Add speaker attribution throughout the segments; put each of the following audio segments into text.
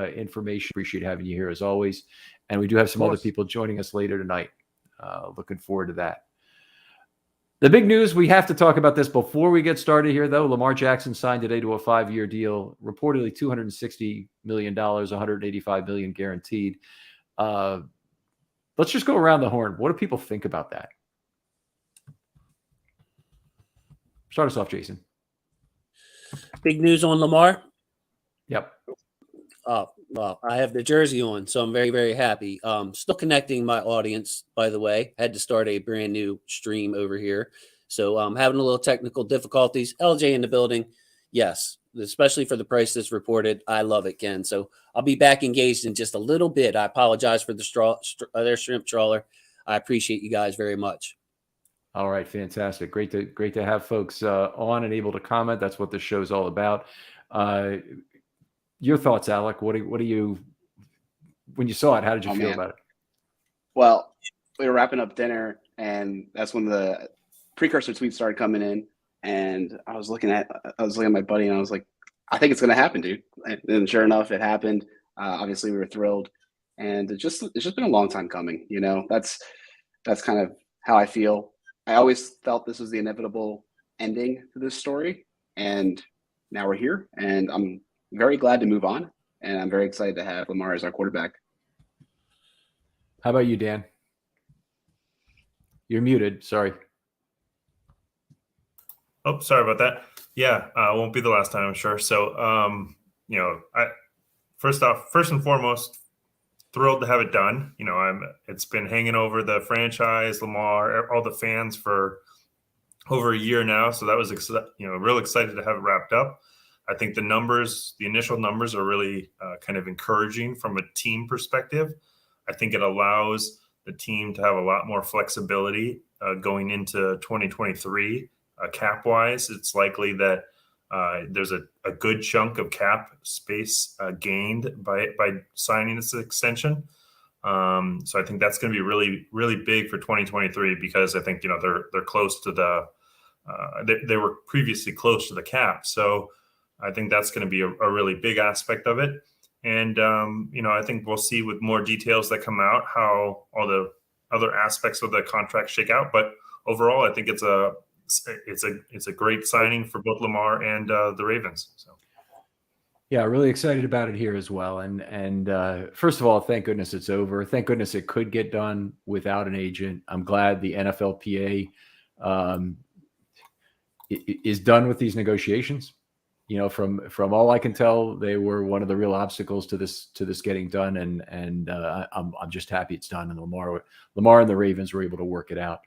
Speaker 1: information. Appreciate having you here as always. And we do have some other people joining us later tonight. Looking forward to that. The big news, we have to talk about this before we get started here, though. Lamar Jackson signed today to a 5-year deal, reportedly $260 million, $185 million guaranteed. Let's just go around the horn. What do people think about that? Start us off, Jason.
Speaker 2: Big news on Lamar?
Speaker 1: Yep.
Speaker 2: Well, I have the jersey on, so I'm very, very happy. Still connecting my audience, by the way. Had to start a brand new stream over here. So having a little technical difficulties. LJ in the building. Yes, especially for the price that's reported. I love it, Ken. So I'll be back engaged in just a little bit. I apologize for their shrimp trawler. I appreciate you guys very much.
Speaker 1: All right, fantastic. Great to have folks on and able to comment. That's what this show's all about. Your thoughts, Alec? What do you, when you saw it, how did you feel about it?
Speaker 3: Well, we were wrapping up dinner, and that's when the precursor tweets started coming in. And I was looking at my buddy, and I was like, I think it's going to happen, dude. And sure enough, it happened. Obviously, we were thrilled, and it's just been a long time coming. You know, that's kind of how I feel. I always felt this was the inevitable ending to this story, and now we're here, and I'm very glad to move on, and I'm very excited to have Lamar as our quarterback.
Speaker 1: How about you, Dan? You're muted. Sorry.
Speaker 4: Oh, sorry about that. Yeah, won't be the last time, I'm sure. So, you know, first and foremost, thrilled to have it done. You know, it's been hanging over the franchise, Lamar, all the fans for over a year now. So that was, real excited to have it wrapped up. I think the initial numbers are really kind of encouraging from a team perspective. I think it allows the team to have a lot more flexibility going into 2023. Cap-wise, it's likely that there's a good chunk of cap space gained by signing this extension. So I think that's going to be really, really big for 2023 because I think, you know, they're close to they were previously close to the cap. So I think that's going to be a really big aspect of it. And, you know, I think we'll see with more details that come out how all the other aspects of the contract shake out. But overall, I think it's a great signing for both Lamar and the Ravens. So.
Speaker 1: Yeah, really excited about it here as well. And first of all, thank goodness it's over. Thank goodness it could get done without an agent. I'm glad the NFLPA is done with these negotiations. You know, from all I can tell, they were one of the real obstacles to this getting done, and I'm just happy it's done. And Lamar and the Ravens were able to work it out.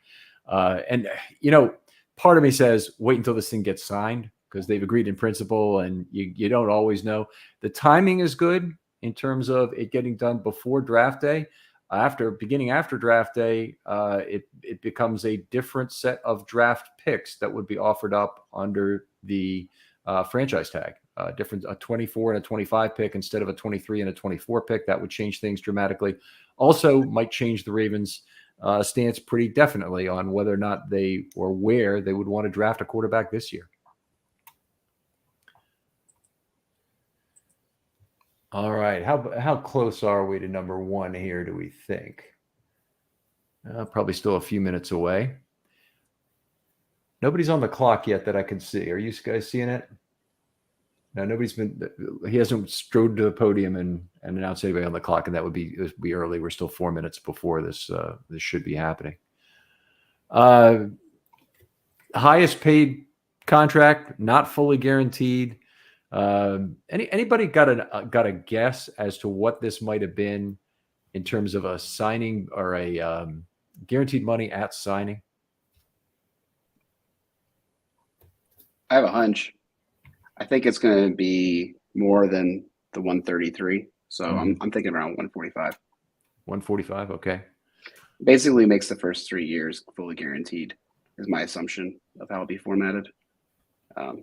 Speaker 1: And you know, part of me says wait until this thing gets signed because they've agreed in principle, and you don't always know. The timing is good in terms of it getting done before draft day. Beginning after draft day, it becomes a different set of draft picks that would be offered up under the franchise tag, a 24 and a 25 pick instead of a 23 and a 24 pick. That would change things dramatically. Also might change the Ravens' stance pretty definitely on whether or not where they would want to draft a quarterback this year. All right. How close are we to number one here, do we think? Probably still a few minutes away. Nobody's on the clock yet that I can see. Are you guys seeing it? No, he hasn't strode to the podium and announced anybody on the clock, and that would be early. We're still 4 minutes before this should be happening. Highest paid contract, not fully guaranteed. Anybody got a guess as to what this might have been in terms of a signing or a guaranteed money at signing?
Speaker 3: I have a hunch. I think it's going to be more than the 133. So I'm thinking around 145.
Speaker 1: 145, okay.
Speaker 3: Basically makes the first 3 years fully guaranteed is my assumption of how it'll be formatted. A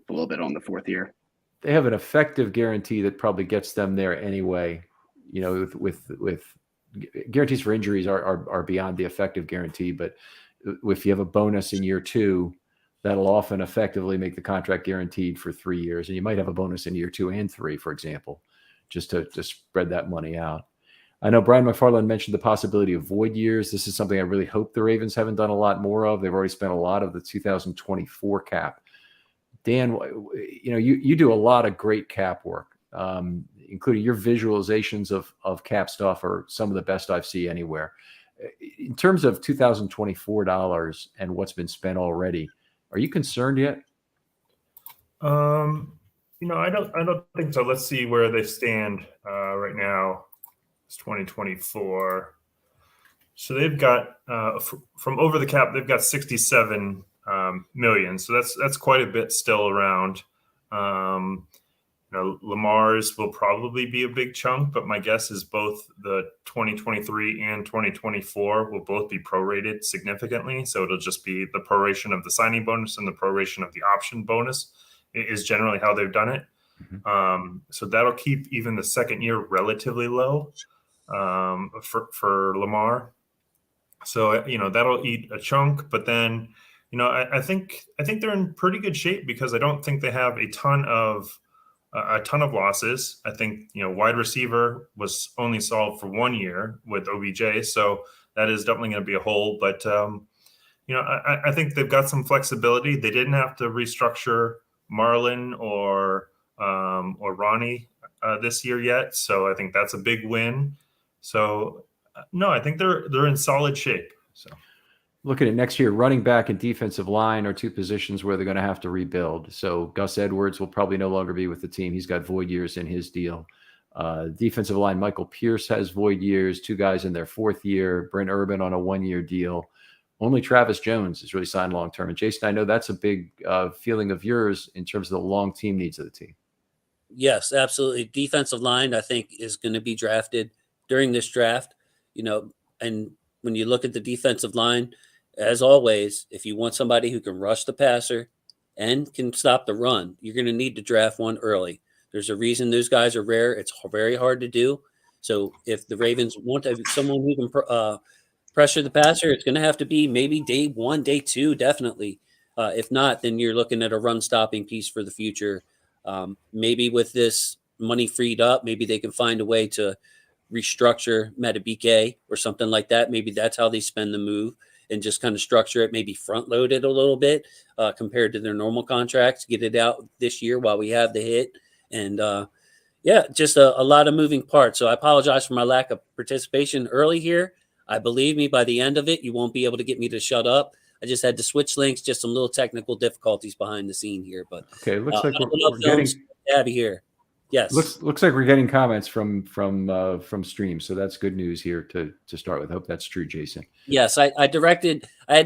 Speaker 3: little bit on the fourth year.
Speaker 1: They have an effective guarantee that probably gets them there anyway. You know, with guarantees for injuries are beyond the effective guarantee, but if you have a bonus in year 2, that'll often effectively make the contract guaranteed for 3 years. And you might have a bonus in year 2 and 3, for example. just to spread that money out. I know Brian McFarland mentioned the possibility of void years. This is something I really hope the Ravens haven't done a lot more of. They've already spent a lot of the 2024 cap. Dan, you do a lot of great cap work, including your visualizations of cap stuff are some of the best I've seen anywhere. In terms of 2024 dollars and what's been spent already, are you concerned yet?
Speaker 4: I don't think so. Let's see where they stand right now. It's 2024. So they've got from over the cap, they've got 67 million. So that's quite a bit still around. Lamar's will probably be a big chunk, but my guess is both the 2023 and 2024 will both be prorated significantly. So it'll just be the proration of the signing bonus and the proration of the option bonus is generally how they've done it. Mm-hmm. So that'll keep even the second year relatively low for Lamar. So, that'll eat a chunk, but then, I think they're in pretty good shape because I don't think they have a ton of losses. I think, wide receiver was only solved for 1 year with OBJ. So that is definitely going to be a hole, but I think they've got some flexibility. They didn't have to restructure Marlon or Ronnie this year yet. So I think that's a big win. So no, I think they're in solid shape. So
Speaker 1: looking at next year, running back and defensive line are two positions where they're going to have to rebuild. So Gus Edwards will probably no longer be with the team. He's got void years in his deal. Defensive line, Michael Pierce has void years, 2 guys in their 4th year, Brent Urban on a 1-year deal. Only Travis Jones is really signed long-term. And Jason, I know that's a big feeling of yours in terms of the long team needs of the team.
Speaker 2: Yes, absolutely. Defensive line, I think, is going to be drafted during this draft, and when you look at the defensive line, as always, if you want somebody who can rush the passer and can stop the run, you're going to need to draft one early. There's a reason those guys are rare. It's very hard to do. So if the Ravens want someone who can pressure the passer, it's going to have to be maybe day 1, day 2, definitely. If not, then you're looking at a run-stopping piece for the future. Maybe with this money freed up, maybe they can find a way to restructure Metabike or something like that. Maybe that's how they spend the move and just kind of structure it, maybe front load it a little bit compared to their normal contracts, get it out this year while we have the hit. And just a lot of moving parts. So I apologize for my lack of participation early here. I believe me, by the end of it, you won't be able to get me to shut up. I just had to switch links, just some little technical difficulties behind the scene here. But
Speaker 1: okay, looks like we're getting
Speaker 2: Abby here. Yes.
Speaker 1: Looks like we're getting comments from stream, so that's good news here to start with. I hope that's true, Jason.
Speaker 2: Yes, I had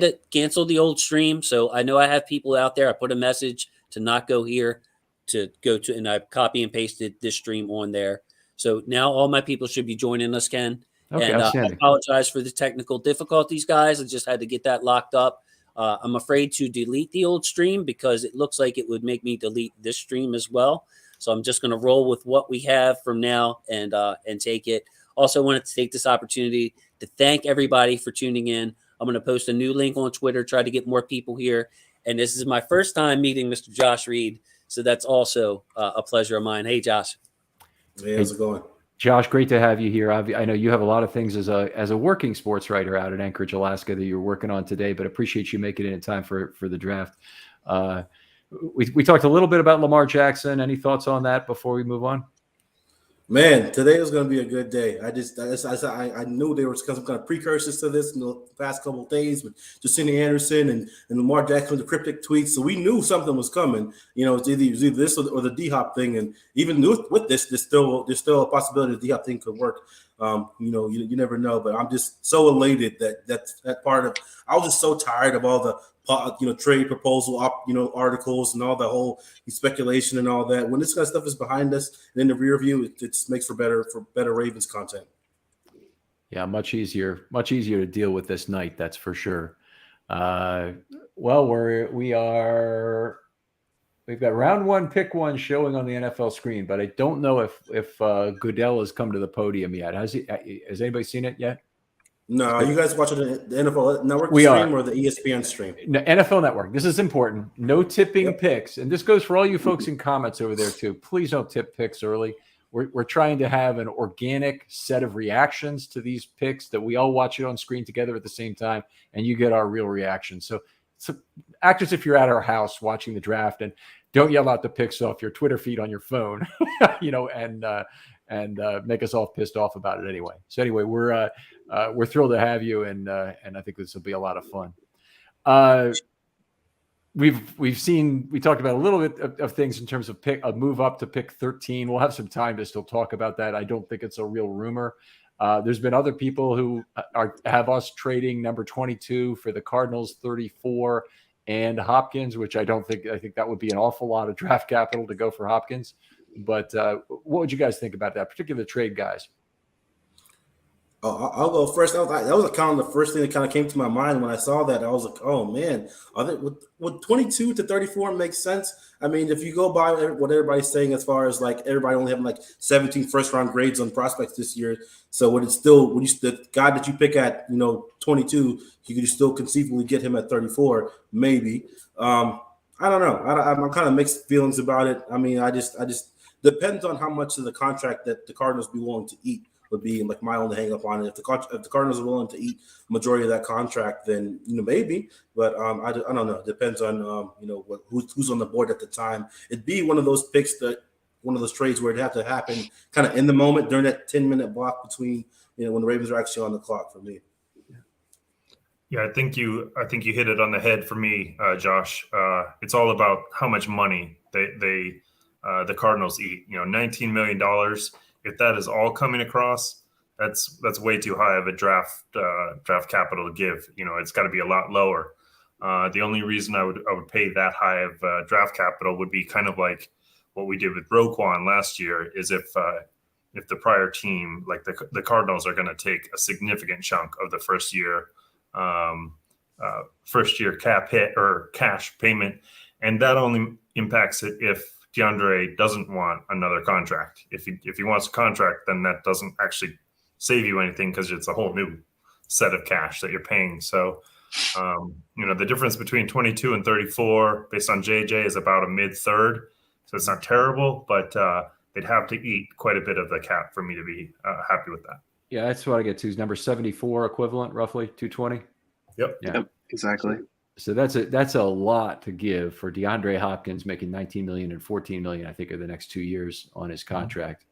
Speaker 2: to cancel the old stream, so I know I have people out there. I put a message to not go here, to go to, and I copy and pasted this stream on there. So now all my people should be joining us, Ken.
Speaker 1: Okay,
Speaker 2: and I apologize for the technical difficulties, guys. I just had to get that locked up. I'm afraid to delete the old stream because it looks like it would make me delete this stream as well. So I'm just going to roll with what we have from now and take it. Also wanted to take this opportunity to thank everybody for tuning in. I'm going to post a new link on Twitter, try to get more people here. And this is my first time meeting Mr. Josh Reed. So that's also a pleasure of mine. Hey, Josh.
Speaker 5: Hey, how's it going?
Speaker 1: Josh, great to have you here. I know you have a lot of things as a working sports writer out in Anchorage, Alaska that you're working on today, but appreciate you making it in time for the draft. We talked a little bit about Lamar Jackson. Any thoughts on that before we move on?
Speaker 5: Man, today is going to be a good day. I knew there was some kind of precursors to this in the past couple of days with Jacinta Anderson and Lamar Jackson with the cryptic tweets. So we knew something was coming. It's either this or the D-Hop thing. And even with this, there's still a possibility the D-Hop thing could work. You never know. But I'm just so elated that part of – I was just so tired of all the trade proposal, articles and all the whole speculation and all that. When this kind of stuff is behind us and in the rear view, it just makes for better Ravens content.
Speaker 1: Yeah, much easier to deal with this night. That's for sure. We've got round 1, pick 1 showing on the NFL screen, but I don't know if Goodell has come to the podium yet. Has anybody seen it yet?
Speaker 5: No, are you guys watching the NFL Network stream or the ESPN stream?
Speaker 1: No, NFL Network. This is important. No tipping picks. And this goes for all you folks in comments over there too. Please don't tip picks early. we're trying to have an organic set of reactions to these picks that we all watch it on screen together at the same time, and you get our real reaction. So act as if you're at our house watching the draft, and don't yell out the picks off your Twitter feed on your phone, and make us all pissed off about it anyway. So anyway, we're thrilled to have you, and I think this will be a lot of fun. We talked about a little bit of things in terms of a move up to pick 13. We'll have some time to still talk about that. I don't think it's a real rumor. There's been other people who have us trading number 22 for the Cardinals 34 and Hopkins, which I think that would be an awful lot of draft capital to go for Hopkins. But what would you guys think about that, particularly the trade guys?
Speaker 5: Oh, I'll go first. That was kind of the first thing that kind of came to my mind when I saw that. I was like, oh man, would 22 to 34 make sense? I mean, if you go by what everybody's saying as far as like everybody only having like 17 first round grades on prospects this year, so the guy that you pick at 22, you could still conceivably get him at 34, maybe. I don't know. I'm kind of mixed feelings about it. I mean, I just depends on how much of the contract that the Cardinals be willing to eat. Would be like my only hang up on it. If the Cardinals are willing to eat majority of that contract, then maybe. But I don't know. It depends on who's on the board at the time. It'd be one of those picks one of those trades where it'd have to happen kind of in the moment during that 10-minute block between when the Ravens are actually on the clock for me.
Speaker 4: Yeah, I think you hit it on the head for me, Josh. It's all about how much money the Cardinals eat. $19 million. If that is all coming across, that's way too high of a draft capital to give. It's got to be a lot lower. The only reason I would pay that high of draft capital would be kind of like what we did with Roquan last year. Is if the prior team, like the Cardinals, are going to take a significant chunk of the first year cap hit or cash payment, and that only impacts it if DeAndre doesn't want another contract. If he wants a contract, then that doesn't actually save you anything because it's a whole new set of cash that you're paying. So, the difference between 22 and 34 based on JJ is about a mid-third. So it's not terrible, but they'd have to eat quite a bit of the cap for me to be happy with that.
Speaker 1: Yeah, that's what I get to. Is number 74 equivalent, roughly 220?
Speaker 4: Yep.
Speaker 1: Yeah.
Speaker 3: Yep, exactly.
Speaker 1: So that's a lot to give for DeAndre Hopkins making $19 million and $14 million, I think, over the next 2 years on his contract.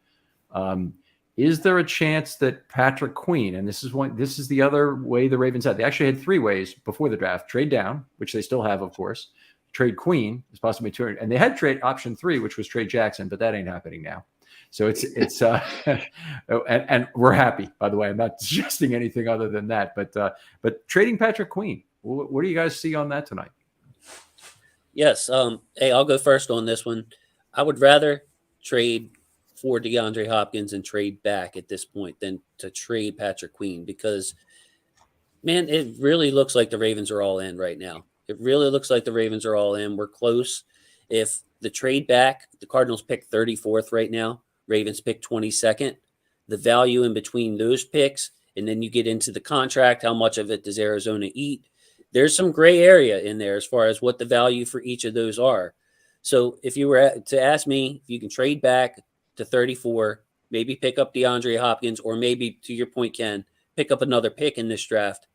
Speaker 1: Is there a chance that Patrick Queen, and this is the other way the Ravens had, they actually had 3 ways before the draft: trade down, which they still have, of course, trade Queen is possibly 200, and they had trade option 3, which was trade Jackson, but that ain't happening now. So it's and we're happy, by the way. I'm not suggesting anything other than that, but trading Patrick Queen. What do you guys see on that tonight?
Speaker 2: Yes. Hey, I'll go first on this one. I would rather trade for DeAndre Hopkins and trade back at this point than to trade Patrick Queen, because, man, it really looks like the Ravens are all in right now. It really looks like the Ravens are all in. We're close. If the trade back, the Cardinals pick 34th right now, Ravens pick 22nd. The value in between those picks, and then you get into the contract, how much of it does Arizona eat? There's some gray area in there as far as what the value for each of those are. So if you were to ask me, if you can trade back to 34, maybe pick up DeAndre Hopkins, or maybe, to your point, Ken, pick up another pick in this draft,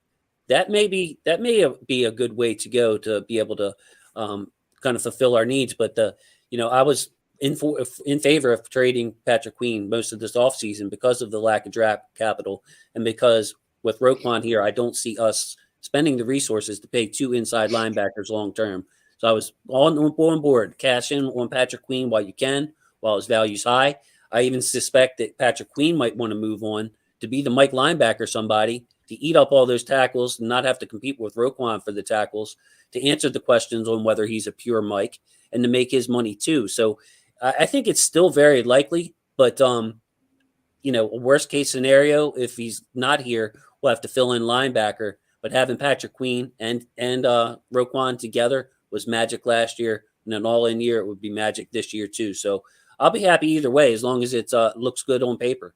Speaker 2: that may be a good way to go to be able to kind of fulfill our needs. But I was in favor of trading Patrick Queen most of this offseason because of the lack of draft capital, and because with Roquan here, I don't see us spending the resources to pay 2 inside linebackers long term. So I was on board. Cash in on Patrick Queen while you can, while his value's high. I even suspect that Patrick Queen might want to move on to be the Mike linebacker, somebody to eat up all those tackles and not have to compete with Roquan for the tackles, to answer the questions on whether he's a pure Mike, and to make his money too. So I think it's still very likely, but a worst case scenario, if he's not here, we'll have to fill in linebacker. But having Patrick Queen and Roquan together was magic last year, and an all-in year, it would be magic this year too. So I'll be happy either way, as long as it looks good on paper.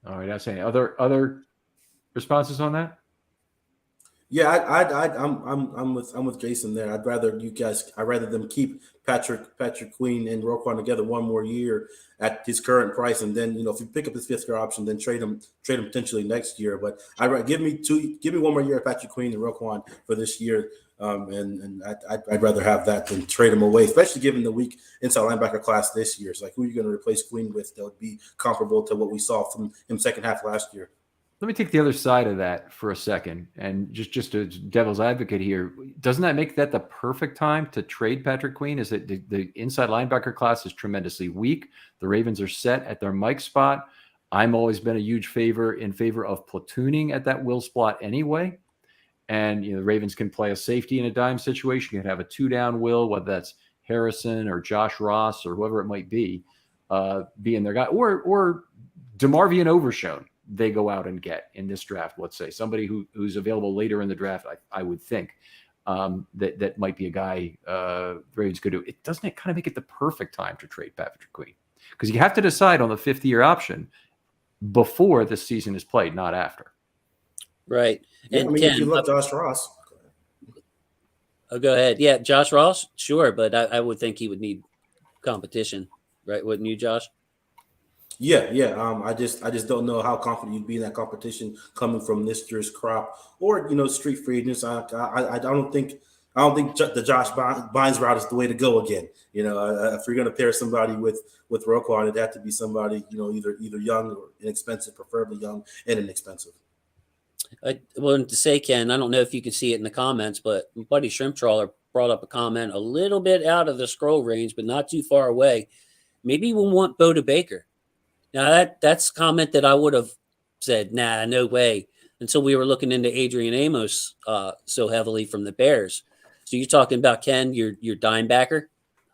Speaker 1: All right, I was saying, other responses on that?
Speaker 5: Yeah, I'm with Jason there. I'd rather them keep Patrick Queen and Roquan together one more year at his current price, and then if you pick up his fifth-year option, then trade him potentially next year. But give me one more year of Patrick Queen and Roquan for this year, and I'd rather have that than trade him away, especially given the weak inside linebacker class this year. It's like, who are you going to replace Queen with that would be comparable to what we saw from him second half last year?
Speaker 1: Let me take the other side of that for a second, and just a devil's advocate here. Doesn't that make that the perfect time to trade Patrick Queen? Is that the inside linebacker class is tremendously weak. The Ravens are set at their Mike spot. I'm always been a huge in favor of platooning at that will spot anyway. And the Ravens can play a safety in a dime situation. You can have a 2-down will, whether that's Harrison or Josh Ross or whoever it might be, being their guy, or DeMarvion Overshone. They go out and get in this draft, let's say somebody who's available later in the draft. I would think that might be a guy the Ravens could do. Doesn't it kind of make it the perfect time to trade Patrick Queen? Because you have to decide on the 5th-year option before the season is played, not after.
Speaker 2: Right.
Speaker 5: Yeah,
Speaker 2: And
Speaker 5: if you love Josh Ross.
Speaker 2: Oh, go ahead. Yeah, Josh Ross, sure, but I would think he would need competition, right? Wouldn't you, Josh?
Speaker 5: Yeah. I just don't know how confident you'd be in that competition coming from this year's crop or street free agents. I don't think the Josh Bynes route is the way to go again. If you're going to pair somebody with Roquan, it'd have to be somebody either young or inexpensive, preferably young and inexpensive.
Speaker 2: I wanted to say, Ken, I don't know if you can see it in the comments, but my buddy Shrimp Trawler brought up a comment a little bit out of the scroll range, but not too far away. Maybe we'll want Boda Baker. Now, that's a comment that I would have said, nah, no way, until we were looking into Adrian Amos so heavily from the Bears. So you're talking about, Ken, your dime backer,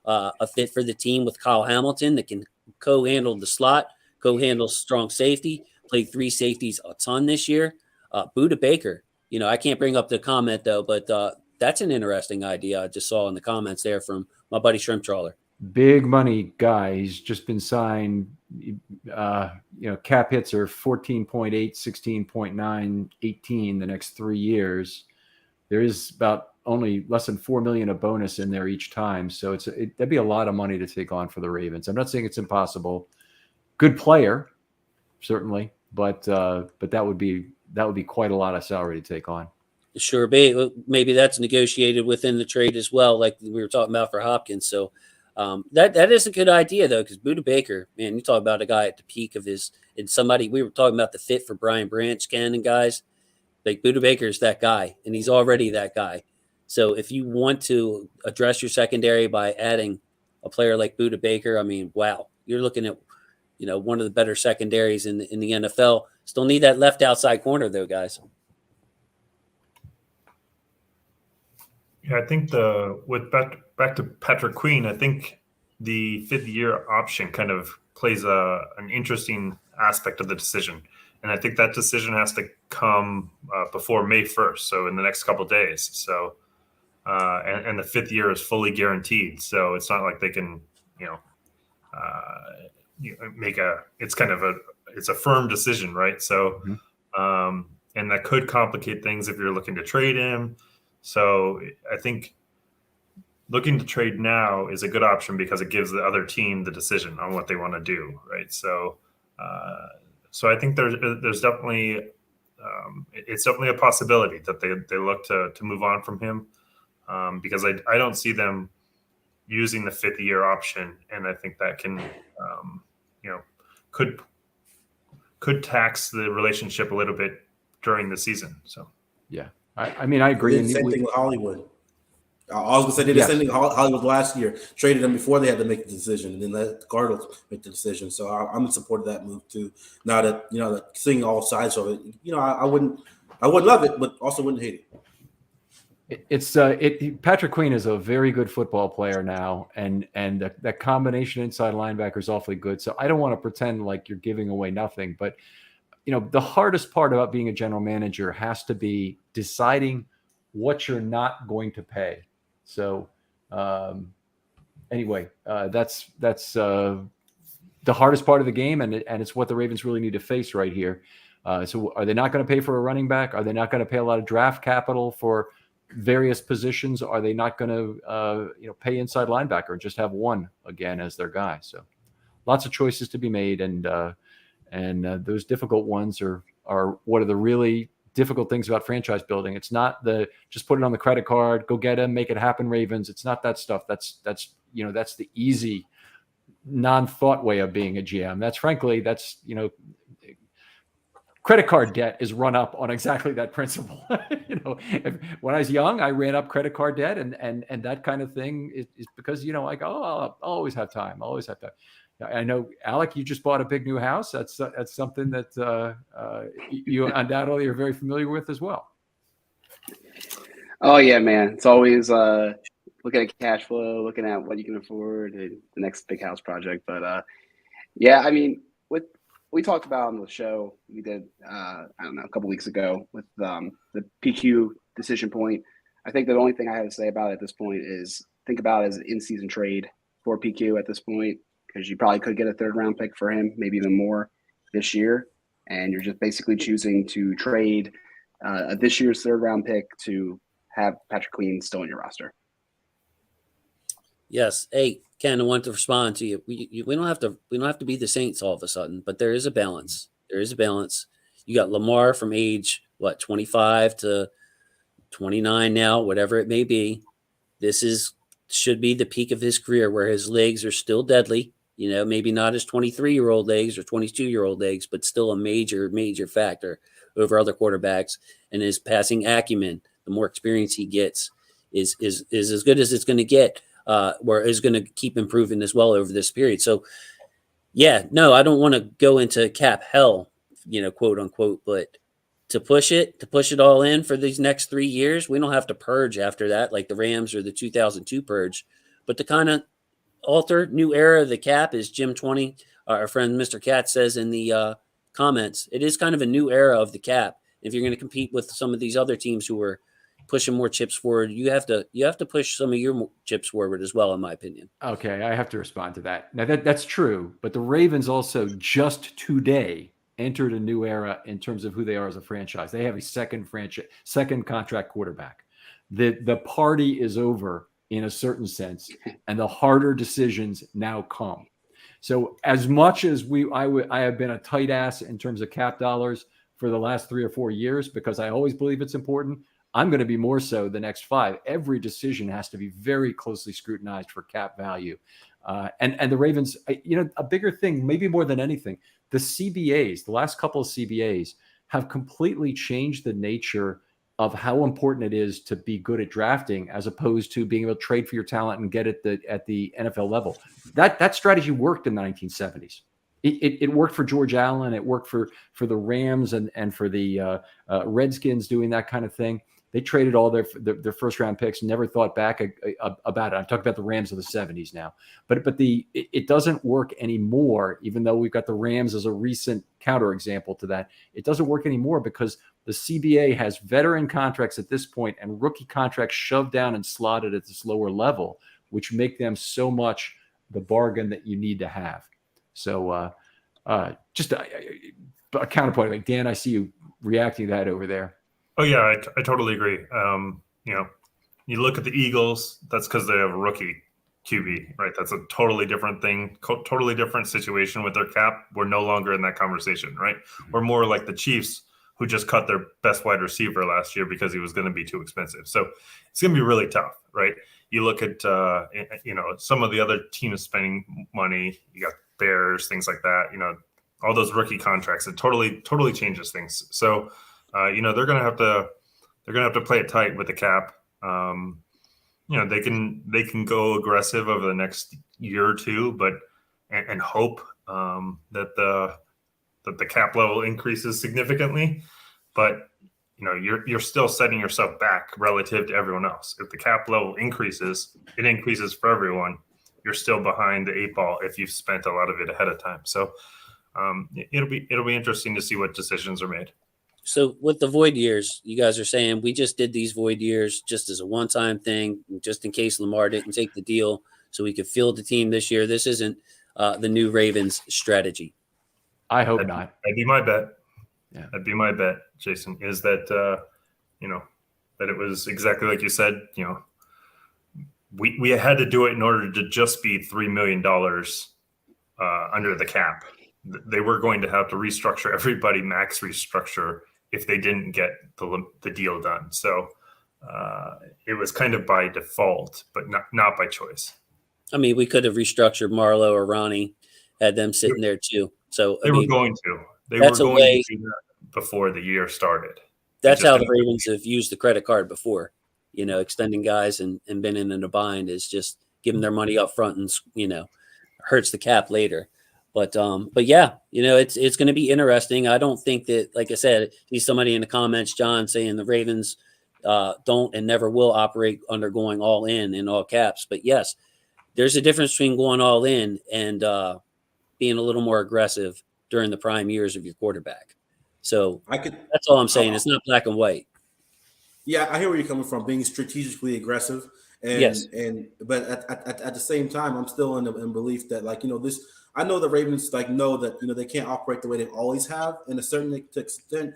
Speaker 2: a fit for the team with Kyle Hamilton that can co-handle the slot, co-handle strong safety, played 3 safeties a ton this year. Buda Baker, I can't bring up the comment, though, but that's an interesting idea I just saw in the comments there from my buddy Shrimp Trawler.
Speaker 1: Big money guy. He's just been signed. Cap hits are 14.8, 16.9, 18 the next 3 years. There is about only less than $4 million of bonus in there each time. So that'd be a lot of money to take on for the Ravens. I'm not saying it's impossible. Good player, certainly, but that would be quite a lot of salary to take on.
Speaker 2: Sure, maybe that's negotiated within the trade as well, like we were talking about for Hopkins. So that is a good idea, though, because Buda Baker, man, you talk about a guy at the peak of his, and somebody, we were talking about the fit for Brian Branch, Ken, and guys. Like Buda Baker is that guy, and he's already that guy. So if you want to address your secondary by adding a player like Buda Baker, I mean, wow, you're looking at one of the better secondaries in the NFL. Still need that left outside corner, though, guys.
Speaker 4: Yeah, I think back to Patrick Queen, I think the 5th-year option kind of plays an interesting aspect of the decision. And I think that decision has to come before May 1st, so in the next couple of days. So, and the 5th year is fully guaranteed, so it's not like they can, it's a firm decision, right? So, and that could complicate things if you're looking to trade him. So I think looking to trade now is a good option because it gives the other team the decision on what they want to do, right? So, so I think there's definitely it's definitely a possibility that they look to move on from him because I don't see them using the 5th-year option, and I think that can could tax the relationship a little bit during the season. So
Speaker 1: yeah, I mean I agree.
Speaker 5: The same thing with Hollywood. I was going to say they did the same thing Hollywood last year. Traded them before they had to make the decision, and then let the Cardinals make the decision. So I'm in support of that move too. Now that that seeing all sides of it, I wouldn't love it, but also wouldn't hate it.
Speaker 1: Patrick Queen is a very good football player now, and that combination inside linebacker is awfully good. So I don't want to pretend like you're giving away nothing, but the hardest part about being a general manager has to be deciding what you're not going to pay. So anyway, that's the hardest part of the game, and it's what the Ravens really need to face right here. So are they not going to pay for a running back? Are they not going to pay a lot of draft capital for various positions? Are they not going to pay inside linebacker and just have one again as their guy? So lots of choices to be made, and those difficult ones are what are the really difficult things about franchise building. It's not the just put it on the credit card, go get him, make it happen, Ravens. It's not that stuff. That's the easy, non-thought way of being a GM. That's credit card debt is run up on exactly that principle. When I was young, I ran up credit card debt, and that kind of thing is because I'll always have time. I'll always have time. I know, Alec, you just bought a big new house. That's something that you undoubtedly are very familiar with as well.
Speaker 3: Oh yeah, man. It's always looking at cash flow, looking at what you can afford, and the next big house project. But yeah, I mean, what we talked about on the show we did, a couple weeks ago with the PQ decision point. I think the only thing I have to say about it at this point is think about it as an in-season trade for PQ at this point, because you probably could get a 3rd round pick for him, maybe even more this year. And you're just basically choosing to trade this year's 3rd round pick to have Patrick Queen still in your roster.
Speaker 2: Yes. Hey, Ken, I want to respond to you. We don't have to be the Saints all of a sudden, but there is a balance. There is a balance. You got Lamar from age 25 to 29 now, whatever it may be. This should be the peak of his career where his legs are still deadly. Maybe not his 23-year-old legs or 22-year-old legs, but still a major, major factor over other quarterbacks. And his passing acumen, the more experience he gets, is as good as it's going to get. Where is going to keep improving as well over this period. So, yeah, no, I don't want to go into cap hell, quote unquote, but to push it all in for these next 3 years, we don't have to purge after that, like the Rams or the 2002 purge, but to kind of alter new era of the cap, as Jim 20, our friend Mr. Katz says in the comments, it is kind of a new era of the cap. If you're going to compete with some of these other teams who are pushing more chips forward, you have to push some of your chips forward as well, in my opinion.
Speaker 1: Okay, I have to respond to that. Now that's true, but the Ravens also just today entered a new era in terms of who they are as a franchise. They have a second contract quarterback. The party is over in a certain sense, and the harder decisions now come. So as much as I have been a tight ass in terms of cap dollars for the last 3 or 4 years, because I always believe it's important, I'm going to be more so the next 5. Every decision has to be very closely scrutinized for cap value. And the Ravens, a bigger thing, maybe more than anything, the CBAs, the last couple of CBAs have completely changed the nature of how important it is to be good at drafting, as opposed to being able to trade for your talent and get it at the NFL level. That strategy worked in the 1970s. It worked for George Allen. It worked for the Rams and for the Redskins doing that kind of thing. They traded all their first round picks, never thought back about it. I'm talking about the Rams of the 70s now, but it doesn't work anymore. Even though we've got the Rams as a recent counterexample to that, it doesn't work anymore because the CBA has veteran contracts at this point and rookie contracts shoved down and slotted at this lower level, which make them so much the bargain that you need to have. So just a counterpoint. Like, Dan, I see you reacting to that over there.
Speaker 4: Oh yeah, I totally agree. You look at the Eagles, that's because they have a rookie QB, right? That's a totally different thing, totally different situation with their cap. We're no longer in that conversation, right? We're more like the Chiefs, who just cut their best wide receiver last year because he was going to be too expensive. So it's going to be really tough, right? You look at, some of the other teams spending money. You got Bears, things like that. All those rookie contracts. It totally changes things. So. They're gonna have to play it tight with the cap. They can go aggressive over the next year or two, but and hope that the cap level increases significantly. But you're still setting yourself back relative to everyone else. If the cap level increases, it increases for everyone. You're still behind the 8 ball if you've spent a lot of it ahead of time. So it'll be interesting to see what decisions are made.
Speaker 2: So with the void years, you guys are saying we just did these void years just as a one-time thing, just in case Lamar didn't take the deal, so we could field the team this year. This isn't the new Ravens strategy.
Speaker 1: I hope not.
Speaker 4: That'd be my bet.
Speaker 1: Yeah.
Speaker 4: That'd be my bet, Jason, is that, that it was exactly like you said, we had to do it in order to just be $3 million under the cap. They were going to have to restructure everybody, max restructure, if they didn't get the deal done. So it was kind of by default, but not by choice.
Speaker 2: I mean, we could have restructured Marlowe or Ronnie, had them sitting there too. So
Speaker 4: They were going to. They
Speaker 2: that's
Speaker 4: were
Speaker 2: a
Speaker 4: going
Speaker 2: way
Speaker 4: to do that before the year started.
Speaker 2: That's
Speaker 4: just
Speaker 2: how the
Speaker 4: didn't-
Speaker 2: Ravens have used the credit card before. Extending guys and been in a bind is just giving their money up front and hurts the cap later. But yeah, it's going to be interesting. I don't think that, like I said, see somebody in the comments, John, saying the Ravens don't and never will operate under going all in all caps. But yes, there's a difference between going all in and being a little more aggressive during the prime years of your quarterback. So that's all I'm saying. It's not black and white.
Speaker 5: Yeah, I hear where you're coming from, being strategically aggressive. And
Speaker 2: Yes.
Speaker 5: But at the same time, I'm still in belief that, this, I know the Ravens know that they can't operate the way they always have in a certain extent.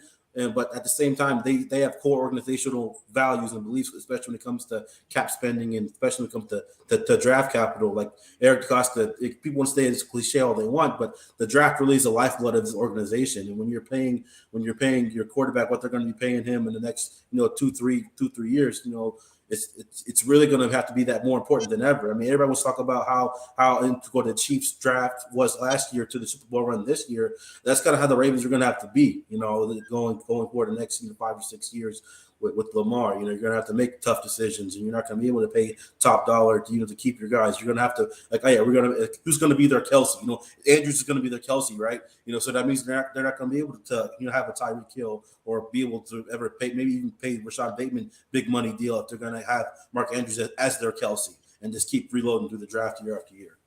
Speaker 5: But at the same time, they have core organizational values and beliefs, especially when it comes to cap spending and especially when it comes to draft capital. Like Eric Costa, people want to say it's cliche all they want, but the draft really is the lifeblood of this organization. And when you're paying your quarterback what they're going to be paying him in the next 2-3 years, it's really going to have to be that more important than ever. I mean, everybody wants to talk about how integral the Chiefs draft was last year to the Super Bowl run this year. That's kind of how the Ravens are going to have to be, going forward the next 5 or 6 years with Lamar. You're going to have to make tough decisions, and you're not going to be able to pay top dollar to keep your guys. You're going to have to who's going to be their Kelsey? Andrews is going to be their Kelsey, right? So that means they're not going to be able to have a Tyreek Hill or be able to ever pay, maybe even pay Rashad Bateman big money deal if they're going to have Mark Andrews as their Kelsey and just keep reloading through the draft year after year.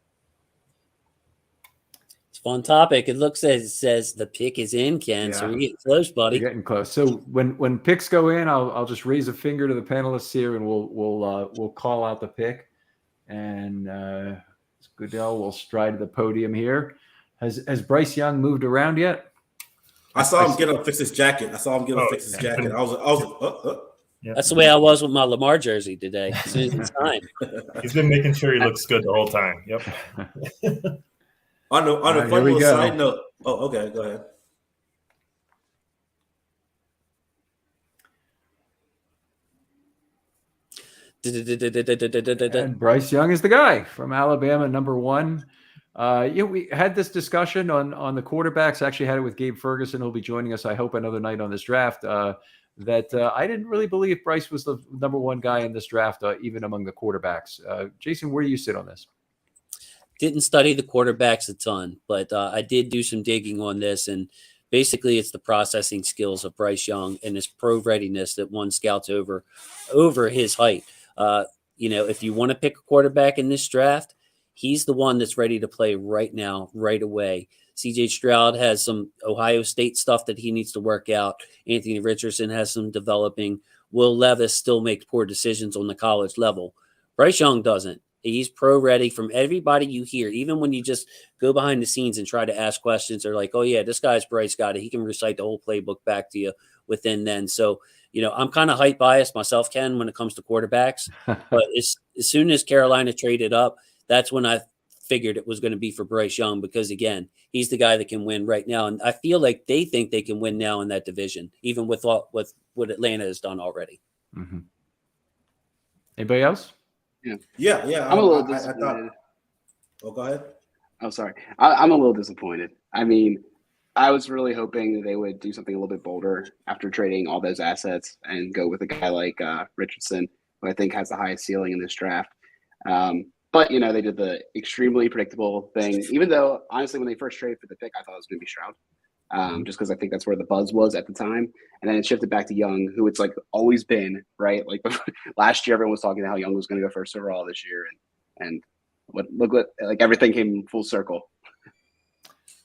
Speaker 2: It's a fun topic. It says the pick is in, Ken.
Speaker 1: Yeah.
Speaker 2: So we're getting close, buddy.
Speaker 1: We're getting close. So when picks go in, I'll just raise a finger to the panelists here, and we'll call out the pick. And Goodell will stride to the podium here. Has Bryce Young moved around yet?
Speaker 5: I saw him get up, fix his jacket. I was like,
Speaker 4: Yeah.
Speaker 2: That's the way I was with my Lamar jersey today. As soon as it's time.
Speaker 4: He's been making sure he looks good the whole time. Yep.
Speaker 5: On a fun little side note. Oh, okay, go ahead.
Speaker 1: And Bryce Young is the guy from Alabama, number 1. We had this discussion on the quarterbacks. I actually had it with Gabe Ferguson, who'll be joining us, I hope, another night on this draft. That I didn't really believe Bryce was the number 1 guy in this draft, even among the quarterbacks. Jason, where do you sit on this?
Speaker 2: Didn't study the quarterbacks a ton, but I did do some digging on this. And basically, it's the processing skills of Bryce Young and his pro readiness that won scouts over his height. If you want to pick a quarterback in this draft, he's the one that's ready to play right now, right away. CJ Stroud has some Ohio State stuff that he needs to work out. Anthony Richardson has some developing. Will Levis still makes poor decisions on the college level. Bryce Young doesn't. He's pro ready from everybody you hear. Even when you just go behind the scenes and try to ask questions, they're like, oh, yeah, this guy's Bryce got it. He can recite the whole playbook back to you within then. So, I'm kind of height biased myself, Ken, when it comes to quarterbacks. But as soon as Carolina traded up, that's when I figured it was going to be for Bryce Young because, again, he's the guy that can win right now. And I feel like they think they can win now in that division, even with what Atlanta has done already.
Speaker 1: Mm-hmm. Anybody else?
Speaker 5: Yeah.
Speaker 3: I'm a little disappointed.
Speaker 5: Go ahead.
Speaker 3: Oh, sorry. I'm a little disappointed. I mean, I was really hoping that they would do something a little bit bolder after trading all those assets and go with a guy like Richardson, who I think has the highest ceiling in this draft. But, they did the extremely predictable thing, even though, honestly, when they first traded for the pick, I thought it was going to be Stroud, just because I think that's where the buzz was at the time. And then it shifted back to Young, who it's always been, right? Last year, everyone was talking about how Young was going to go first overall this year. And look what everything came full circle.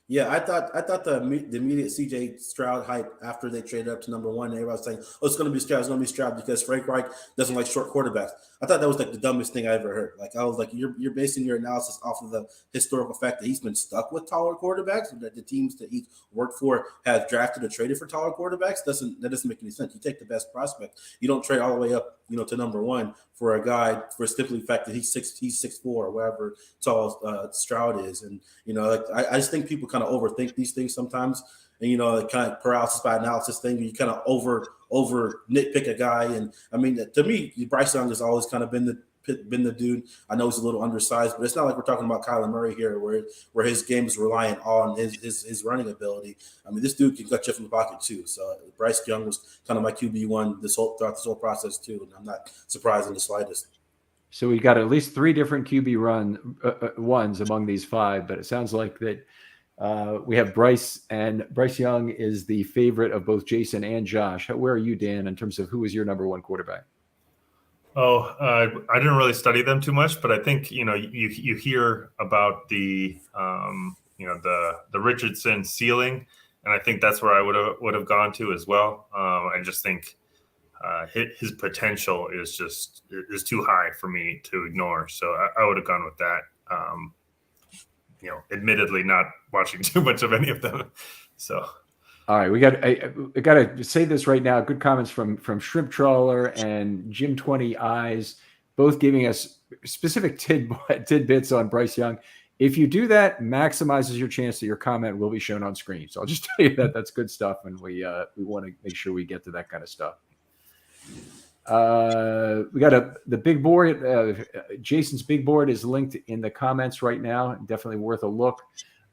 Speaker 5: Yeah, I thought the immediate CJ Stroud hype after they traded up to number one, everybody was saying, "Oh, it's going to be Stroud. It's going to be Stroud because Frank Reich doesn't like short quarterbacks." I thought that was like the dumbest thing I ever heard. Like I was like, "You're basing your analysis off of the historical fact that he's been stuck with taller quarterbacks, and that the teams that he worked for have drafted or traded for taller quarterbacks." That doesn't make any sense. You take the best prospect. You don't trade all the way up, to number one for a guy for simply the fact that he's 6'4" or whatever tall Stroud is, and I just think people kind of overthink these things sometimes, and the kind of paralysis by analysis thing. You kind of over nitpick a guy, and I mean, to me, Bryce Young has always kind of been the dude. I know he's a little undersized, but it's not like we're talking about Kyler Murray here, where his game is reliant on his running ability. I mean, this dude can cut you from the pocket too. So Bryce Young was kind of my QB1 throughout this whole process too, and I'm not surprised in the slightest.
Speaker 1: So we got at least 3 different QB ones among these 5, but it sounds like that we have Bryce, and Bryce Young is the favorite of both Jason and Josh. Where are you, Dan, in terms of who is your number 1 quarterback?
Speaker 4: Oh, I didn't really study them too much, but I think you hear about the the Richardson ceiling, and I think that's where I would have gone to as well. I just think his potential is too high for me to ignore, so I would have gone with that. Admittedly, not watching too much of any of them, so.
Speaker 1: All right, I got to say this right now. Good comments from Shrimp Trawler and Jim 20 Eyes, both giving us specific tidbits on Bryce Young. If you do that, maximizes your chance that your comment will be shown on screen. So I'll just tell you that's good stuff, and we want to make sure we get to that kind of stuff. We got the big board. Jason's big board is linked in the comments right now. Definitely worth a look.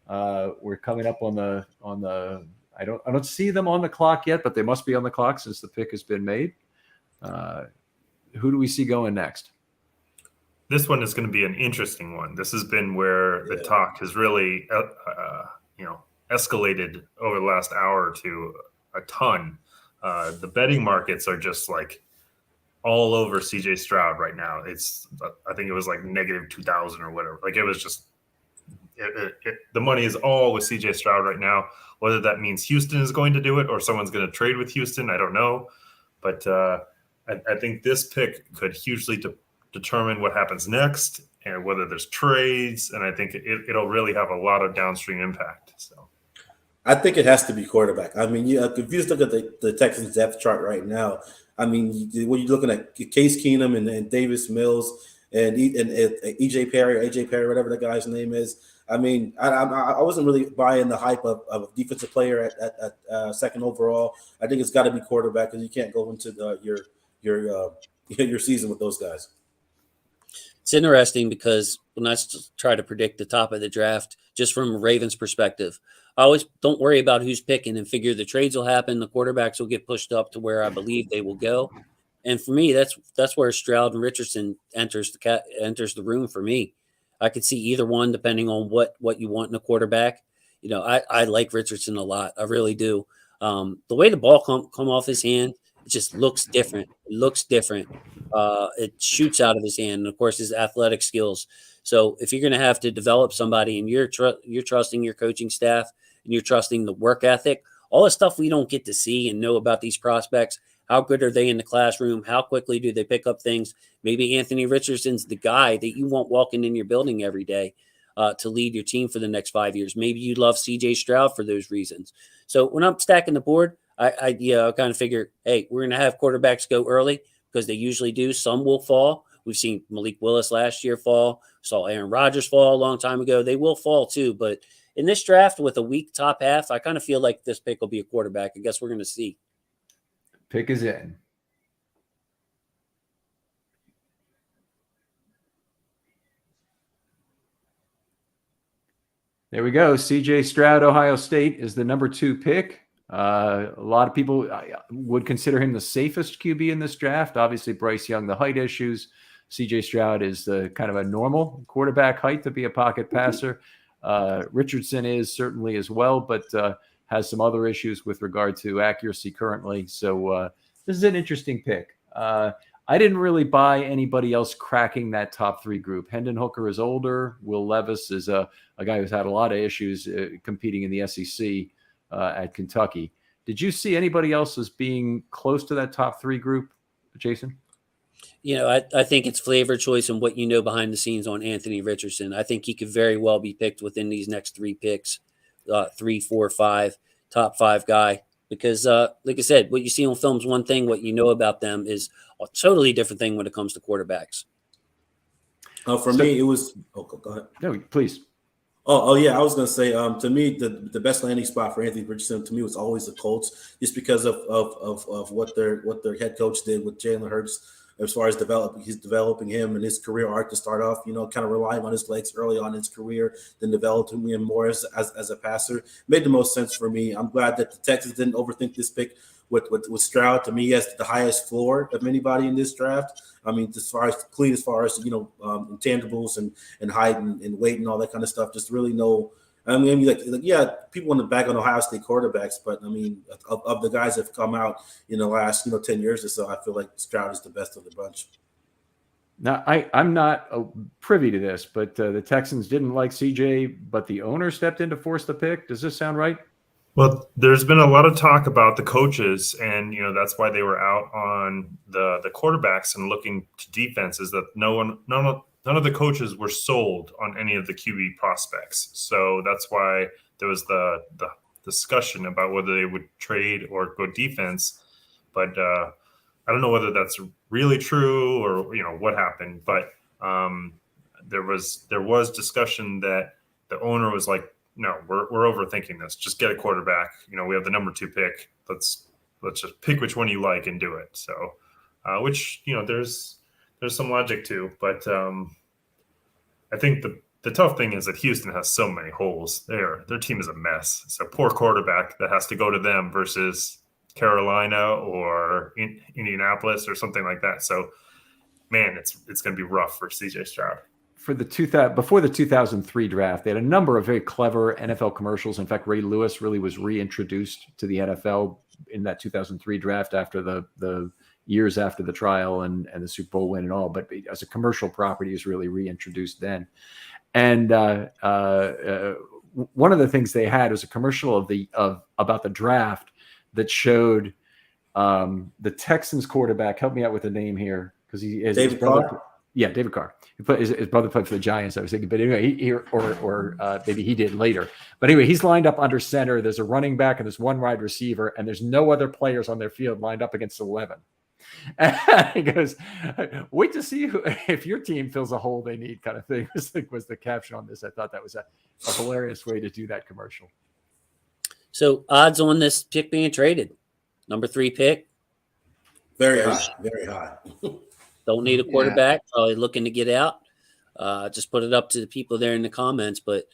Speaker 1: We're coming up on the. I don't see them on the clock yet, but they must be on the clock since the pick has been made. Who do we see going next?
Speaker 4: This one is going to be an interesting one. This has been where the talk has really, escalated over the last hour or two a ton. The betting markets are just like all over CJ Stroud right now. I think it was like negative 2,000 or whatever. Like it was just, the money is all with CJ Stroud right now. Whether that means Houston is going to do it or someone's going to trade with Houston, I don't know. But I think this pick could hugely determine what happens next and whether there's trades. And I think it'll really have a lot of downstream impact. So
Speaker 5: I think it has to be quarterback. I mean, if you just look at the Texans depth chart right now, I mean, when you're looking at Case Keenum and Davis Mills and EJ Perry or AJ Perry, whatever the guy's name is. I mean, I wasn't really buying the hype of a defensive player at second overall. I think it's got to be quarterback because you can't go into your season with those guys.
Speaker 2: It's interesting because when I try to predict the top of the draft, just from a Ravens perspective, I always don't worry about who's picking and figure the trades will happen. The quarterbacks will get pushed up to where I believe they will go. And for me, that's where Stroud and Richardson enters the room for me. I could see either one depending on what you want in a quarterback. I like Richardson a lot. I really do. The way the ball come off his hand, it just looks different. It looks different. It shoots out of his hand, and of course his athletic skills. So if you're going to have to develop somebody, and you're trusting your coaching staff, and you're trusting the work ethic, all the stuff we don't get to see and know about these prospects. How good are they in the classroom? How quickly do they pick up things? Maybe Anthony Richardson's the guy that you want walking in your building every day to lead your team for the next 5 years. Maybe you love CJ Stroud for those reasons. So when I'm stacking the board, I kind of figure, hey, we're going to have quarterbacks go early because they usually do. Some will fall. We've seen Malik Willis last year fall. Saw Aaron Rodgers fall a long time ago. They will fall too. But in this draft with a weak top half, I kind of feel like this pick will be a quarterback. I guess we're going to see.
Speaker 1: Pick is in. There we go. CJ Stroud, Ohio State, is the number 2 pick. A lot of people would consider him the safest QB in this draft. Obviously, Bryce Young, the height issues. CJ Stroud is the kind of a normal quarterback height to be a pocket passer. Richardson is certainly as well, but has some other issues with regard to accuracy currently. So this is an interesting pick. I didn't really buy anybody else cracking that top 3 group. Hendon Hooker is older. Will Levis is a guy who's had a lot of issues competing in the SEC at Kentucky. Did you see anybody else as being close to that top 3 group, Jason?
Speaker 2: I think it's flavor choice and what you know behind the scenes on Anthony Richardson. I think he could very well be picked within these next 3 picks, 3, 4, 5, top 5 guy. Because, like I said, what you see on film is one thing. What you know about them is a totally different thing when it comes to quarterbacks.
Speaker 5: For me, it was. Oh, go ahead.
Speaker 1: No, please.
Speaker 5: Oh yeah, I was gonna say, to me, the best landing spot for Anthony Richardson to me was always the Colts, just because of what their head coach did with Jalen Hurts as far as developing him and his career arc to start off, kind of relying on his legs early on in his career, then developing him more as a passer. Made the most sense for me. I'm glad that the Texans didn't overthink this pick with Stroud. To me, he has the highest floor of anybody in this draft. I mean, as far as intangibles and height and weight and all that kind of stuff, just really no. I mean, yeah, people want to back on Ohio State quarterbacks, but I mean, of the guys that have come out in the last 10 years or so, I feel like Stroud is the best of the bunch.
Speaker 1: Now, I'm not privy to this, but the Texans didn't like CJ, but the owner stepped in to force the pick. Does this sound right?
Speaker 4: Well, there's been a lot of talk about the coaches, and that's why they were out on the quarterbacks and looking to defenses. That none of the coaches were sold on any of the QB prospects. So that's why there was the discussion about whether they would trade or go defense. But I don't know whether that's really true or what happened. But there was discussion that the owner was like, no, we're overthinking this. Just get a quarterback. We have the number 2 pick. Let's just pick which one you like and do it. So, which there's some logic to, but I think the tough thing is that Houston has so many holes. Their team is a mess. So poor quarterback that has to go to them versus Carolina or Indianapolis or something like that. So, man, it's going to be rough for CJ Stroud.
Speaker 1: Before the 2003 draft, they had a number of very clever NFL commercials. In fact, Ray Lewis really was reintroduced to the NFL in that 2003 draft after the years after the trial and the Super Bowl win and all. But as a commercial property, is really reintroduced then. And one of the things they had was a commercial about the draft that showed the Texans quarterback. Help me out with the name here, because he is
Speaker 5: David Carr.
Speaker 1: Yeah, David Carr. His brother played for the Giants, I was thinking. But anyway, maybe he did later. But anyway, he's lined up under center. There's a running back and there's one wide receiver, and there's no other players on their field lined up against 11. And he goes, wait to see if your team fills a hole they need, kind of thing, was the caption on this. I thought that was a hilarious way to do that commercial.
Speaker 2: So odds on this pick being traded, number 3 pick.
Speaker 5: Very high, very high.
Speaker 2: Don't need a quarterback, probably looking to get out. Just put it up to the people there in the comments, but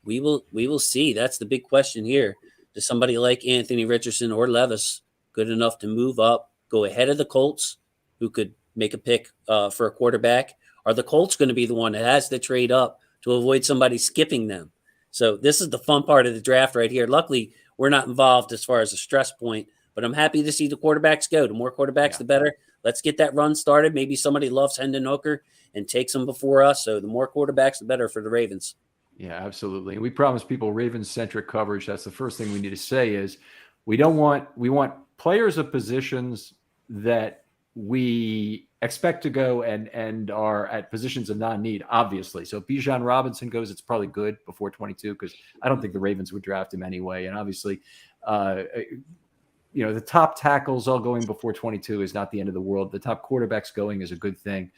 Speaker 2: we will see. That's the big question here. Does somebody like Anthony Richardson or Levis good enough to move up, go ahead of the Colts, who could make a pick for a quarterback? Are the Colts going to be the one that has to trade up to avoid somebody skipping them? So this is the fun part of the draft right here. Luckily, we're not involved as far as a stress point, but I'm happy to see the quarterbacks go. The more quarterbacks, the better. Let's get that run started. Maybe somebody loves Hendon Hooker and takes them before us. So the more quarterbacks, the better for the Ravens.
Speaker 1: Yeah, absolutely. And we promise people Ravens-centric coverage. That's the first thing we need to say is we want players of positions that we expect to go and are at positions of non-need, obviously. So if Bijan Robinson goes, it's probably good before 22, because I don't think the Ravens would draft him anyway. And obviously, the top tackles all going before 22 is not the end of the world. The top quarterbacks going is a good thing.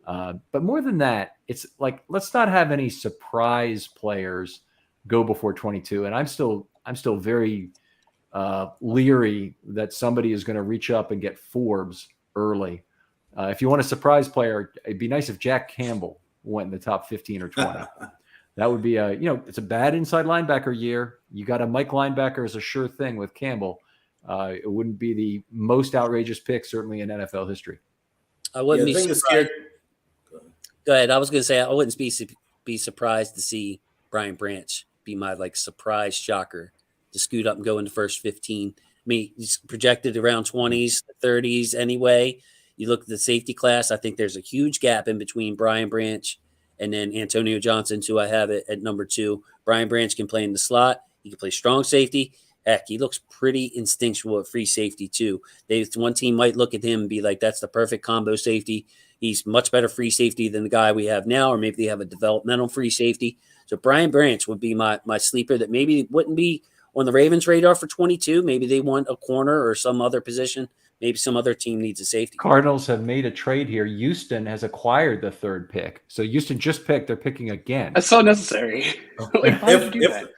Speaker 1: But more than that, it's like, let's not have any surprise players go before 22. And I'm still very leery that somebody is going to reach up and get Forbes early. If you want a surprise player, it'd be nice if Jack Campbell went in the top 15 or 20. That would be it's a bad inside linebacker year. You got a Mike linebacker as a sure thing with Campbell. It wouldn't be the most outrageous pick, certainly in NFL history.
Speaker 2: I wouldn't be surprised. Go ahead. I was going to say I wouldn't be surprised to see Brian Branch be my surprise shocker to scoot up and go in the first 15. I mean, he's projected around 20s, 30s anyway. You look at the safety class, I think there's a huge gap in between Brian Branch and then Antonio Johnson, who I have it at number 2. Brian Branch can play in the slot. He can play strong safety. Heck, he looks pretty instinctual at free safety too. One team might look at him and be like, that's the perfect combo safety. He's much better free safety than the guy we have now, or maybe they have a developmental free safety. So Brian Branch would be my sleeper that maybe wouldn't be on the Ravens' radar for 22. Maybe they want a corner or some other position. Maybe some other team needs a safety.
Speaker 1: Cardinals have made a trade here. Houston has acquired the 3rd pick. So Houston just picked. They're picking again.
Speaker 3: That's so necessary. Like, why would you do that?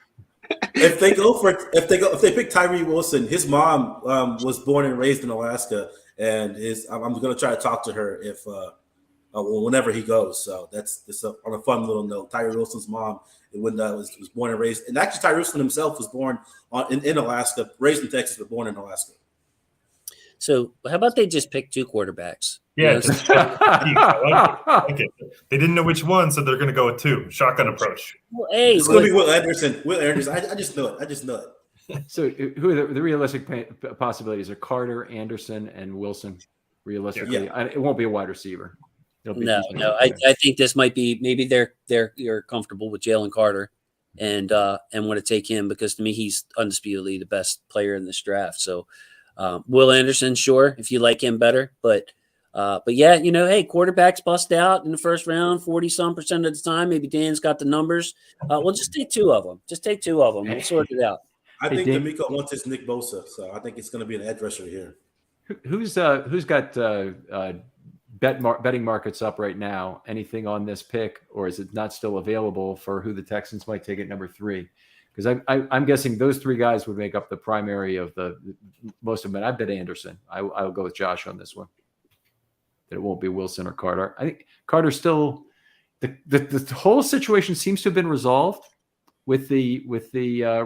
Speaker 5: If they pick Tyree Wilson, his mom was born and raised in Alaska, and I'm going to try to talk to her if whenever he goes. So that's on a fun little note. Tyree Wilson's mom was born and raised, and actually Tyree Wilson himself was born in Alaska, raised in Texas, but born in Alaska.
Speaker 2: So how about they just pick 2 quarterbacks?
Speaker 4: Yeah, I like it. They didn't know which one, so they're going to go with 2. Shotgun approach.
Speaker 2: Well, hey,
Speaker 5: It's going to be Will Anderson. I just know it.
Speaker 1: So who are the realistic possibilities are Carter, Anderson, and Wilson? Realistically, it won't be a wide receiver.
Speaker 2: No. I think this might be maybe you're comfortable with Jalen Carter and want to take him because to me he's undisputedly the best player in this draft. So Will Anderson, sure, if you like him better, but yeah, hey, quarterbacks bust out in the first round 40-some% of the time. Maybe Dan's got the numbers. We'll just take 2 of them. We'll sort it out.
Speaker 5: I think D'Amico wants his Nick Bosa, so I think it's going to be an edge rusher here.
Speaker 1: Who's got betting markets up right now? Anything on this pick, or is it not still available for who the Texans might take at number 3? Because I'm guessing those 3 guys would make up the primary of the most of them. I bet Anderson. I'll go with Josh on this one. That it won't be Wilson or Carter. I think Carter's still the whole situation seems to have been resolved with the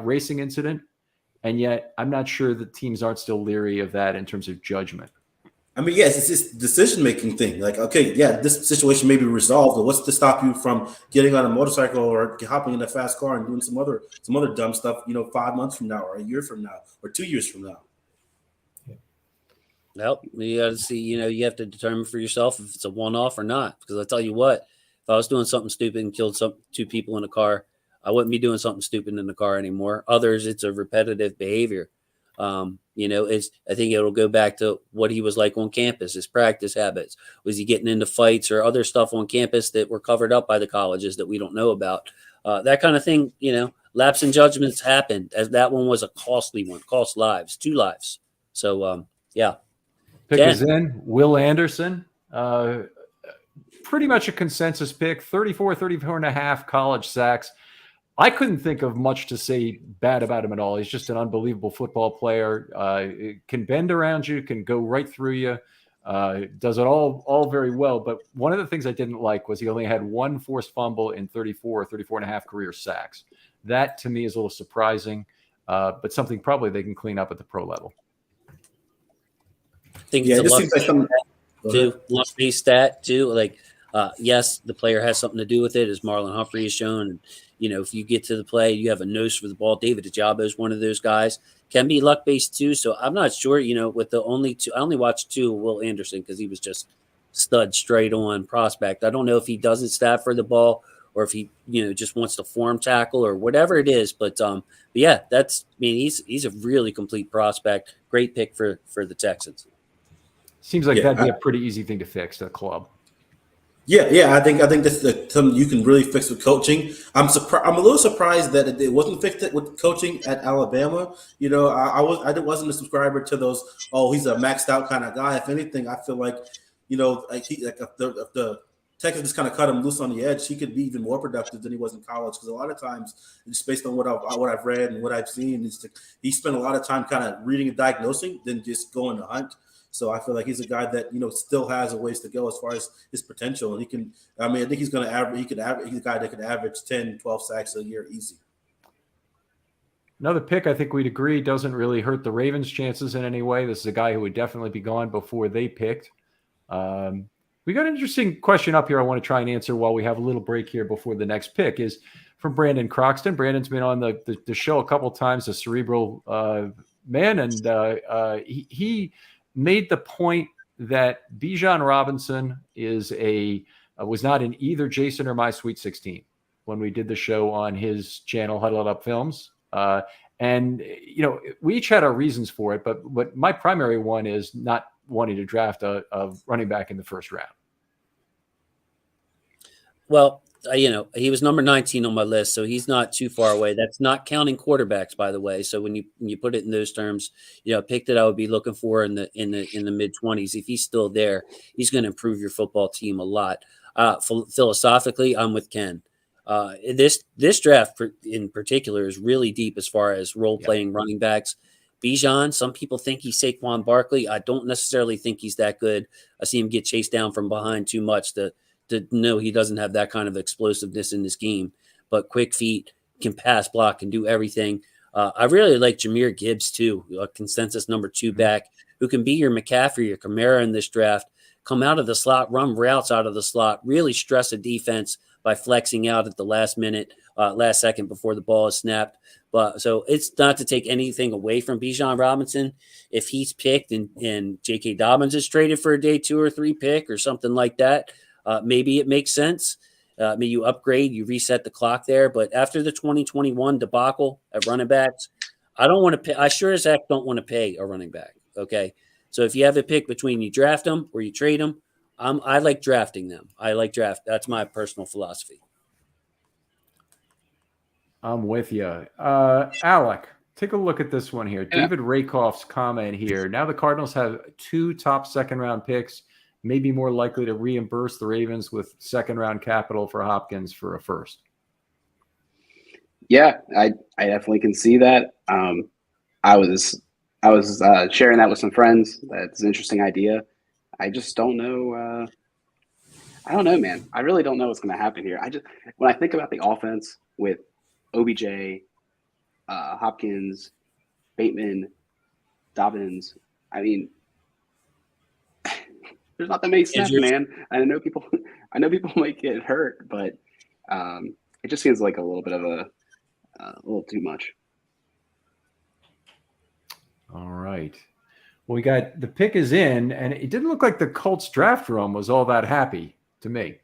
Speaker 1: racing incident, and yet I'm not sure the teams aren't still leery of that in terms of judgment.
Speaker 5: I mean, yes, it's this decision-making thing. Like, okay, yeah, this situation may be resolved, but what's to stop you from getting on a motorcycle or hopping in a fast car and doing some other dumb stuff, 5 months from now or a year from now or 2 years from now?
Speaker 2: Well, you got to see, you have to determine for yourself if it's a one-off or not. Because I'll tell you what, if I was doing something stupid and killed 2 people in a car, I wouldn't be doing something stupid in the car anymore. Others, it's a repetitive behavior. I think it'll go back to what he was like on campus, his practice habits. Was he getting into fights or other stuff on campus that were covered up by the colleges that we don't know about? That kind of thing, lapse in judgments happened, as that one was a costly one, cost lives, 2 lives. So, yeah.
Speaker 1: Pick is in. Will Anderson, pretty much a consensus pick, 34 and a half college sacks. I couldn't think of much to say bad about him at all. He's just an unbelievable football player. Can bend around you, can go right through you, does it all very well. But one of the things I didn't like was he only had 1 forced fumble in 34 and a half career sacks. That to me is a little surprising, but something probably they can clean up at the pro level.
Speaker 2: I think it's a luck-based stat too. Like, yes, the player has something to do with it, as Marlon Humphrey has shown. And, if you get to the play, you have a nose for the ball. David Ajabo is one of those guys. Can be luck-based too. So I'm not sure, with the only 2. I only watched 2 of Will Anderson because he was just stud straight on prospect. I don't know if he doesn't stab for the ball or if he, just wants to form tackle or whatever it is. But yeah, he's a really complete prospect. Great pick for the Texans.
Speaker 1: Seems like that'd be a pretty easy thing to fix, the club.
Speaker 5: Yeah. I think that's something you can really fix with coaching. I'm a little surprised that it wasn't fixed with coaching at Alabama. I wasn't a subscriber to those. Oh, he's a maxed out kind of guy. If anything, I feel like if the Texas just kind of cut him loose on the edge, he could be even more productive than he was in college. Because a lot of times, just based on what I've read and what I've seen, he spent a lot of time kind of reading and diagnosing than just going to hunt. So I feel like he's a guy that still has a ways to go as far as his potential, and he can. I think he's going to average. He's a guy that could average 10, 12 sacks a year easy.
Speaker 1: Another pick, I think we'd agree, doesn't really hurt the Ravens' chances in any way. This is a guy who would definitely be gone before they picked. We got an interesting question up here I want to try and answer while we have a little break here before the next pick. Is from Brandon Croxton. Brandon's been on the show a couple times, a cerebral man, and he made the point that Bijan Robinson was not in either Jason or my Sweet 16 when we did the show on his channel, Huddle It Up Films. And, we each had our reasons for it, but what my primary one is not wanting to draft a running back in the first round.
Speaker 2: Well, he was number 19 on my list, so he's not too far away. That's not counting quarterbacks, by the way. So when you put it in those terms, a pick that I would be looking for in the mid-20s, if he's still there, he's going to improve your football team a lot. Philosophically, I'm with Ken. This draft in particular is really deep as far as role-playing running backs. Bijan, some people think he's Saquon Barkley. I don't necessarily think he's that good. I see him get chased down from behind too much to know he doesn't have that kind of explosiveness in this game. But quick feet, can pass block, can do everything. I really like Jahmyr Gibbs too, a consensus number 2 back who can be your McCaffrey, your Kamara in this draft. Come out of the slot, run routes out of the slot, really stress a defense by flexing out at the last second before the ball is snapped. But so it's not to take anything away from Bijan Robinson. If he's picked and J.K. Dobbins is traded for a day 2 or 3 pick or something like that, maybe it makes sense. Maybe you upgrade, you reset the clock there. But after the 2021 debacle at running backs, I don't want to pay. I sure as heck don't want to pay a running back. Okay. So if you have a pick between you draft them or you trade them, I like drafting them. That's my personal philosophy.
Speaker 1: I'm with you. Alec, take a look at this one here.
Speaker 3: Yeah.
Speaker 1: David Rakoff's comment here. Now the Cardinals have 2 top second-round picks, maybe more likely to reimburse the Ravens with second-round capital for Hopkins for a first.
Speaker 3: Yeah, I definitely can see that. I was sharing that with some friends. That's an interesting idea. I just don't know. I don't know, man. I really don't know what's going to happen here. When I think about the offense with OBJ, Hopkins, Bateman, Dobbins, I mean, there's not that many snaps, man. I know people might get hurt, but it just seems like a little bit of a little too much.
Speaker 1: All right. Well, we got the pick is in, and it didn't look like the Colts draft room was all that happy to me.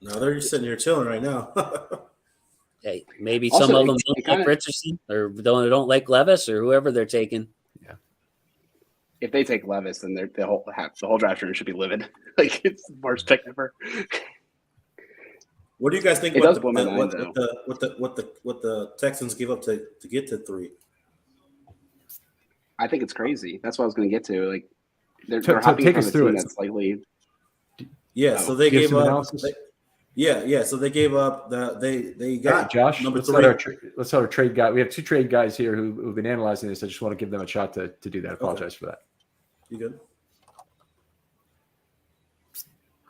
Speaker 5: No, they're just sitting here chilling right now.
Speaker 2: Hey, maybe
Speaker 3: Also,
Speaker 2: some of them
Speaker 3: it
Speaker 2: don't like Richardson or don't like Levis or whoever they're taking.
Speaker 1: Yeah.
Speaker 3: If they take Levis, then the whole draft room should be livid. Like it's the worst pick ever.
Speaker 5: What do you guys think
Speaker 3: It
Speaker 5: about
Speaker 3: does blow my mind, though.
Speaker 5: what the Texans give up to get to 3?
Speaker 3: I think it's crazy. That's what I was going to get to. Like they're
Speaker 1: Take
Speaker 3: hopping from
Speaker 1: us
Speaker 3: a
Speaker 1: through
Speaker 3: team
Speaker 1: it.
Speaker 3: that's slightly.
Speaker 5: Yeah, so they
Speaker 1: Give
Speaker 5: gave
Speaker 1: some
Speaker 5: up.
Speaker 1: analysis.
Speaker 5: So they gave up they got
Speaker 1: Hey, Josh,
Speaker 5: number
Speaker 1: let's
Speaker 5: 3.
Speaker 1: let our trade guy. We have 2 trade guys here who've been analyzing this. I just want to give them a shot to do that. I apologize for that.
Speaker 5: You good?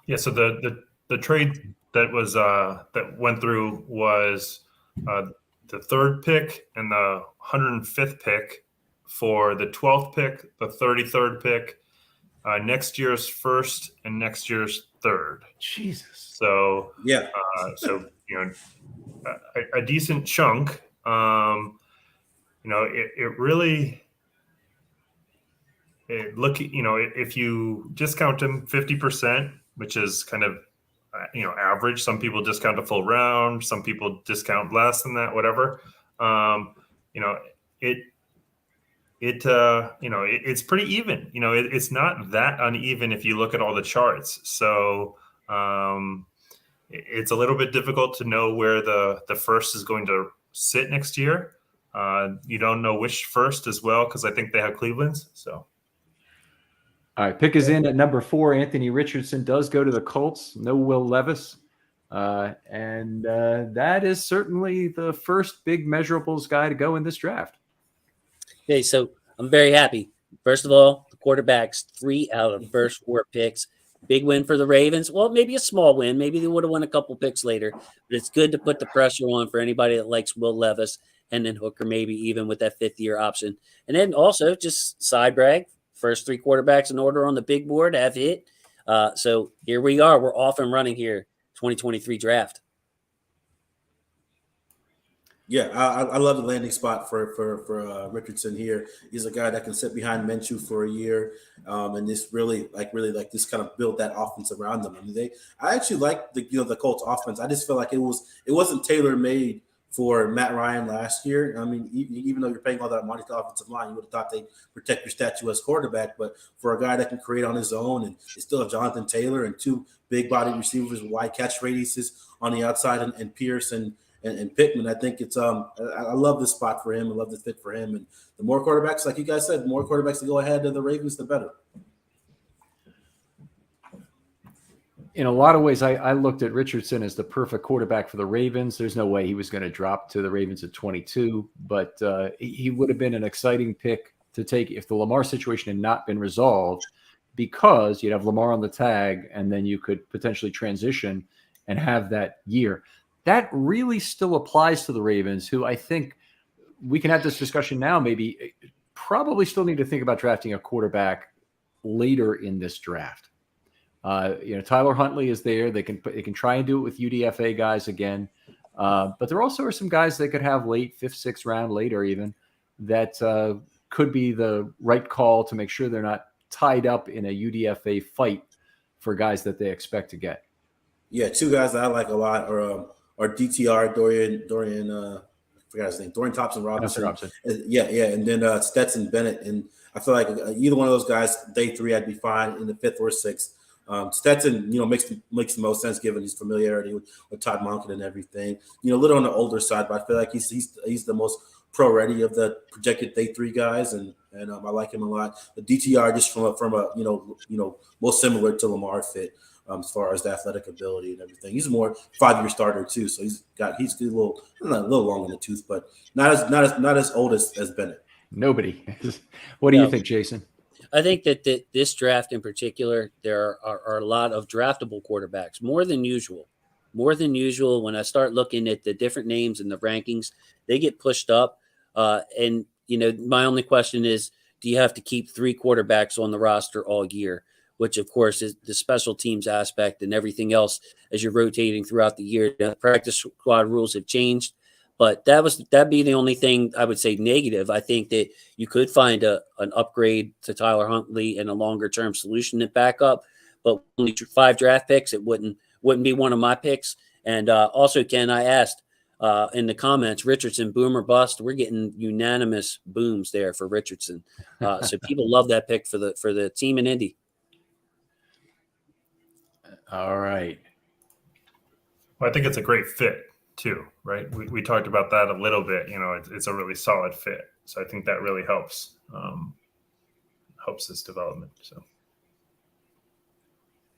Speaker 4: Yeah. So the trade that was that went through was the 3rd pick and the 105th pick for the 12th pick, the 33rd pick, next year's 1st and next year's 3rd.
Speaker 1: Jesus.
Speaker 4: So
Speaker 5: Yeah.
Speaker 4: A decent chunk. It really. If you discount them 50%, which is kind of average. Some people discount a full round. Some people discount less than that. Whatever. It's pretty even. It's not that uneven if you look at all the charts. So it's a little bit difficult to know where the first is going to sit next year. You don't know which first as well because I think they have Cleveland's. So.
Speaker 1: All right, pick is in at number 4. Anthony Richardson does go to the Colts. No Will Levis. And that is certainly the first big measurables guy to go in this draft.
Speaker 2: Okay, so I'm very happy. First of all, the quarterbacks, 3 out of the first 4 picks. Big win for the Ravens. Well, maybe a small win. Maybe they would have won a couple picks later. But it's good to put the pressure on for anybody that likes Will Levis and then Hooker maybe even with that 5th-year option. And then also just side brag. First 3 quarterbacks in order on the big board have hit. So here we are. We're off and running here. 2023 draft.
Speaker 5: Yeah, I love the landing spot for Richardson here. He's a guy that can sit behind Minshew for a year, and just really like this kind of build that offense around them. I mean, I actually like the Colts offense. I just feel like it wasn't tailor made for Matt Ryan last year. I mean, even though you're paying all that money to the offensive line, you would have thought they'd protect your statue as quarterback. But for a guy that can create on his own, and they still have Jonathan Taylor and two big body receivers with wide catch radiuses on the outside, and Pierce and Pittman, I think it's I love this spot for him. I love the fit for him. And the more quarterbacks, like you guys said, the more quarterbacks to go ahead of the Ravens, the better.
Speaker 1: In a lot of ways, I looked at Richardson as the perfect quarterback for the Ravens. There's no way he was going to drop to the Ravens at 22, but he would have been an exciting pick to take if the Lamar situation had not been resolved, because you'd have Lamar on the tag, and then you could potentially transition and have that year. That really still applies to the Ravens, who I think we can have this discussion now, maybe probably still need to think about drafting a quarterback later in this draft. Tyler Huntley is there. They can try and do it with UDFA guys again. But there also are some guys they could have late, 5th, 6th round, later even, that could be the right call to make sure they're not tied up in a UDFA fight for guys that they expect to get.
Speaker 5: Yeah, two guys that I like a lot are DTR, Dorian, I forgot his name, Dorian Thompson-Robinson. Yeah, and then Stetson Bennett. And I feel like either one of those guys, day 3, I'd be fine in the 5th or 6th. Stetson, makes the most sense given his familiarity with Todd Monken and everything. A little on the older side, but I feel like he's the most pro ready of the projected day 3 guys, and I like him a lot. The DTR just from a most similar to Lamar fit. As far as the athletic ability and everything, he's a more 5-year starter too. So he's a little long in the tooth, but not as old as Bennett.
Speaker 1: Nobody. What do you think, Jason?
Speaker 2: I think that this draft in particular, there are a lot of draftable quarterbacks, more than usual. When I start looking at the different names and the rankings, they get pushed up. And my only question is, do you have to keep 3 quarterbacks on the roster all year? Which, of course, is the special teams aspect and everything else as you're rotating throughout the year. The practice squad rules have changed, but that'd be the only thing I would say negative. I think that you could find an upgrade to Tyler Huntley and a longer-term solution to back up, but only 5 draft picks, it wouldn't be one of my picks. And also, Ken, I asked in the comments, Richardson, boom or bust. We're getting unanimous booms there for Richardson. So people love that pick for the team in Indy.
Speaker 1: All right.
Speaker 4: Well, I think it's a great fit too, right? We talked about that a little bit. It's a really solid fit, so I think that really helps this development. So,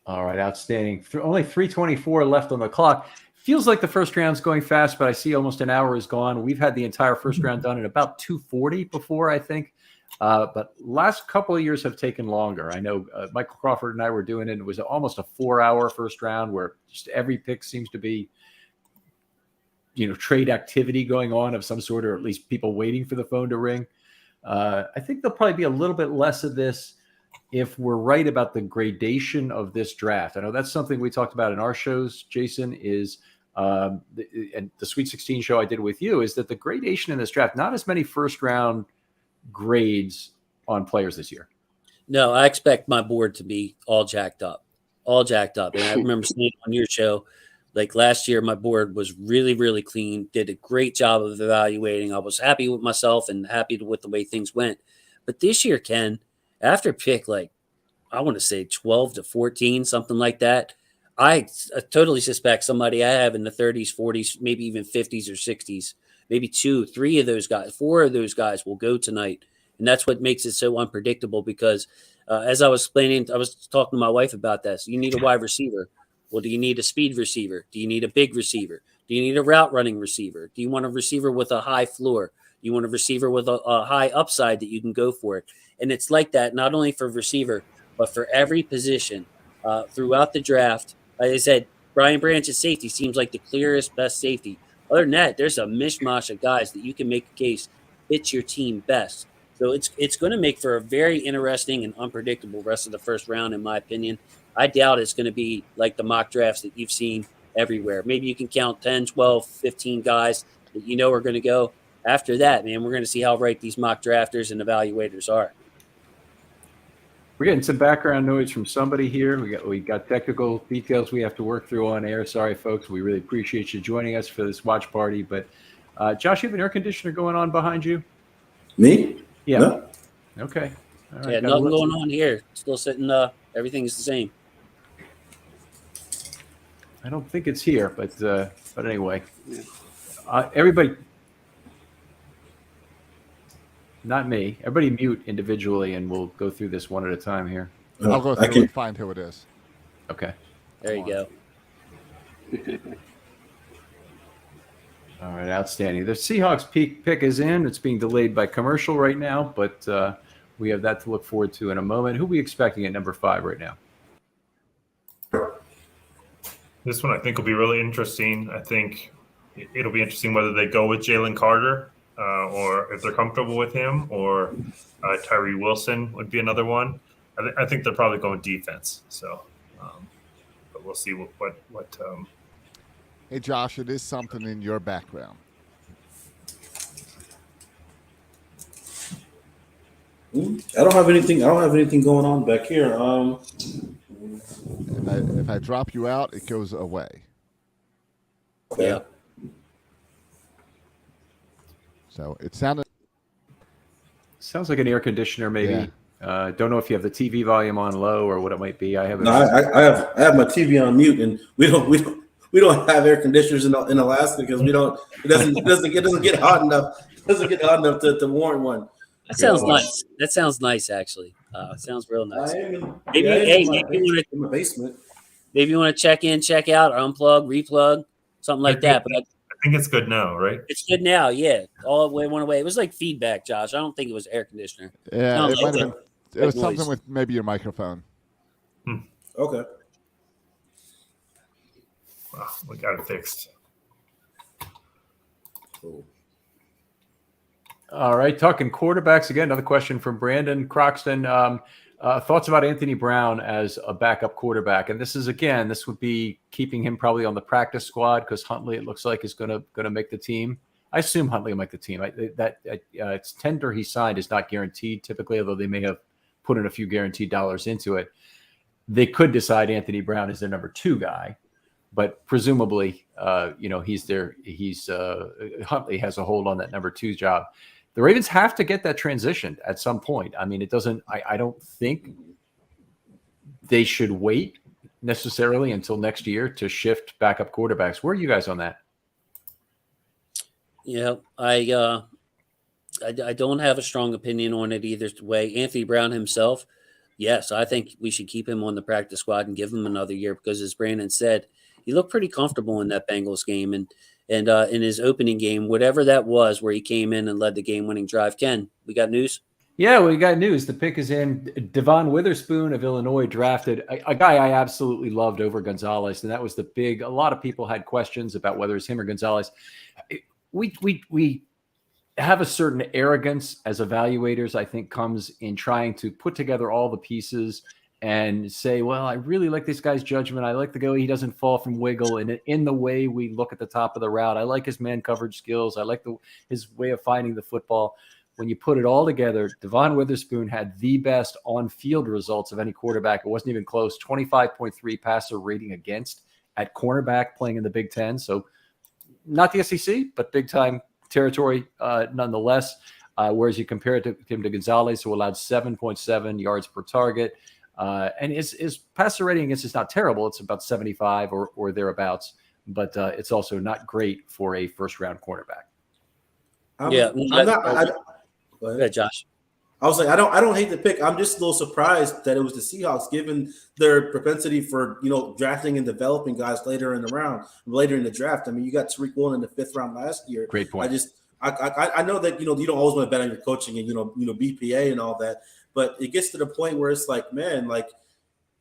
Speaker 1: all right, outstanding. Only 3:24 left on the clock. Feels like the first round's going fast, but I see almost an hour is gone. We've had the entire first round done in about 2:40 before, I think. But last couple of years have taken longer. I know Michael Crawford and I were doing it. It was almost a 4-hour first round where just every pick seems to be, trade activity going on of some sort, or at least people waiting for the phone to ring. I think there'll probably be a little bit less of this if we're right about the gradation of this draft. I know that's something we talked about in our shows, Jason, is and the Sweet 16 show I did with you, is that the gradation in this draft, not as many first round grades on players this year.
Speaker 2: No, I expect my board to be all jacked up. And I remember seeing on your show, like last year, my board was really, really clean, did a great job of evaluating. I was happy with myself and happy with the way things went. But this year, Ken, after pick, I want to say 12 to 14, something like that, I totally suspect somebody I have in the 30s, 40s, maybe even 50s or 60s. Maybe 2, 3 of those guys, 4 of those guys will go tonight. And that's what makes it so unpredictable because as I was explaining, I was talking to my wife about this. You need a wide receiver. Well, do you need a speed receiver? Do you need a big receiver? Do you need a route running receiver? Do you want a receiver with a high floor? Do you want a receiver with a high upside that you can go for it? And it's like that, not only for receiver, but for every position throughout the draft. Like I said, Brian Branch's safety seems like the clearest, best safety. Other than that, there's a mishmash of guys that you can make a case fits your team best. So it's going to make for a very interesting and unpredictable rest of the first round, in my opinion. I doubt it's going to be like the mock drafts that you've seen everywhere. Maybe you can count 10, 12, 15 guys But we're going to go after that, man. We're going to see how right these mock drafters and evaluators are.
Speaker 1: We're getting some background noise from somebody here. We got technical details we have to work through on air. Sorry, folks. We really appreciate you joining us for this watch party. But Josh, you have an air conditioner going on behind you?
Speaker 5: Me?
Speaker 1: Yeah.
Speaker 5: No.
Speaker 1: Okay. All right.
Speaker 2: Yeah, nothing going on here. Still sitting. Everything's the same.
Speaker 1: I don't think it's here, but anyway, everybody. Not me. Everybody mute individually, and we'll go through this one at a time here.
Speaker 6: I'll go through and find who it is.
Speaker 1: Okay.
Speaker 2: There you go.
Speaker 1: All right, outstanding. The Seahawks pick is in. It's being delayed by commercial right now, but we have that to look forward to in a moment. Who are we expecting at number 5 right now?
Speaker 4: This one I think will be really interesting. I think it'll be interesting whether they go with Jalen Carter or if they're comfortable with him, or Tyree Wilson would be another one. I think they're probably going defense. So, but we'll see what
Speaker 6: Hey, Josh, it is something in your background.
Speaker 5: I don't have anything going on back here.
Speaker 6: If I drop you out, it goes away.
Speaker 5: Okay.
Speaker 2: Yeah.
Speaker 6: So it sounded.
Speaker 1: Sounds like an air conditioner, maybe.
Speaker 6: Yeah.
Speaker 1: Don't know if you have the TV volume on low or what it might be. I have.
Speaker 5: No, I have my TV on mute, and we don't have air conditioners in Alaska because it doesn't get hot enough. It doesn't get hot enough to warrant one.
Speaker 2: That sounds nice. That sounds nice, actually. It sounds real nice.
Speaker 5: I am
Speaker 2: Maybe
Speaker 5: in my basement.
Speaker 2: Maybe you want to check in, check out, or unplug, replug, something like that. But
Speaker 4: I think it's good now, right?
Speaker 2: it's good now. Yeah, all the way went away. It was like feedback, Josh. I don't think it was air conditioner.
Speaker 6: Yeah,
Speaker 2: Sounds
Speaker 6: it might have been. It was
Speaker 2: noise.
Speaker 6: something with maybe your microphone.
Speaker 5: Okay.
Speaker 4: Wow, we got it fixed.
Speaker 5: Cool.
Speaker 1: All right, talking quarterbacks again. Another question from Brandon Croxton. Thoughts about Anthony Brown as a backup quarterback? And this would be keeping him probably on the practice squad because Huntley, it looks like, is going to make the team. I assume Huntley will make the team. It's tender he signed is not guaranteed typically, although they may have put in a few guaranteed dollars into it. They could decide Anthony Brown is their number 2 guy, but presumably, Huntley has a hold on that number 2 job. The Ravens have to get that transitioned at some point. I mean, I don't think they should wait necessarily until next year to shift backup quarterbacks. Where are you guys on that?
Speaker 2: Yeah, I don't have a strong opinion on it either way. Anthony Brown himself, yes, I think we should keep him on the practice squad and give him another year because, as Brandon said, he looked pretty comfortable in that Bengals game and in his opening game, whatever that was, where he came in and led the game-winning drive. Ken, we got news?
Speaker 1: Yeah, we got news. The pick is in. Devon Witherspoon of Illinois drafted a guy I absolutely loved over Gonzalez, and that was a lot of people had questions about whether it's him or Gonzalez. We have a certain arrogance as evaluators, I think, comes in trying to put together all the pieces and say, well, I really like this guy's judgment. I like the way he doesn't fall from wiggle. And in the way we look at the top of the route, I like his man coverage skills. I like his way of finding the football. When you put it all together, Devon Witherspoon had the best on-field results of any quarterback. It wasn't even close. 25.3 passer rating against at cornerback playing in the Big Ten. So not the SEC, but big-time territory nonetheless. Whereas you compare him to Gonzalez, who allowed 7.7 yards per target. And his passer rating against is not terrible. It's about 75 or thereabouts, but it's also not great for a first-round cornerback.
Speaker 5: Go ahead.
Speaker 2: Yeah, Josh.
Speaker 5: I was like, I don't hate the pick. I'm just a little surprised that it was the Seahawks, given their propensity for drafting and developing guys later in the draft. I mean, you got Tariq Woolen in the 5th round last year.
Speaker 1: Great point.
Speaker 5: I know that you don't always want to bet on your coaching and BPA and all that, but it gets to the point where it's like, man, like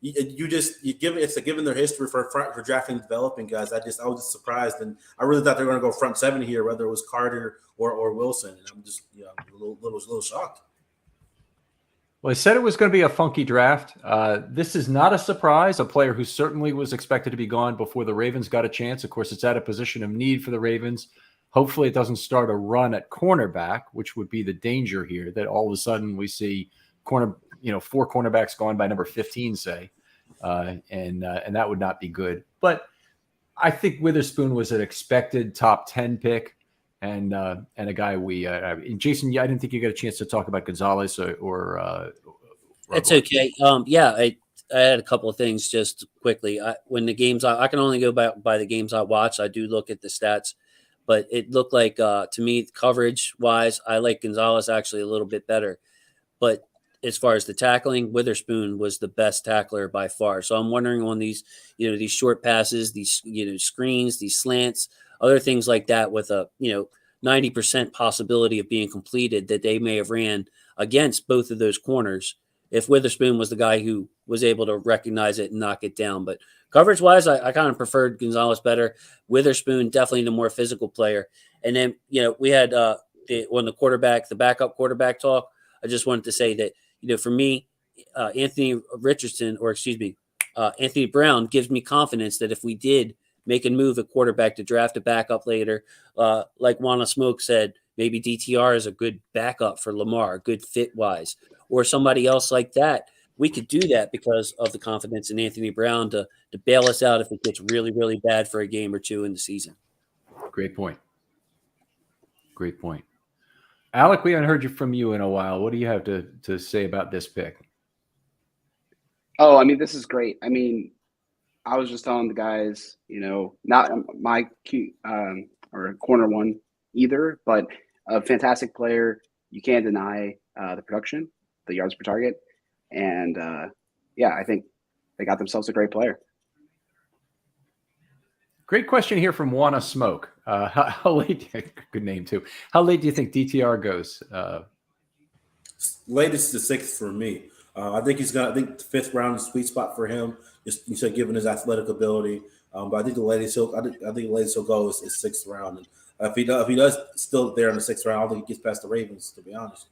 Speaker 5: given their history for drafting and developing guys. I was just surprised, and I really thought they were going to go front 7 here, whether it was Carter or Wilson. And I'm just a little shocked.
Speaker 1: Well, I said it was going to be a funky draft. This is not a surprise. A player who certainly was expected to be gone before the Ravens got a chance. Of course, it's at a position of need for the Ravens. Hopefully it doesn't start a run at cornerback, which would be the danger here, that all of a sudden we see 4 cornerbacks gone by number 15, say, and that would not be good. But I think Witherspoon was an expected top 10 pick, and a guy Jason. I didn't think you got a chance to talk about Gonzalez or
Speaker 2: It's okay. I had a couple of things just quickly. When the games, I can only go by the games I watch. I do look at the stats, but it looked like to me, coverage wise, I like Gonzalez actually a little bit better. But as far as the tackling, Witherspoon was the best tackler by far. So I'm wondering on these, these short passes, these, screens, these slants, other things like that with a, 90% possibility of being completed that they may have ran against both of those corners if Witherspoon was the guy who was able to recognize it and knock it down. But coverage wise, I kind of preferred Gonzalez better. Witherspoon, definitely the more physical player. And then, we had on the backup quarterback talk, I just wanted to say that, for me, Anthony Brown gives me confidence that if we did make a move at quarterback to draft a backup later, like Wanna Smoke said, maybe DTR is a good backup for Lamar, good fit wise, or somebody else like that. We could do that because of the confidence in Anthony Brown to bail us out if it gets really, really bad for a game or two in the season.
Speaker 1: Great point. Alec, we haven't heard from you in a while. What do you have to say about this pick?
Speaker 3: Oh, I mean, this is great. I mean, I was just telling the guys, not my or corner one either, but a fantastic player. You can't deny the production, the yards per target. And I think they got themselves a great player.
Speaker 1: Great question here from Wanna Smoke. How late? Good name too. How late do you think DTR goes?
Speaker 5: Latest the 6th for me. I think the 5th round is a sweet spot for him. You said given his athletic ability, but I think the latest he'll go is 6th round. And if he does still there in the 6th round, I don't think he gets past the Ravens, to be honest.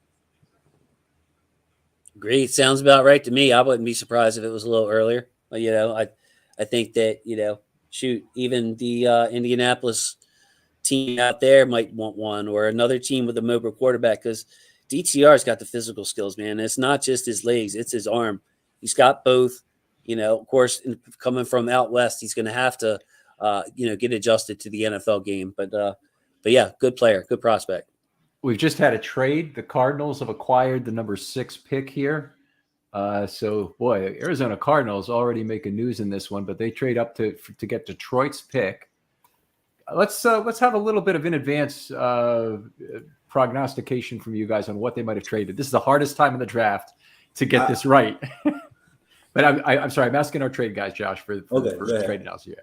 Speaker 2: Great, sounds about right to me. I wouldn't be surprised if it was a little earlier. But, I think that even the Indianapolis team out there might want one, or another team with a mobile quarterback, because DTR's got the physical skills, man. It's not just his legs, it's his arm. He's got both. Of course, coming from out west, he's going to have to, get adjusted to the NFL game. But yeah, good player, good prospect.
Speaker 1: We've just had a trade. The Cardinals have acquired the number 6 pick here. So, boy, Arizona Cardinals already making news in this one, but they trade up to get Detroit's pick. Let's have a little bit of in advance prognostication from you guys on what they might have traded. This is the hardest time in the draft to get this right. But I'm sorry, I'm asking our trade guys, Josh, for the trade analysis. Yeah.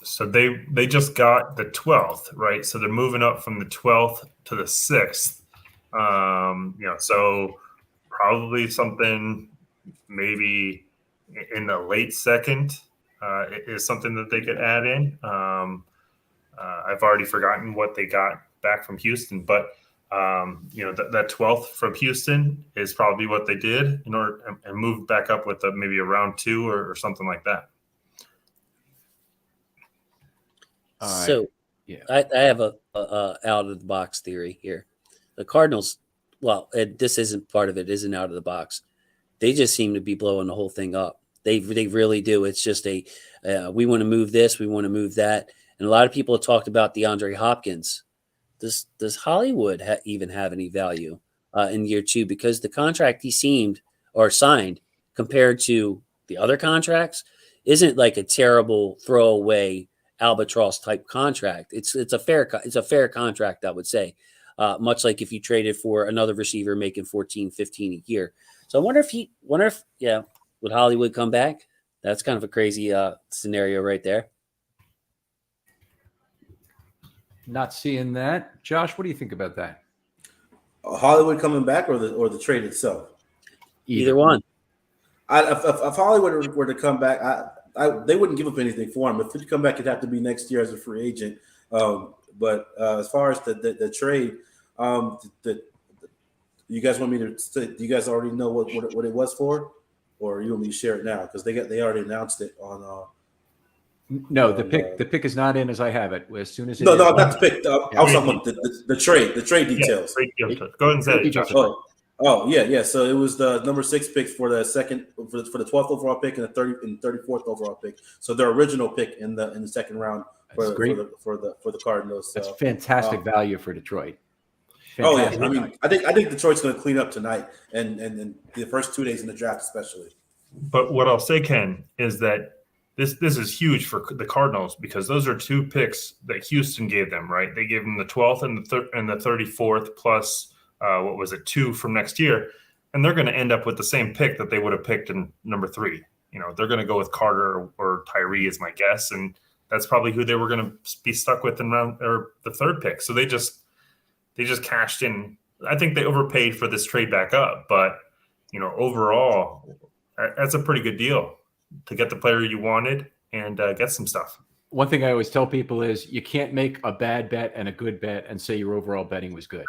Speaker 4: So they just got the 12th, right? So they're moving up from the 12th to the 6th. So probably something maybe in the late 2nd is something that they could add in. I've already forgotten what they got back from Houston, but that 12th from Houston is probably what they did in order and move back up with maybe a round 2 or something like that.
Speaker 2: So yeah, I have a out of the box theory here. The Cardinals, this isn't part of it, isn't out of the box. They just seem to be blowing the whole thing up. They really do. It's just we want to move this, we want to move that. And a lot of people have talked about DeAndre Hopkins. Does Hollywood even have any value in year 2? Because the contract he signed compared to the other contracts isn't like a terrible throwaway albatross type contract. It's a fair contract, I would say. Much like if you traded for another receiver making 14, 15 a year. So I wonder if would Hollywood come back? That's kind of a crazy scenario right there.
Speaker 1: Not seeing that. Josh, what do you think about that?
Speaker 5: Hollywood coming back or the trade itself?
Speaker 2: Either one.
Speaker 5: If Hollywood were to come back, they wouldn't give up anything for him. If he'd come back, it'd have to be next year as a free agent. But as far as the trade, you guys want me to? Do you guys already know what it was for, or you want me to share it now? Because they already announced it on.
Speaker 1: No, the pick is not in as I have it. As soon as it
Speaker 5: No,
Speaker 1: is,
Speaker 5: no, not the pick. I was talking about the trade details.
Speaker 4: Great deal. Go ahead and say it, Josh.
Speaker 5: Yeah. So it was the number 6 pick for the for the 12th overall pick and the 34th overall pick. So their original pick in the second round for the Cardinals. So,
Speaker 1: that's fantastic value for Detroit.
Speaker 5: Fantastic. I mean, I think Detroit's going to clean up tonight and the first 2 days in the draft especially.
Speaker 4: But what I'll say, Ken, is that this is huge for the Cardinals because those are 2 picks that Houston gave them, right? They gave them the 12th and the 34th plus 2 from next year, and they're going to end up with the same pick that they would have picked in number 3. They're going to go with Carter or Tyree is my guess, and that's probably who they were going to be stuck with in round or the 3rd pick. So they just cashed in. I think they overpaid for this trade back up, but overall, that's a pretty good deal to get the player you wanted and get some stuff.
Speaker 1: One thing I always tell people is you can't make a bad bet and a good bet and say your overall betting was good.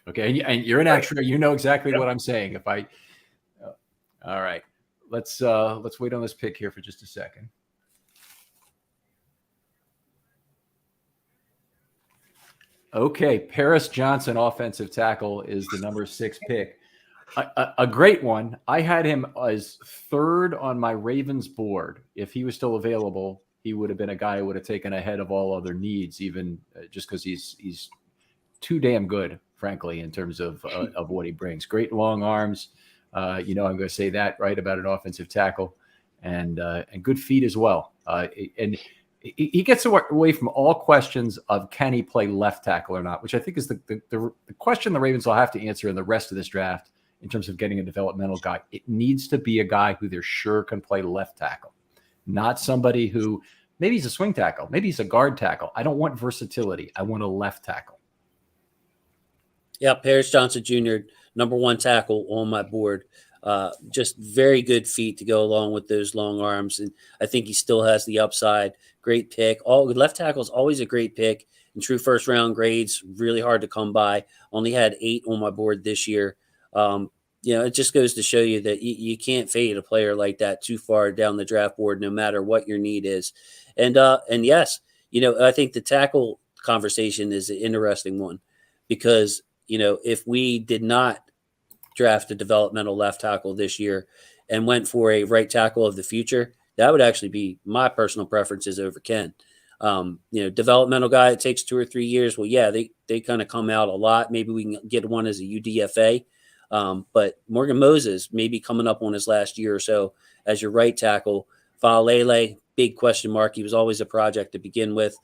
Speaker 1: Okay, and you're an actuary, you know exactly what I'm saying. All right, let's wait on this pick here for just a second. Okay, Paris Johnson, offensive tackle, is the number 6 pick. A great one. I had him as 3rd on my Ravens board. If he was still available, he would have been a guy I would have taken ahead of all other needs, even just because he's too damn good, frankly, in terms of what he brings. Great long arms. I'm going to say that right about an offensive tackle, and good feet as well. And he gets away from all questions of can he play left tackle or not, which I think is the question the Ravens will have to answer in the rest of this draft in terms of getting a developmental guy. It needs to be a guy who they're sure can play left tackle, not somebody who maybe he's a swing tackle, maybe he's a guard tackle. I don't want versatility. I want a left tackle.
Speaker 2: Yeah, Paris Johnson Jr., number 1 tackle on my board. Just very good feet to go along with those long arms. And I think he still has the upside. Great pick. Left tackle is always a great pick. In true first round grades, really hard to come by. Only had 8 on my board this year. It just goes to show you that you can't fade a player like that too far down the draft board, no matter what your need is. And yes, I think the tackle conversation is an interesting one because, if we did not draft a developmental left tackle this year and went for a right tackle of the future, that would actually be my personal preferences over Ken. Developmental guy, it takes 2 or 3 years. Well, yeah, they kind of come out a lot. Maybe we can get one as a UDFA. But Morgan Moses may be coming up on his last year or so as your right tackle. Faalele, big question mark. He was always a project to begin with.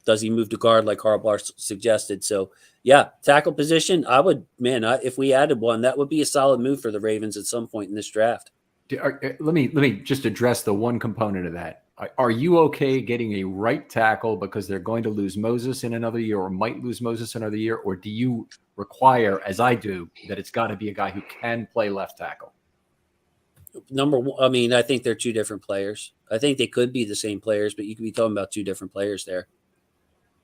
Speaker 2: Does he move to guard like Harbaugh suggested? So, yeah, tackle position, if we added one, that would be a solid move for the Ravens at some point in this draft.
Speaker 1: Let me just address the one component of that. Are you okay getting a right tackle because they're going to lose Moses in another year or might lose Moses another year? Or do you require, as I do, that it's got to be a guy who can play left tackle?
Speaker 2: Number one, I think they're 2 different players. I think they could be the same players, but you could be talking about 2 different players there.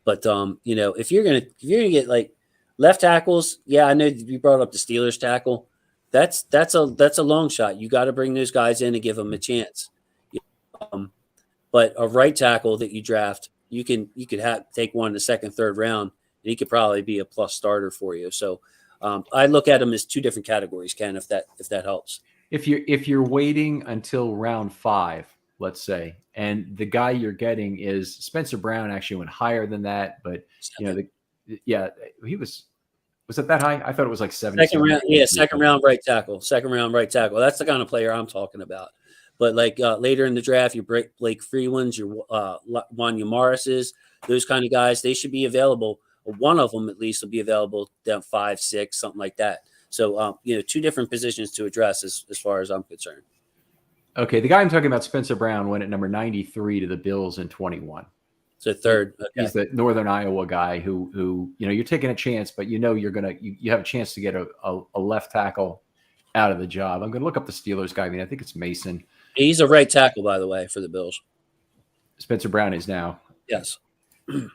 Speaker 2: But if you're gonna get like left tackles, yeah, I know you brought up the Steelers tackle. That's a long shot. You got to bring those guys in and give them a chance. But a right tackle that you draft, you could take one in the 2nd, 3rd round, and he could probably be a plus starter for you. So I look at them as 2 different categories, Ken, if that helps.
Speaker 1: If you're waiting until round 5, let's say, and the guy you're getting is Spencer Brown, actually went higher than that, but he was it that high? I thought it was like 7.
Speaker 2: Second round right tackle. That's the kind of player I'm talking about. But like later in the draft, your Blake Freelands, your Wanya Morris's, those kind of guys, they should be available. One of them at least will be available down 5, 6, something like that. So 2 different positions to address as far as I'm concerned.
Speaker 1: Okay, the guy I'm talking about, Spencer Brown, went at number 93 to the Bills in 21.
Speaker 2: So 3rd. Okay.
Speaker 1: He's the Northern Iowa guy who you're taking a chance, but you have a chance to get a left tackle out of the job. I'm going to look up the Steelers guy. I think it's Mason.
Speaker 2: He's a right tackle, by the way, for the Bills.
Speaker 1: Spencer Brown is now.
Speaker 2: Yes. So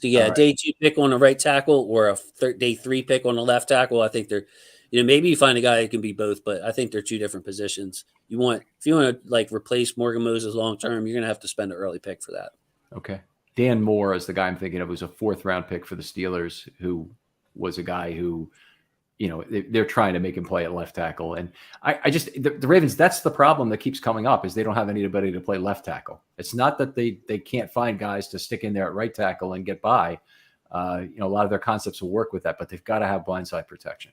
Speaker 2: yeah, right. Day 2 pick on a right tackle or a day 3 pick on a left tackle. I think they're maybe you find a guy that can be both, but I think they're two different positions. If you want to like replace Morgan Moses long term, you're going to have to spend an early pick for that.
Speaker 1: Okay. Dan Moore is the guy I'm thinking of, who's a 4th round pick for the Steelers, who was a guy who, they're trying to make him play at left tackle. And I just, the Ravens, that's the problem that keeps coming up, is they don't have anybody to play left tackle. It's not that they can't find guys to stick in there at right tackle and get by. A lot of their concepts will work with that, but they've got to have blindside protection.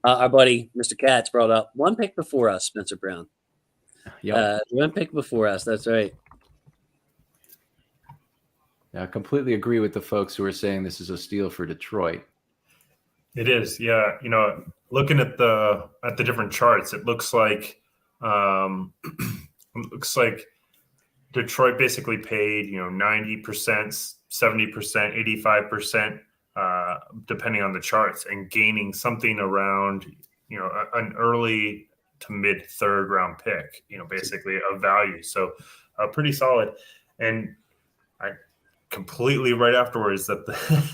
Speaker 2: Our buddy, Mr. Katz, brought up one pick before us, Spencer Brown.
Speaker 1: Yeah.
Speaker 2: One pick before us. That's right.
Speaker 1: I completely agree with the folks who are saying this is a steal for Detroit.
Speaker 4: It is, yeah. Looking at the different charts, it looks like Detroit basically paid 90%, 70%, 85%, depending on the charts, and gaining something around an early to mid 3rd round pick, basically of value. So pretty solid. And I completely right afterwards that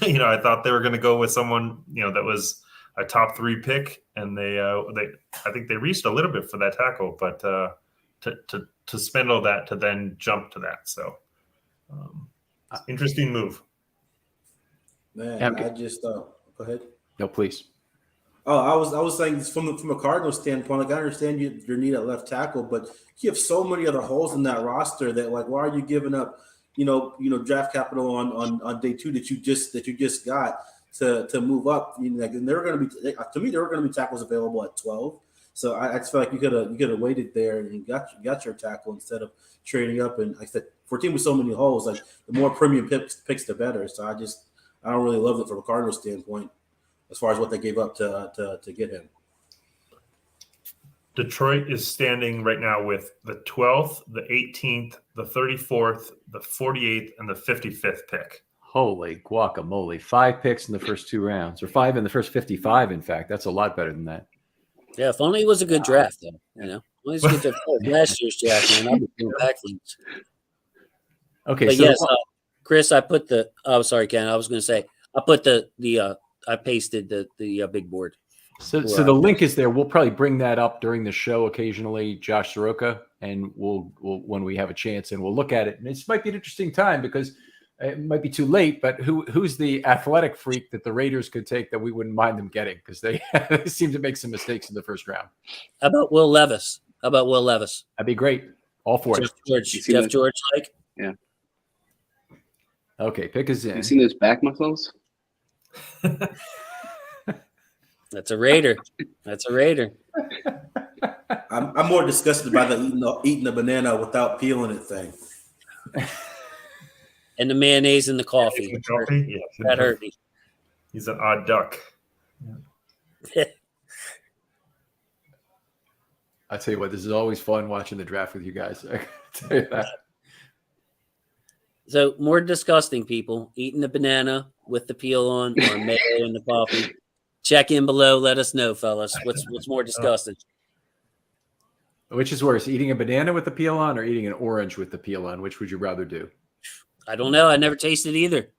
Speaker 4: I thought they were going to go with someone that was a top 3 pick, and they I think they reached a little bit for that tackle, but to spend all that to then jump to that, so interesting move.
Speaker 5: Man, I just go ahead.
Speaker 1: No, please.
Speaker 5: Oh, I was saying from a Cardinals standpoint, like I understand your need at left tackle, but you have so many other holes in that roster that, like, why are you giving up draft capital on day 2 that you just got to move up? And there were going to be, to me, there were going to be tackles available at 12. So I just feel like you could have waited there and got your tackle instead of trading up. And like I said, for a team with so many holes, like the more premium picks, the better. So I don't really love it from a Cardinals standpoint as far as what they gave up to get him.
Speaker 4: Detroit is standing right now with the 12th, the 18th, the 34th, the 48th, and the 55th pick.
Speaker 1: Holy guacamole. 5 picks in the first 2 rounds, or 5 in the first 55, in fact. That's a lot better than that.
Speaker 2: Yeah, if only it was a good draft, though. Only it was a good draft. Last year's draft, man, I'll be doing backflips.
Speaker 1: Okay,
Speaker 2: but
Speaker 1: so
Speaker 2: yes, Chris, I put the. Oh, sorry, Ken. I was going to say I put I pasted the big board.
Speaker 1: So the link is there. We'll probably bring that up during the show occasionally, Josh Soroka, and we'll when we have a chance, and we'll look at it. And this might be an interesting time because it might be too late, but who's the athletic freak that the Raiders could take that we wouldn't mind them getting, because they seem to make some mistakes in the first round.
Speaker 2: How about Will Levis?
Speaker 1: That'd be great. All for it.
Speaker 2: Jeff George, like?
Speaker 3: Yeah.
Speaker 1: Okay, pick us in.
Speaker 3: You seen those back muscles?
Speaker 2: That's a Raider.
Speaker 5: I'm more disgusted by the eating a banana without peeling it thing.
Speaker 2: And the mayonnaise in the coffee.
Speaker 4: Yeah,
Speaker 2: that hurt me.
Speaker 4: He's an odd duck.
Speaker 1: I tell you what, this is always fun watching the draft with you guys. I can tell you that.
Speaker 2: So more disgusting people eating the banana with the peel on, or mayo in the coffee. Check in below. Let us know, fellas. What's more disgusting?
Speaker 1: Which is worse, eating a banana with the peel on or eating an orange with the peel on? Which would you rather do?
Speaker 2: I don't know. I never tasted either.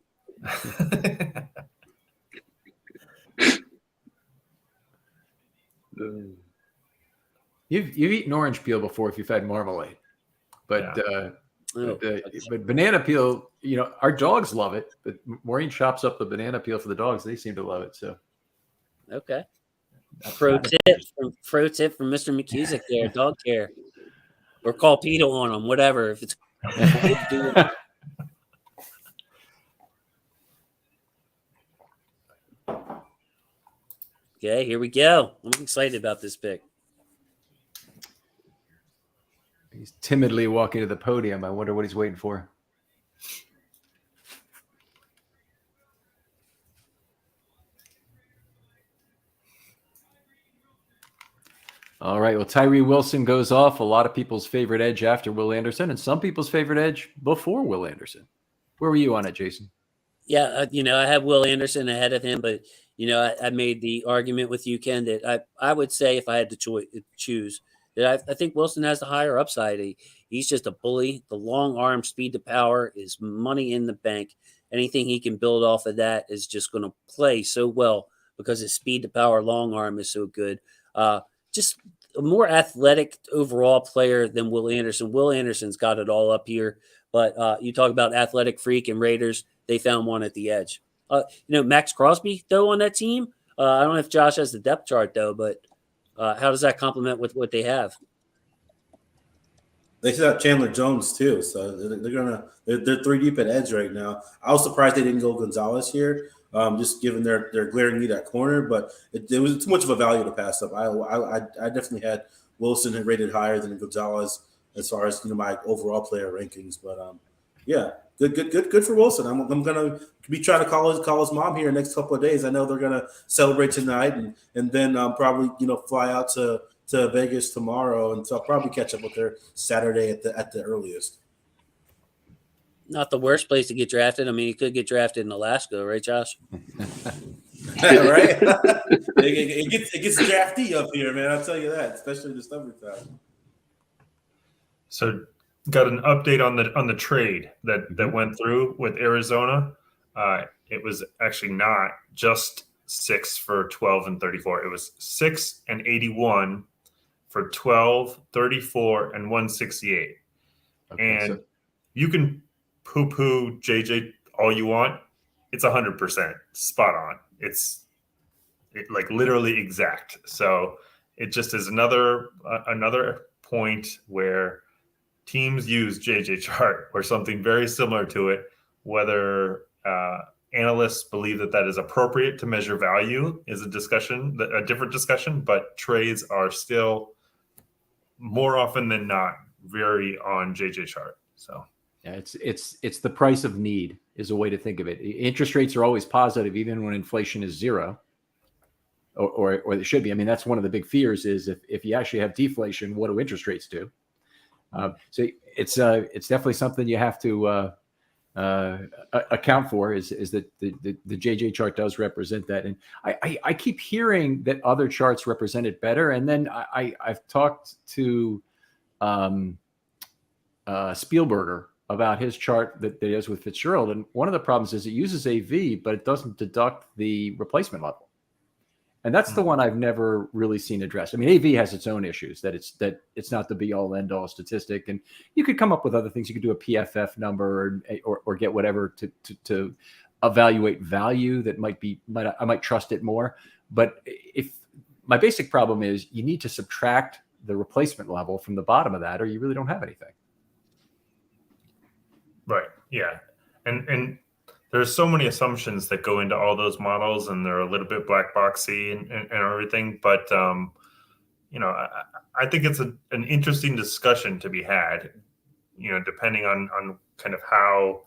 Speaker 1: You've eaten orange peel before if you've had marmalade, but but banana peel, our dogs love it. But Maureen chops up the banana peel for the dogs; they seem to love it. So,
Speaker 2: okay. Pro tip from Mr. McKusick there, dog care, or call Peter on them, whatever. If it's okay, here we go. I'm excited about this pick.
Speaker 1: He's timidly walking to the podium. I wonder what he's waiting for. All right. Well, Tyree Wilson goes off. A lot of people's favorite edge after Will Anderson, and some people's favorite edge before Will Anderson. Where were you on it, Jason?
Speaker 2: Yeah, I have Will Anderson ahead of him, but I made the argument with you, Ken, that I would say if I had to choose, that I think Wilson has the higher upside. He's just a bully. The long arm, speed to power is money in the bank. Anything he can build off of that is just going to play so well because his speed to power long arm is so good. Just a more athletic overall player than Will Anderson. Will Anderson's got it all up here, but you talk about athletic freak and Raiders, they found one at the edge. Max Crosby, though, on that team, I don't know if Josh has the depth chart, though, but how does that complement with what they have?
Speaker 5: They still have Chandler Jones too, so they're 3 deep at edge right now. I was surprised they didn't go Gonzalez here, just given their glaring need at corner, but it was too much of a value to pass up. I definitely had Wilson rated higher than Gonzalez as far as my overall player rankings, but yeah, good for Wilson. I'm gonna be trying to call his mom here in the next couple of days. I know they're gonna celebrate tonight and then probably fly out to Vegas tomorrow, and so I'll probably catch up with her Saturday at the earliest.
Speaker 2: Not the worst place to get drafted. I mean, you could get drafted in Alaska, right, Josh?
Speaker 5: Right? it gets drafty up here, man. I'll tell you that, especially this summertime.
Speaker 4: So, got an update on the trade that went through with Arizona. It was actually not just 6 for 12 and 34. It was 6 and 81 for 12, 34, and 168. Okay, and you can poo-poo JJ all you want. It's 100% spot on. It's like literally exact. So it just is another point where teams use JJ chart or something very similar to it, whether analysts believe that is appropriate to measure value is a different discussion, but trades are still more often than not very on JJ chart. So
Speaker 1: yeah, it's the price of need is a way to think of it. Interest rates are always positive, even when inflation is 0, or they should be. I mean, that's one of the big fears is if you actually have deflation, what do interest rates do? So it's definitely something you have to account for is that the JJ chart does represent that. And I keep hearing that other charts represent it better. And then I've talked to Spielberger about his chart that he has with Fitzgerald. And one of the problems is it uses AV, but it doesn't deduct the replacement level. And that's the one I've never really seen addressed. I mean, AV has its own issues that it's not the be all end all statistic. And you could come up with other things. You could do a PFF number or get whatever to evaluate value that I might trust it more. But if my basic problem is you need to subtract the replacement level from the bottom of that, or you really don't have anything.
Speaker 4: Right. Yeah. And there's so many assumptions that go into all those models, and they're a little bit black boxy and everything. But, I think it's an interesting discussion to be had, depending on kind of how,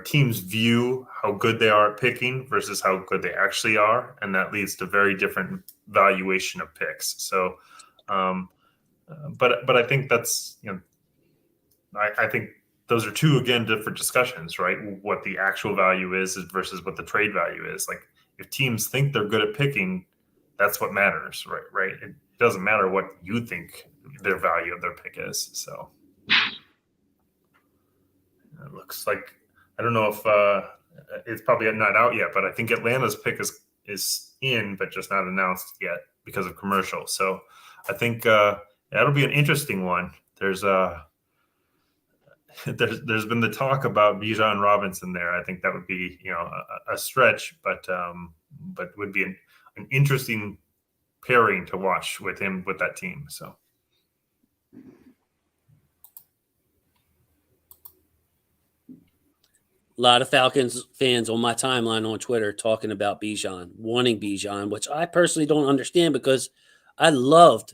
Speaker 4: teams view how good they are at picking versus how good they actually are. And that leads to very different valuation of picks. So, but I think that's, I think those are two, again, different discussions, right? What the actual value is versus what the trade value is. Like if teams think they're good at picking, that's what matters, right? It doesn't matter what you think their value of their pick is. So it looks like, I don't know if it's probably not out yet, but I think Atlanta's pick is in, but just not announced yet because of commercial. So I think that'll be an interesting one. There's been the talk about Bijan Robinson there. I think that would be, a stretch, but would be an interesting pairing to watch with him with that team. So.
Speaker 2: A lot of Falcons fans on my timeline on Twitter talking about Bijan, wanting Bijan, which I personally don't understand because I loved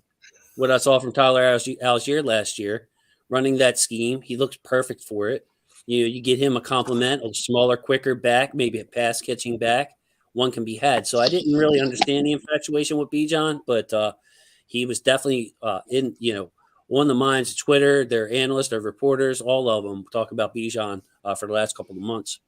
Speaker 2: what I saw from Tyler Algier last year. Running that scheme, he looks perfect for it. You get him a compliment, a smaller, quicker back, maybe a pass catching back. One can be had. So I didn't really understand the infatuation with Bijan, but he was definitely on the minds of Twitter, their analysts, their reporters, all of them talk about Bijan for the last couple of months.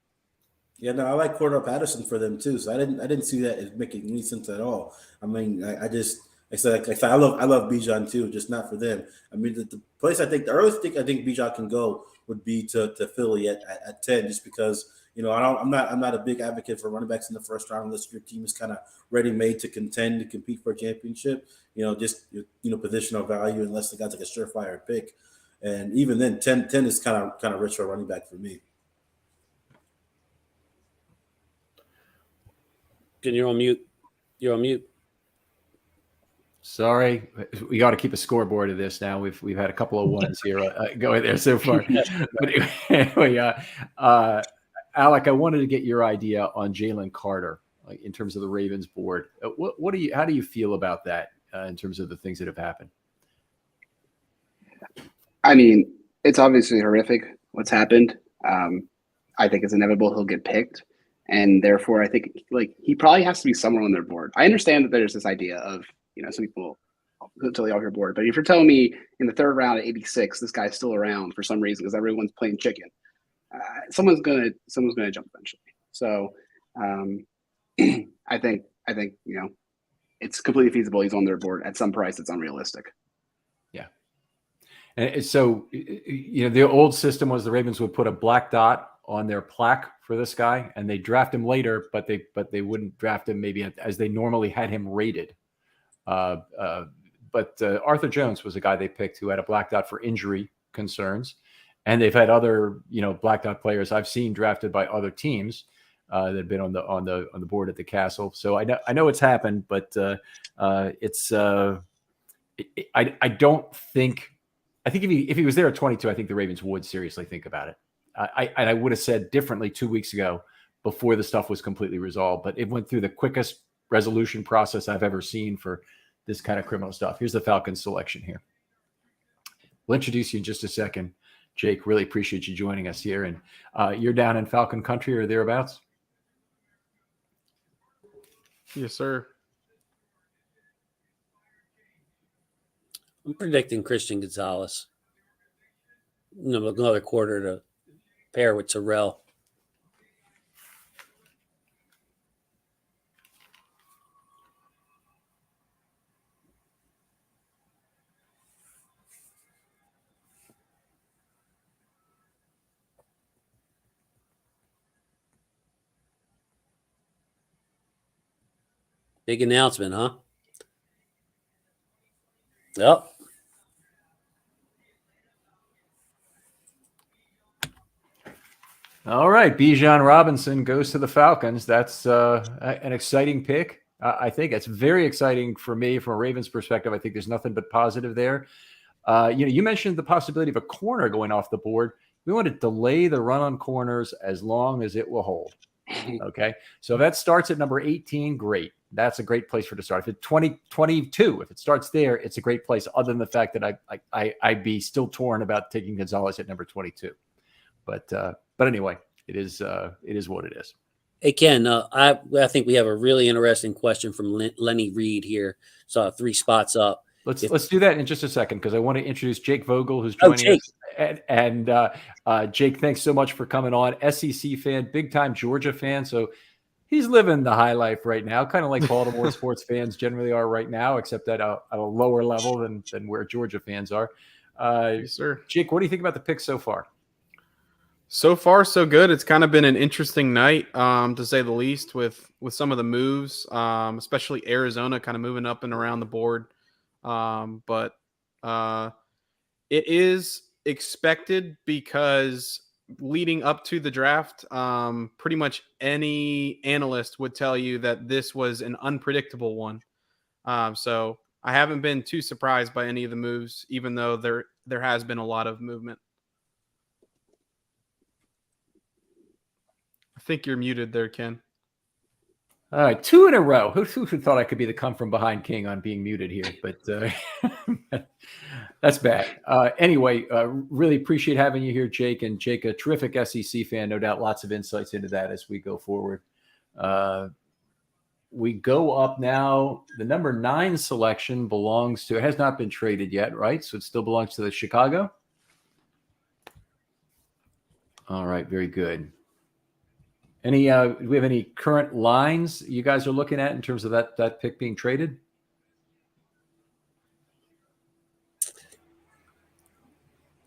Speaker 5: Yeah, no, I like Cordell Patterson for them too. So I didn't see that as making any sense at all. I mean, I love Bijan too, just not for them. I mean, the place the earliest thing I think Bijan can go would be to Philly at 10, just because I'm not a big advocate for running backs in the first round unless your team is kind of ready made to contend to compete for a championship. Just positional value unless the guy's like a surefire pick. And even then, 10 is kind of rich for a running back for me.
Speaker 2: You're on mute. You're on mute.
Speaker 1: Sorry, we got to keep a scoreboard of this now. We've had a couple of ones here going there so far. But anyway, Alec, I wanted to get your idea on Jalen Carter in terms of the Ravens board. How do you feel about that in terms of the things that have happened?
Speaker 3: I mean, it's obviously horrific what's happened. I think it's inevitable he'll get picked. And therefore, I think he probably has to be somewhere on their board. I understand that there's this idea of, some people totally off your board. But if you're telling me in the third round at 86, this guy's still around for some reason because everyone's playing chicken, someone's gonna jump eventually. So I think it's completely feasible he's on their board at some price that's unrealistic. Yeah.
Speaker 1: And so the old system was the Ravens would put a black dot on their plaque for this guy, and they draft him later, but they wouldn't draft him maybe as they normally had him rated. But Arthur Jones was a guy they picked who had a black dot for injury concerns, and they've had other black dot players I've seen drafted by other teams that have been on the board at the Castle. So I know it's happened, but it's I don't think. I think if he was there at 22, I think the Ravens would seriously think about it. I would have said differently 2 weeks ago before the stuff was completely resolved, but it went through the quickest resolution process I've ever seen for this kind of criminal stuff. Here's the Falcons selection here. We'll introduce you in just a second. Jake, really appreciate you joining us here. And you're down in Falcon country or thereabouts?
Speaker 7: Yes, sir.
Speaker 2: I'm predicting Christian Gonzalez. Another quarter to pair with Terrell. Big announcement, huh? Yep.
Speaker 1: All right, Bijan Robinson goes to the Falcons. That's an exciting pick. I think it's very exciting for me from a Ravens perspective. I think there's nothing but positive there. You mentioned the possibility of a corner going off the board. We want to delay the run on corners as long as it will hold. Okay, so if that starts at number 18, great. That's a great place for it to start. If it's 22, if it starts there, it's a great place. Other than the fact that I'd be still torn about taking Gonzalez at number 22. But anyway, it is what it is.
Speaker 2: Hey, Ken, I think we have a really interesting question from Lenny Reed here. So 3 spots up.
Speaker 1: Let's do that in just a second because I want to introduce Jake Vogel, who's joining us. And Jake, thanks so much for coming on. SEC fan, big time Georgia fan. So he's living the high life right now, kind of like Baltimore sports fans generally are right now, except at a lower level than where Georgia fans are.
Speaker 7: Yes, sir.
Speaker 1: Jake, what do you think about the picks so far?
Speaker 7: So far, so good. It's kind of been an interesting night, to say the least, with some of the moves, especially Arizona kind of moving up and around the board. But it is expected because leading up to the draft, pretty much any analyst would tell you that this was an unpredictable one. So I haven't been too surprised by any of the moves, even though there has been a lot of movement. I think you're muted there, Ken.
Speaker 1: All right, 2 in a row. Who thought I could be the come from behind king on being muted here? But that's bad. Anyway, really appreciate having you here, Jake. And Jake, a terrific SEC fan, no doubt. Lots of insights into that as we go forward. We go up now. The number 9 selection it has not been traded yet, right? So it still belongs to the Chicago. All right, very good. Do we have any current lines you guys are looking at in terms of that pick being traded?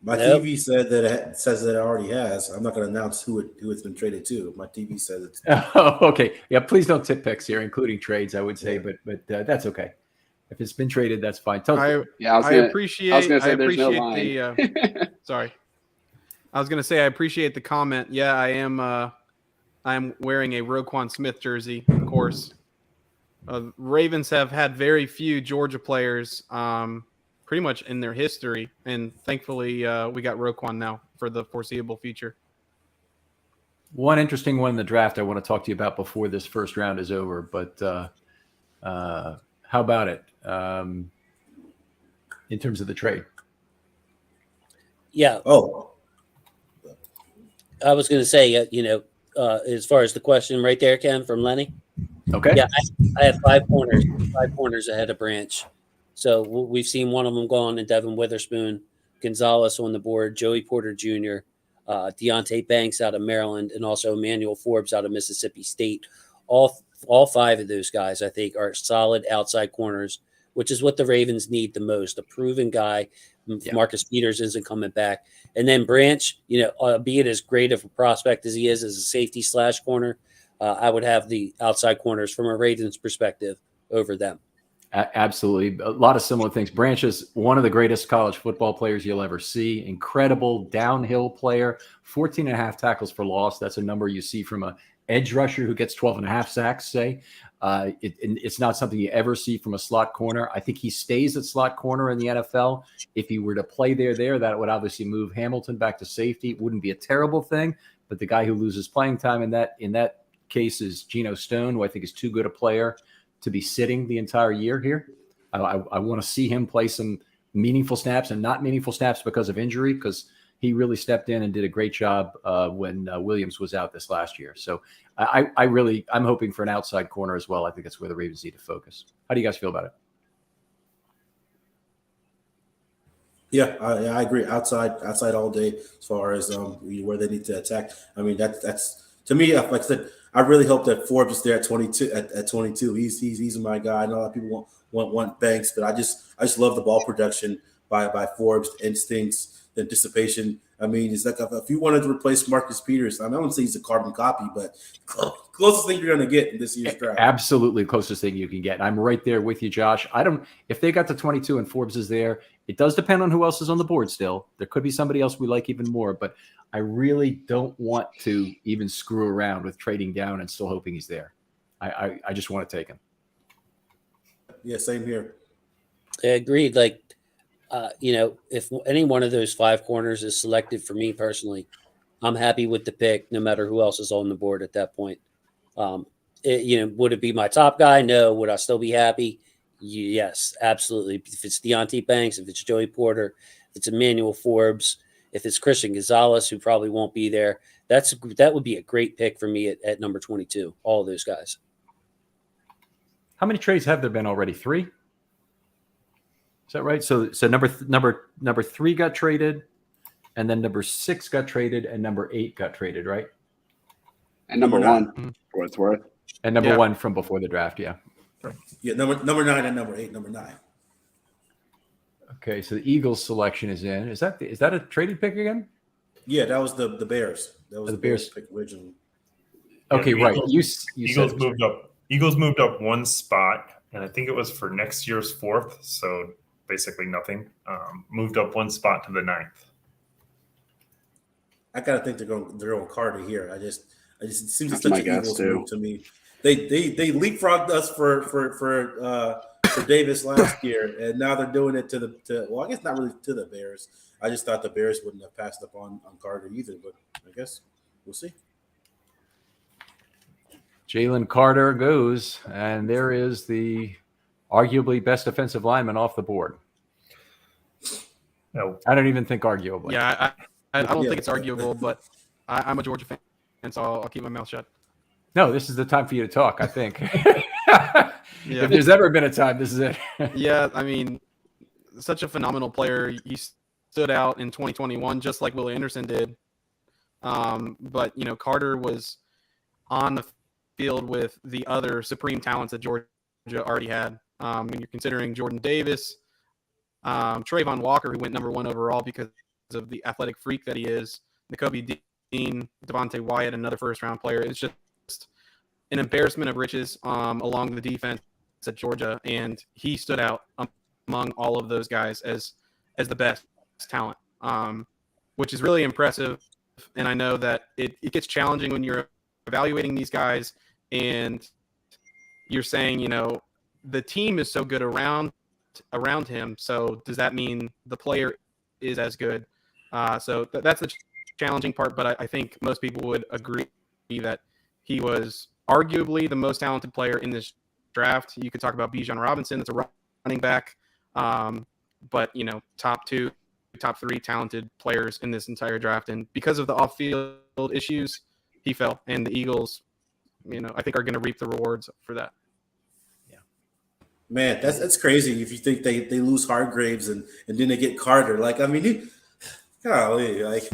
Speaker 5: My
Speaker 2: Nope.
Speaker 5: TV said that says that it already has. I'm not going to announce who it's been traded to. My TV says it's.
Speaker 1: Oh, okay. Yeah, please don't tip picks here, including trades, I would say,
Speaker 5: Yeah.
Speaker 1: but that's okay. If it's been traded, that's fine.
Speaker 3: Yeah,
Speaker 7: I appreciate
Speaker 3: there's no line.
Speaker 7: the sorry. I was gonna say I appreciate the comment. Yeah, I am wearing a Roquan Smith jersey, of course. Ravens have had very few Georgia players pretty much in their history, and thankfully we got Roquan now for the foreseeable future.
Speaker 1: One interesting one in the draft I want to talk to you about before this first round is over, but how about it in terms of the trade?
Speaker 2: Yeah.
Speaker 5: Oh,
Speaker 2: I was going to say, as far as the question right there, Ken, from Lenny.
Speaker 1: Okay.
Speaker 2: Yeah, I have 5 corners ahead of Branch. So we've seen one of them gone, and Devin Witherspoon, Gonzalez on the board, Joey Porter Jr., Deontay Banks out of Maryland, and also Emmanuel Forbes out of Mississippi State. All 5 of those guys, I think, are solid outside corners, which is what the Ravens need the most. A proven guy. Yeah. Marcus Peters isn't coming back. And then Branch, albeit as great of a prospect as he is as a safety / corner, I would have the outside corners from a Ravens perspective over them.
Speaker 1: Absolutely. A lot of similar things. Branch is one of the greatest college football players you'll ever see. Incredible downhill player, 14 and a half tackles for loss. That's a number you see from a edge rusher who gets 12 and a half sacks, say. It's not something you ever see from a slot corner. I think he stays at slot corner in the NFL. If he were to play there, that would obviously move Hamilton back to safety. It wouldn't be a terrible thing, but the guy who loses playing time in that case is Geno Stone, who I think is too good a player to be sitting the entire year here. I want to see him play some meaningful snaps and not meaningful snaps because of injury, because he really stepped in and did a great job when Williams was out this last year. So I'm hoping for an outside corner as well. I think that's where the Ravens need to focus. How do you guys feel about it?
Speaker 5: Yeah, I agree. Outside all day as far as where they need to attack. I mean, that's to me, like I said, I really hope that Forbes is there at 22. At 22, he's my guy. I know a lot of people want Banks, but I just love the ball production by Forbes, instincts, the anticipation. I mean, it's like if you wanted to replace Marcus Peters, I don't say he's a carbon copy, but closest thing you're going to get in this year's draft.
Speaker 1: Absolutely closest thing you can get. I'm right there with you, Josh. If they got to 22 and Forbes is there, it does depend on who else is on the board still. There could be somebody else we like even more, but I really don't want to even screw around with trading down and still hoping he's there. I just want to take him.
Speaker 5: Yeah, same here.
Speaker 2: I agreed. Like, if any one of those 5 corners is selected for me personally, I'm happy with the pick, no matter who else is on the board at that point. Would it be my top guy? No. Would I still be happy? Yes, absolutely. If it's Deontay Banks, if it's Joey Porter, if it's Emmanuel Forbes, if it's Christian Gonzalez, who probably won't be there, that would be a great pick for me at number 22. All of those guys.
Speaker 1: How many trades have there been already? 3? Is that right? So number 3 got traded, and then number 6 got traded, and number 8 got traded, right?
Speaker 3: And number 1, for what it's worth.
Speaker 1: And number 1 from before the draft, yeah.
Speaker 5: Yeah, number 9 and number 8, number 9.
Speaker 1: Okay, so the Eagles selection is in. Is that a traded pick again?
Speaker 5: Yeah, that was the Bears. That was
Speaker 1: the
Speaker 5: the
Speaker 1: Bears
Speaker 5: pick originally.
Speaker 1: Okay,
Speaker 4: yeah,
Speaker 1: right.
Speaker 4: Eagles moved up. Eagles moved up 1 spot, and I think it was for next year's 4th. So basically nothing. Moved up 1 spot to the 9th.
Speaker 5: I gotta think they're going Carter here. It seems
Speaker 3: That's
Speaker 5: like
Speaker 3: my
Speaker 5: such an
Speaker 3: guess,
Speaker 5: Eagles
Speaker 3: too.
Speaker 5: move to me. They leapfrogged us for Davis last year, and now they're doing it I guess not really to the Bears. I just thought the Bears wouldn't have passed up on Carter either, but I guess we'll see.
Speaker 1: Jalen Carter goes, and there is the arguably best defensive lineman off the board.
Speaker 4: No,
Speaker 1: I don't even think arguably.
Speaker 7: Yeah, I don't think it's arguable, but I'm a Georgia fan, and so I'll keep my mouth shut.
Speaker 1: No, this is the time for you to talk, I think.
Speaker 7: Yeah.
Speaker 1: If there's ever been a time, this is it.
Speaker 7: Yeah, I mean, such a phenomenal player. He stood out in 2021, just like Will Anderson did. But, Carter was on the field with the other supreme talents that Georgia already had. When you're considering Jordan Davis, Trayvon Walker, who went number 1 overall because of the athletic freak that he is. Nakobe Dean, Devontae Wyatt, another first-round player. It's just an embarrassment of riches along the defense at Georgia, and he stood out among all of those guys as the best talent, which is really impressive. And I know that it gets challenging when you're evaluating these guys and you're saying, you know, the team is so good around him. So does that mean the player is as good? So that's the challenging part. But I think most people would agree that he was arguably the most talented player in this draft. You could talk about Bijan Robinson. That's a running back. But, you know, top 2, top 3 talented players in this entire draft. And because of the off-field issues, he fell. And the Eagles, you know, I think are going to reap the rewards for that.
Speaker 5: Man, that's crazy. If you think they lose Hargraves and then they get Carter, like, I mean, golly, like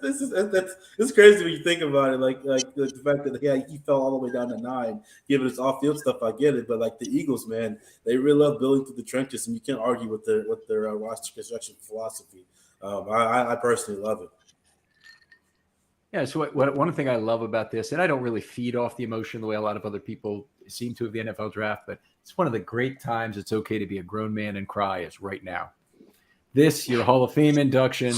Speaker 5: that's crazy when you think about it. Like the fact that he fell all the way down to 9, given his off-field stuff, I get it. But like the Eagles, man, they really love building through the trenches, and you can't argue with their roster construction philosophy. I personally love it.
Speaker 1: Yeah, so one thing I love about this, and I don't really feed off the emotion the way a lot of other people seem to of the NFL draft, but it's one of the great times it's okay to be a grown man and cry is right now. This, your Hall of Fame induction.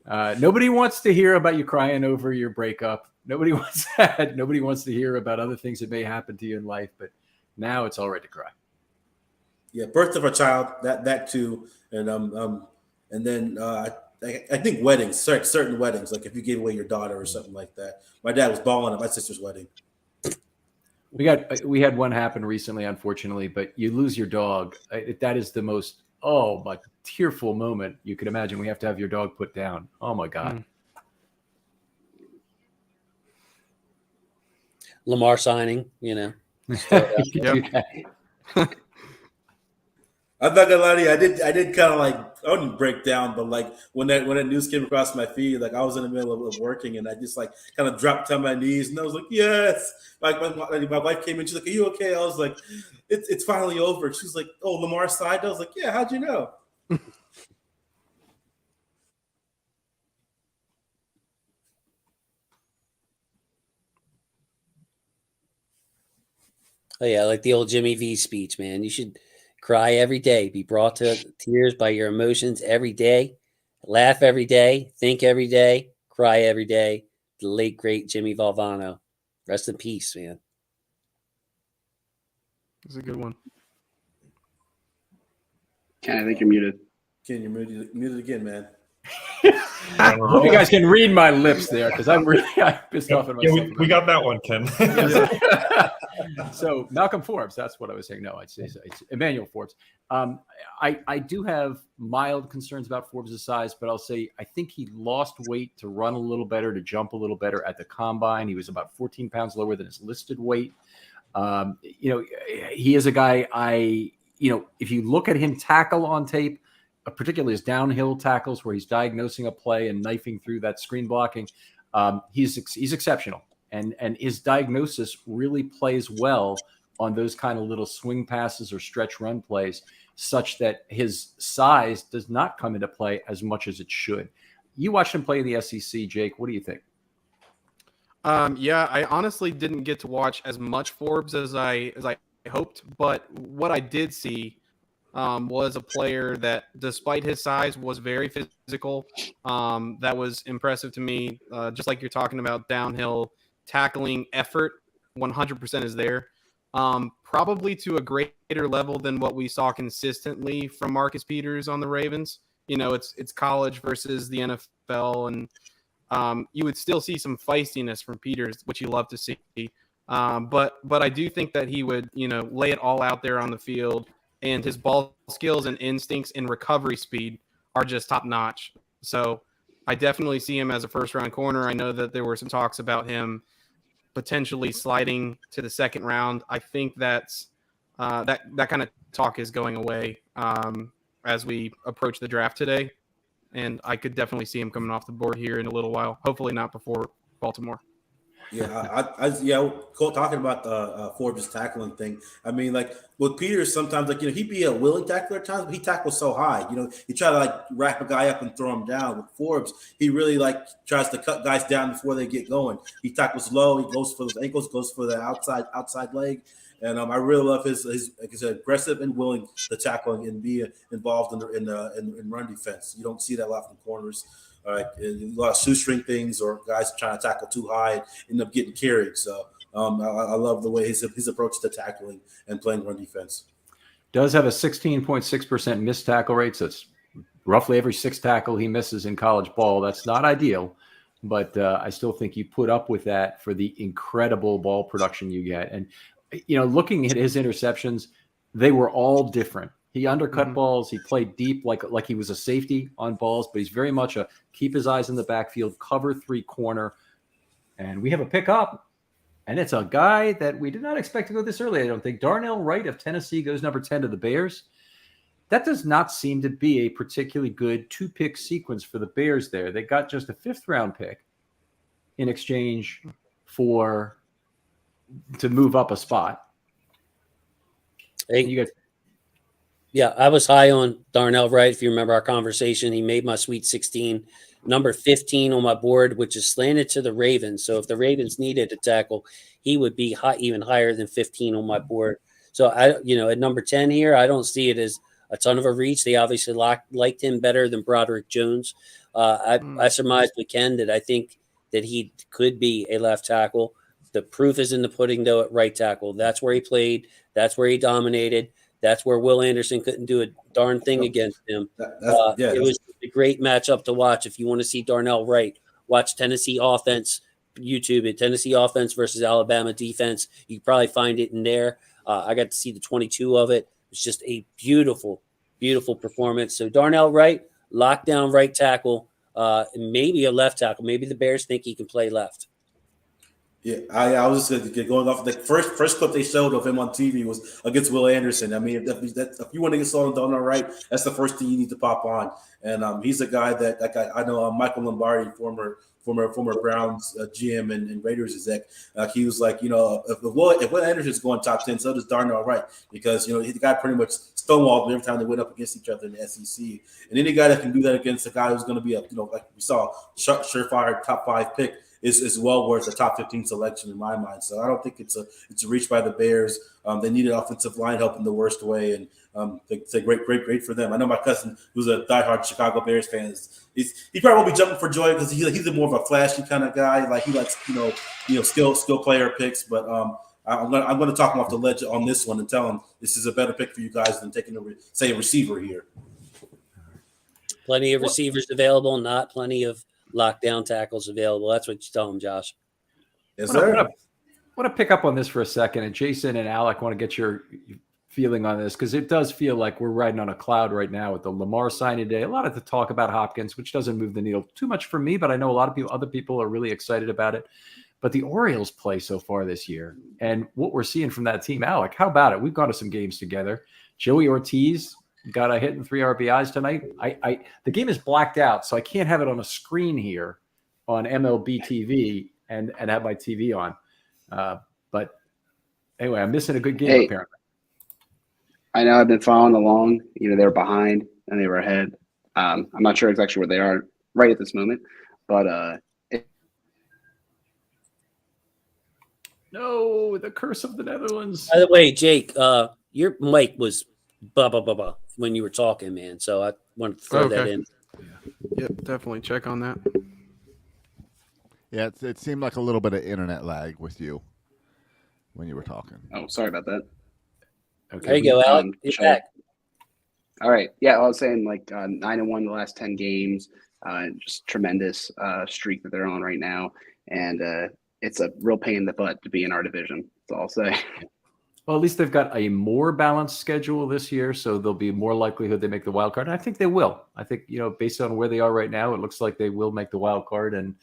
Speaker 1: Nobody wants to hear about you crying over your breakup. Nobody wants that. Nobody wants to hear about other things that may happen to you in life, but now it's all right to cry. Yeah,
Speaker 5: birth of a child, that too, and then I think weddings, certain weddings, like if you gave away your daughter or something like that. My dad was balling at my sister's wedding.
Speaker 1: We had one happen recently, unfortunately, but you lose your dog. That is the most, tearful moment you could imagine. We have to have your dog put down. Oh my God.
Speaker 2: Lamar signing, you know.
Speaker 5: I'm not gonna lie to you. I did kind of like, I wouldn't break down, but like when that news came across my feed, like I was in the middle of working and I just like kind of dropped on my knees and I was like, yes. Like my wife came in, she's like, are you okay? I was like, it's finally over. She's like, oh, Lamar signed. I was like, yeah, how'd you know?
Speaker 2: Oh yeah, like the old Jimmy V speech, man. You should cry every day, be brought to tears by your emotions every day, laugh every day, think every day, cry every day. The late, great Jimmy Valvano. Rest in peace, man.
Speaker 7: It's a good one.
Speaker 3: Ken, I think you're muted.
Speaker 5: Ken, you're muted again, man.
Speaker 1: I hope you guys can read my lips there because I'm pissed off at myself.
Speaker 4: We got that one, Ken.
Speaker 1: So Malcolm Forbes, that's what I was saying. No, it's Emmanuel Forbes. I do have mild concerns about Forbes' size, but I'll say I think he lost weight to run a little better, to jump a little better at the combine. He was about 14 pounds lower than his listed weight. He is a guy if you look at him tackle on tape, particularly his downhill tackles where he's diagnosing a play and knifing through that screen blocking, he's exceptional. And his diagnosis really plays well on those kind of little swing passes or stretch run plays, such that his size does not come into play as much as it should. You watched him play in the SEC, Jake. What do you think?
Speaker 7: Yeah, I honestly didn't get to watch as much Forbes as I hoped, but what I did see was a player that, despite his size, was very physical. That was impressive to me. Just like you're talking about downhill tackling effort, 100% is there. Probably to a greater level than what we saw consistently from Marcus Peters on the Ravens. You know, it's college versus the NFL, and you would still see some feistiness from Peters, which you love to see. But I do think that he would, lay it all out there on the field, and his ball skills and instincts and recovery speed are just top notch. So I definitely see him as a first round corner. I know that there were some talks about him potentially sliding to the second round. I think that's that kind of talk is going away as we approach the draft today. And I could definitely see him coming off the board here in a little while. Hopefully not before Baltimore.
Speaker 5: Talking about the Forbes tackling thing. I mean, like with Peters, sometimes he'd be a willing tackler at times, but he tackles so high. He try to like wrap a guy up and throw him down. With Forbes, he really like tries to cut guys down before they get going. He tackles low. He goes for those ankles, goes for the outside leg. And I really love his like I said, aggressive and willing to tackle and be involved in run defense. You don't see that a lot from corners. All right, a lot of shoestring things or guys trying to tackle too high and end up getting carried. So I love the way his approach to tackling and playing run defense.
Speaker 1: Does have a 16.6% missed tackle rate. So it's roughly every 6 tackle he misses in college ball. That's not ideal, but I still think you put up with that for the incredible ball production you get. And, looking at his interceptions, they were all different. He undercut balls. He played deep like he was a safety on balls, but he's very much a keep his eyes in the backfield, cover 3 corner. And we have a pickup, and it's a guy that we did not expect to go this early. I don't think Darnell Wright of Tennessee goes number 10 to the Bears. That does not seem to be a particularly good 2-pick sequence for the Bears there. They got just a 5th-round pick in exchange to move up a spot.
Speaker 2: Hey,
Speaker 1: you guys.
Speaker 2: Yeah, I was high on Darnell Wright. If you remember our conversation, he made my Sweet 16, number 15 on my board, which is slanted to the Ravens. So if the Ravens needed a tackle, he would be even higher than 15 on my board. So at number 10 here, I don't see it as a ton of a reach. They obviously liked him better than Broderick Jones. I surmised with Ken that I think that he could be a left tackle. The proof is in the pudding, though, at right tackle. That's where he played. That's where he dominated. That's where Will Anderson couldn't do a darn thing against him. It was a great matchup to watch. If you want to see Darnell Wright, watch Tennessee offense, YouTube it, Tennessee offense versus Alabama defense. You can probably find it in there. I got to see the 22 of it. It's just a beautiful, beautiful performance. So Darnell Wright, lockdown right tackle, and maybe a left tackle. Maybe the Bears think he can play left.
Speaker 5: Yeah, I was just going off the first clip they showed of him on TV was against Will Anderson. I mean, if you want to get sold on Darnell Wright, that's the first thing you need to pop on. And he's a guy that I know. Michael Lombardi, former Browns GM and Raiders exec, he was like, if Will Anderson's going top 10, so does Darnell Wright, because the guy pretty much stonewalled every time they went up against each other in the SEC. And any guy that can do that against a guy who's going to be like we saw, surefire top 5 pick. Is well worth a top 15 selection in my mind. So I don't think it's a reach by the Bears. They needed offensive line help in the worst way, and it's a great for them. I know my cousin, who's a diehard Chicago Bears fan, he probably won't be jumping for joy because he's more of a flashy kind of guy. Like he likes skill player picks. But I'm going to talk him off the ledge on this one and tell him this is a better pick for you guys than taking a receiver here.
Speaker 2: Plenty of receivers available, not plenty of lockdown tackles available. That's what you tell them, Josh.
Speaker 5: Yes, sir.
Speaker 1: I want to pick up on this for a second, and Jason and Alec want to get your feeling on this, because it does feel like we're riding on a cloud right now with the Lamar signing day. A lot of the talk about Hopkins, which doesn't move the needle too much for me, but I know a lot of other people are really excited about it. But the Orioles play so far this year, and what we're seeing from that team, Alec, how about it? We've gone to some games together. Joey Ortiz got a hit and 3 RBIs tonight. The game is blacked out, so I can't have it on a screen here on MLB TV and have my TV on. But anyway, I'm missing a good game apparently.
Speaker 3: I know I've been following along. They were behind and they were ahead. I'm not sure exactly where they are right at this moment, but
Speaker 1: no, the curse of the Netherlands.
Speaker 2: By the way, Jake, your mic was blah blah blah blah when you were talking, man. So I wanted to throw that in.
Speaker 7: Yep, definitely check on that.
Speaker 6: Yeah, it seemed like a little bit of internet lag with you when you were talking.
Speaker 3: Oh, sorry about that.
Speaker 1: Okay,
Speaker 2: there you go, Alec. You're back.
Speaker 3: All right. Yeah, I was saying 9-1 the last 10 games. Just tremendous streak that they're on right now, and it's a real pain in the butt to be in our division. That's all I'll say.
Speaker 1: Well, at least they've got a more balanced schedule this year, so there'll be more likelihood they make the wild card. And I think they will. I think, based on where they are right now, it looks like they will make the wild card, and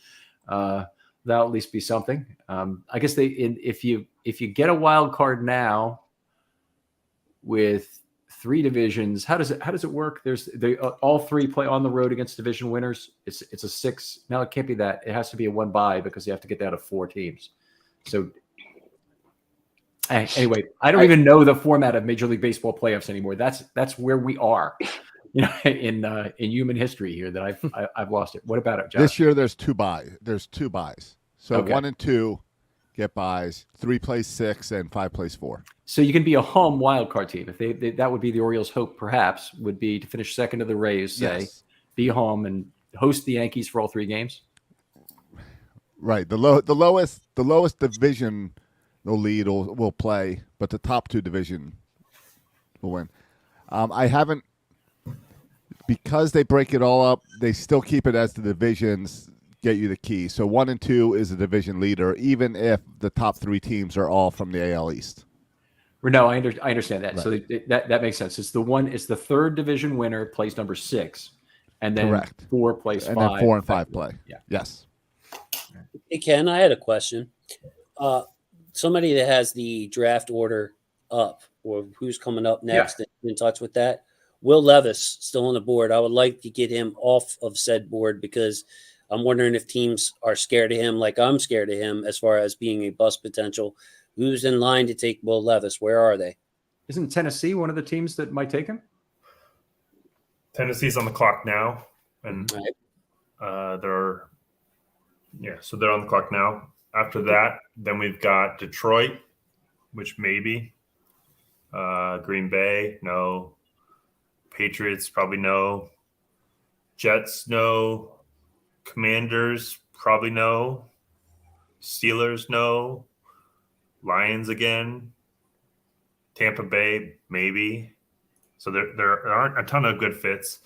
Speaker 1: that'll at least be something. I guess if you get a wild card now with 3 divisions, how does it work? They all 3 play on the road against division winners. It's a 6. Now it can't be that. It has to be a 1 bye because you have to get down to 4 teams. So anyway, I don't even know the format of Major League Baseball playoffs anymore. That's where we are, in human history here. That I've lost it. What about it, Josh?
Speaker 6: This year, there's two buys. So
Speaker 1: Okay.
Speaker 6: 1 and 2 get buys. 3 plays 6, and 5 plays 4.
Speaker 1: So you can be a home wild card team. If they that would be the Orioles' hope, perhaps, would be to finish second to the Rays, say,
Speaker 6: Yes.
Speaker 1: be home and host the Yankees for all 3 games.
Speaker 6: Right. The lowest division lead will play, but the top 2 division will win. I haven't, because they break it all up, they still keep it as the divisions get you the key. So 1 and 2 is a division leader, even if the top 3 teams are all from the AL East.
Speaker 1: No, I understand that.
Speaker 6: Right.
Speaker 1: So that makes sense. It's the third division winner plays number 6, and then
Speaker 6: Correct.
Speaker 1: 4 plays 5.
Speaker 6: And then 4 and 5 play.
Speaker 1: Yeah.
Speaker 6: Yes.
Speaker 2: Hey, Ken, I had a question. Somebody that has the draft order up, or who's coming up next, in touch with that. Will Levis still on the board. I would like to get him off of said board because I'm wondering if teams are scared of him like I'm scared of him as far as being a bust potential. Who's in line to take Will Levis? Where are they?
Speaker 1: Isn't Tennessee one of the teams that might take him?
Speaker 4: Tennessee's on the clock now, and
Speaker 2: Right.
Speaker 4: so they're on the clock now. After that, then we've got Detroit, which maybe, Green Bay, no, Patriots probably no, Jets no, Commanders probably no, Steelers no, Lions again, Tampa Bay maybe. So there aren't a ton of good fits.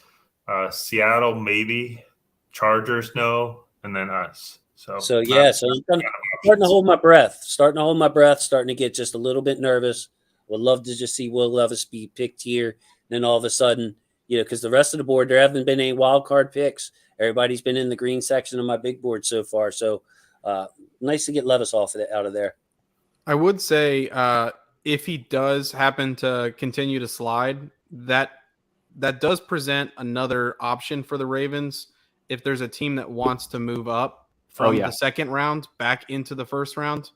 Speaker 4: Seattle maybe, Chargers no, and then us. So I'm starting to hold my breath.
Speaker 2: Starting to get just a little bit nervous. Would love to just see Will Levis be picked here. Then all of a sudden, because the rest of the board, there haven't been any wild card picks. Everybody's been in the green section of my big board so far. So nice to get Levis out of there.
Speaker 7: I would say if he does happen to continue to slide, that does present another option for the Ravens. If there's a team that wants to move up from the second round back into the first round,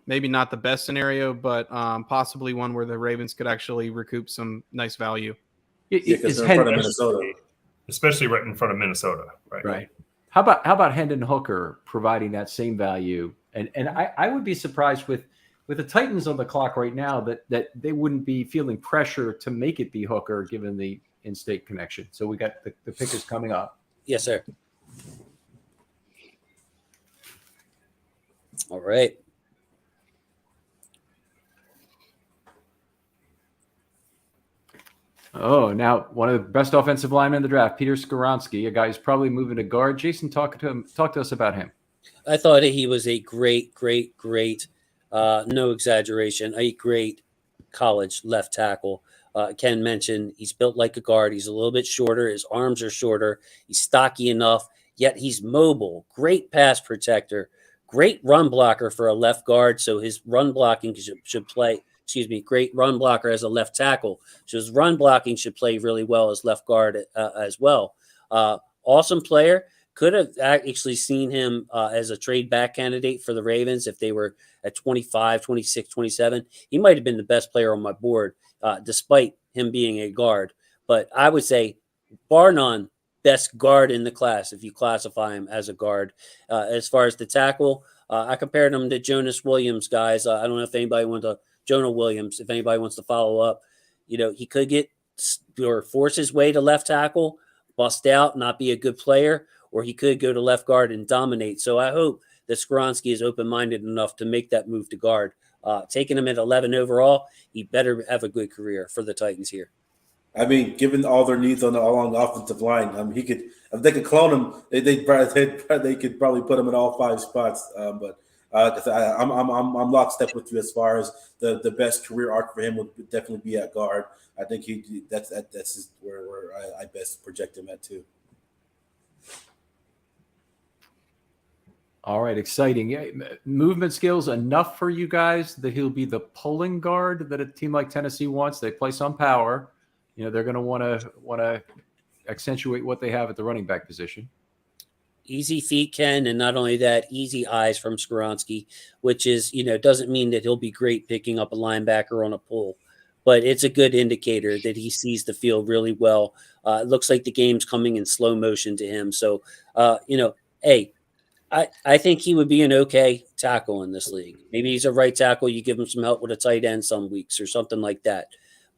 Speaker 7: maybe not the best scenario, but possibly one where the Ravens could actually recoup some nice value.
Speaker 5: Because they're in front of Minnesota.
Speaker 4: Especially right in front of Minnesota.
Speaker 1: Right. How about Hendon Hooker providing that same value? And I would be surprised with the Titans on the clock right now that they wouldn't be feeling pressure to make it be Hooker given the in-state connection. So we got the pick is coming up.
Speaker 2: Yes, sir. All right.
Speaker 1: Oh, now one of the best offensive linemen in the draft, Peter Skoronski, a guy who's probably moving to guard. Jason, talk to us about him.
Speaker 2: I thought that he was a great, no exaggeration, a great college left tackle. Ken mentioned he's built like a guard. He's a little bit shorter. His arms are shorter. He's stocky enough, yet he's mobile. Great pass protector. Great run blocker for a left guard. So his run blocking should play. Great run blocker as a left tackle. So his run blocking should play really well as left guard as well. Awesome player. Could have actually seen him as a trade back candidate for the Ravens if they were at 25, 26, 27. He might have been the best player on my board, despite him being a guard. But I would say, bar none, best guard in the class if you classify him as a guard. As far as the tackle, I compared him to Jonas Williams, guys. I don't know if anybody wants to – Jonah Williams, if anybody wants to follow up. He could get or force his way to left tackle, bust out, not be a good player, or he could go to left guard and dominate. So I hope that Skoronski is open-minded enough to make that move to guard. Taking him at 11 overall, he better have a good career for the Titans here.
Speaker 5: I mean, given all their needs along the offensive line, he could, if they could clone him, they could probably put him in all 5 spots. But I'm lockstep with you as far as the best career arc for him would definitely be at guard. I think that's just where I best project him at too.
Speaker 1: All right, exciting. Yeah, movement skills enough for you guys that he'll be the pulling guard that a team like Tennessee wants. They play some power. They're going to want to accentuate what they have at the running back position.
Speaker 2: Easy feet, Ken, and not only that, easy eyes from Skoronski, which is, doesn't mean that he'll be great picking up a linebacker on a pull, but it's a good indicator that he sees the field really well. It looks like the game's coming in slow motion to him. So, hey, I think he would be an okay tackle in this league. Maybe he's a right tackle. You give him some help with a tight end some weeks or something like that.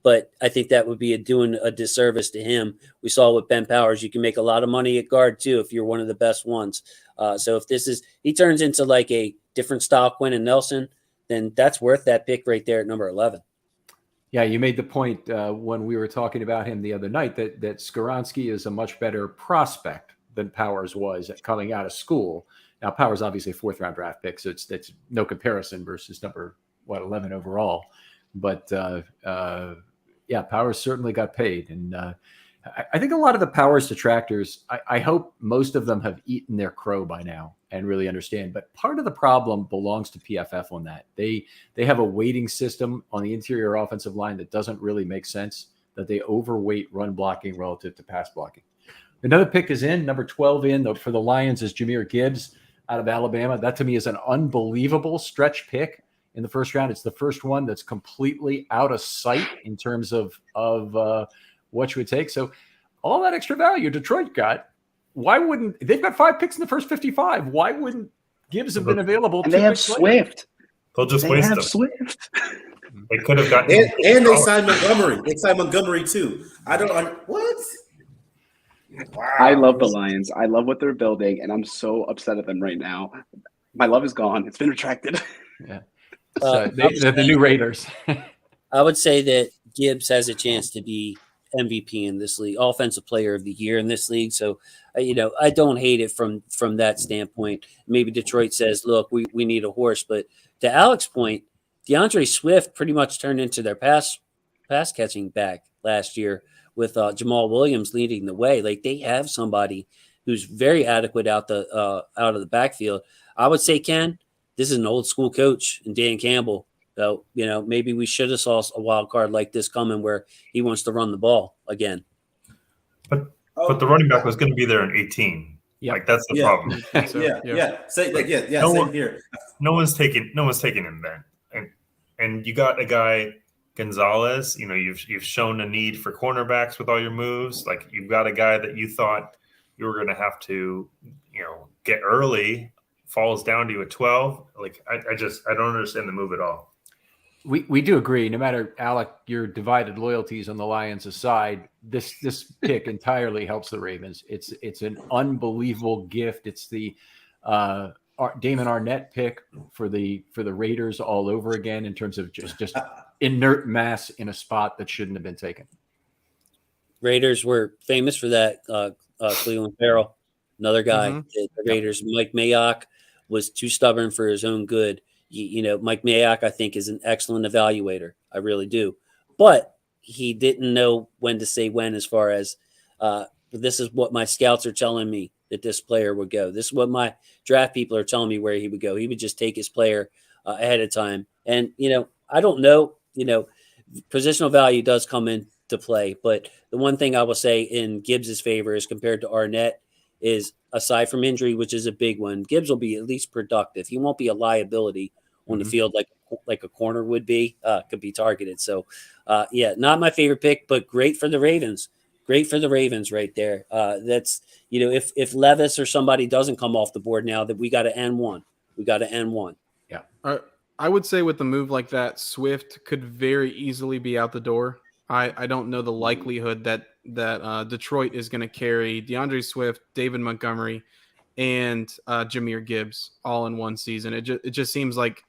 Speaker 2: But I think that would be doing a disservice to him. We saw with Ben Powers, you can make a lot of money at guard too if you're one of the best ones. So if he turns into like a different style Quinn and Nelson, then that's worth that pick right there at number 11.
Speaker 1: Yeah, you made the point when we were talking about him the other night that Skoronski is a much better prospect than Powers was at coming out of school. Now, Powers obviously a 4th-round draft pick, so that's no comparison versus number 11 overall. But yeah, Powers certainly got paid, and I think a lot of the Powers detractors, I hope most of them have eaten their crow by now and really understand. But part of the problem belongs to PFF on that. They have a weighting system on the interior offensive line that doesn't really make sense, that they overweight run blocking relative to pass blocking. Another pick is in, number 12 for the Lions is Jahmyr Gibbs out of Alabama. That to me is an unbelievable stretch pick in the first round. It's the first one that's completely out of sight in terms of what you would take. So all that extra value Detroit got, why wouldn't they've got 5 picks in the first 55? Why wouldn't Gibbs have been available?
Speaker 3: And they have Swift.
Speaker 4: They'll just waste them.
Speaker 3: Swift.
Speaker 4: They could have gotten
Speaker 5: and they signed Montgomery. They signed Montgomery too. What? Wow.
Speaker 3: I love the Lions. I love what they're building, and I'm so upset at them right now. My love is gone. It's been retracted.
Speaker 1: Yeah. They're the new Raiders.
Speaker 2: I would say that Gibbs has a chance to be MVP in this league, offensive player of the year in this league. So, I don't hate it from that standpoint. Maybe Detroit says, look, we need a horse. But to Alex's point, DeAndre Swift pretty much turned into their pass catching back last year with Jamal Williams leading the way. Like, they have somebody who's very adequate out of the backfield. I would say, Ken, this is an old school coach in Dan Campbell. So, maybe we should have saw a wild card like this coming where he wants to run the ball again.
Speaker 4: But the running back was going to be there in 18.
Speaker 1: Yeah.
Speaker 4: Like, that's the problem.
Speaker 5: Same here.
Speaker 4: No one's taking him then. And you got a guy, Gonzalez, you've shown a need for cornerbacks with all your moves. Like, you've got a guy that you thought you were going to have to, get early, falls down to you at 12. Like, I don't understand the move at all.
Speaker 1: We do agree. No matter, Alec, your divided loyalties on the Lions aside, this pick entirely helps the Ravens. It's an unbelievable gift. It's the Damon Arnett pick for the Raiders all over again in terms of just inert mass in a spot that shouldn't have been taken.
Speaker 2: Raiders were famous for that. Cleveland Farrell, another guy. The Raiders, Mike Mayock was too stubborn for his own good. Mike Mayock, I think, is an excellent evaluator. I really do. But he didn't know when to say when as far as this is what my scouts are telling me that this player would go. This is what my draft people are telling me where he would go. He would just take his player ahead of time. And, I don't know, positional value does come into play. But the one thing I will say in Gibbs's favor is compared to Arnett is, aside from injury, which is a big one, Gibbs will be at least productive. He won't be a liability on the field like a corner would be, could be targeted. So, not my favorite pick, but great for the Ravens. Great for the Ravens right there. That's, if Levis or somebody doesn't come off the board now, that we got to N1. We got to N1.
Speaker 1: Yeah.
Speaker 7: I would say with the move like that, Swift could very easily be out the door. I don't know the likelihood that Detroit is going to carry DeAndre Swift, David Montgomery, and Jahmyr Gibbs all in one season. It just seems like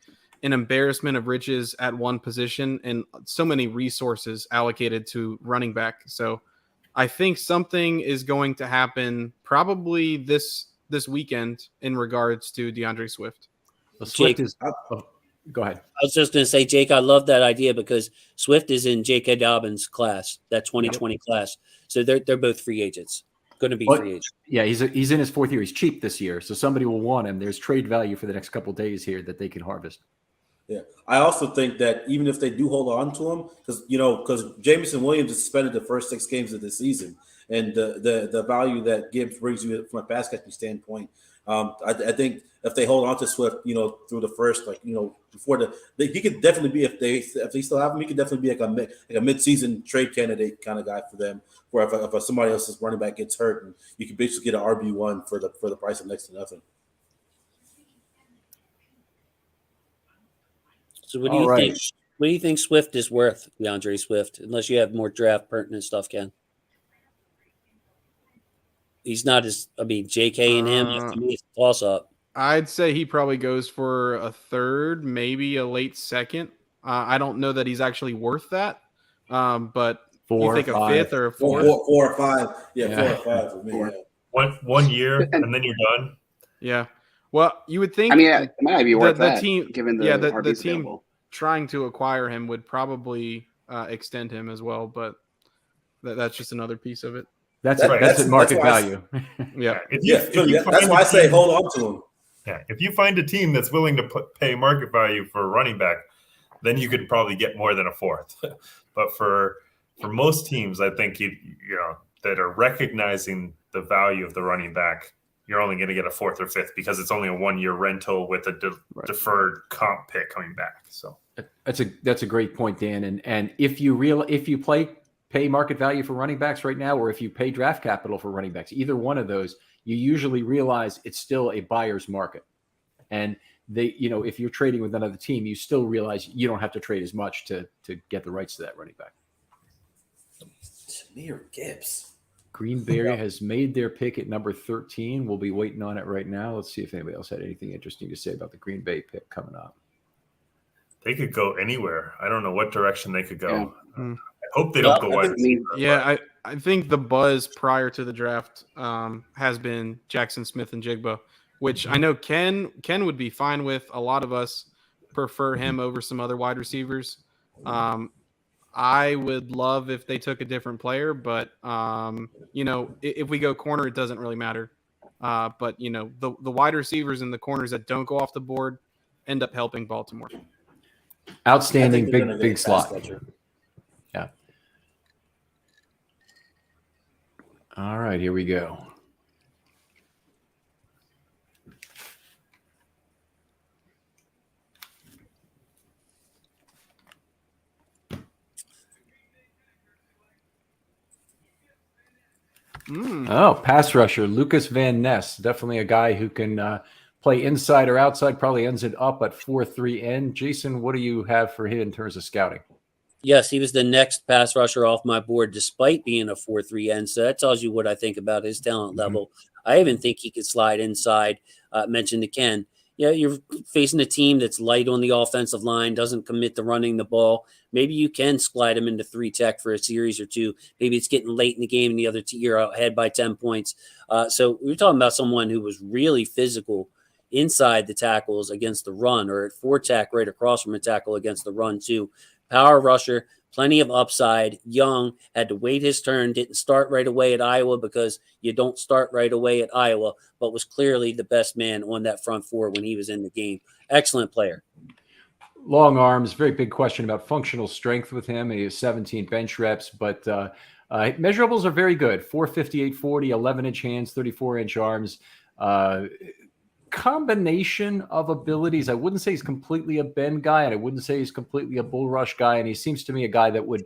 Speaker 7: an embarrassment of riches at one position and so many resources allocated to running back. So I think something is going to happen probably this weekend in regards to DeAndre Swift.
Speaker 1: Well, Swift is go ahead.
Speaker 2: I was just going to say, Jake, I love that idea because Swift is in J.K. Dobbins' class, that 2020 class. So they're both free agents. Going to be free agents.
Speaker 1: Yeah, he's in his 4th year. He's cheap this year, so somebody will want him. There's trade value for the next couple of days here that they can harvest.
Speaker 5: Yeah, I also think that even if they do hold on to him, because Jamison Williams is suspended the first 6 games of the season, and the value that Gibbs brings you from a pass catching standpoint. I think if they hold on to Swift, through the first, before he could definitely be, if they still have him, he could definitely be like a mid-season trade candidate kind of guy for them. Where if somebody else's running back gets hurt, and you can basically get an RB1 for the price of next to nothing.
Speaker 2: So what do you think? What do you think Swift is worth, DeAndre Swift? Unless you have more draft pertinent stuff, Ken. He's not as. I mean, J.K. and him. To me, it's a toss up.
Speaker 7: I'd say he probably goes for a third, maybe a late second. I don't know that he's actually worth that. But you think a fifth or a fourth?
Speaker 5: 4 or 5. Yeah, 4 or 5 for me. Yeah.
Speaker 4: 1 year, and then you're done.
Speaker 7: Yeah. Well, you would think.
Speaker 3: I mean, it might be worth
Speaker 7: the
Speaker 3: that,
Speaker 7: team,
Speaker 3: given the
Speaker 7: the team
Speaker 3: available.
Speaker 7: Trying to acquire him would probably extend him as well, but that's just another piece of it.
Speaker 1: That's at market value.
Speaker 7: Yeah.
Speaker 5: That's why I say hold on to him.
Speaker 4: Yeah, if you find a team that's willing to pay market value for a running back, then you could probably get more than a fourth. But for most teams, I think that are recognizing the value of the running back, you're only going to get a fourth or fifth because it's only a 1-year rental with a deferred comp pick coming back. So
Speaker 1: that's a great point, Dan. And if you pay market value for running backs right now, or if you pay draft capital for running backs, either one of those, you usually realize it's still a buyer's market. And if you're trading with another team, you still realize you don't have to trade as much to get the rights to that running back.
Speaker 5: Samir Gibbs.
Speaker 1: Green Bay has made their pick at number 13. We'll be waiting on it right now. Let's see if anybody else had anything interesting to say about the Green Bay pick coming up.
Speaker 4: They could go anywhere. I don't know what direction they could go.
Speaker 1: Yeah.
Speaker 4: I hope they don't go wide receiver.
Speaker 7: Yeah, I think the buzz prior to the draft has been Jackson Smith and Jigba, which I know Ken would be fine with. A lot of us prefer him over some other wide receivers. I would love if they took a different player, but if we go corner, it doesn't really matter. But the wide receivers and the corners that don't go off the board end up helping Baltimore.
Speaker 1: Outstanding big slot. Yeah. All right, here we go. Oh, pass rusher, Lucas Van Ness. Definitely a guy who can play inside or outside, probably ends it up at 4-3 Jason, what do you have for him in terms of scouting?
Speaker 2: Yes, he was the next pass rusher off my board, despite being a 4-3 end. So that tells you what I think about his talent level. I even think he could slide inside. Mentioned to Ken. You're facing a team that's light on the offensive line, doesn't commit to running the ball. Maybe you can slide him into 3 tech for a series or two. Maybe it's getting late in the game and the other you're ahead by 10 points. So we're talking about someone who was really physical inside the tackles against the run, or at 4 tech right across from a tackle against the run too. Power rusher, plenty of upside, young, had to wait his turn, didn't start right away at Iowa because you don't start right away at Iowa, but was clearly the best man on that front 4 when he was in the game. Excellent player.
Speaker 1: Long arms, very big question about functional strength with him. He has 17 bench reps, but measurables are very good. 4'58", 40, 11-inch hands, 34-inch arms. Combination of abilities. I wouldn't say he's completely a bend guy, and I wouldn't say he's completely a bull rush guy. And he seems to me a guy that would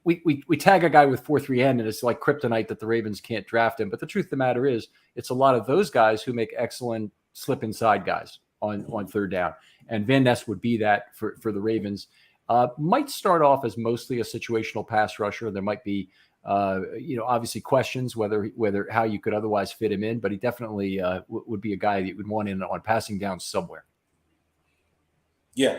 Speaker 1: we tag a guy with 4-3 and it's like kryptonite that the Ravens can't draft him. But the truth of the matter is, it's a lot of those guys who make excellent slip inside guys on third down. And Van Ness would be that for the Ravens. Might start off as mostly a situational pass rusher. There might be obviously questions whether how you could otherwise fit him in, but he definitely would be a guy that you would want in on passing down somewhere.
Speaker 5: Yeah.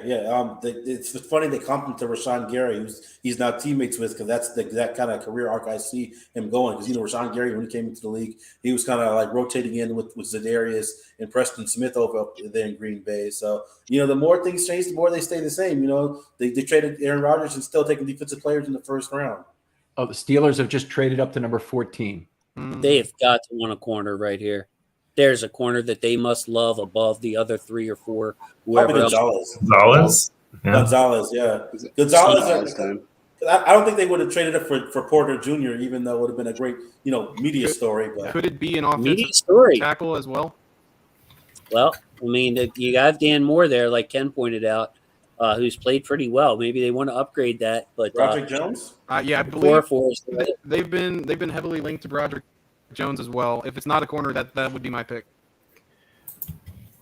Speaker 5: It's funny they compliment to Rashawn Gary, who's he's now teammates with, because that's the exact kind of career arc I see him going. Because Rashawn Gary, when he came into the league, he was kind of like rotating in with Za'Darius and Preston Smith over up there in Green Bay. So the more things change, the more they stay the same. They traded Aaron Rodgers and still taking defensive players in the first round.
Speaker 1: Oh, the Steelers have just traded up to number 14.
Speaker 2: They have got to want a corner right here. There's a corner that they must love above the other 3 or 4. Whoever
Speaker 5: Gonzalez.
Speaker 4: Gonzalez?
Speaker 5: Yeah. Gonzalez. I don't think they would have traded it for Porter Jr., even though it would have been a great, media story. But
Speaker 7: Could it be an
Speaker 2: Media
Speaker 7: offensive
Speaker 2: story.
Speaker 7: tackle as well?
Speaker 2: Well, I mean, you got Dan Moore there, like Ken pointed out, who's played pretty well. Maybe they want to upgrade that, but
Speaker 5: Roderick Jones?
Speaker 7: Yeah, I
Speaker 2: Four
Speaker 7: believe
Speaker 2: for
Speaker 7: they've been heavily linked to Broderick Jones as well. If it's not a corner, that would be my pick.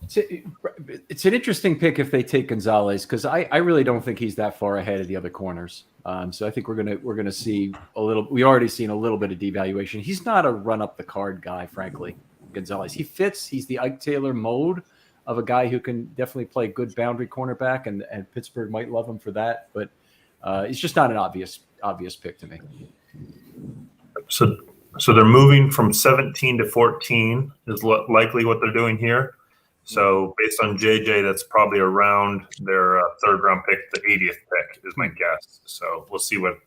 Speaker 1: It's an interesting pick if they take Gonzalez, because I really don't think he's that far ahead of the other corners. So I think we're gonna see a little. We already seen a little bit of devaluation. He's not a run up the card guy, frankly. Gonzalez. He fits. He's the Ike Taylor mode of a guy who can definitely play good boundary cornerback, and Pittsburgh might love him for that. But it's just not an obvious pick to me.
Speaker 4: So they're moving from 17 to 14 is likely what they're doing here. So based on JJ, that's probably around their third round pick, the 80th pick is my guess. So we'll see what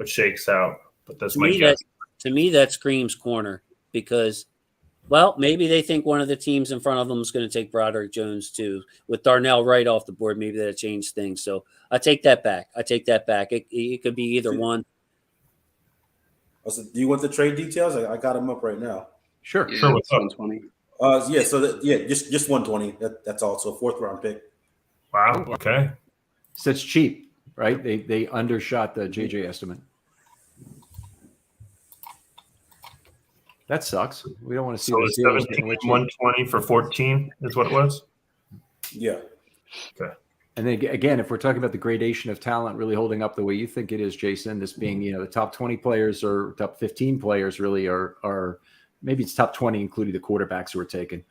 Speaker 4: shakes out. But that's my guess.
Speaker 2: To me, that screams corner because, well, maybe they think one of the teams in front of them is going to take Broderick Jones too. With Darnell right off the board, maybe that'll change things. So I take that back. It could be either one.
Speaker 5: So do you want the trade details? I got them up right now.
Speaker 1: Sure.
Speaker 3: Yeah,
Speaker 4: Sure, what's up?
Speaker 3: 120.
Speaker 5: Just 120. That's all. So a fourth round pick.
Speaker 4: Wow. Okay.
Speaker 1: So it's cheap, right? They undershot the JJ estimate. That sucks. We don't want to see
Speaker 4: So
Speaker 1: the
Speaker 4: it's
Speaker 1: Steelers
Speaker 4: 17,
Speaker 1: getting away cheap.
Speaker 4: 120 for 14 is what it was.
Speaker 5: Yeah.
Speaker 4: Okay.
Speaker 1: And then again, if we're talking about the gradation of talent really holding up the way you think it is, Jason, this being, the top 20 players or top 15 players really are maybe it's top 20, including the quarterbacks who are taken.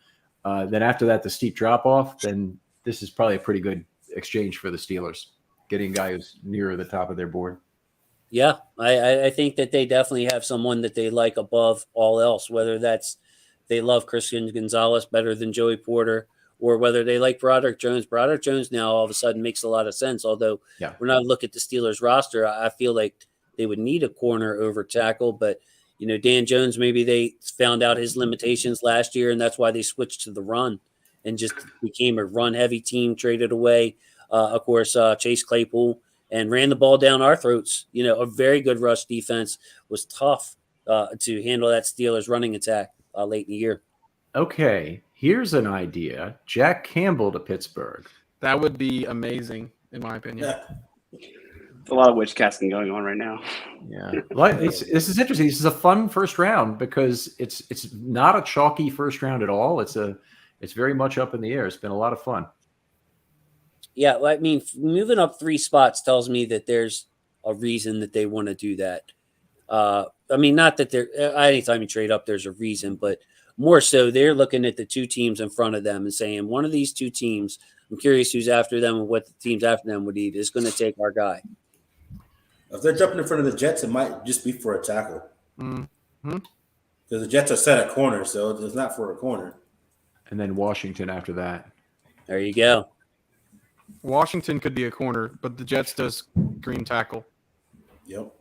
Speaker 1: Then after that, the steep drop off, then this is probably a pretty good exchange for the Steelers, getting a guy who's nearer the top of their board.
Speaker 2: Yeah, I think that they definitely have someone that they like above all else, whether that's they love Christian Gonzalez better than Joey Porter, or whether they like Broderick Jones. Broderick Jones now all of a sudden makes a lot of sense. Although when I look at the Steelers roster, I feel like they would need a corner over tackle. But, Dan Jones, maybe they found out his limitations last year, and that's why they switched to the run and just became a run-heavy team, traded away, of course, Chase Claypool, and ran the ball down our throats. A very good rush defense was tough to handle that Steelers running attack late in the year.
Speaker 1: Okay, here's an idea. Jack Campbell to Pittsburgh.
Speaker 7: That would be amazing, in my opinion.
Speaker 5: Yeah.
Speaker 3: A lot of witch casting going on right now.
Speaker 1: Yeah, this is interesting. This is a fun first round because it's not a chalky first round at all. It's very much up in the air. It's been a lot of fun.
Speaker 2: Yeah, I mean, moving up 3 spots tells me that there's a reason that they want to do that. I mean, not that anytime you trade up, there's a reason, but more so they're looking at the 2 teams in front of them and saying, one of these 2 teams, I'm curious who's after them and what the teams after them would need, is going to take our guy.
Speaker 5: If they're jumping in front of the Jets, it might just be for a tackle.
Speaker 7: Mm-hmm.
Speaker 5: Because the Jets are set at corner, so it's not for a corner.
Speaker 1: And then Washington after that.
Speaker 2: There you go.
Speaker 7: Washington could be a corner, but the Jets does green tackle.
Speaker 5: Yep.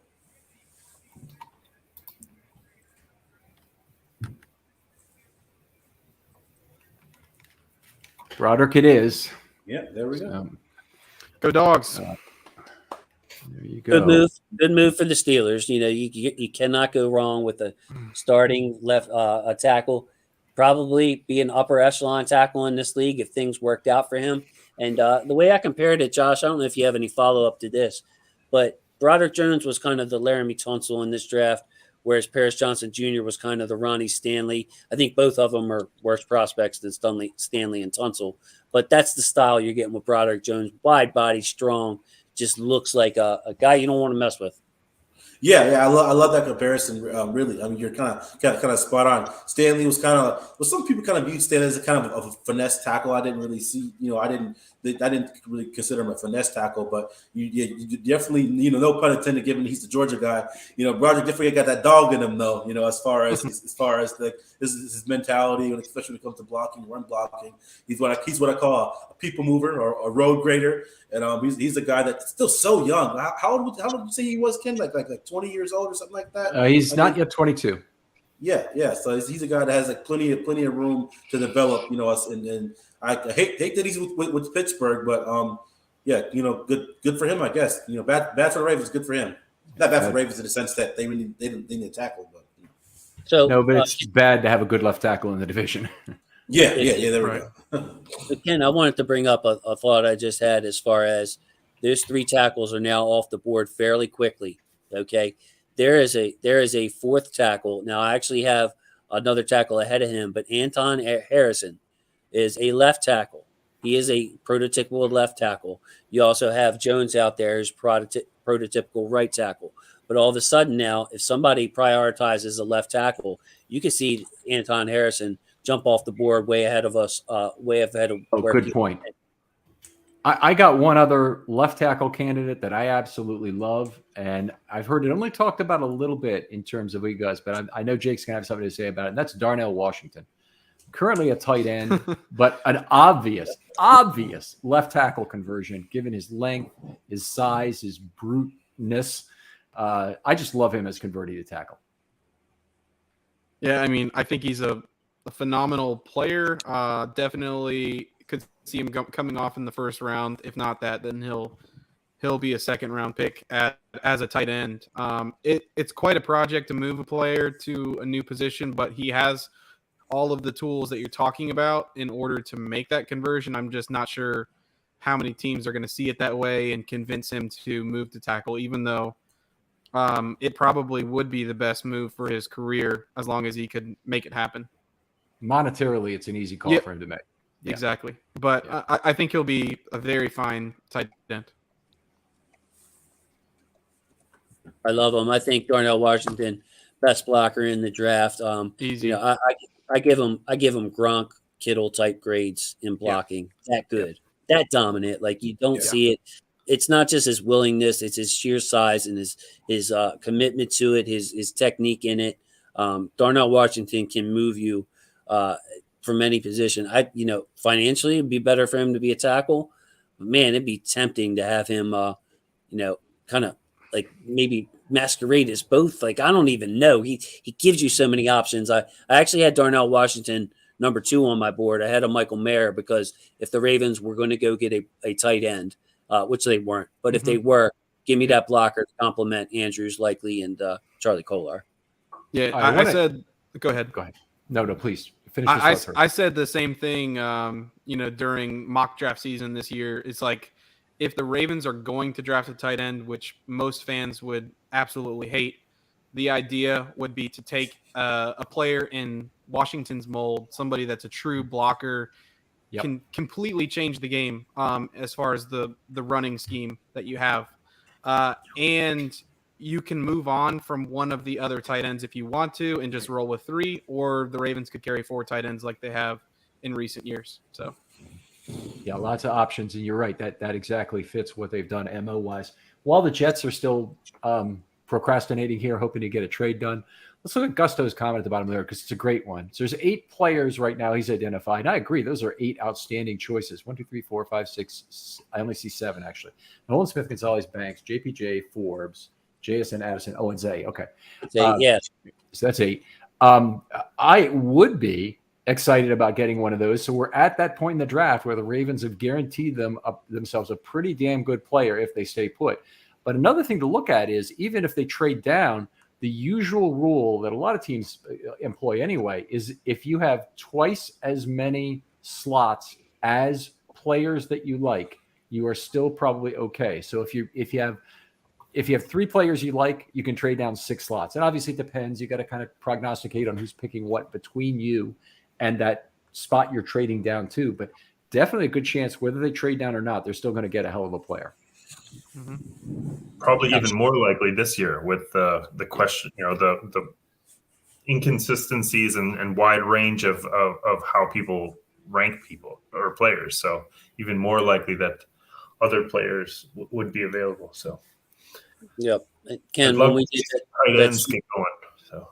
Speaker 1: Broderick it is.
Speaker 5: Yeah, there we go.
Speaker 7: Go Dogs.
Speaker 1: There you go.
Speaker 2: Good move for the Steelers. You cannot go wrong with a starting left a tackle. Probably be an upper echelon tackle in this league if things worked out for him. And the way I compared it, Josh, I don't know if you have any follow up to this, but Broderick Jones was kind of the Laramie Tunsil in this draft, whereas Paris Johnson Jr. was kind of the Ronnie Stanley. I think both of them are worse prospects than Stanley and Tunsil, but that's the style you're getting with Broderick Jones. Wide body, strong, just looks like a guy you don't want to mess with.
Speaker 5: Yeah, I love that comparison. Really, I mean, you're kind of spot on. Stanley was some people kind of viewed Stanley as a kind of a finesse tackle. I didn't really see, I didn't really consider him a finesse tackle, but you definitely, no pun intended, given he's the Georgia guy. Roger definitely got that dog in him, though. As far as his mentality, especially when it comes to run blocking. He's what I call a people mover or a road grader. And he's a guy that's still so young. How old would you say he was, Ken? Like 20 years old or something like that?
Speaker 1: He's not yet 22.
Speaker 5: Yeah. So he's a guy that has plenty of room to develop. And I hate that he's with Pittsburgh, but yeah, good for him, I guess. Bad for the Ravens, good for him. Not bad for the Ravens in the sense that they need a tackle, but
Speaker 2: So
Speaker 1: No, but it's bad to have a good left tackle in the division.
Speaker 5: yeah. There we
Speaker 7: Right.
Speaker 5: go.
Speaker 2: Ken, I wanted to bring up a thought I just had as far as those 3 tackles are now off the board fairly quickly. Okay. There is a 4th tackle. Now I actually have another tackle ahead of him, but Anton Harrison is a left tackle. He is a prototypical left tackle. You also have Jones out there as prototypical right tackle. But all of a sudden now, if somebody prioritizes a left tackle, you can see Anton Harrison jump off the board way ahead of us, way ahead of
Speaker 1: Oh,
Speaker 2: where
Speaker 1: good
Speaker 2: people
Speaker 1: point. I got one other left tackle candidate that I absolutely love, and I've heard it only talked about a little bit in terms of you guys, but I know Jake's gonna have something to say about it, and that's Darnell Washington. Currently a tight end, but an obvious left tackle conversion, given his length, his size, his bruteness. I just love him as converting to tackle.
Speaker 7: Yeah, I mean, I think he's a phenomenal player. Definitely could see him coming off in the first round. If not that, then he'll be a second round pick as a tight end. It's quite a project to move a player to a new position, but he has all of the tools that you're talking about in order to make that conversion. I'm just not sure how many teams are going to see it that way and convince him to move to tackle, even though it probably would be the best move for his career as long as he could make it happen.
Speaker 1: Monetarily, it's an easy call for him to make. Yeah.
Speaker 7: Exactly. But
Speaker 1: Yeah.
Speaker 7: I think he'll be a very fine tight end.
Speaker 2: I love him. I think Darnell Washington, best blocker in the draft.
Speaker 7: Easy.
Speaker 2: I give him Gronk, Kittle type grades in blocking. That good, that dominant. Like you don't see it. It's not just his willingness; it's his sheer size and his commitment to it, his technique in it. Darnell Washington can move you from any position. Financially, it'd be better for him to be a tackle, but man, it'd be tempting to have him, kind of like maybe masquerade as both. Like I don't even know. He gives you so many options. I actually had Darnell Washington number 2 on my board. I had a Michael Mayer because if the Ravens were going to go get a tight end, which they weren't, but if they were, give me that blocker to complement Andrews, Likely, and Charlie Kolar.
Speaker 7: Yeah,
Speaker 1: I
Speaker 7: said. Go ahead.
Speaker 1: Go ahead. No, please finish this.
Speaker 7: I said the same thing. During mock draft season this year, it's like if the Ravens are going to draft a tight end, which most fans would absolutely hate, the idea would be to take a player in Washington's mold, somebody that's a true blocker, can completely change the game as far as the running scheme that you have. And you can move on from one of the other tight ends if you want to and just roll with 3, or the Ravens could carry 4 tight ends like they have in recent years. So
Speaker 1: yeah, lots of options, and you're right. That exactly fits what they've done MO wise. While the Jets are still procrastinating here, hoping to get a trade done, let's look at Gusto's comment at the bottom there because it's a great one. So there's 8 players right now he's identified. And I agree; those are 8 outstanding choices. 1, 2, 3, 4, 5, 6. I only see 7 actually. Nolan Smith, Gonzalez, Banks, JPJ, Forbes, JSN, Addison, and Zay. Okay,
Speaker 2: Yes.
Speaker 1: So that's 8. I would be excited about getting one of those. So we're at that point in the draft where the Ravens have guaranteed themselves a pretty damn good player if they stay put. But another thing to look at is even if they trade down, the usual rule that a lot of teams employ anyway is if you have twice as many slots as players that you like, you are still probably okay. So if you have 3 players you like, you can trade down 6 slots. And obviously it depends. You got to kind of prognosticate on who's picking what between you and that spot you're trading down to. But definitely a good chance, whether they trade down or not, they're still going to get a hell of a player.
Speaker 4: Probably even more likely this year with the question, the inconsistencies and wide range of how people rank people or players. So even more likely that other players would be available. So.
Speaker 2: Yep. Ken, when we did
Speaker 4: that, get going. So,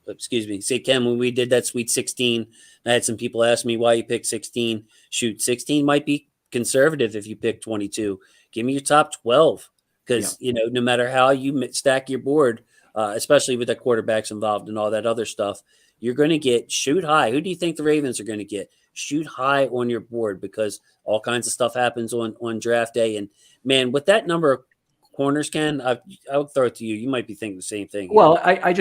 Speaker 2: excuse me. Say, Ken, when we did that Sweet 16, I had some people ask me why you picked 16. Shoot, 16 might be conservative if you pick 22. Give me your top 12 because, no matter how you stack your board, especially with the quarterbacks involved and all that other stuff, you're going to get shoot high. Who do you think the Ravens are going to get? shoot high on your board because all kinds of stuff happens on draft day. And man, with that number of corners, Ken, I would throw it to you. You might be thinking the same thing.
Speaker 1: Well, I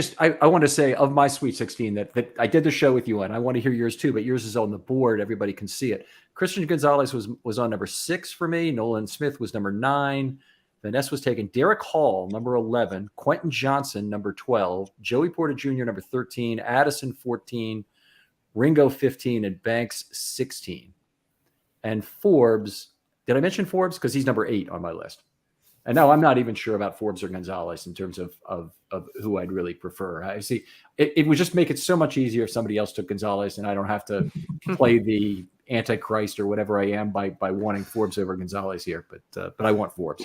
Speaker 1: want to say of my Sweet 16 that I did the show with you on. I want to hear yours too, but yours is on the board. Everybody can see it. Christian Gonzalez was on number 6 for me. Nolan Smith was number 9. Vanessa was taken. Derek Hall, number 11. Quentin Johnson, number 12. Joey Porter Jr., number 13. Addison, 14. Ringo, 15. And Banks, 16. And Forbes, did I mention Forbes? Because he's number 8 on my list. And now I'm not even sure about Forbes or Gonzalez in terms of who I'd really prefer. I see it would just make it so much easier if somebody else took Gonzalez and I don't have to play the Antichrist or whatever I am by wanting Forbes over Gonzalez here. But I want Forbes.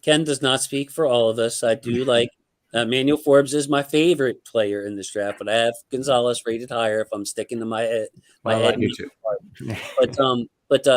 Speaker 2: Ken does not speak for all of us. I do like Manuel Forbes is my favorite player in this draft, but I have Gonzalez rated higher if I'm sticking to my head.
Speaker 1: I do too.
Speaker 2: But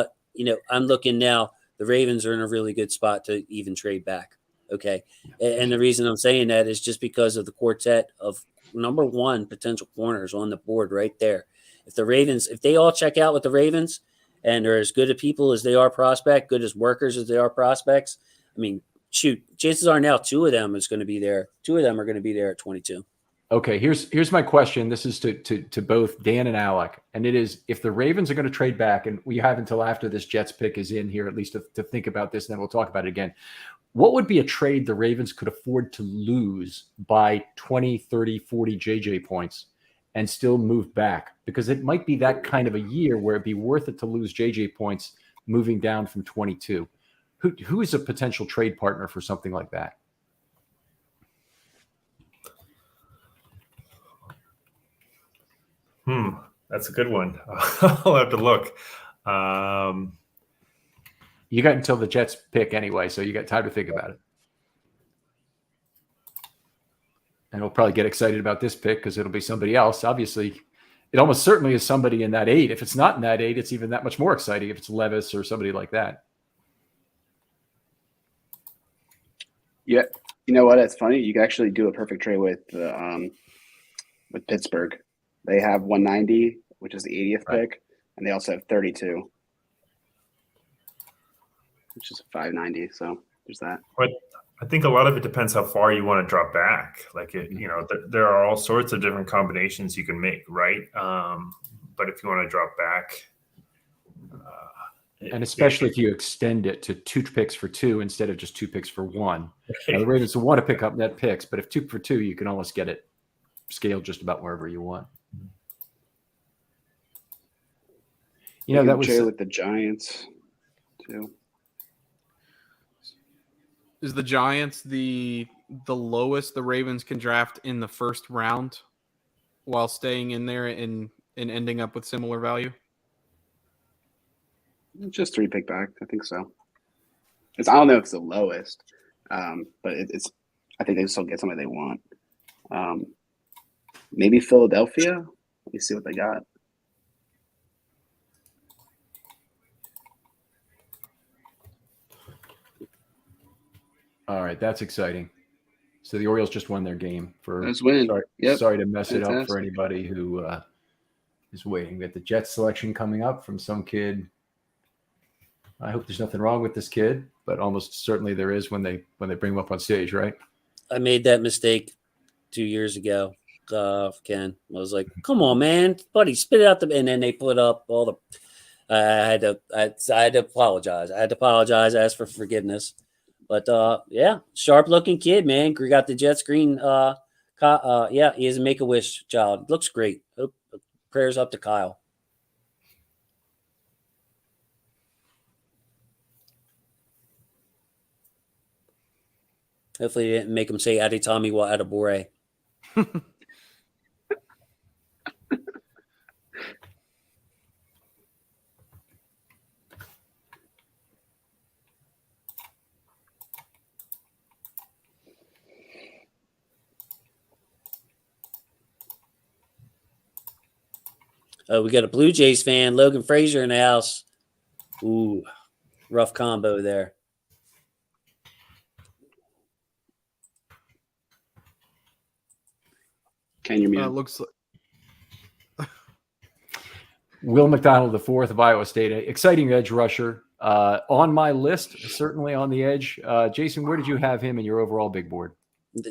Speaker 2: I'm looking now. The Ravens are in a really good spot to even trade back. Okay. And the reason I'm saying that is just because of the quartet of number 1 potential corners on the board right there. If they all check out with the Ravens and they're as good at people as they are prospect, good as workers as they are prospects, I mean, shoot, chances are now 2 of them is going to be there. 2 of them are going to be there at 22.
Speaker 1: Okay, here's my question. This is to both Dan and Alec, and it is if the Ravens are going to trade back, and we have until after this Jets pick is in here, at least to think about this, and then we'll talk about it again. What would be a trade the Ravens could afford to lose by 20, 30, 40 JJ points and still move back? Because it might be that kind of a year where it'd be worth it to lose JJ points moving down from 22. Who is a potential trade partner for something like that?
Speaker 4: That's a good one. I'll have to look.
Speaker 1: You got until the Jets pick anyway, so you got time to think about it. And we'll probably get excited about this pick because it'll be somebody else. Obviously, it almost certainly is somebody in that 8. If it's not in that 8, it's even that much more exciting if it's Levis or somebody like that.
Speaker 3: Yeah, you know what? It's funny. You can actually do a perfect trade with Pittsburgh. They have 190, which is the 80th pick, and they also have 32, which is 590. So there's that.
Speaker 4: But I think a lot of it depends how far you want to drop back. Like, there are all sorts of different combinations you can make, right? But if you want to drop back,
Speaker 1: and especially if you extend it to 2 picks for 2 instead of just 2 picks for 1. Now, the Ravens will want to pick up net picks, but if 2 for 2, you can almost get it scaled just about wherever you want. That was
Speaker 3: with the Giants too.
Speaker 7: Is the Giants the lowest the Ravens can draft in the first round while staying in there and ending up with similar value?
Speaker 3: Just 3 pick back. I think so. I don't know if it's the lowest, but it's. I think they still get somebody they want. Maybe Philadelphia. Let me see what they got.
Speaker 1: All right, that's exciting. So the Orioles just won their game.
Speaker 3: Let's win.
Speaker 1: Sorry to mess it up for anybody who is waiting. We got the Jets selection coming up from some kid. I hope there's nothing wrong with this kid, but almost certainly there is when they bring him up on stage, right?
Speaker 2: I made that mistake 2 years ago. Ken, I was like, "Come on, man, buddy, spit it out!" And then they put up all the. I had to apologize. Ask for forgiveness. But yeah, sharp looking kid, man. Got the Jets green. Yeah, he is a Make-A-Wish child. Looks great. Prayers up to Kyle. Hopefully, they didn't make him say "Aditami wa Adibore." We got a Blue Jays fan, Logan Frazier, in the house. Ooh, rough combo there.
Speaker 3: Can you mute?
Speaker 7: Looks like
Speaker 1: Will McDonald, the fourth of Iowa State, exciting edge rusher. On my list, certainly on the edge. Jason, where did you have him in your overall big board?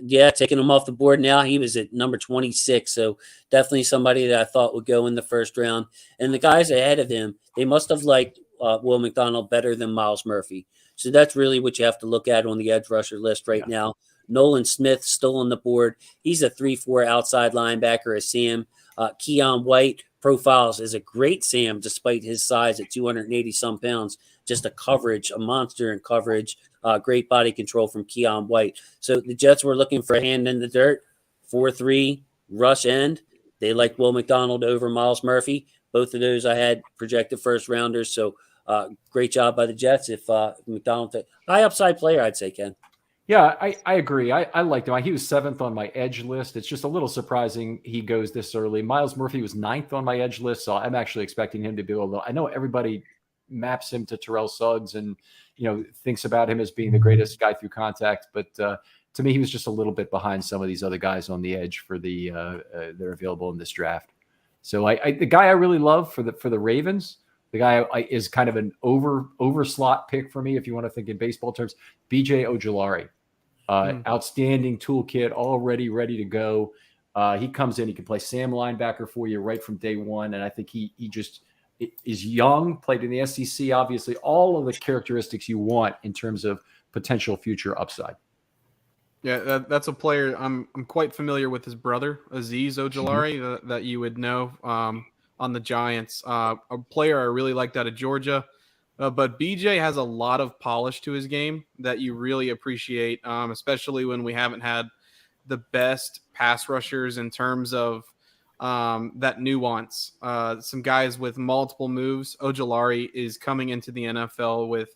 Speaker 2: Yeah, taking him off the board now. He was at number 26, so definitely somebody that I thought would go in the first round. And the guys ahead of him, they must have liked Will McDonald better than Miles Murphy. So that's really what you have to look at on the edge rusher list right now. Nolan Smith still on the board. He's a 3-4 outside linebacker, a Sam. Keon White profiles as a great Sam despite his size at 280-some pounds. Just a monster in coverage. Great body control from Keon White. So the Jets were looking for a hand in the dirt, 4-3 rush end. They like Will McDonald over Miles Murphy. Both of those I had projected first rounders. So great job by the Jets. If McDonald, high upside player, I'd say, Ken.
Speaker 1: Yeah, I agree. I liked him. He was 7th on my edge list. It's just a little surprising he goes this early. Miles Murphy was 9th on my edge list, so I'm actually expecting him to be I know everybody maps him to Terrell Suggs and thinks about him as being the greatest guy through contact, but to me he was just a little bit behind some of these other guys on the edge for the they're available in this draft. So the guy I really love for the Ravens, the guy is kind of an over slot pick for me if you want to think in baseball terms. BJ Ojulari, outstanding toolkit, already ready to go. He comes in, he can play Sam linebacker for you right from day one, and I think he just is young, played in the SEC, obviously, all of the characteristics you want in terms of potential future upside.
Speaker 7: Yeah, that's a player I'm quite familiar with. His brother, Azeez Ojulari, that you would know on the Giants. A player I really liked out of Georgia. But BJ has a lot of polish to his game that you really appreciate, especially when we haven't had the best pass rushers in terms of that nuance. Some guys with multiple moves. Ojulari is coming into the NFL with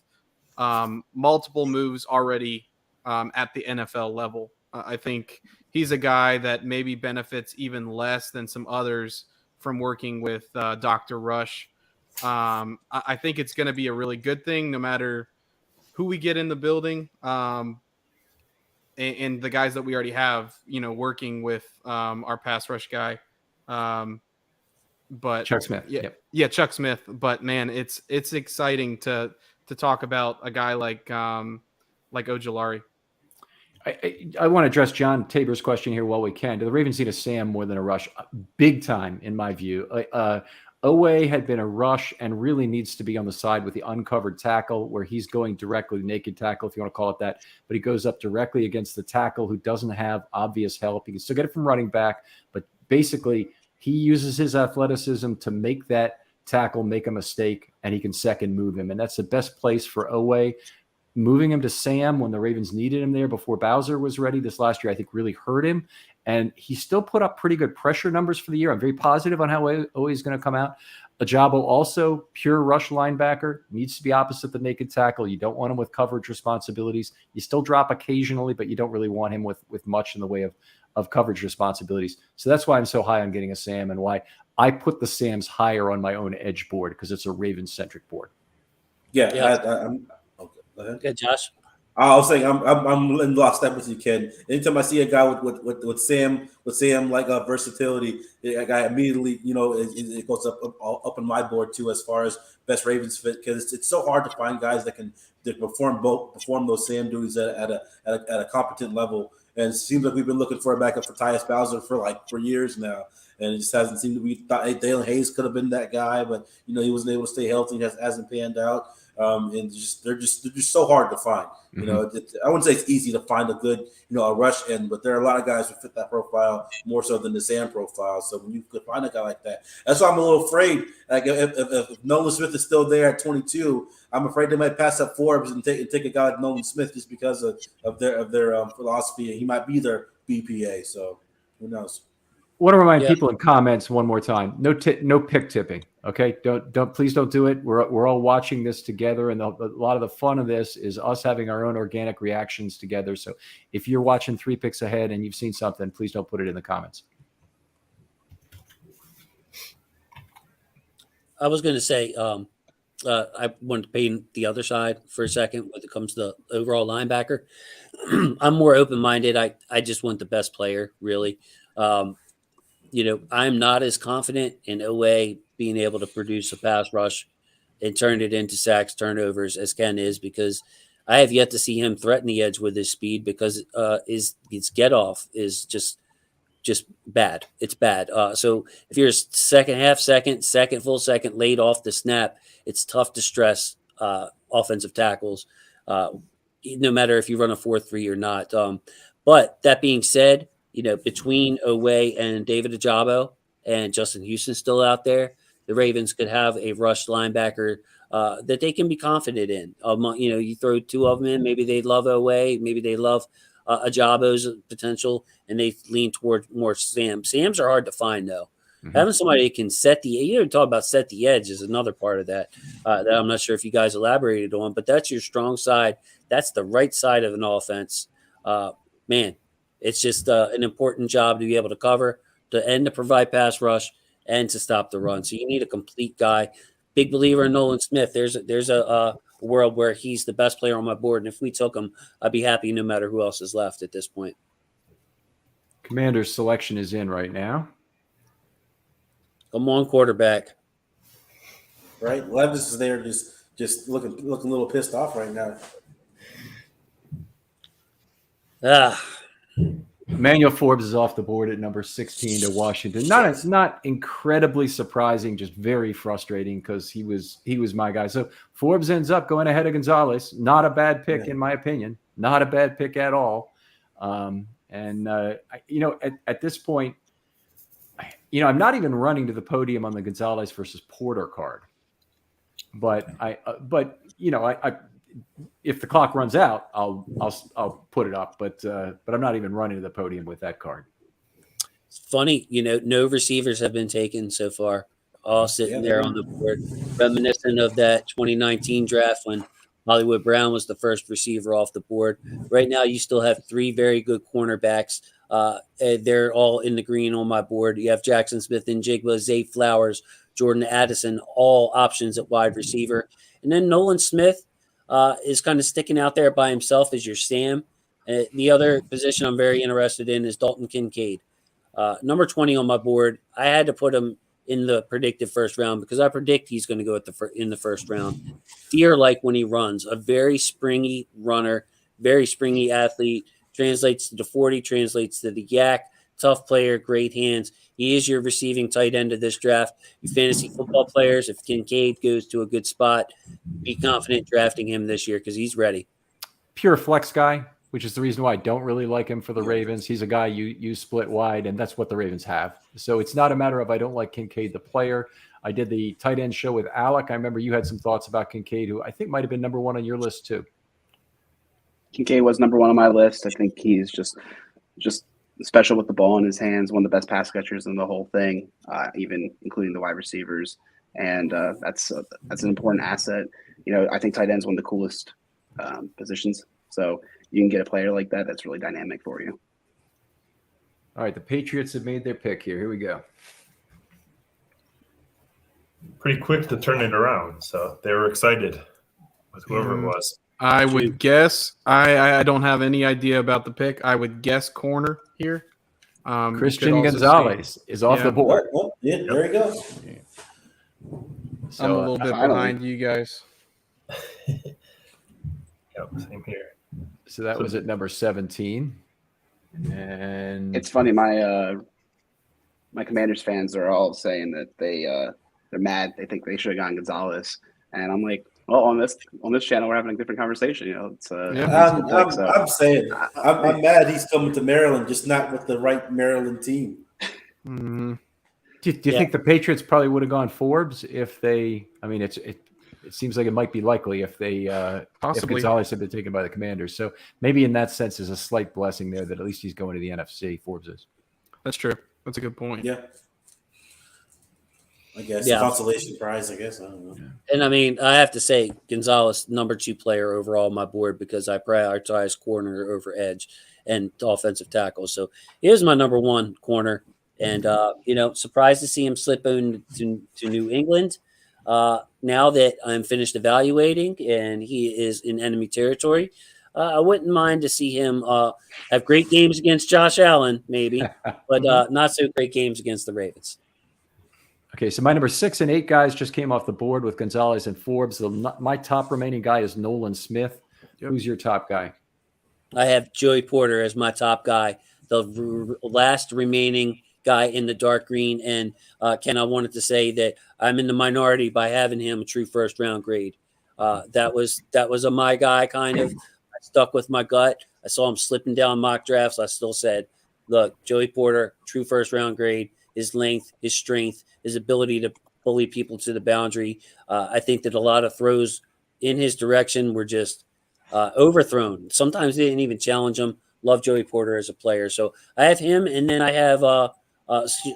Speaker 7: multiple moves already at the NFL level. I think he's a guy that maybe benefits even less than some others from working with Dr. Rush. I think it's going to be a really good thing no matter who we get in the building. And the guys that we already have, working with our pass rush guy. But
Speaker 1: Chuck Smith.
Speaker 7: Yeah, Chuck Smith. But man, it's exciting to talk about a guy like Ojulari.
Speaker 1: I want to address John Tabor's question here while we can. Do the Ravens need a Sam more than a rush? Big time, in my view. Owe had been a rush and really needs to be on the side with the uncovered tackle where he's going directly, naked tackle, if you want to call it that. But he goes up directly against the tackle who doesn't have obvious help. He can still get it from running back, but basically he uses his athleticism to make that tackle make a mistake, and he can second move him. And that's the best place for Owe. Moving him to Sam when the Ravens needed him there before Bowser was ready this last year, I think really hurt him. And he still put up pretty good pressure numbers for the year. I'm very positive on how Owe is going to come out. Ajabo also, pure rush linebacker, needs to be opposite the naked tackle. You don't want him with coverage responsibilities. You still drop occasionally, but you don't really want him with much in the way of coverage responsibilities. So that's why I'm so high on getting a Sam and why I put the Sams higher on my own edge board, because it's a Ravens-centric board.
Speaker 5: Yeah.
Speaker 2: Yeah.
Speaker 5: Okay, go ahead.
Speaker 2: Good, Josh.
Speaker 5: I was saying I'm in lockstep with you, Ken. Anytime I see a guy with Sam like versatility, a guy immediately it goes up on my board too as far as best Ravens fit, because it's so hard to find guys that can perform those Sam duties at a competent level. And it seems like we've been looking for a backup for Tyus Bowser for years now, and it just hasn't seemed to be. Dalen Hayes could have been that guy, but he wasn't able to stay healthy. Hasn't panned out. And they're just so hard to find. I wouldn't say it's easy to find a good, a rush end, but there are a lot of guys who fit that profile more so than the Sam profile. So when you could find a guy like that, that's why I'm a little afraid. Like if Nolan Smith is still there at 22, I'm afraid they might pass up Forbes and take a guy like Nolan Smith just because of their philosophy, and he might be their BPA. So who knows?
Speaker 1: I want to remind people in comments one more time: no pick tipping. Okay, please don't do it. We're all watching this together, and a lot of the fun of this is us having our own organic reactions together. So if you're watching 3 picks ahead and you've seen something, please don't put it in the comments.
Speaker 2: I was going to say, I wanted to paint the other side for a second when it comes to the overall linebacker. I'm more open-minded. I just want the best player, really. I'm not as confident in OA being able to produce a pass rush and turn it into sacks, turnovers as Ken is, because I have yet to see him threaten the edge with his speed, because his get off is just bad. It's bad. So if you're second full second late off the snap, it's tough to stress offensive tackles, no matter if you run a 4-3 or not. But that being said, between Oweh and David Ajabo and Justin Houston still out there, the Ravens could have a rush linebacker that they can be confident in. You throw two of them in, maybe they love Oweh, maybe they love Ajabo's potential, and they lean toward more Sam. Sams are hard to find, though. Mm-hmm. Having somebody that can set talk about set the edge is another part of that that I'm not sure if you guys elaborated on, but that's your strong side. That's the right side of an offense. Man, it's just an important job to be able to cover, to provide pass rush, and to stop the run. So you need a complete guy. Big believer in Nolan Smith. There's a world where he's the best player on my board, and if we took him, I'd be happy no matter who else is left at this point.
Speaker 1: Commander's selection is in right now.
Speaker 2: Come on, quarterback.
Speaker 5: Right, Levis is there, just looking a little pissed off right now.
Speaker 1: Emmanuel Forbes is off the board at number 16 to Washington. Not incredibly surprising, just very frustrating because he was my guy. So Forbes ends up going ahead of Gonzalez. Not a bad pick in my opinion. Not a bad pick at all. At this point, I'm not even running to the podium on the Gonzalez versus Porter card. But if the clock runs out, I'll put it up. But I'm not even running to the podium with that card.
Speaker 2: It's funny, no receivers have been taken so far, all sitting there on the board, reminiscent of that 2019 draft when Hollywood Brown was the first receiver off the board. Right now, you still have three very good cornerbacks. They're all in the green on my board. You have Jackson Smith and Jigba, Zay Flowers, Jordan Addison, all options at wide receiver. And then Nolan Smith is kind of sticking out there by himself as your Sam. The other position I'm very interested in is Dalton Kincaid. Number 20 on my board. I had to put him in the predicted first round because I predict he's going to go in the first round. Deer-like when he runs, a very springy runner, very springy athlete, translates to the 40, translates to the yak, tough player, great hands. He is your receiving tight end of this draft. You fantasy football players, if Kincaid goes to a good spot, be confident drafting him this year because he's ready.
Speaker 1: Pure flex guy, which is the reason why I don't really like him for the Ravens. He's a guy you split wide, and that's what the Ravens have. So it's not a matter of I don't like Kincaid, the player. I did the tight end show with Alec. I remember you had some thoughts about Kincaid, who I think might have been number one on your list too.
Speaker 3: Kincaid was number one on my list. I think he's just special with the ball in his hands, one of the best pass catchers in the whole thing, even including the wide receivers. And that's an important asset. I think tight end's one of the coolest positions. So you can get a player like that that's really dynamic for you.
Speaker 1: All right, the Patriots have made their pick here. Here we go.
Speaker 4: Pretty quick to turn it around, so they were excited with whoever it was.
Speaker 7: I would guess. I don't have any idea about the pick. I would guess corner here.
Speaker 1: Christian Gonzalez is off the board.
Speaker 5: Oh, yeah, there you go.
Speaker 1: So,
Speaker 7: I'm a little bit behind you guys.
Speaker 4: Yep, same here.
Speaker 1: So that was at number 17. And
Speaker 3: it's funny, my Commanders fans are all saying that they're mad. They think they should have gone Gonzalez, and I'm like, well, on this channel, we're having a different conversation. I'm
Speaker 5: saying I'm mad he's coming to Maryland, just not with the right Maryland team.
Speaker 1: Mm-hmm. Do you think the Patriots probably would have gone Forbes if they? I mean, it seems like it might be likely if they if Gonzalez had been taken by the Commanders. So maybe in that sense, there's a slight blessing there that at least he's going to the NFC. Forbes is.
Speaker 7: That's true. That's a good point.
Speaker 5: Yeah. I guess consolation prize. I guess I don't know.
Speaker 2: And I mean, I have to say, Gonzalez, number 2 player overall on my board because I prioritize corner over edge and offensive tackle. So here's my number 1 corner, and surprised to see him slip into New England. Now that I'm finished evaluating and he is in enemy territory, I wouldn't mind to see him have great games against Josh Allen, maybe, but not so great games against the Ravens.
Speaker 1: Okay, so my number 6 and 8 guys just came off the board with Gonzalez and Forbes. My top remaining guy is Nolan Smith. Yep. Who's your top guy?
Speaker 2: I have Joey Porter as my top guy, the last remaining guy in the dark green. And Ken, I wanted to say that I'm in the minority by having him a true first round grade. That was a my guy kind of. I stuck with my gut. I saw him slipping down mock drafts. I still said, look, Joey Porter, true first round grade. His length, his strength, his ability to bully people to the boundary. I think that a lot of throws in his direction were just overthrown. Sometimes they didn't even challenge him. Love Joey Porter as a player. So I have him, and then I have,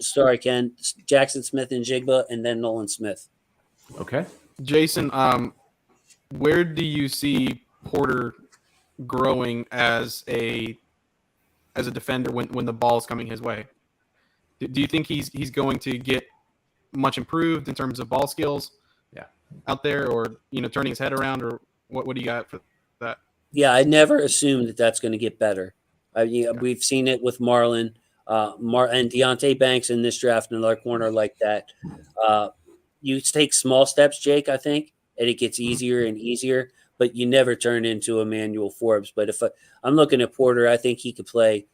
Speaker 2: sorry, Ken, Jackson Smith and Jigba, and then Nolan Smith.
Speaker 1: Okay.
Speaker 7: Jason, where do you see Porter growing as a defender when the ball's coming his way? Do you think he's going to get much improved in terms of ball skills out there, or turning his head around, or what do you got for that?
Speaker 2: Yeah, I never assumed that that's going to get better. We've seen it with Marlon and Deontay Banks in this draft, another corner like that. You take small steps, Jake, I think, and it gets easier and easier, but you never turn into Emmanuel Forbes. But if I'm looking at Porter, I think he could play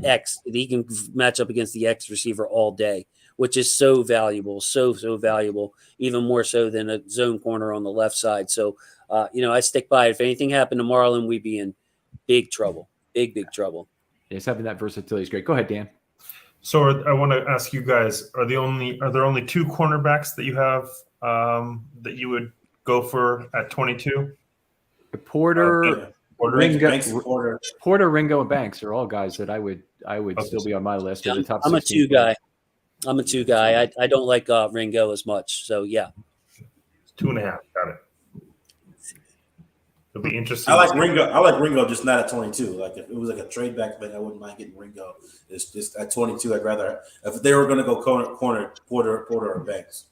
Speaker 2: X. He can match up against the X receiver all day, which is so valuable, so valuable, even more so than a zone corner on the left side. So, I stick by it. If anything happened to Marlon, we'd be in big trouble, big trouble.
Speaker 1: Yes, having that versatility is great. Go ahead, Dan.
Speaker 4: So I want to ask you guys: are there only 2 cornerbacks that you have that you would go for at 22?
Speaker 1: Porter.
Speaker 5: Porter,
Speaker 1: Ringo, and Banks are all guys that I would still be on my list.
Speaker 2: Yeah,
Speaker 1: of the top
Speaker 2: I'm
Speaker 1: 16.
Speaker 2: I'm a 2 guy. I don't like Ringo as much. So yeah,
Speaker 4: 2.5. Got it. It'll be interesting.
Speaker 5: I like Ringo, just not at 22. Like if it was like a trade back thing, I wouldn't mind getting Ringo. It's just at 22. I'd rather, if they were going to go corner Porter or Banks.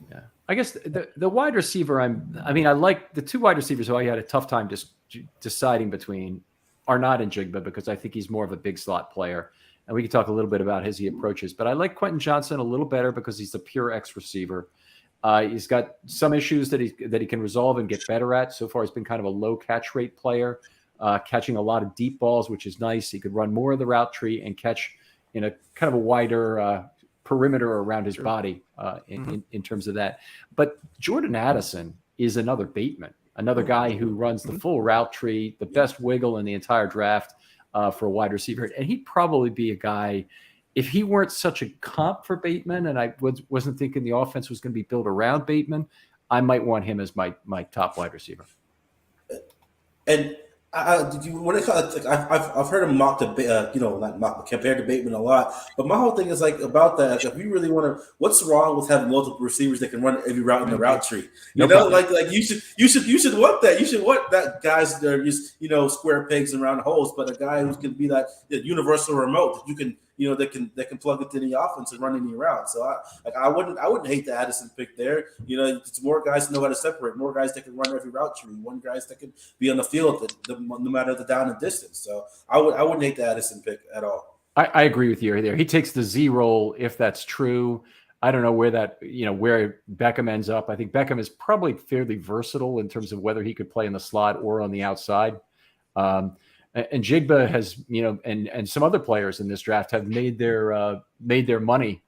Speaker 1: Yeah, I guess the wide receiver. I like the 2 wide receivers who I had a tough time just deciding between are not in Jigba, because I think he's more of a big slot player, and we can talk a little bit about he approaches. But I like Quentin Johnson a little better because he's a pure X receiver. He's got some issues that he can resolve and get better at. So far, he's been kind of a low catch rate player, catching a lot of deep balls, which is nice. He could run more of the route tree and catch in a kind of a wider perimeter around his body in terms of that. But Jordan Addison is another Bateman, another guy who runs the full route tree, the best wiggle in the entire draft for a wide receiver. And he'd probably be a guy, if he weren't such a comp for Bateman, and I wasn't thinking the offense was going to be built around Bateman, I might want him as my top wide receiver.
Speaker 5: And did you what I've heard him mocked not mocked, compared to Bateman a lot, but my whole thing is like about that. Like if we really want to, what's wrong with having multiple receivers that can run every route in the route tree? You know, like you should want that. You should want that guys that are just square pegs and round holes, but a guy who's going to be that universal remote that you can that can plug into the offense and run any route. So I wouldn't hate the Addison pick there. It's more guys who know how to separate, more guys that can run every route tree, one guys that can be on the field no matter the down and distance. So I wouldn't hate the Addison pick at all.
Speaker 1: I agree with you there. He takes the Z role if that's true. I don't know where where Beckham ends up. I think Beckham is probably fairly versatile in terms of whether he could play in the slot or on the outside. And Jigba has, and some other players in this draft have made their money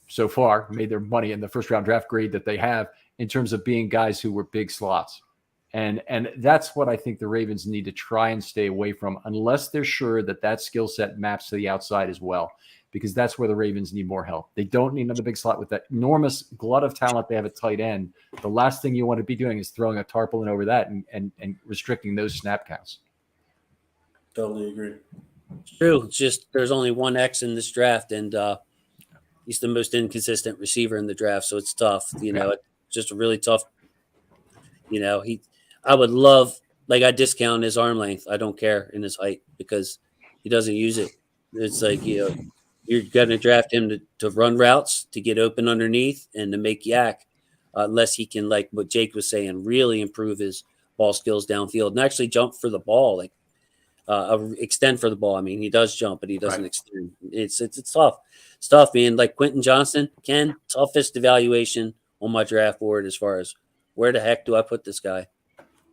Speaker 1: so far, made their money in the first round draft grade that they have in terms of being guys who were big slots. And that's what I think the Ravens need to try and stay away from, unless they're sure that skill set maps to the outside as well, because that's where the Ravens need more help. They don't need another big slot with that enormous glut of talent they have at tight end. The last thing you want to be doing is throwing a tarpaulin over that and restricting those snap counts.
Speaker 5: Totally agree.
Speaker 2: True. It's just there's only one X in this draft, and he's the most inconsistent receiver in the draft, so it's tough. It's just a really tough. I would love, I discount his arm length. I don't care in his height because he doesn't use it. It's like you're going to draft him to run routes, to get open underneath, and to make yak, unless he can, like what Jake was saying, really improve his ball skills downfield and actually jump for the ball, like extend for the ball. I mean, he does jump, but he doesn't extend. It's tough. It's tough, man. Like Quentin Johnson, toughest evaluation on my draft board as far as where the heck do I put this guy?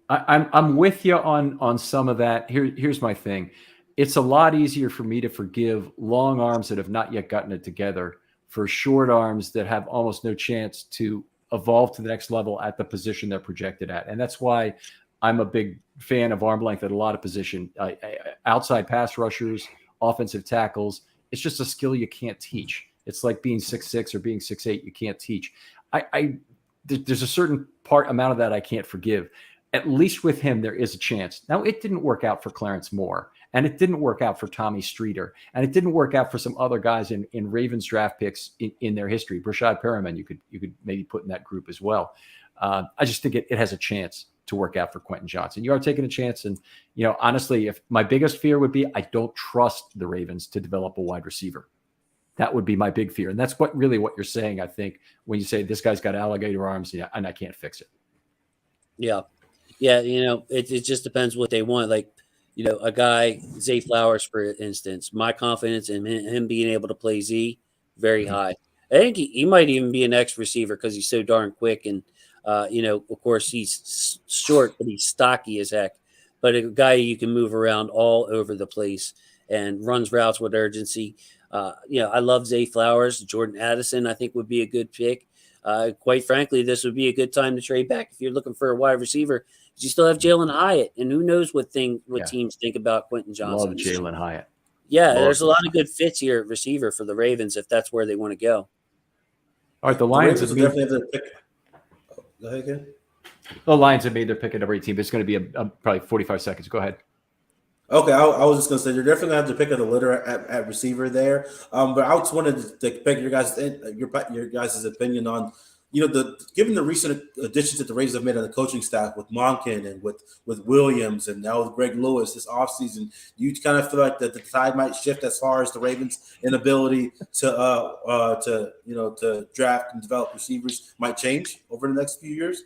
Speaker 1: I'm with you on some of that. Here's my thing. It's a lot easier for me to forgive long arms that have not yet gotten it together for short arms that have almost no chance to evolve to the next level at the position they're projected at. And that's why I'm a big fan of arm length at a lot of position. Outside pass rushers, offensive tackles. It's just a skill you can't teach. It's like being 6'6" or being 6'8". You can't teach. There's a certain amount of that I can't forgive. At least with him, there is a chance. Now, it didn't work out for Clarence Moore, and it didn't work out for Tommy Streeter, and it didn't work out for some other guys in Ravens draft picks in their history. Brashad Perriman, you could maybe put in that group as well. I just think it has a chance to work out for Quentin Johnson. You are taking a chance, and honestly, if my biggest fear would be I don't trust the Ravens to develop a wide receiver. That would be my big fear, and that's what you're saying. I think when you say this guy's got alligator arms, and I can't fix it.
Speaker 2: Yeah. It just depends what they want. Like, a guy, Zay Flowers, for instance, my confidence in him being able to play Z, very high. I think he might even be an X receiver because he's so darn quick. And, of course, he's short, but he's stocky as heck. But a guy you can move around all over the place and runs routes with urgency. I love Zay Flowers. Jordan Addison, I think, would be a good pick. Quite frankly, this would be a good time to trade back if you're looking for a wide receiver. You still have Jalen Hyatt, and who knows what teams think about Quentin Johnson.
Speaker 1: Love Jalen Hyatt.
Speaker 2: Yeah, there's a lot of good fits here at receiver for the Ravens if that's where they want to go.
Speaker 1: All right, the Lions
Speaker 5: have definitely have their pick. Go ahead again.
Speaker 1: The Lions have made their pick at number 18, but it's going to be probably 45 seconds. Go ahead.
Speaker 5: Okay, I was just going to say, you're definitely going to have to pick of the litter at receiver there. But I just wanted to pick your guys' opinion on, given the recent additions that the Ravens have made on the coaching staff with Monken and with Williams and now with Greg Lewis this offseason, you kind of feel like that the tide might shift as far as the Ravens' inability to draft and develop receivers might change over the next few years?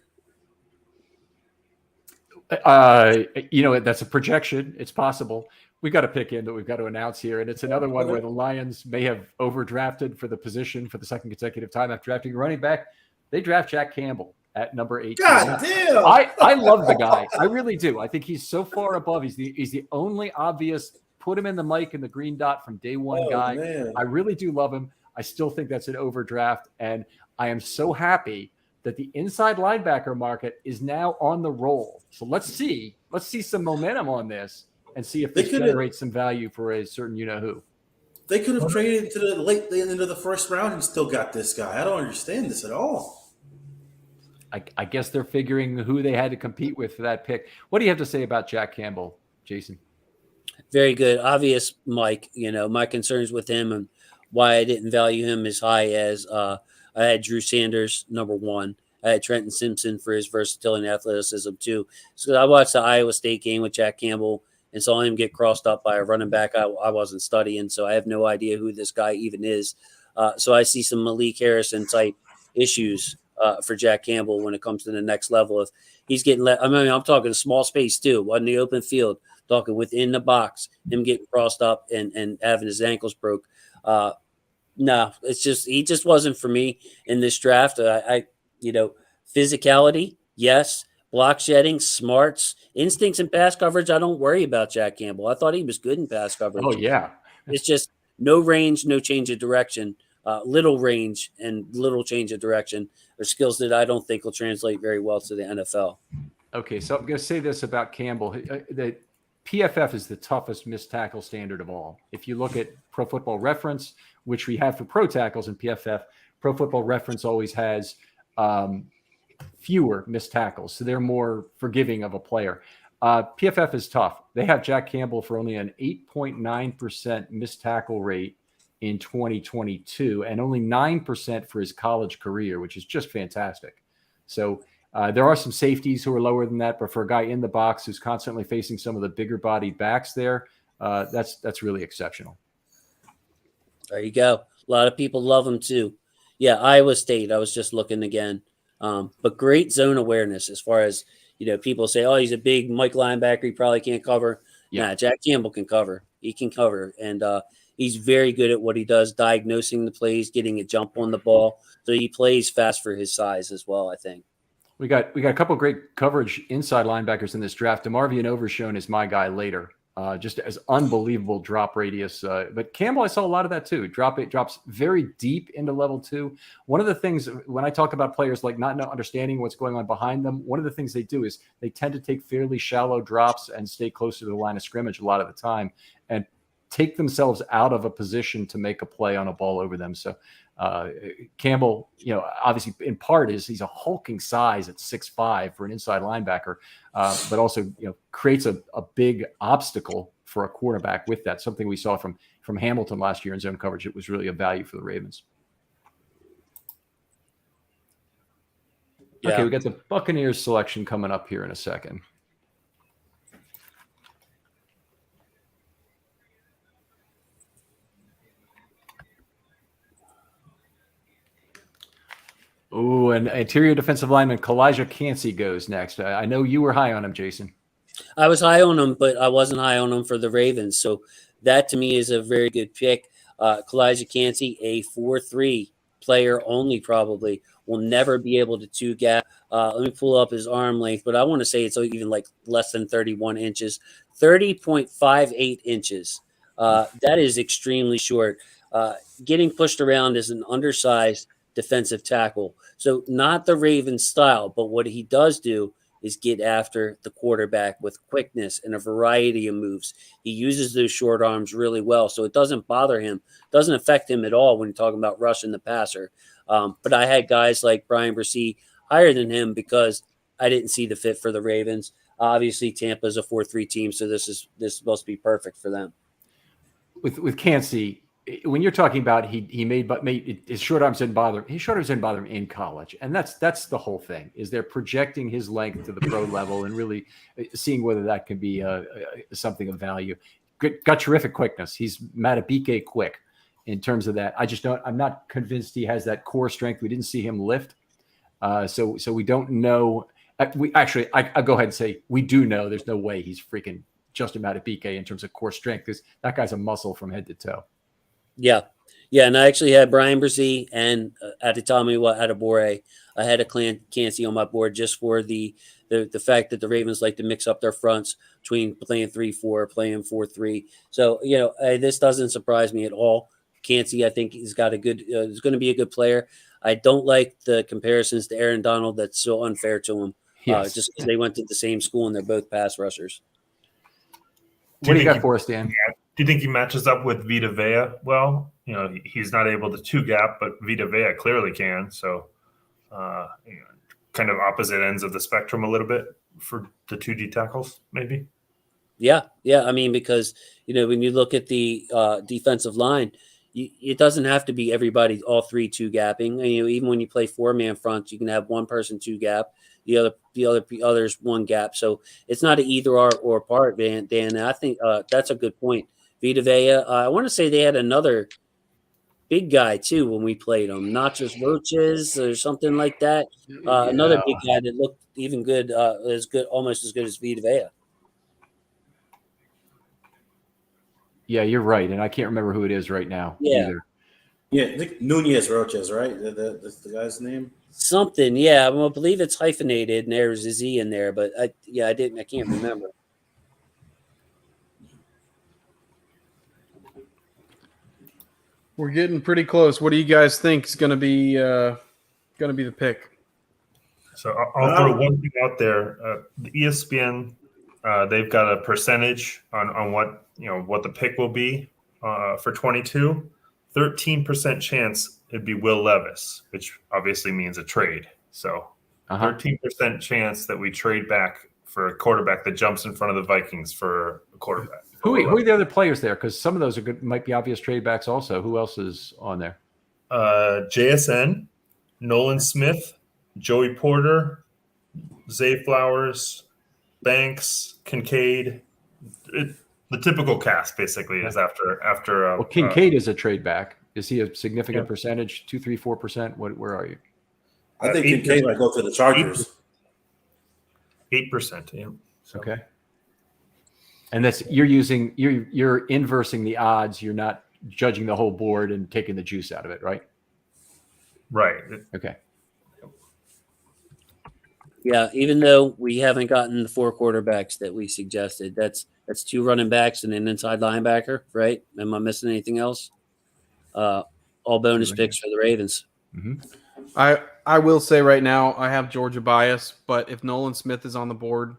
Speaker 1: That's a projection. It's possible. We've got a pick in that we've got to announce here. And it's another one where the Lions may have overdrafted for the position for the second consecutive time after drafting a running back. They draft Jack Campbell at number 18.
Speaker 5: God damn.
Speaker 1: I love the guy. I really do. I think he's so far above. He's the only obvious put him in the mic and the green dot from day one guy.
Speaker 5: Man.
Speaker 1: I really do love him. I still think that's an overdraft. And I am so happy that the inside linebacker market is now on the roll. So let's see some momentum on this and see if this generates some value for a certain who.
Speaker 5: They could have traded to the end of the first round and still got this guy. I don't understand this at all.
Speaker 1: I guess they're figuring who they had to compete with for that pick. What do you have to say about Jack Campbell, Jason?
Speaker 2: Very good. Obvious, Mike. My concerns with him and why I didn't value him as high as I had Drew Sanders, number 1. I had Trenton Simpson for his versatility and athleticism, too. So I watched the Iowa State game with Jack Campbell and saw him get crossed up by a running back I wasn't studying, so I have no idea who this guy even is. So I see some Malik Harrison-type issues for Jack Campbell when it comes to the next level. If he's getting I'm talking small space, too, on the open field, talking within the box, him getting crossed up and having his ankles broke. No, he just wasn't for me in this draft. Physicality, yes. Block shedding, smarts, instincts, and pass coverage. I don't worry about Jack Campbell. I thought he was good in pass coverage.
Speaker 1: Oh, yeah.
Speaker 2: It's just no range, no change of direction. Little range and little change of direction are skills that I don't think will translate very well to the NFL.
Speaker 1: Okay, so I'm going to say this about Campbell. The PFF is the toughest missed tackle standard of all. If you look at Pro Football Reference, which we have for pro tackles in PFF, Pro Football Reference always has fewer missed tackles, so they're more forgiving of a player. PFF is tough. They have Jack Campbell for only an 8.9% missed tackle rate in 2022 and only 9% for his college career, which is just fantastic. So there are some safeties who are lower than that, but for a guy in the box who's constantly facing some of the bigger bodied backs there, that's really exceptional.
Speaker 2: There you go. A lot of people love him too. Yeah, Iowa State. I was just looking again. But great zone awareness as far as people say, oh, he's a big Mike linebacker. He probably can't cover.
Speaker 1: Yeah.
Speaker 2: Nah, Jack Campbell can cover. He can cover. And he's very good at what he does, diagnosing the plays, getting a jump on the ball. So he plays fast for his size as well, I think.
Speaker 1: We got a couple of great coverage inside linebackers in this draft. DeMarvion Overshone is my guy later. Just as unbelievable drop radius. But Campbell, I saw a lot of that too. Drops very deep into level 2. One of the things when I talk about players like not understanding what's going on behind them, one of the things they do is they tend to take fairly shallow drops and stay closer to the line of scrimmage a lot of the time and take themselves out of a position to make a play on a ball over them. So Campbell, obviously in part he's a hulking size at 6'5" for an inside linebacker, but also, creates a big obstacle for a quarterback with that. Something we saw from Hamilton last year in zone coverage. It was really a value for the Ravens.
Speaker 2: Yeah.
Speaker 1: Okay, we got the Buccaneers selection coming up here in a second. Oh, and interior defensive lineman Kalijah Cansey goes next. I know you were high on him, Jason.
Speaker 2: I was high on him, but I wasn't high on him for the Ravens. So that to me is a very good pick. Kalijah Cansey, a 4-3 player only, probably will never be able to 2-gap. Let me pull up his arm length, but I want to say it's even like less than 31 inches, 30.58 inches. That is extremely short. Getting pushed around as an undersized defensive tackle. So not the Ravens style, but what he does do is get after the quarterback with quickness and a variety of moves. He uses those short arms really well, so it doesn't bother him, doesn't affect him at all when you're talking about rushing the passer. But I had guys like Brian Bresee higher than him because I didn't see the fit for the Ravens. Obviously, Tampa's a 4-3 team, so this is supposed to be perfect for them.
Speaker 1: With Cansey, when you're talking about he made his short arms didn't bother him. His short arms didn't bother him in college, and that's the whole thing. Is they're projecting his length to the pro level and really seeing whether that can be something of value. Got terrific quickness. He's Matabike quick in terms of that. I'm not convinced he has that core strength. We didn't see him lift, so we don't know. I go ahead and say we do know. There's no way he's freaking Justin Matabike in terms of core strength, because that guy's a muscle from head to toe.
Speaker 2: Yeah. And I actually had Brian Bresee and Adetomiwa Adebawore. I had a Cansey on my board just for the fact that the Ravens like to mix up their fronts between playing 3-4, playing 4-3. So, this doesn't surprise me at all. Cansey, I think, is going to be a good player. I don't like the comparisons to Aaron Donald. That's so unfair to him.
Speaker 1: Yes.
Speaker 2: Just because they went to the same school and they're both pass rushers.
Speaker 1: What do you got for us, Dan?
Speaker 4: Do you think he matches up with Vita Vea? Well, he's not able to 2-gap, but Vita Vea clearly can. So, kind of opposite ends of the spectrum a little bit for the 2D tackles, maybe.
Speaker 2: Yeah. I mean, because when you look at the defensive line, it doesn't have to be everybody all 3 2-gapping. Even when you play 4-man fronts, you can have one person 2-gap, the others 1-gap. So it's not an either or part, Dan. And I think that's a good point. Vita Vea, I want to say they had another big guy too when we played them, not just Roaches or something like that. Another big guy that looked even good, almost as good as Vita Vea.
Speaker 1: Yeah, you're right, and I can't remember who it is right now either.
Speaker 5: Yeah, I think Nunez Roaches, right? That's the guy's name.
Speaker 2: Something, yeah. Well, I believe it's hyphenated, and there's a Z in there, but I can't remember.
Speaker 7: We're getting pretty close. What do you guys think is going to be the pick?
Speaker 4: So I'll throw one thing out there. The ESPN, they've got a percentage on what the pick will be for 22. 13% chance it'd be Will Levis, which obviously means a trade. So 13% chance that we trade back for a quarterback that jumps in front of the Vikings for a quarterback.
Speaker 1: Who are the other players there? Because some of those are good, might be obvious trade backs also. Who else is on there?
Speaker 4: JSN, Nolan Smith, Joey Porter, Zay Flowers, Banks, Kincaid. The typical cast basically is after.
Speaker 1: Well, Kincaid is a trade back. Is he a significant percentage? 2, 3, 4%? Where are you?
Speaker 5: I think Kincaid might go to the Chargers.
Speaker 4: 8%. Yeah. So,
Speaker 1: Okay. And that's you're inversing the odds. You're not judging the whole board and taking the juice out of it, right?
Speaker 4: right.
Speaker 1: Okay.
Speaker 2: Yeah, even though we haven't gotten the 4 quarterbacks that we suggested, that's 2 running backs and an inside linebacker, right? Am I missing anything else? All bonus picks for the Ravens.
Speaker 1: Mm-hmm.
Speaker 7: I will say right now I have Georgia bias, but if Nolan Smith is on the board,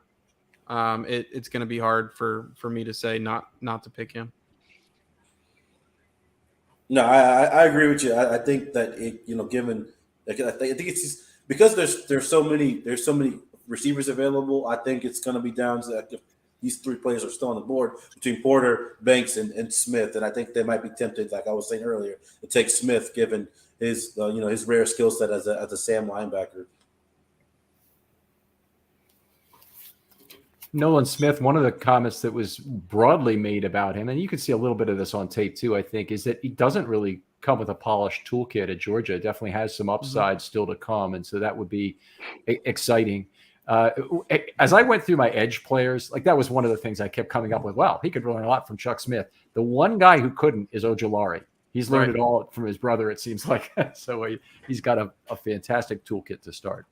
Speaker 7: it's going to be hard for me to say not to pick him.
Speaker 5: No, I agree with you. I think that it, given, like, I think it's just, because there's so many receivers available. I think it's going to be down to, like, if these 3 players are still on the board between Porter, Banks, and Smith, and I think they might be tempted, like I was saying earlier, to take Smith given his his rare skill set as a Sam linebacker.
Speaker 1: Nolan Smith, one of the comments that was broadly made about him, and you can see a little bit of this on tape too, I think, is that he doesn't really come with a polished toolkit at Georgia. It definitely has some upside still to come, and so that would be exciting. As I went through my edge players, like, that was one of the things I kept coming up with. Wow, he could learn a lot from Chuck Smith. The one guy who couldn't is Ojulari. He's learned it all from his brother, it seems like. So he's got a fantastic toolkit to start.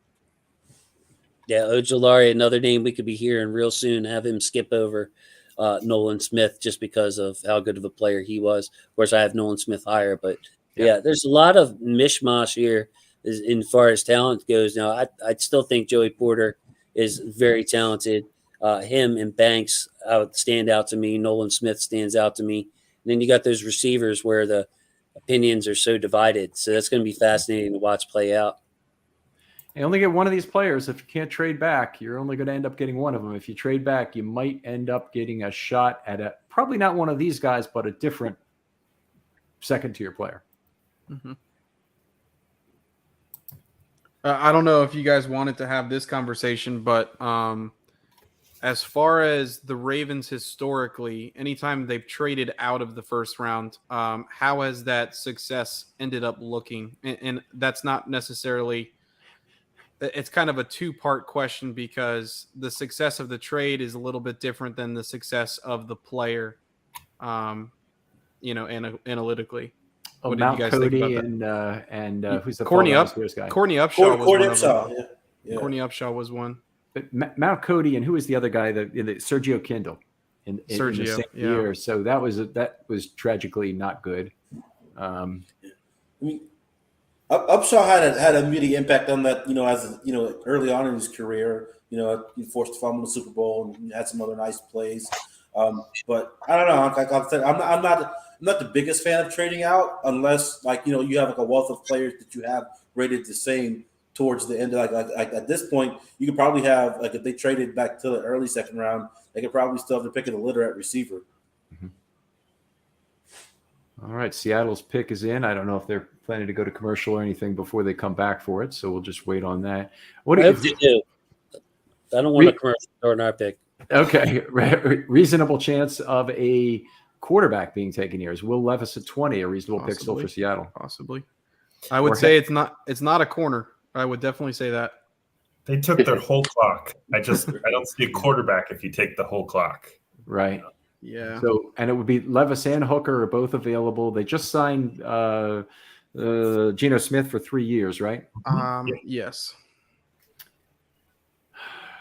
Speaker 2: Yeah, Ojulari, another name we could be hearing real soon. Have him skip over Nolan Smith just because of how good of a player he was. Of course, I have Nolan Smith higher, but yeah, there's a lot of mishmash here as far as talent goes. Now, I still think Joey Porter is very talented. Him and Banks stand out to me. Nolan Smith stands out to me. And then you got those receivers where the opinions are so divided. So that's going to be fascinating to watch play out.
Speaker 1: You only get one of these players. If you can't trade back, you're only going to end up getting one of them. If you trade back, you might end up getting a shot at probably not one of these guys, but a different second-tier player.
Speaker 7: Mm-hmm. I don't know if you guys wanted to have this conversation, but as far as the Ravens historically, anytime they've traded out of the first round, how has that success ended up looking? And that's not necessarily – it's kind of a 2-part question, because the success of the trade is a little bit different than the success of the player, analytically.
Speaker 1: Oh,
Speaker 7: What
Speaker 1: Mount
Speaker 7: did you guys think
Speaker 1: Cody
Speaker 7: about
Speaker 1: and who's the
Speaker 7: Courtney
Speaker 1: guy?
Speaker 7: Courtney Upshaw was one of them.
Speaker 5: Upshaw, yeah.
Speaker 7: Courtney Upshaw was one.
Speaker 1: But Mount Cody, and who was the other guy? The Sergio Kindle in the same year. So that was tragically not good.
Speaker 5: I mean, Upshaw had a immediate impact on that. Early on in his career, he forced to fumble the Super Bowl and had some other nice plays. But I don't know. Like I said, I'm not the biggest fan of trading out unless, you have like a wealth of players that you have rated the same towards the end. Like at this point, you could probably have, like, if they traded back to the early second round, they could probably still have the pick of the litter at receiver.
Speaker 1: Mm-hmm. All right, Seattle's pick is in. I don't know if they're planning to go to commercial or anything before they come back for it, so we'll just wait on that.
Speaker 2: What do you do? I don't want a commercial during our pick.
Speaker 1: Okay, reasonable chance of a quarterback being taken here. Is Will Levis at 20 a reasonable pick still for Seattle?
Speaker 7: Possibly. I would say it's not a corner. I would definitely say that.
Speaker 4: They took their whole clock. I don't see a quarterback if you take the whole clock.
Speaker 1: Right.
Speaker 7: Yeah.
Speaker 1: So, and it would be Levis and Hooker are both available. They just signed Geno Smith for 3 years, right?
Speaker 7: Yes.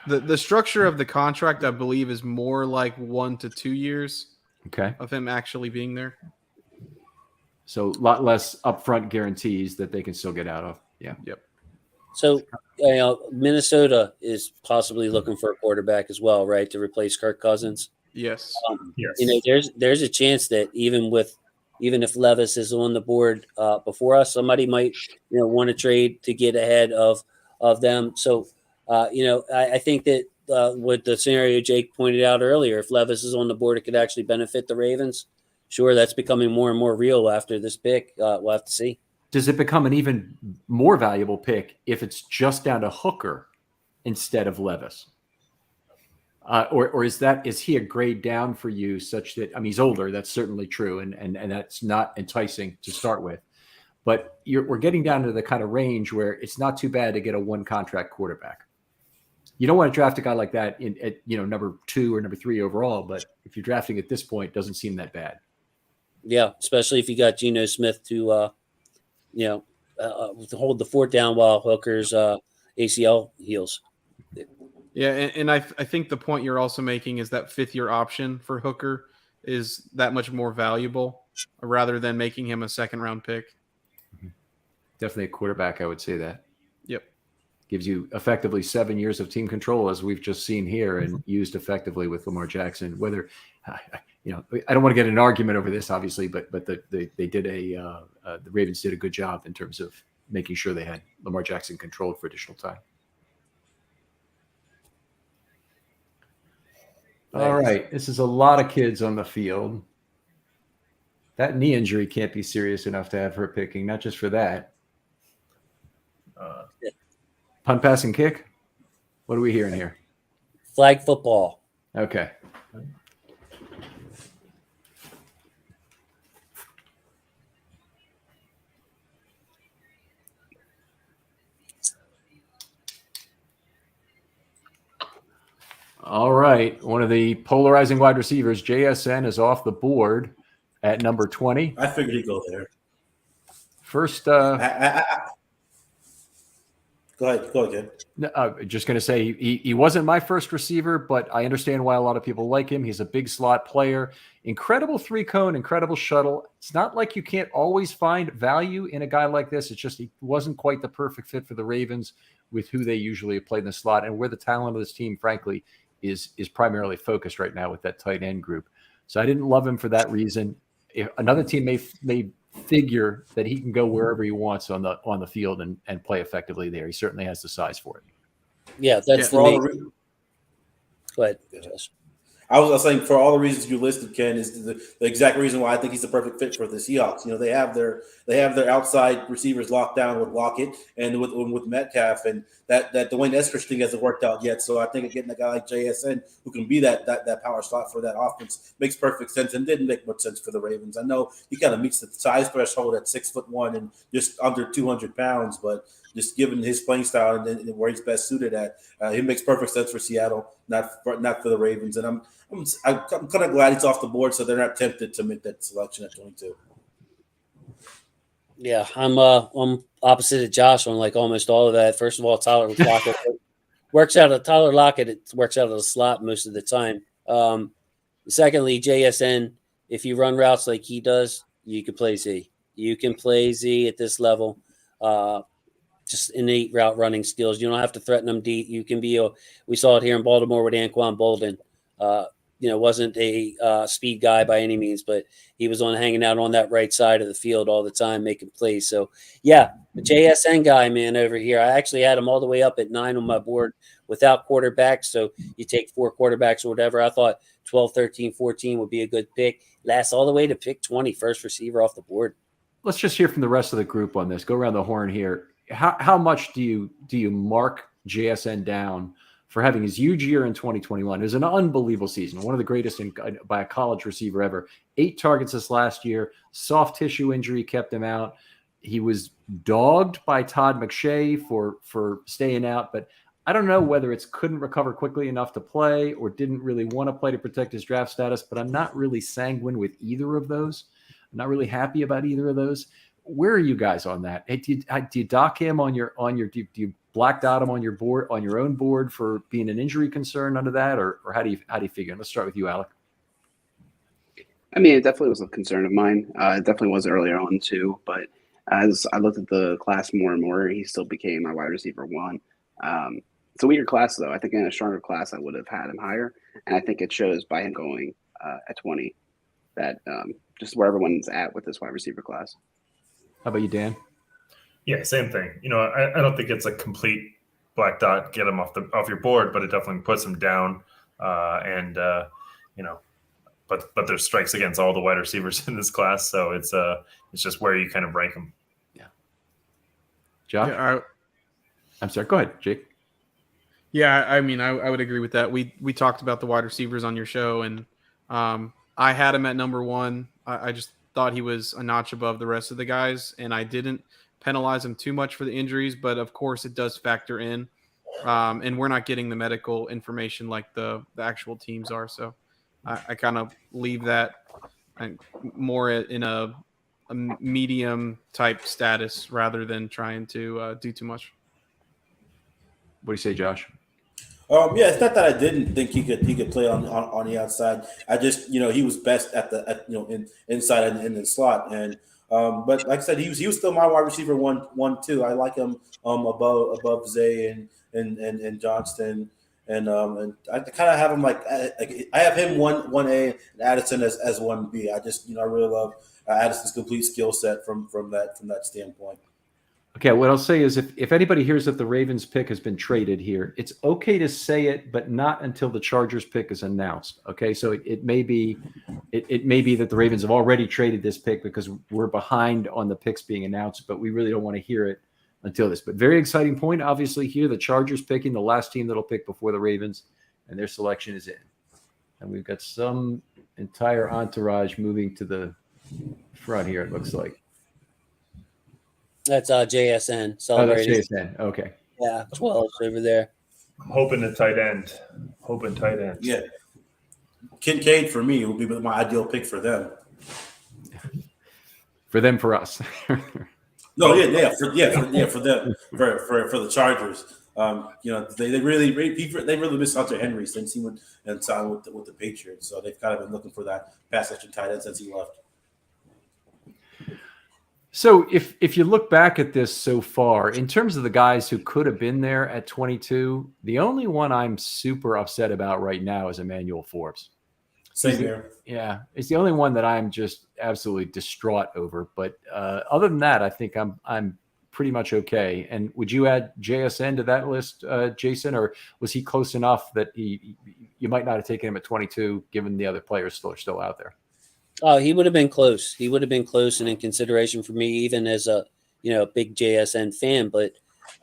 Speaker 7: The structure of the contract, I believe, is more like 1 to 2 years.
Speaker 1: Okay.
Speaker 7: Of him actually being there.
Speaker 1: So a lot less upfront guarantees that they can still get out of. Yeah.
Speaker 7: Yep.
Speaker 2: So, Minnesota is possibly looking for a quarterback as well, right, to replace Kirk Cousins.
Speaker 7: Yes.
Speaker 4: Yes.
Speaker 2: There's a chance that even if Levis is on the board before us, somebody might want to trade to get ahead of them. So, I think that with the scenario Jake pointed out earlier, if Levis is on the board, it could actually benefit the Ravens. Sure, that's becoming more and more real after this pick. We'll have to see.
Speaker 1: Does it become an even more valuable pick if it's just down to Hooker instead of Levis? Or is he a grade down for you such that, I mean, he's older, that's certainly true, and that's not enticing to start with. But we're getting down to the kind of range where it's not too bad to get a one contract quarterback. You don't want to draft a guy like that at number 2 or number 3 overall, but if you're drafting at this point, it doesn't seem that bad.
Speaker 2: Yeah, especially if you got Geno Smith to hold the fort down while Hooker's ACL heals.
Speaker 7: Yeah, and I think the point you're also making is that 5th-year option for Hooker is that much more valuable rather than making him a 2nd-round pick.
Speaker 1: Definitely a quarterback, I would say that.
Speaker 7: Yep.
Speaker 1: Gives you effectively 7 years of team control, as we've just seen here, and used effectively with Lamar Jackson. Whether, I don't want to get in an argument over this, obviously, but the Ravens did a good job in terms of making sure they had Lamar Jackson controlled for additional time. All right, this is a lot of kids on the field. That knee injury can't be serious enough to have her picking, not just for that. Punt, pass, and kick? What are we hearing here?
Speaker 2: Flag football.
Speaker 1: Okay. All right. One of the polarizing wide receivers, JSN, is off the board at number 20.
Speaker 5: I figured he'd go there.
Speaker 1: First,
Speaker 5: Go ahead.
Speaker 1: just going to say he wasn't my first receiver, but I understand why a lot of people like him. He's a big slot player, incredible 3-cone, incredible shuttle. It's not like you can't always find value in a guy like this. It's just he wasn't quite the perfect fit for the Ravens with who they usually have played in the slot and where the talent of this team, frankly, is primarily focused right now with that tight end group. So I didn't love him for that reason. If another team may figure that he can go wherever he wants on the field and play effectively there. He certainly has the size for it.
Speaker 2: Yeah, that's the main. Go ahead, Josh.
Speaker 5: I was saying, for all the reasons you listed, Ken, is the exact reason why I think he's the perfect fit for the Seahawks. They have their outside receivers locked down with Lockett and with Metcalf, and that Dwayne Eskridge thing hasn't worked out yet. So I think getting a guy like JSN who can be that power slot for that offense makes perfect sense, and didn't make much sense for the Ravens. I know he kind of meets the size threshold at 6'1" and just under 200 pounds, but just given his playing style and where he's best suited at, it makes perfect sense for Seattle, not for the Ravens. And I'm kind of glad he's off the board, so they're not tempted to make that selection at 22.
Speaker 2: Yeah, I'm opposite of Josh on like almost all of that. First of all, Tyler Lockett works out of the slot most of the time. Secondly, JSN, if you run routes like he does, you can play Z. You can play Z at this level. Just innate route running skills. You don't have to threaten them deep. You can be we saw it here in Baltimore with Anquan Bolden. Wasn't a speed guy by any means, but he was hanging out on that right side of the field all the time, making plays. So, yeah, the JSN guy, man, over here. I actually had him all the way up at 9 on my board without quarterbacks. So you take 4 quarterbacks or whatever. I thought 12, 13, 14 would be a good pick. Lasts all the way to pick 20, first receiver off the board.
Speaker 1: Let's just hear from the rest of the group on this. Go around the horn here. How much do you mark JSN down for having his huge year in 2021? It was an unbelievable season, one of the greatest by a college receiver ever. 8 targets this last year. Soft tissue injury kept him out. He was dogged by Todd McShay for staying out, but I don't know whether it's couldn't recover quickly enough to play or didn't really want to play to protect his draft status, but I'm not really sanguine with either of those. I'm not really happy about either of those. Where are you guys on that? Hey, do you dock him on your do you black dot him on your board, on your own board, for being an injury concern under that, or how do you figure? Let's start with you, Alec.
Speaker 3: I mean, it definitely was a concern of mine. It definitely was earlier on too, but as I looked at the class more and more, he still became my wide receiver 1. It's a weaker class though. I think in a stronger class, I would have had him higher, and I think it shows by him going at 20 that just where everyone's at with this wide receiver class.
Speaker 1: How about you, Dan?
Speaker 4: Yeah, same thing. I don't think it's a complete black dot, get him off your board, but it definitely puts him down. But there's strikes against all the wide receivers in this class, so it's just where you kind of rank them.
Speaker 1: Yeah. Josh?
Speaker 7: Yeah,
Speaker 1: I'm sorry. Go ahead, Jake.
Speaker 7: Yeah, I mean, I would agree with that. We talked about the wide receivers on your show, and I had him at number 1. I just thought he was a notch above the rest of the guys, and I didn't penalize him too much for the injuries, but of course it does factor in. and we're not getting the medical information like the actual teams are. So I kind of leave that more in a medium type status rather than trying to do too much.
Speaker 1: What do you say, Josh?
Speaker 5: Yeah, it's not that I didn't think he could play on the outside. I just he was best inside and in the slot. And but like I said, he was still my wide receiver one too. I like him above Zay and Johnston. And I kind of have him like I have him 1A and Addison as 1B. I just I really love Addison's complete skill set from that standpoint.
Speaker 1: Okay, what I'll say is if anybody hears that the Ravens pick has been traded here, it's okay to say it, but not until the Chargers pick is announced. Okay, so it may be that the Ravens have already traded this pick because we're behind on the picks being announced, but we really don't want to hear it until this. But very exciting point, obviously, here, the Chargers picking the last team that'll pick before the Ravens, and their selection is in. And we've got some entire entourage moving to the front here, it looks like.
Speaker 2: That's JSN
Speaker 1: Oh,
Speaker 2: celebrating.
Speaker 1: that's JSN. Okay.
Speaker 2: Yeah, 12 over there.
Speaker 4: I'm hoping a tight end.
Speaker 5: Yeah. Kincaid for me would be my ideal pick for them.
Speaker 1: For us.
Speaker 5: No, for them, for the Chargers. They really miss Hunter Henry since he went and signed with the Patriots. So they've kind of been looking for that pass catching tight end since he left.
Speaker 1: So if you look back at this so far, in terms of the guys who could have been there at 22, the only one I'm super upset about right now is Emmanuel Forbes.
Speaker 5: Same here.
Speaker 1: Yeah, it's the only one that I'm just absolutely distraught over. But other than that, I think I'm pretty much okay. And would you add JSN to that list, Jason, or was he close enough that you might not have taken him at 22, given the other players are still out there?
Speaker 2: Oh, he would have been close. He would have been close and in consideration for me, even as a big JSN fan. But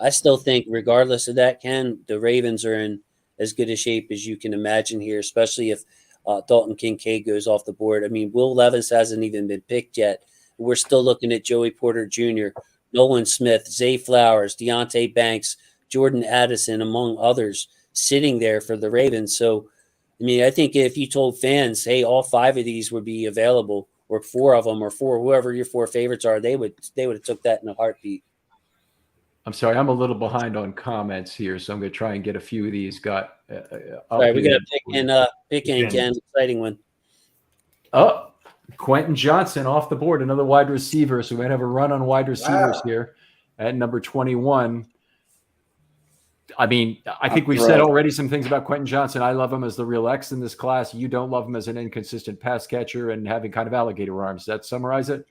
Speaker 2: I still think, regardless of that, Ken, the Ravens are in as good a shape as you can imagine here, especially if Dalton Kincaid goes off the board. I mean, Will Levis hasn't even been picked yet. We're still looking at Joey Porter Jr., Nolan Smith, Zay Flowers, Deontay Banks, Jordan Addison, among others, sitting there for the Ravens. So, I mean, I think if you told fans, hey, all 5 of these would be available, or 4 of them, or 4, whoever your 4 favorites are, they would have took that in a heartbeat.
Speaker 1: I'm sorry, I'm a little behind on comments here, so I'm going to try and get a few of these. Got
Speaker 2: all right, we got to pick in Ken, exciting one.
Speaker 1: Oh, Quentin Johnson off the board, another wide receiver. So we might have a run on wide receivers here at number 21. I mean, I think we've said already some things about Quentin Johnson. I love him as the real X in this class. You don't love him as an inconsistent pass catcher and having kind of alligator arms. Does that summarize it?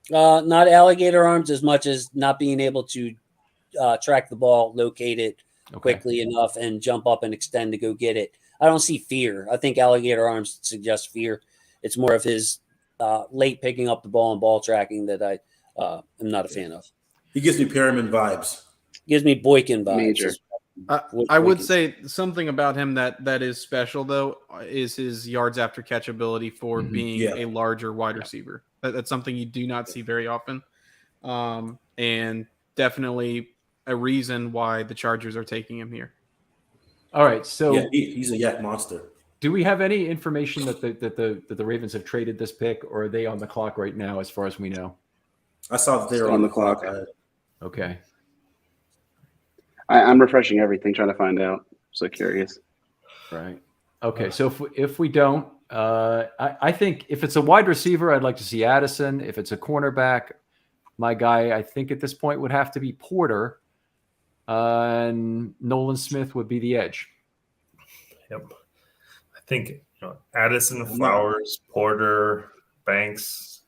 Speaker 2: Not alligator arms as much as not being able to track the ball, locate it quickly enough, and jump up and extend to go get it. I don't see fear. I think alligator arms suggest fear. It's more of his late picking up the ball and ball tracking that I am not a fan of.
Speaker 5: He gives me Perriman vibes.
Speaker 2: Gives me Boykin vibes.
Speaker 3: Major.
Speaker 7: I would say something about him that is special, though, is his yards after catch ability for being a larger wide receiver. That's something you do not see very often, and definitely a reason why the Chargers are taking him here.
Speaker 1: All right, so
Speaker 5: he's a yak monster.
Speaker 1: Do we have any information that the Ravens have traded this pick, or are they on the clock right now, as far as we know?
Speaker 5: I saw that they were
Speaker 3: on the clock.
Speaker 1: Okay.
Speaker 3: I'm refreshing everything, trying to find out. So curious.
Speaker 1: Right. Okay. So if we don't, I think if it's a wide receiver, I'd like to see Addison. If it's a cornerback, my guy, I think at this point would have to be Porter, and Nolan Smith would be the edge.
Speaker 4: Yep. I think Addison, Flowers, Porter, Banks,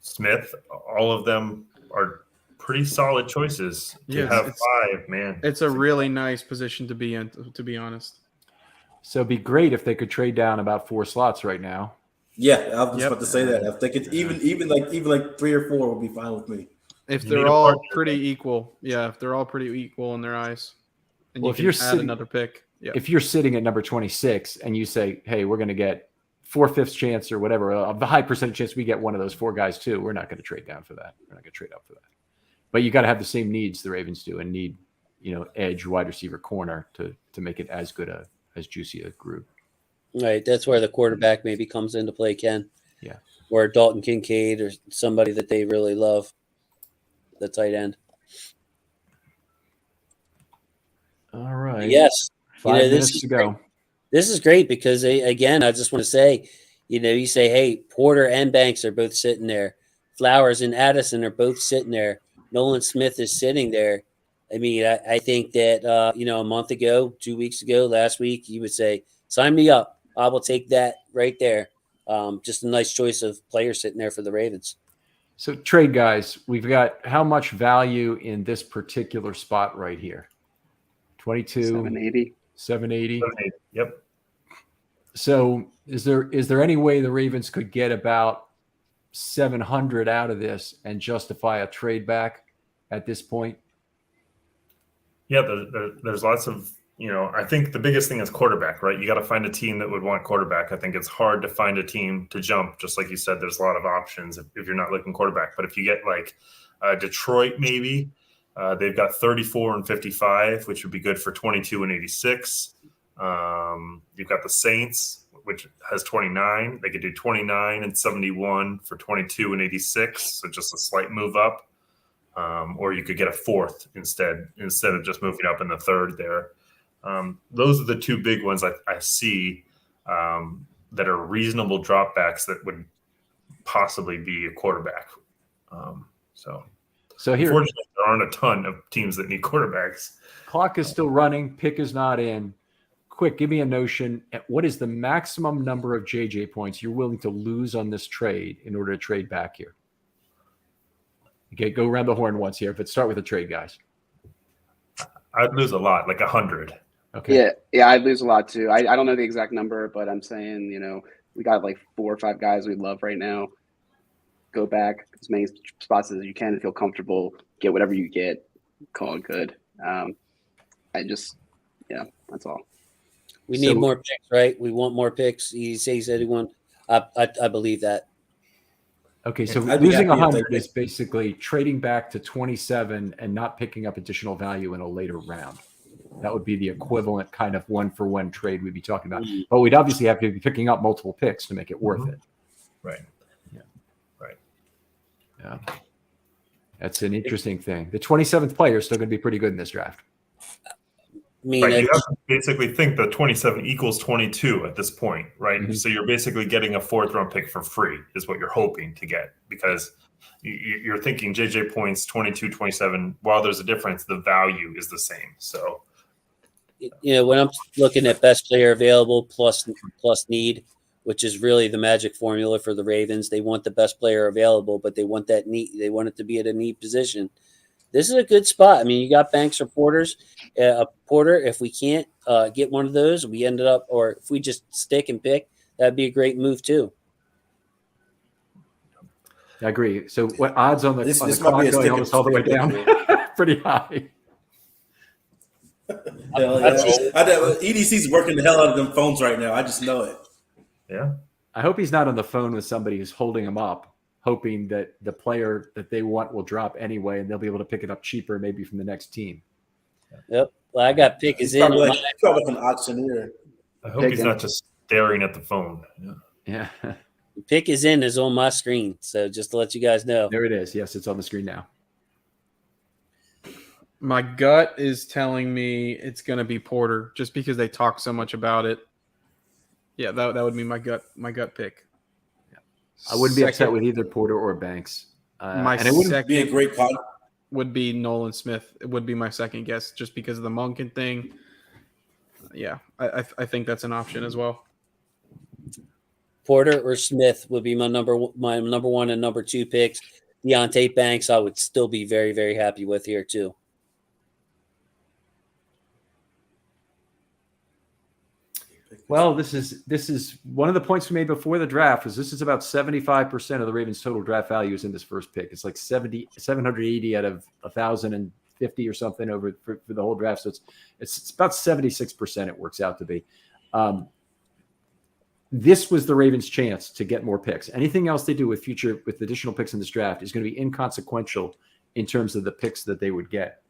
Speaker 4: Smith, all of them are pretty solid choices to have 5, man.
Speaker 7: It's a really nice position to be in, to be honest.
Speaker 1: So it'd be great if they could trade down about 4 slots right now.
Speaker 5: Yeah, I was just about to say that. I think it's even like 3 or 4 would be fine with me.
Speaker 7: If they're all pretty equal, if they're all pretty equal in their eyes, and
Speaker 1: well,
Speaker 7: you can add another pick. Yeah.
Speaker 1: If you're sitting at number 26 and you say, "Hey, we're going to get 4/5 chance or whatever, a high percentage chance we get one of those 4 guys too," we're not going to trade down for that. We're not going to trade up for that. But you got to have the same needs the Ravens do and need edge, wide receiver, corner to make it as good as juicy a group.
Speaker 2: Right. That's where the quarterback maybe comes into play, Ken.
Speaker 1: Yeah.
Speaker 2: Or Dalton Kincaid or somebody that they really love, the tight end.
Speaker 1: All right.
Speaker 2: Yes.
Speaker 1: 5 minutes to go.
Speaker 2: This is great because, again, I just want to say, you say, hey, Porter and Banks are both sitting there. Flowers and Addison are both sitting there. Nolan Smith is sitting there. I mean, I think that, a month ago, 2 weeks ago, last week, you would say, sign me up. I will take that right there. Just a nice choice of players sitting there for the Ravens.
Speaker 1: So trade guys, we've got how much value in this particular spot right here? 22,
Speaker 3: 780.
Speaker 1: 780.
Speaker 4: Yep.
Speaker 1: So is there any way the Ravens could get about 700 out of this and justify a trade back at this point?
Speaker 4: Yeah, there's lots of, I think the biggest thing is quarterback, right? You got to find a team that would want quarterback. I think it's hard to find a team to jump. Just like you said, there's a lot of options if you're not looking quarterback. But if you get like Detroit, maybe they've got 34 and 55, which would be good for 22 and 86. You've got the Saints, which has 29. They could do 29 and 71 for 22 and 86. So just a slight move up. Or you could get a fourth instead of just moving up in the third there. Those are the two big ones I see that are reasonable dropbacks that would possibly be a quarterback. So here, unfortunately, there aren't a ton of teams that need quarterbacks.
Speaker 1: Clock is still running. Pick is not in. Quick, give me a notion. What is the maximum number of JJ points you're willing to lose on this trade in order to trade back here? Okay, go around the horn once here. But start with the trade, guys.
Speaker 4: I'd lose a lot, like 100.
Speaker 1: Okay.
Speaker 3: Yeah, I'd lose a lot too. I don't know the exact number, but I'm saying, we got like 4 or 5 guys we love right now. Go back as many spots as you can and feel comfortable. Get whatever you get. Call it good. That's all.
Speaker 2: We need more picks, right? We want more picks. He said he want. I believe that.
Speaker 1: Okay, so losing 100 is basically trading back to 27 and not picking up additional value in a later round. That would be the equivalent kind of one-for-one trade we'd be talking about. But we'd obviously have to be picking up multiple picks to make it worth it.
Speaker 4: Right.
Speaker 1: Yeah.
Speaker 4: Right.
Speaker 1: Yeah. That's an interesting thing. The 27th player is still going to be pretty good in this draft.
Speaker 4: You have to basically think the 27 equals 22 at this point, right? Mm-hmm. So you're basically getting a 4th round pick for free is what you're hoping to get, because you're thinking JJ points 22, 27. While there's a difference, the value is the same. So,
Speaker 2: when I'm looking at best player available plus need, which is really the magic formula for the Ravens, they want the best player available, but they want that need. They want it to be at a need position. This is a good spot. I mean, you got Banks or Porter. If we can't get one of those, we ended up, or if we just stick and pick, that'd be a great move too.
Speaker 1: I agree. So, what odds on the clock going almost all the way down? Pretty high.
Speaker 5: EDC's working the hell out of them phones right now. I just know it.
Speaker 4: Yeah.
Speaker 1: I hope he's not on the phone with somebody who's holding him up, hoping that the player that they want will drop anyway, and they'll be able to pick it up cheaper, maybe from the next team.
Speaker 2: Yep. Well, I got pick is in.
Speaker 5: Probably like an auctioneer.
Speaker 4: I hope he's not just staring at the phone.
Speaker 1: Yeah.
Speaker 2: Pick is in is on my screen, so just to let you guys know.
Speaker 1: There it is. Yes, it's on the screen now.
Speaker 7: My gut is telling me it's going to be Porter, just because they talk so much about it. Yeah, that would be my gut pick.
Speaker 1: Yeah. I wouldn't be upset with either Porter or Banks.
Speaker 7: My
Speaker 5: and it wouldn't be a great call.
Speaker 7: Would be Nolan Smith. It would be my second guess, just because of the Monken thing. Yeah, I think that's an option as well.
Speaker 2: Porter or Smith would be my number 1 and number 2 picks. Deontay Banks, I would still be very, very happy with here too.
Speaker 1: Well, this is one of the points we made before the draft. Was this is about 75% of the Ravens' total draft value is in this first pick. It's like 780 out of 1,050 or something over for the whole draft. So it's about 76%. It works out to be. This was the Ravens' chance to get more picks. Anything else they do with additional picks in this draft is going to be inconsequential in terms of the picks that they would get.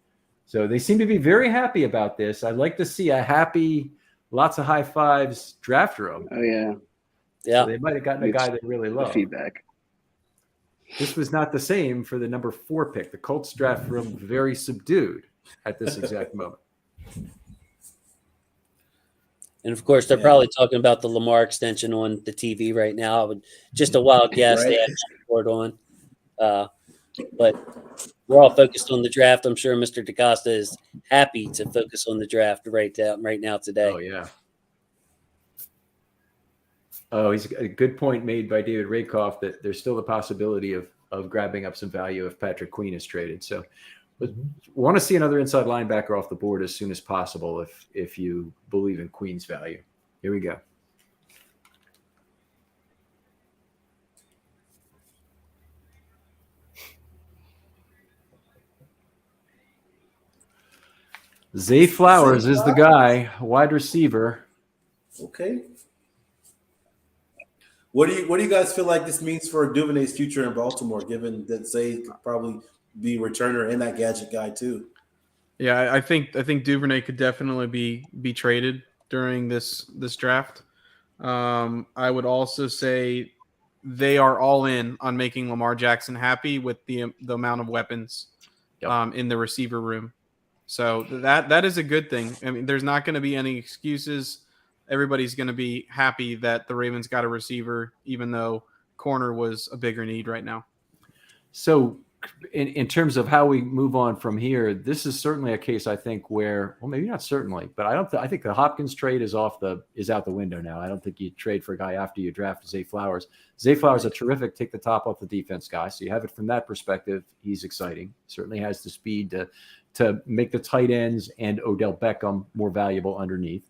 Speaker 1: So they seem to be very happy about this. I'd like to see a happy, lots of high fives draft room.
Speaker 3: Oh yeah,
Speaker 2: Yeah.
Speaker 1: So they might have gotten a guy they really
Speaker 3: the
Speaker 1: love.
Speaker 3: feedback.
Speaker 1: This was not the same for the number 4 pick. The Colts draft room very subdued at this exact moment.
Speaker 2: And of course, they're probably talking about the Lamar extension on the TV right now. I would just a wild guess they had report on. But we're all focused on the draft. I'm sure Mr. DaCosta is happy to focus on the draft right now today.
Speaker 1: Oh yeah. Oh, he's a good point made by David Rakoff that there's still the possibility of grabbing up some value if Patrick Queen is traded. So we want to see another inside linebacker off the board as soon as possible if you believe in Queen's value. Here we go. Zay Flowers is the guy, wide receiver.
Speaker 5: Okay. What do you guys feel like this means for Duvernay's future in Baltimore, given that Zay could probably be a returner and that gadget guy too?
Speaker 7: Yeah, I think Duvernay could definitely be traded during this draft. I would also say they are all in on making Lamar Jackson happy with the amount of weapons in the receiver room. So that is a good thing. I mean, there's not going to be any excuses. Everybody's going to be happy that the Ravens got a receiver, even though corner was a bigger need right now.
Speaker 1: So in terms of how we move on from here, this is certainly a case, I think, where, well, maybe not certainly, but I think the Hopkins trade is out the window now. I don't think you trade for a guy after you draft Zay Flowers. Zay Flowers is a terrific take the top off the defense guy. So you have it from that perspective. He's exciting. Certainly has the speed to make the tight ends and Odell Beckham more valuable underneath.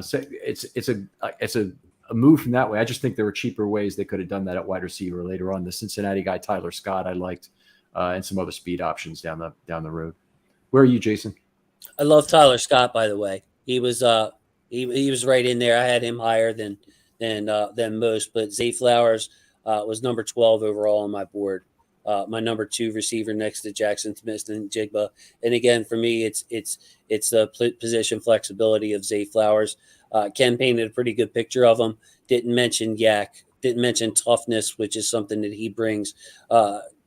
Speaker 1: So it's a move from that way. I just think there were cheaper ways they could have done that at wide receiver later on. The Cincinnati guy Tyler Scott I liked, and some other speed options down the road. Where are you, Jason?
Speaker 2: I love Tyler Scott, by the way. He was he was right in there. I had him higher than most, but Zay Flowers was number 12 overall on my board. My number 2 receiver next to Jackson Smith and Jigba. And again, for me, it's the position flexibility of Zay Flowers. Ken painted a pretty good picture of him. Didn't mention yak. Didn't mention toughness, which is something that he brings.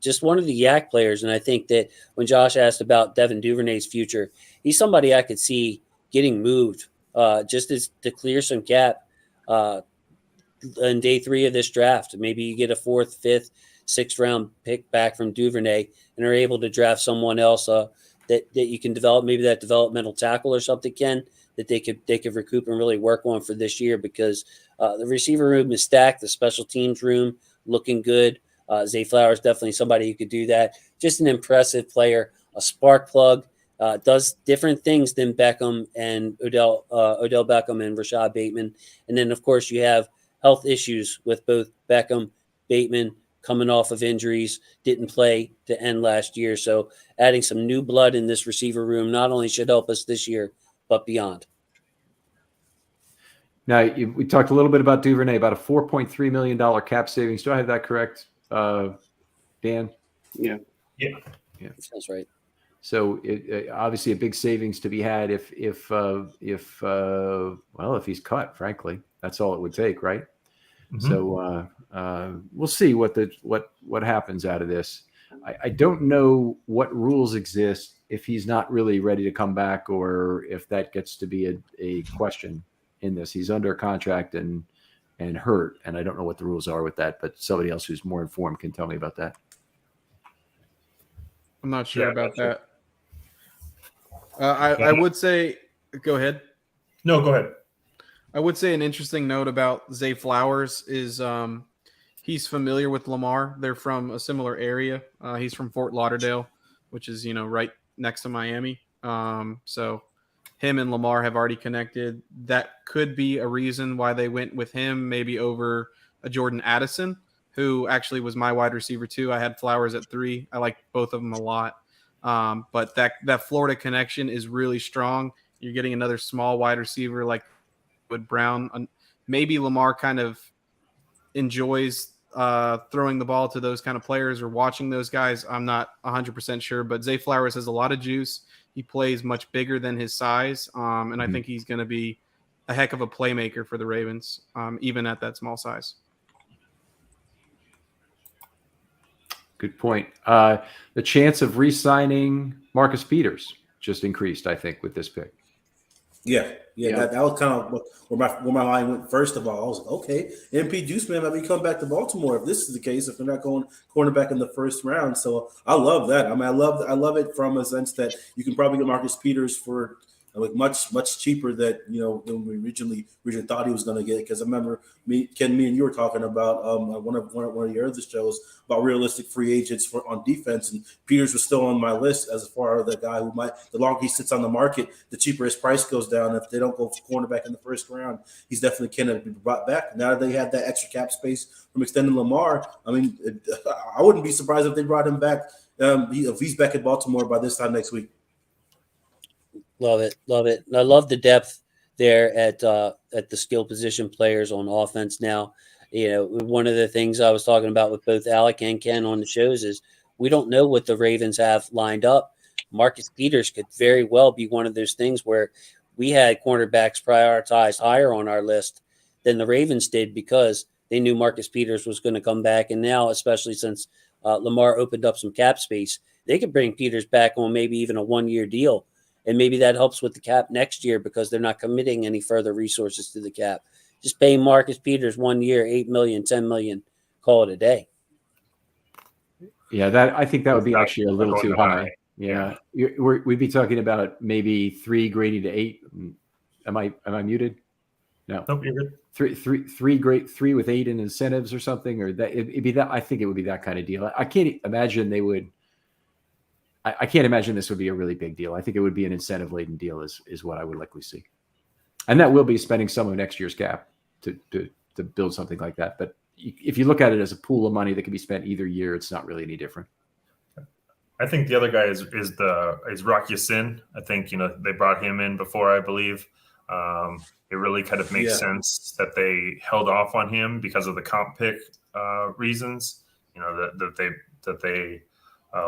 Speaker 2: Just one of the yak players. And I think that when Josh asked about Devin Duvernay's future, he's somebody I could see getting moved just as to clear some cap on day 3 of this draft. Maybe you get a 4th, 5th, 6th round pick back from Duvernay and are able to draft someone else that you can develop, maybe that developmental tackle or something, Ken, that they could recoup and really work on for this year, because the receiver room is stacked, the special teams room looking good. Zay Flowers definitely somebody who could do that. Just an impressive player, a spark plug, does different things than Beckham and Odell Beckham and Rashad Bateman. And then of course you have health issues with both Beckham, Bateman, coming off of injuries, didn't play to end last year. So adding some new blood in this receiver room not only should help us this year, but beyond.
Speaker 1: Now, we talked a little bit about Duvernay, about a $4.3 million cap savings. Do I have that correct, Dan?
Speaker 3: Yeah.
Speaker 2: That's right.
Speaker 1: So it obviously a big savings to be had if he's cut, frankly. That's all it would take, right? Mm-hmm. So we'll see what happens out of this. I don't know what rules exist if he's not really ready to come back, or if that gets to be a question in this. He's under contract and hurt, and I don't know what the rules are with that, but somebody else who's more informed can tell me about that.
Speaker 7: I'm not sure about that. I would say, go ahead.
Speaker 4: No, go ahead.
Speaker 7: I would say an interesting note about Zay Flowers is he's familiar with Lamar. They're from a similar area. He's from Fort Lauderdale, which is, right next to Miami. So him and Lamar have already connected. That could be a reason why they went with him, maybe over a Jordan Addison, who actually was my wide receiver too. I had Flowers at 3. I like both of them a lot. But that Florida connection is really strong. You're getting another small wide receiver like Wood Brown. Maybe Lamar kind of enjoys throwing the ball to those kind of players or watching those guys. I'm not 100% sure, but Zay Flowers has a lot of juice. He plays much bigger than his size, and I think he's going to be a heck of a playmaker for the Ravens, even at that small size.
Speaker 1: Good point. The chance of re-signing Marcus Peters just increased, I think, with this pick.
Speaker 5: Yeah. That was kind of where my mind went. First of all, I was like, okay, MP Juice Man might be coming back to Baltimore if this is the case. If they're not going cornerback in the first round, so I love that. I mean, I love it from a sense that you can probably get Marcus Peters for like much cheaper than we originally thought he was going to get. Because I remember Ken, me and you were talking about one of your other shows about realistic free agents on defense, and Peters was still on my list as far as the guy who might, the longer he sits on the market, the cheaper his price goes down. If they don't go cornerback in the first round, he's definitely can be brought back. Now that they have that extra cap space from extending Lamar, I mean, I wouldn't be surprised if they brought him back if he's back in Baltimore by this time next week.
Speaker 2: Love it. I love the depth there at the skill position players on offense now. One of the things I was talking about with both Alec and Ken on the shows is we don't know what the Ravens have lined up. Marcus Peters could very well be one of those things where we had cornerbacks prioritized higher on our list than the Ravens did because they knew Marcus Peters was going to come back. And now, especially since Lamar opened up some cap space, they could bring Peters back on maybe even a 1-year deal. And maybe that helps with the cap next year because they're not committing any further resources to the cap. Just paying Marcus Peters 1 year, $8 million, $10 million, call it a day.
Speaker 1: Yeah, I think that would be actually a little too high. Yeah, we'd be talking about maybe 3 grading to 8. Am I muted? No.
Speaker 4: Nope, you're good.
Speaker 1: 3 with 8 in incentives or something, or that it'd be that. I think it would be that kind of deal. I can't imagine they would. I can't imagine this would be a really big deal. I think it would be an incentive-laden deal is what I would likely see. And that will be spending some of next year's cap to build something like that. But if you look at it as a pool of money that can be spent either year, it's not really any different.
Speaker 4: I think the other guy is Rock Ya-Sin. I think, they brought him in before, I believe. It really kind of makes sense that they held off on him because of the comp pick reasons, that they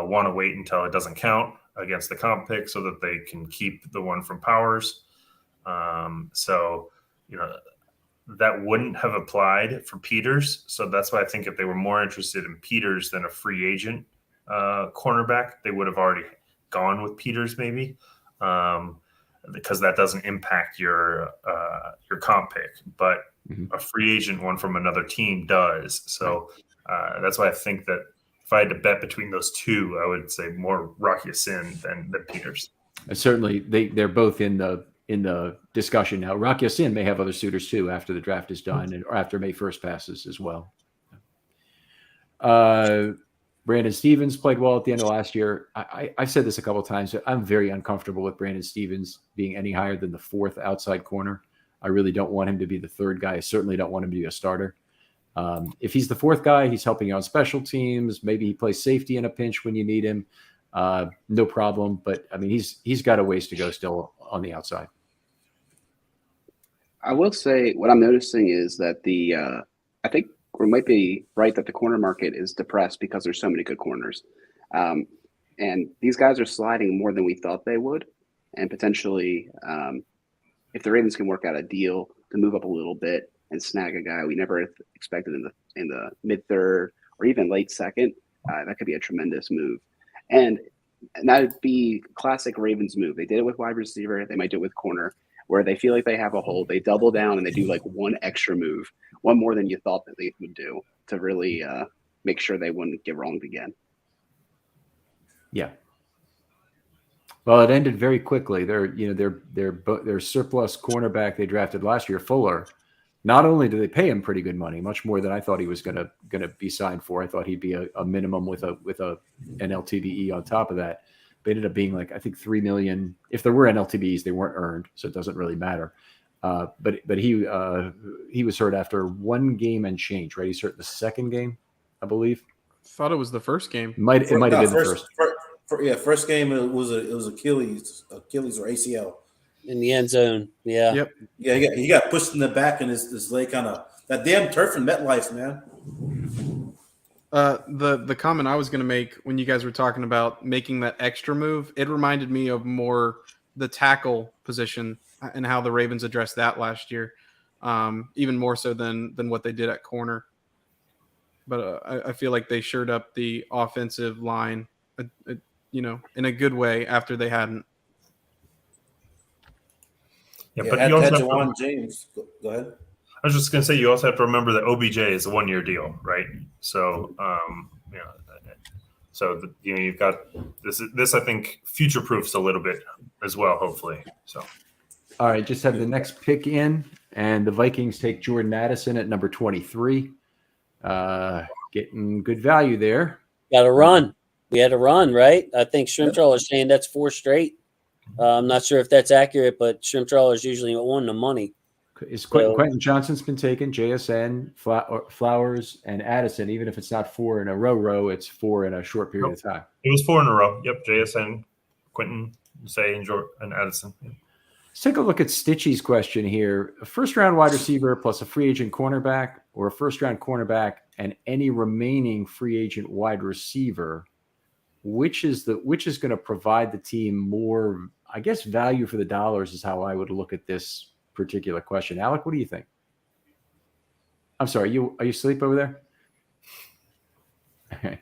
Speaker 4: want to wait until it doesn't count against the comp pick so that they can keep the one from Powers. That wouldn't have applied for Peters. So that's why I think if they were more interested in Peters than a free agent cornerback, they would have already gone with Peters maybe, because that doesn't impact your comp pick. But a free agent one from another team does. So that's why I think that if I had to bet between those two, I would say more Rock Ya-Sin than Peters.
Speaker 1: And certainly, they're both in the discussion now. Rock Ya-Sin may have other suitors too after the draft is done or after May 1st passes as well. Brandon Stevens played well at the end of last year. I've said this a couple of times. I'm very uncomfortable with Brandon Stevens being any higher than the 4th outside corner. I really don't want him to be the 3rd guy. I certainly don't want him to be a starter. If he's the 4th guy, he's helping you on special teams. Maybe he plays safety in a pinch when you need him. No problem. But I mean, he's got a ways to go still on the outside.
Speaker 3: I will say what I'm noticing is that I think we might be right that the corner market is depressed because there's so many good corners. And these guys are sliding more than we thought they would. And potentially, if the Ravens can work out a deal to move up a little bit and snag a guy we never expected in the mid-3rd or even late 2nd, that could be a tremendous move. And that would be classic Ravens move. They did it with wide receiver. They might do it with corner, where they feel like they have a hole. They double down and they do like one extra move, one more than you thought that they would do to really make sure they wouldn't get wronged again.
Speaker 1: Yeah. Well, it ended very quickly. Their surplus cornerback they drafted last year, Fuller. Not only do they pay him pretty good money, much more than I thought he was gonna be signed for. I thought he'd be a minimum with an LTBE on top of that. But ended up being like, I think $3 million. If there were NLTBs, they weren't earned, so it doesn't really matter. But he was hurt after 1 game and change, right? He's hurt in the 2nd game, I believe.
Speaker 7: Thought it was the first game.
Speaker 1: It might have been the first.
Speaker 5: First game it was Achilles or ACL
Speaker 2: in the end zone. Yeah.
Speaker 7: Yep.
Speaker 5: Yeah, he got pushed in the back and his leg kind of that damn turf in MetLife, man.
Speaker 7: The comment I was going to make when you guys were talking about making that extra move, it reminded me of more the tackle position and how the Ravens addressed that last year, even more so than what they did at corner. But I feel like they shored up the offensive line, in a good way after they hadn't.
Speaker 4: Yeah,
Speaker 5: Yeah,
Speaker 4: but you also
Speaker 5: had
Speaker 4: have to,
Speaker 5: Jawan James. Go ahead.
Speaker 4: I was just going to say, you also have to remember that OBJ is a 1 year deal, right? So, you've got this. I think future proofs a little bit as well, hopefully. So,
Speaker 1: all right, just have the next pick in, and the Vikings take Jordan Addison at number 23. Getting good value there.
Speaker 2: Got to run. We had to run, right? I think Shrimp Troll is saying that's 4 straight. I'm not sure if that's accurate, but Shrimp Troll is usually on the money.
Speaker 1: Is Quentin Johnson's been taken, JSN, Flowers, and Addison. Even if it's not 4 in a row, it's 4 in a short period of time.
Speaker 4: It was 4 in a row. Yep, JSN, Quentin, Say, and Addison.
Speaker 1: Let's take a look at Stitchy's question here. A first-round wide receiver plus a free agent cornerback, or a first-round cornerback and any remaining free agent wide receiver. Which is going to provide the team more, I guess, value for the dollars is how I would look at this particular question. Alec, what do you think? I'm sorry, are you asleep over there? Okay.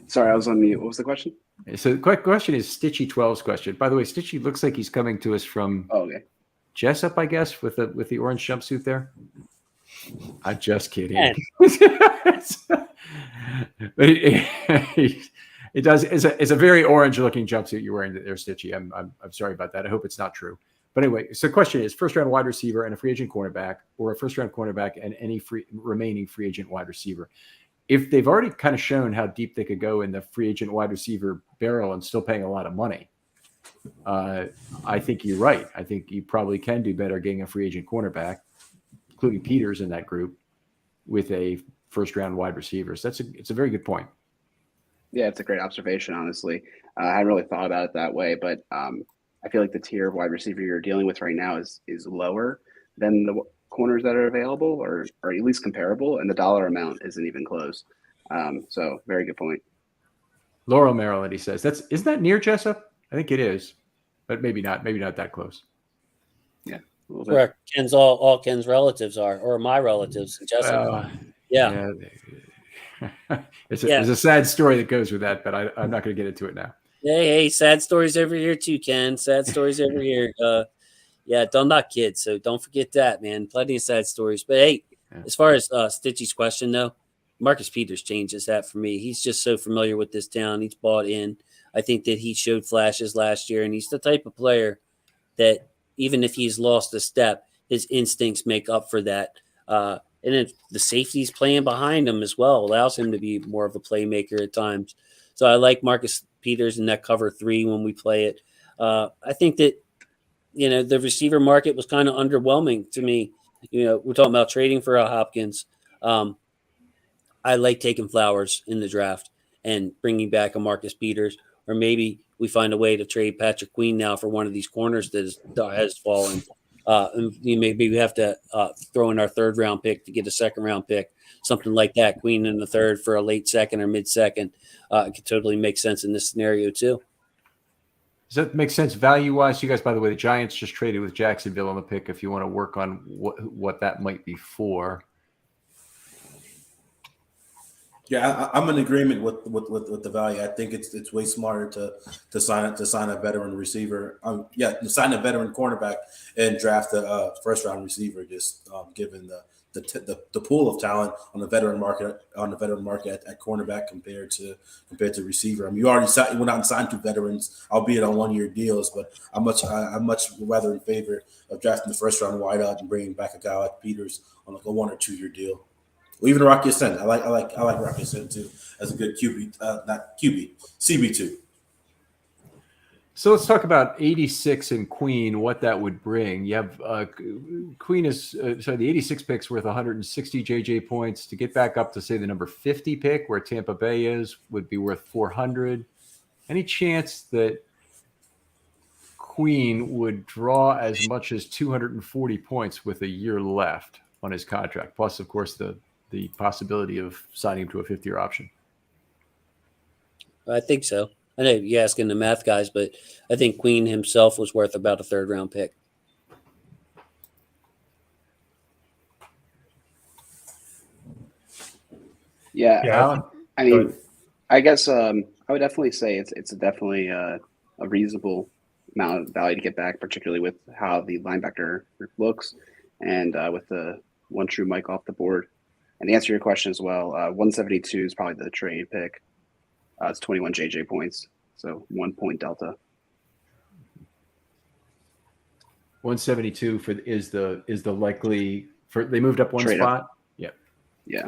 Speaker 3: Sorry, I was on mute. What was the question?
Speaker 1: So the question is Stitchy 12's question. By the way, Stitchy looks like he's coming to us from Jessup, I guess, with the orange jumpsuit there. I'm just kidding. But it does. It's a very orange looking jumpsuit you're wearing there, Stitchy. I'm sorry about that. I hope it's not true. But anyway, so the question is first round wide receiver and a free agent cornerback, or a first round cornerback and any remaining free agent wide receiver. If they've already kind of shown how deep they could go in the free agent wide receiver barrel and still paying a lot of money, I think you're right. I think you probably can do better getting a free agent cornerback, including Peters in that group, with a first round wide receiver. So it's a very good point.
Speaker 3: Yeah, it's a great observation, honestly. I hadn't really thought about it that way, but I feel like the tier of wide receiver you're dealing with right now is lower than the corners that are available, or at least comparable, and the dollar amount isn't even close. So very good point.
Speaker 1: Laurel, Maryland, he says. Isn't that near Jessup? I think it is, but maybe not that close.
Speaker 3: Yeah.
Speaker 2: Correct. Ken's all Ken's relatives are, or my relatives in Jessup. Yeah.
Speaker 1: There's a sad story that goes with that, but I'm not going to get into it now.
Speaker 2: Hey, sad stories over here too, Ken. Sad stories over here. Don't knock kids, so don't forget that, man. Plenty of sad stories. But hey, as far as Stitchy's question, though, Marcus Peters changes that for me. He's just so familiar with this town. He's bought in. I think that he showed flashes last year, and he's the type of player that even if he's lost a step, his instincts make up for that. And then the safety's playing behind him as well allows him to be more of a playmaker at times. So I like Marcus Peters in that cover 3 when we play it. I think that, the receiver market was kind of underwhelming to me. We're talking about trading for Hopkins. I like taking Flowers in the draft and bringing back a Marcus Peters, or maybe we find a way to trade Patrick Queen now for one of these corners that has fallen. And maybe we have to throw in our 3rd round pick to get a 2nd round pick, something like that. Queen in the 3rd for a late 2nd or mid 2nd. It could totally make sense in this scenario too.
Speaker 1: Does that make sense value-wise? You guys, by the way, the Giants just traded with Jacksonville on the pick. If you want to work on what that might be for.
Speaker 5: Yeah, I'm in agreement with the value. I think it's way smarter to sign a veteran receiver. Sign a veteran cornerback and draft a first round receiver. Just given the pool of talent on the veteran market at cornerback compared to receiver. I mean, you already went out and signed 2 veterans, albeit on 1 year deals. But I'm much rather in favor of drafting the first round wide out and bringing back a guy like Peters on like a 1 or 2 year deal. Or even Rocky Ascent. I like Rocky Ascent too as a good QB, not QB, CB2.
Speaker 1: So let's talk about 86 and Queen, what that would bring. You have Queen is the 86 pick's worth 160 JJ points. To get back up to say the number 50 pick, where Tampa Bay is, would be worth 400. Any chance that Queen would draw as much as 240 points with a year left on his contract? Plus, of course, the the possibility of signing him to a 5th-year option.
Speaker 2: I think so. I know you're asking the math guys, but I think Queen himself was worth about a 3rd-round pick.
Speaker 3: Yeah,
Speaker 4: Yeah.
Speaker 3: I mean, I guess I would definitely say it's definitely a reasonable amount of value to get back, particularly with how the linebacker group looks and with the one true Mike off the board. And to answer your question as well, 172 is probably the trade pick. It's 21 JJ points, so 1 point delta.
Speaker 1: 172 is the likely for they moved up one
Speaker 3: Trade up.
Speaker 1: spot. Yeah.
Speaker 3: Yeah.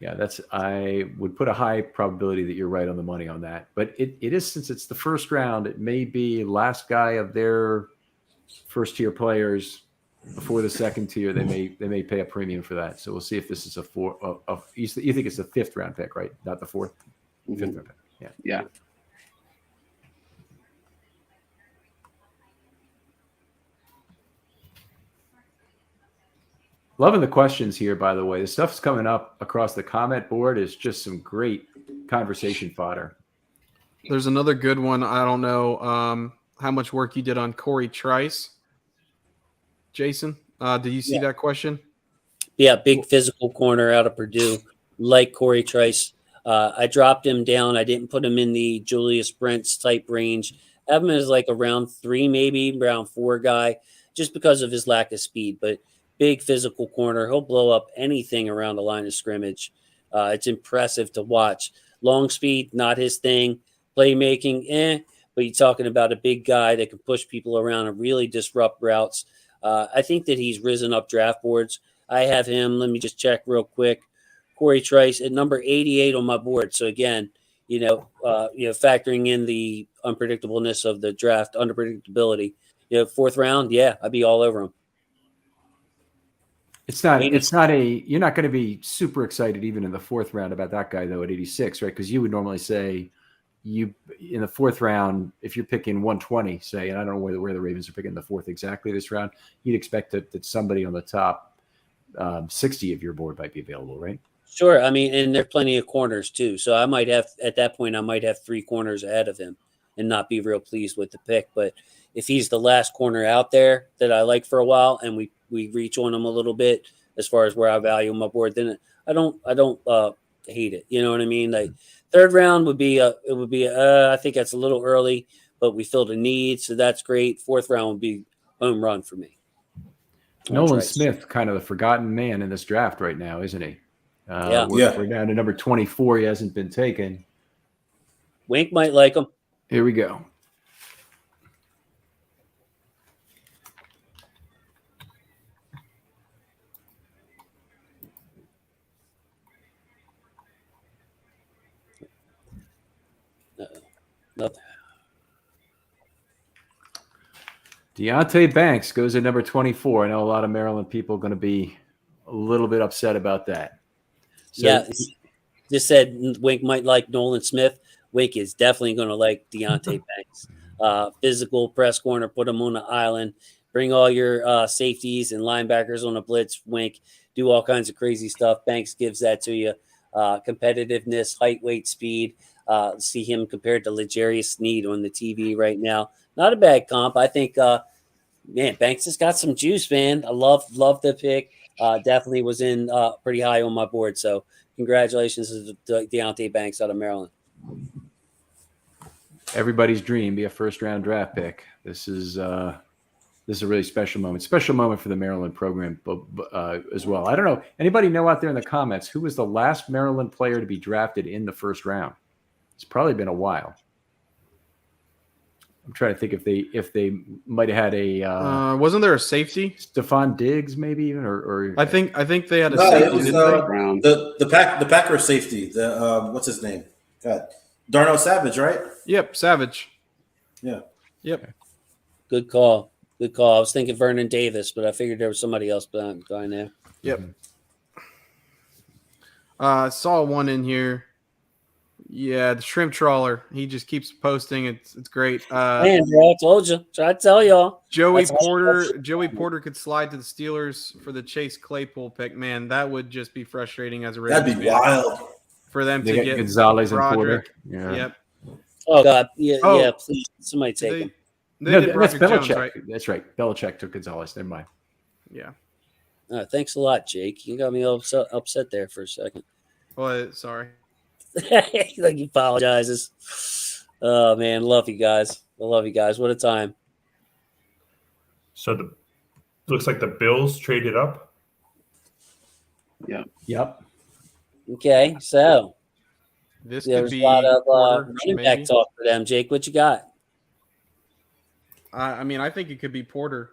Speaker 1: Yeah, I would put a high probability that you're right on the money on that. But it is, since it's the 1st round, it may be last guy of their 1st-tier players before the 2nd tier. They may pay a premium for that. So we'll see if this is you think it's the 5th-round pick, right? Not the 4th?
Speaker 3: Mhm.
Speaker 1: 5th-round pick. Yeah.
Speaker 3: Yeah.
Speaker 1: Loving the questions here, by the way. The stuff's coming up across the comment board is just some great conversation fodder.
Speaker 7: There's another good one. I don't know how much work you did on Corey Trice. Jason, did you see that question?
Speaker 2: Yeah, big physical corner out of Purdue, like Corey Trice. I dropped him down. I didn't put him in the Julius Brents type range. I have him as like a round 3, maybe round 4 guy, just because of his lack of speed. But big physical corner. He'll blow up anything around the line of scrimmage. It's impressive to watch. Long speed, not his thing. Playmaking, but you're talking about a big guy that can push people around and really disrupt routes. I think that he's risen up draft boards. I have him. Let me just check real quick. Corey Trice at number 88 on my board. So again, factoring in the unpredictableness of the draft, unpredictability. 4th round, yeah, I'd be all over him.
Speaker 1: You're not going to be super excited even in the 4th round about that guy though at 86, right? Because you would normally say in the 4th round, if you're picking 120, say, and I don't know where the Ravens are picking the 4th exactly this round, you'd expect that somebody on the top 60 of your board might be available, right?
Speaker 2: Sure. I mean, and there's plenty of corners too. So I might have, at that point, 3 corners ahead of him and not be real pleased with the pick. But if he's the last corner out there that I like for a while and we reach on him a little bit as far as where I value him aboard, then I don't hate it. You know what I mean? Like 3rd round would be I think that's a little early, but we filled a need. So that's great. 4th round would be home run for me.
Speaker 1: Nolan Smith, kind of the forgotten man in this draft right now, isn't he? We're down to number 24. He hasn't been taken.
Speaker 2: Wink might like him.
Speaker 1: Here we go.
Speaker 2: Nothing.
Speaker 1: Deontay Banks goes at number 24. I know a lot of Maryland people are going to be a little bit upset about that. So,
Speaker 2: just said Wink might like Nolan Smith. Wink is definitely going to like Deontay Banks. Physical press corner, put him on the island, bring all your safeties and linebackers on a blitz. Wink, do all kinds of crazy stuff. Banks gives that to you. Competitiveness, height, weight, speed. See him compared to L'Jarius Sneed on the TV right now. Not a bad comp. I think, Banks has got some juice, man. I love the pick. Definitely was in pretty high on my board. So congratulations to Deontay Banks out of Maryland.
Speaker 1: Everybody's dream, be a 1st-round draft pick. This is a really special moment. Special moment for the Maryland program as well. I don't know. Anybody know out there in the comments who was the last Maryland player to be drafted in the 1st round? It's probably been a while. I'm trying to think if they might have had a
Speaker 7: wasn't there a safety?
Speaker 1: Stephon Diggs, maybe even, or
Speaker 7: I think they had a
Speaker 5: No,
Speaker 7: safety.
Speaker 5: it was
Speaker 7: didn't they?
Speaker 5: the Packer safety. What's his name? Darnell Savage, right?
Speaker 7: Yep, Savage.
Speaker 5: Yeah.
Speaker 7: Yep.
Speaker 2: Good call. I was thinking Vernon Davis, but I figured there was somebody else behind there.
Speaker 7: Yep. Saw one in here. Yeah, the shrimp trawler. He just keeps posting. It's great.
Speaker 2: Man, bro, I told you. Try to tell y'all.
Speaker 7: Joey
Speaker 2: That's why-
Speaker 7: Porter could slide to the Steelers for the Chase Claypool pick. Man, that would just be frustrating as a
Speaker 5: That'd
Speaker 7: Ravens
Speaker 5: be
Speaker 7: fan
Speaker 5: wild.
Speaker 7: for them
Speaker 1: They
Speaker 7: to
Speaker 1: get
Speaker 7: get
Speaker 1: Gonzalez and Porter.
Speaker 7: Broderick.
Speaker 1: Yeah.
Speaker 7: Yep.
Speaker 2: Oh God, yeah,
Speaker 7: Oh.
Speaker 2: yeah. Please, somebody take
Speaker 7: They,
Speaker 2: him.
Speaker 7: they
Speaker 1: No,
Speaker 7: did
Speaker 1: that's
Speaker 7: Broderick
Speaker 1: Belichick.
Speaker 7: Jones, right?
Speaker 1: That's right. Belichick took Gonzalez. Never mind.
Speaker 7: Yeah.
Speaker 2: Thanks a lot, Jake. You got me all upset there for a second.
Speaker 7: Well, sorry.
Speaker 2: Like he apologizes. Oh man, love you guys. I love you guys. What a time.
Speaker 4: So looks like the Bills traded up.
Speaker 1: Yep.
Speaker 2: Okay, so
Speaker 7: This
Speaker 2: there
Speaker 7: could
Speaker 2: was a
Speaker 7: be
Speaker 2: lot of
Speaker 7: Porter,
Speaker 2: running back
Speaker 7: maybe.
Speaker 2: talk for them. Jake, what you got?
Speaker 7: I mean, I think it could be Porter.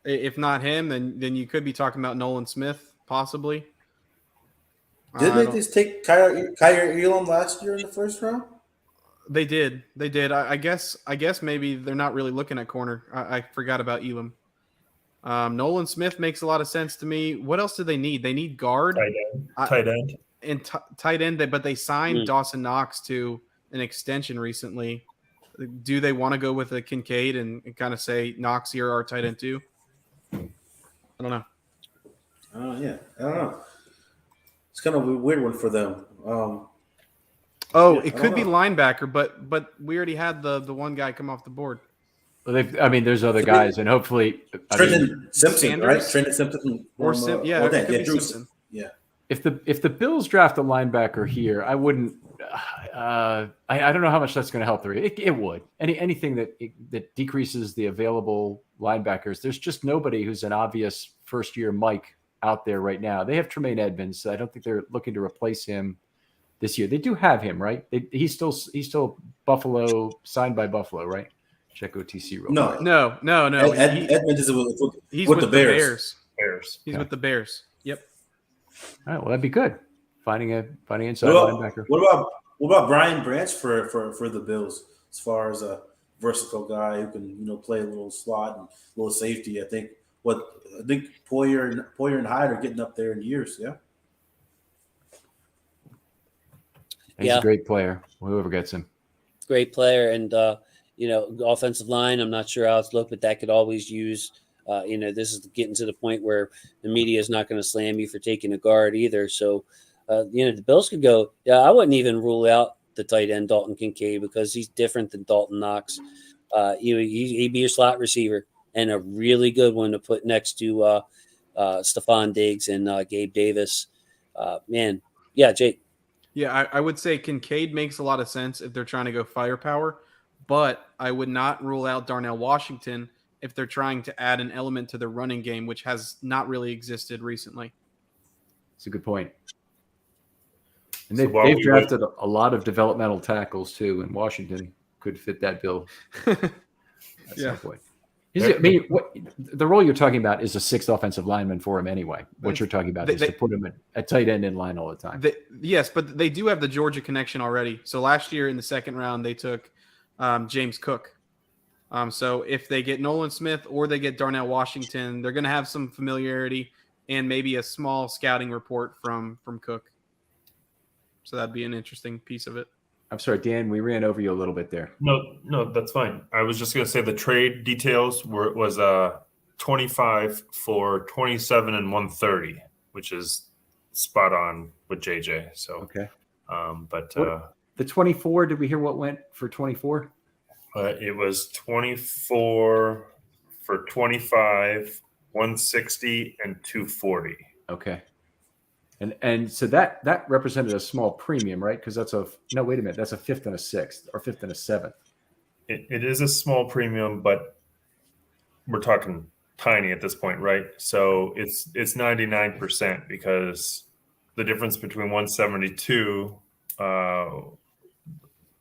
Speaker 7: If not him, then you could be talking about Nolan Smith, possibly.
Speaker 5: Didn't they just take Kyrie Elam last year in the first round?
Speaker 7: They did. I guess maybe they're not really looking at corner. I forgot about Elam. Nolan Smith makes a lot of sense to me. What else do they need? They need guard,
Speaker 4: Tight end.
Speaker 7: and tight end. But they signed Dawson Knox to an extension recently. Do they want to go with a Kincaid and kind of say Knox here our tight end too? I don't know.
Speaker 5: Yeah, I don't know. It's kind of a weird one for them.
Speaker 7: It could be linebacker, but we already had the one guy come off the board.
Speaker 1: Well, there's other guys, and hopefully,
Speaker 5: Trenton Simpson,
Speaker 7: Sanders?
Speaker 5: right? Trenton Simpson
Speaker 7: it could be Simpson.
Speaker 5: Yeah.
Speaker 1: if the Bills draft a linebacker here, I wouldn't. I don't know how much that's going to help the. It would anything that decreases the available linebackers. There's just nobody who's an obvious first year Mike out there right now. They have Tremaine Edmonds. So I don't think they're looking to replace him this year. They do have him, right? He's still Buffalo, signed by Buffalo, right? Check OTC real quick.
Speaker 7: No.
Speaker 5: Edmonds is
Speaker 7: He's
Speaker 5: with the Bears.
Speaker 7: He's with the Bears. Yep.
Speaker 1: All right, well that'd be good. Finding inside linebacker.
Speaker 5: What about Brian Branch for the Bills as far as a versatile guy who can play a little slot and a little safety? I think Poyer and Hyde are getting up there in years. Yeah.
Speaker 1: He's a great player. Whoever gets him.
Speaker 2: Great player, and offensive line. I'm not sure how it's looked, but that could always use. This is getting to the point where the media is not going to slam you for taking a guard either. So, the Bills could go. Yeah, I wouldn't even rule out the tight end Dalton Kincaid because he's different than Dalton Knox. He'd be your slot receiver and a really good one to put next to Stephon Diggs and Gabe Davis. Jake.
Speaker 7: Yeah, I would say Kincaid makes a lot of sense if they're trying to go firepower, but I would not rule out Darnell Washington if they're trying to add an element to the running game, which has not really existed recently.
Speaker 1: That's a good point. And they've drafted a lot of developmental tackles too, and Washington could fit that bill at some point. The role you're talking about is a sixth offensive lineman for him anyway. What you're talking about is to put him at tight end in line all the time.
Speaker 7: Yes, but they do have the Georgia connection already. So last year in the second round, they took James Cook. So if they get Nolan Smith or they get Darnell Washington, they're going to have some familiarity and maybe a small scouting report from Cook. So that'd be an interesting piece of it.
Speaker 1: I'm sorry, Dan, we ran over you a little bit there.
Speaker 4: No, that's fine. I was just going to say the trade details was 25 for 27 and 130, which is spot on with JJ. So
Speaker 1: okay,
Speaker 4: the
Speaker 1: 24. Did we hear what went for 24?
Speaker 4: It was 24 for 25, 160, and 240.
Speaker 1: Okay. And so that represented a small premium, right? Because that's wait a minute, that's a fifth and a sixth, or fifth and a seventh.
Speaker 4: It is a small premium, but we're talking tiny at this point, right? So it's 99% because the difference between 172,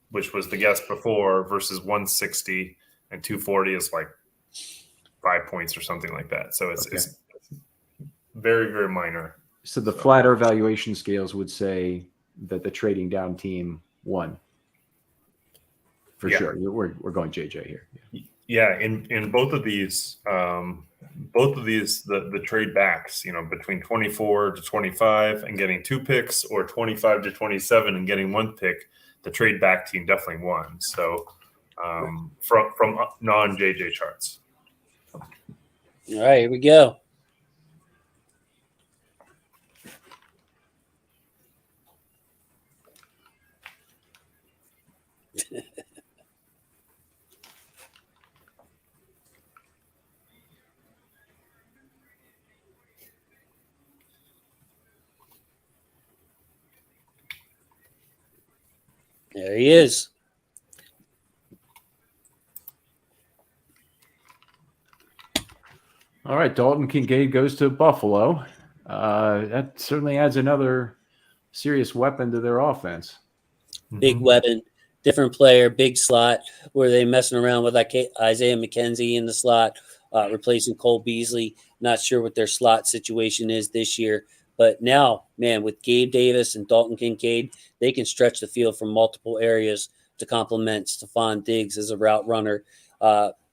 Speaker 4: which was the guess before, versus 160 and 240 is like 5 points or something like that. So it's very, very minor.
Speaker 1: So the flatter valuation scales would say that the trading down team won. For sure. We're going JJ here.
Speaker 4: Yeah, in both of these, the trade backs, between 24 to 25 and getting 2 picks, or 25 to 27 and getting 1 pick, the trade back team definitely won. So from non JJ charts.
Speaker 2: All right, here we go. There he is.
Speaker 1: All right, Dalton Kincaid goes to Buffalo. That certainly adds another serious weapon to their offense.
Speaker 2: Big weapon, different player, big slot. Were they messing around with like Isaiah McKenzie in the slot, replacing Cole Beasley? Not sure what their slot situation is this year. But now, man, with Gabe Davis and Dalton Kincaid, they can stretch the field from multiple areas to complement Stephon Diggs as a route runner.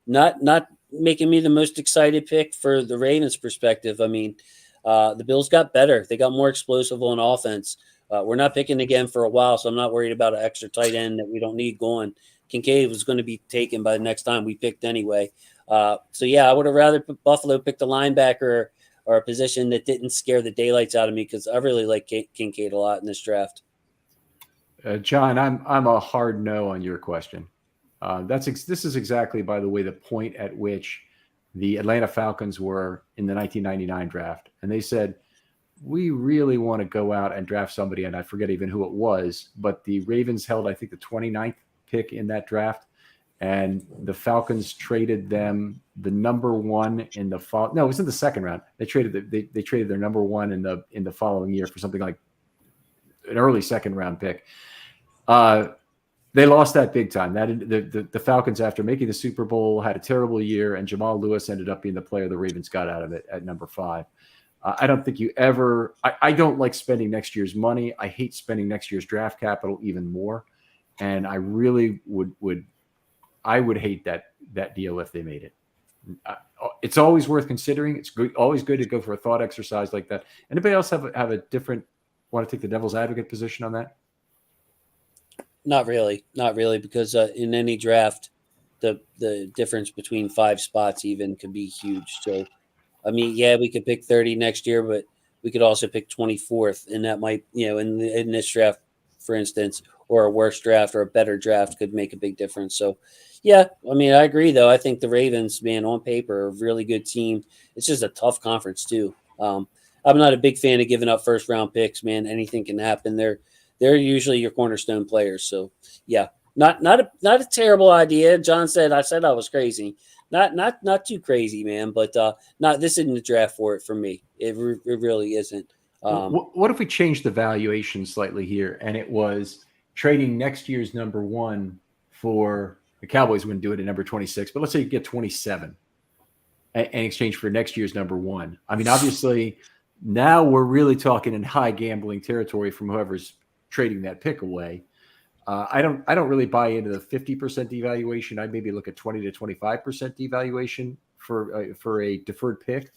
Speaker 2: Not making me the most excited pick for the Ravens perspective. I mean, the Bills got better. They got more explosive on offense. We're not picking again for a while, so I'm not worried about an extra tight end that we don't need going. Kincaid was going to be taken by the next time we picked anyway. So, yeah, I would have rather Buffalo picked a linebacker or a position that didn't scare the daylights out of me, because I really like Kincaid a lot in this draft.
Speaker 1: John, I'm a hard no on your question. This is exactly, by the way, the point at which the Atlanta Falcons were in the 1999 draft. And they said, we really want to go out and draft somebody, and I forget even who it was, but the Ravens held, I think, the 29th pick in that draft, and the Falcons traded them the number 1 in the fall. No, it was in the second round. They traded they traded their number 1 in the following year for something like an early second round pick. They lost that big time. The Falcons, after making the Super Bowl, had a terrible year, and Jamal Lewis ended up being the player the Ravens got out of it at number 5. I don't think you ever – I don't like spending next year's money. I hate spending next year's draft capital even more. And I really would hate that deal if they made it. It's always worth considering. It's always good to go for a thought exercise like that. Anybody else have a different – want to take the devil's advocate position on that?
Speaker 2: Not really, because in any draft, the difference between 5 spots even could be huge. So, I mean, yeah, we could pick 30 next year, but we could also pick 24th, and that might, in this draft, for instance, or a worse draft or a better draft could make a big difference. So, yeah, I mean, I agree, though. I think the Ravens, man, on paper, are a really good team. It's just a tough conference, too. I'm not a big fan of giving up first-round picks, man. Anything can happen. They're usually your cornerstone players. So, yeah, not a terrible idea. John said, I said I was crazy. Not too crazy, man, but this isn't the draft for it for me. It really isn't.
Speaker 1: What if we change the valuation slightly here, and it was trading next year's number 1 for the Cowboys wouldn't do it at number 26, but let's say you get 27 in exchange for next year's number 1. I mean, obviously, now we're really talking in high gambling territory from whoever's trading that pick away. I don't really buy into the 50% devaluation. I maybe look at 20 to 25% devaluation for a deferred pick.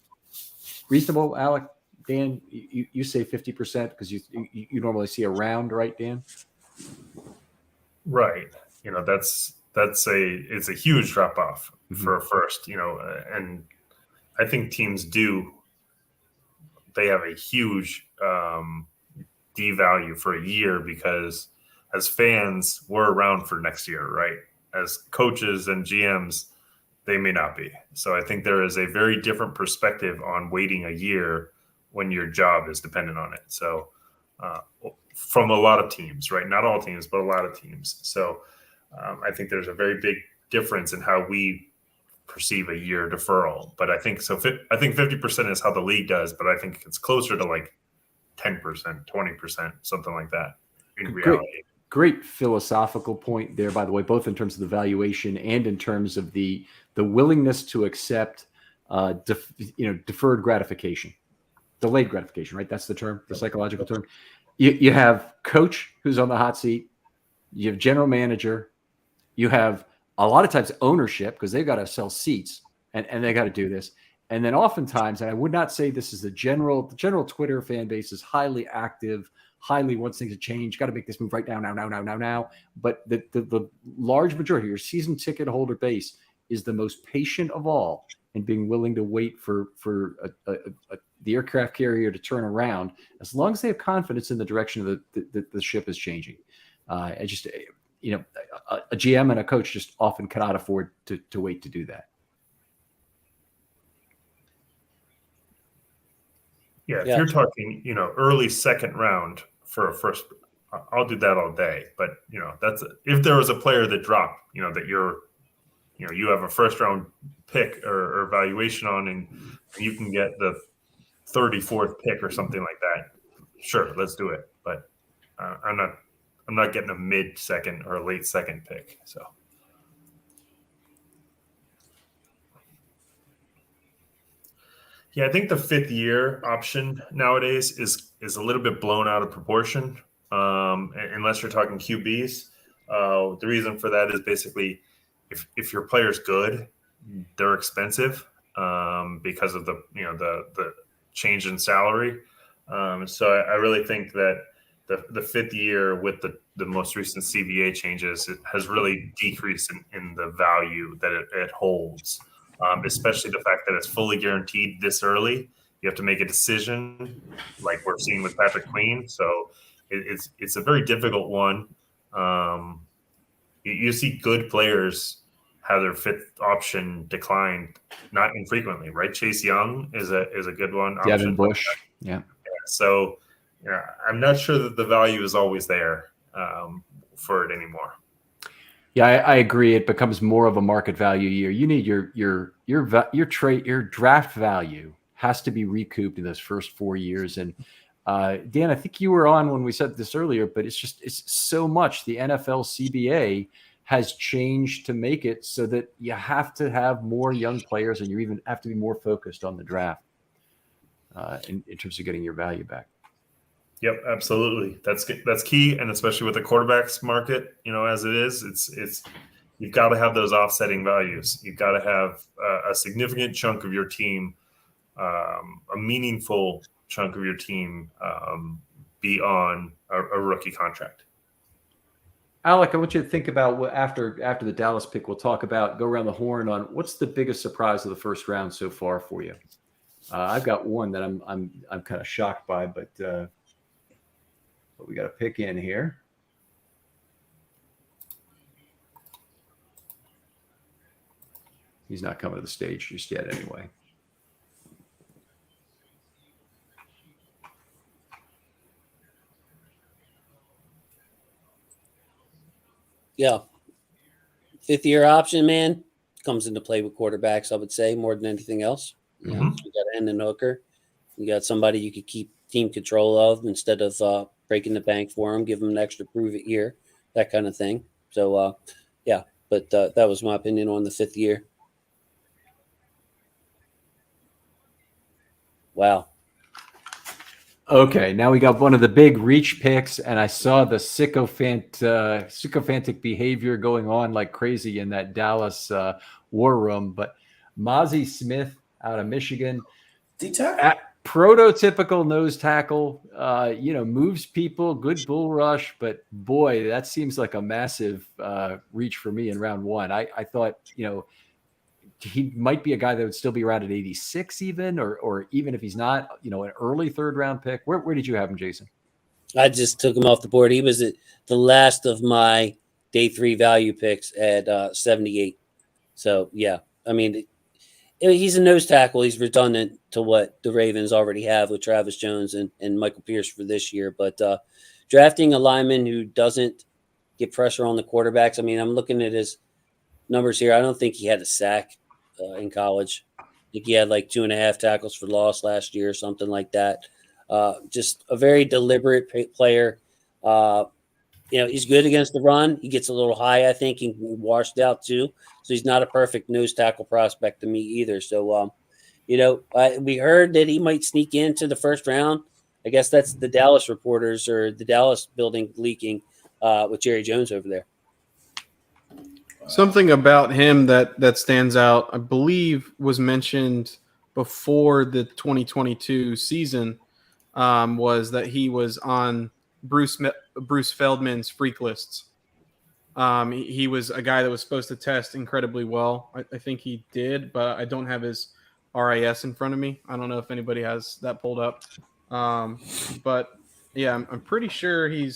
Speaker 1: Reasonable, Alec? Dan, you say 50% because you normally see a round, right, Dan?
Speaker 4: Right. It's a huge drop off for a first. And I think teams they have a huge devalue for a year, because as fans, we're around for next year, right? As coaches and GMs, they may not be. So I think there is a very different perspective on waiting a year when your job is dependent on it. So from a lot of teams, right? Not all teams, but a lot of teams. So I think there's a very big difference in how we perceive a year deferral. But I think 50% is how the league does, but I think it's closer to like 10%, 20%, something like that in reality.
Speaker 1: Great philosophical point there, by the way, both in terms of the valuation and in terms of the willingness to accept deferred gratification, delayed gratification, right? That's the term, the psychological term. You have coach who's on the hot seat. You have general manager. You have a lot of times ownership, because they've got to sell seats and they got to do this. And then oftentimes, and I would not say this is the general Twitter fan base is highly active, highly wants things to change, got to make this move right now. But the large majority, your season ticket holder base is the most patient of all and being willing to wait for the aircraft carrier to turn around, as long as they have confidence in the direction of the ship is changing. I just, a GM and a coach just often cannot afford to wait to do that.
Speaker 4: Yeah, if you're talking, early second round for a first, I'll do that all day. But that's if there was a player that dropped, that you have a first round pick or valuation on, and you can get the 34th pick or something like that. Sure, let's do it. But I'm not getting a mid second or a late second pick. So. Yeah, I think the 5th year option nowadays is a little bit blown out of proportion, unless you're talking QBs. The reason for that is basically if your player's good, they're expensive because of the change in salary. So I really think that the 5th year with the most recent CBA changes, it has really decreased in the value that it holds. Especially the fact that it's fully guaranteed this early. You have to make a decision, like we're seeing with Patrick Queen. So it's a very difficult one. You see good players have their 5th option declined not infrequently, right? Chase Young is a good one.
Speaker 1: Devin Bush, yeah.
Speaker 4: So I'm not sure that the value is always there for it anymore.
Speaker 1: Yeah, I agree. It becomes more of a market value year. You need your draft value has to be recouped in those first 4 years. And Dan, I think you were on when we said this earlier, but it's so much. The NFL CBA has changed to make it so that you have to have more young players, and you even have to be more focused on the draft in terms of getting your value back.
Speaker 4: Yep, absolutely. That's key, and especially with the quarterbacks market, as it is, it's you've got to have those offsetting values. You've got to have a significant chunk of your team, a meaningful chunk of your team, be on a rookie contract.
Speaker 1: Alec, I want you to think about what after the Dallas pick, we'll talk about, go around the horn on what's the biggest surprise of the first round so far for you. I've got one that I'm kind of shocked by, but we got to pick in here. He's not coming to the stage just yet anyway.
Speaker 2: Yeah. 5th year option, man, comes into play with quarterbacks, I would say, more than anything else. You got Hendon Hooker. You got somebody you could keep team control of instead of breaking the bank for him, give him an extra prove it year, that kind of thing. So, but that was my opinion on the 5th year. Wow.
Speaker 1: Okay, now we got one of the big reach picks, and I saw the sycophantic behavior going on like crazy in that Dallas war room. But Mozzie Smith out of Michigan, prototypical nose tackle, moves people, good bull rush, but boy, that seems like a massive reach for me in round 1. I thought, he might be a guy that would still be around at 86 even, or even if he's not, an early 3rd round pick. Where did you have him, Jason?
Speaker 2: I just took him off the board. He was the last of my day 3 value picks at 78. So, yeah, I mean, he's a nose tackle. He's redundant to what the Ravens already have with Travis Jones and Michael Pierce for this year. But drafting a lineman who doesn't get pressure on the quarterbacks, I mean, I'm looking at his numbers here. I don't think he had a sack in college. I think he had like 2.5 tackles for loss last year or something like that. Just a very deliberate player. He's good against the run. He gets a little high, I think, and washed out too. So he's not a perfect nose tackle prospect to me either. So, we heard that he might sneak into the 1st round. I guess that's the Dallas reporters or the Dallas building leaking with Jerry Jones over there.
Speaker 7: Something about him that stands out, I believe, was mentioned before the 2022 season, was that he was on Bruce Feldman's freak lists. He was a guy that was supposed to test incredibly well. I think he did, but I don't have his RAS in front of me. I don't know if anybody has that pulled up. But yeah, I'm pretty sure he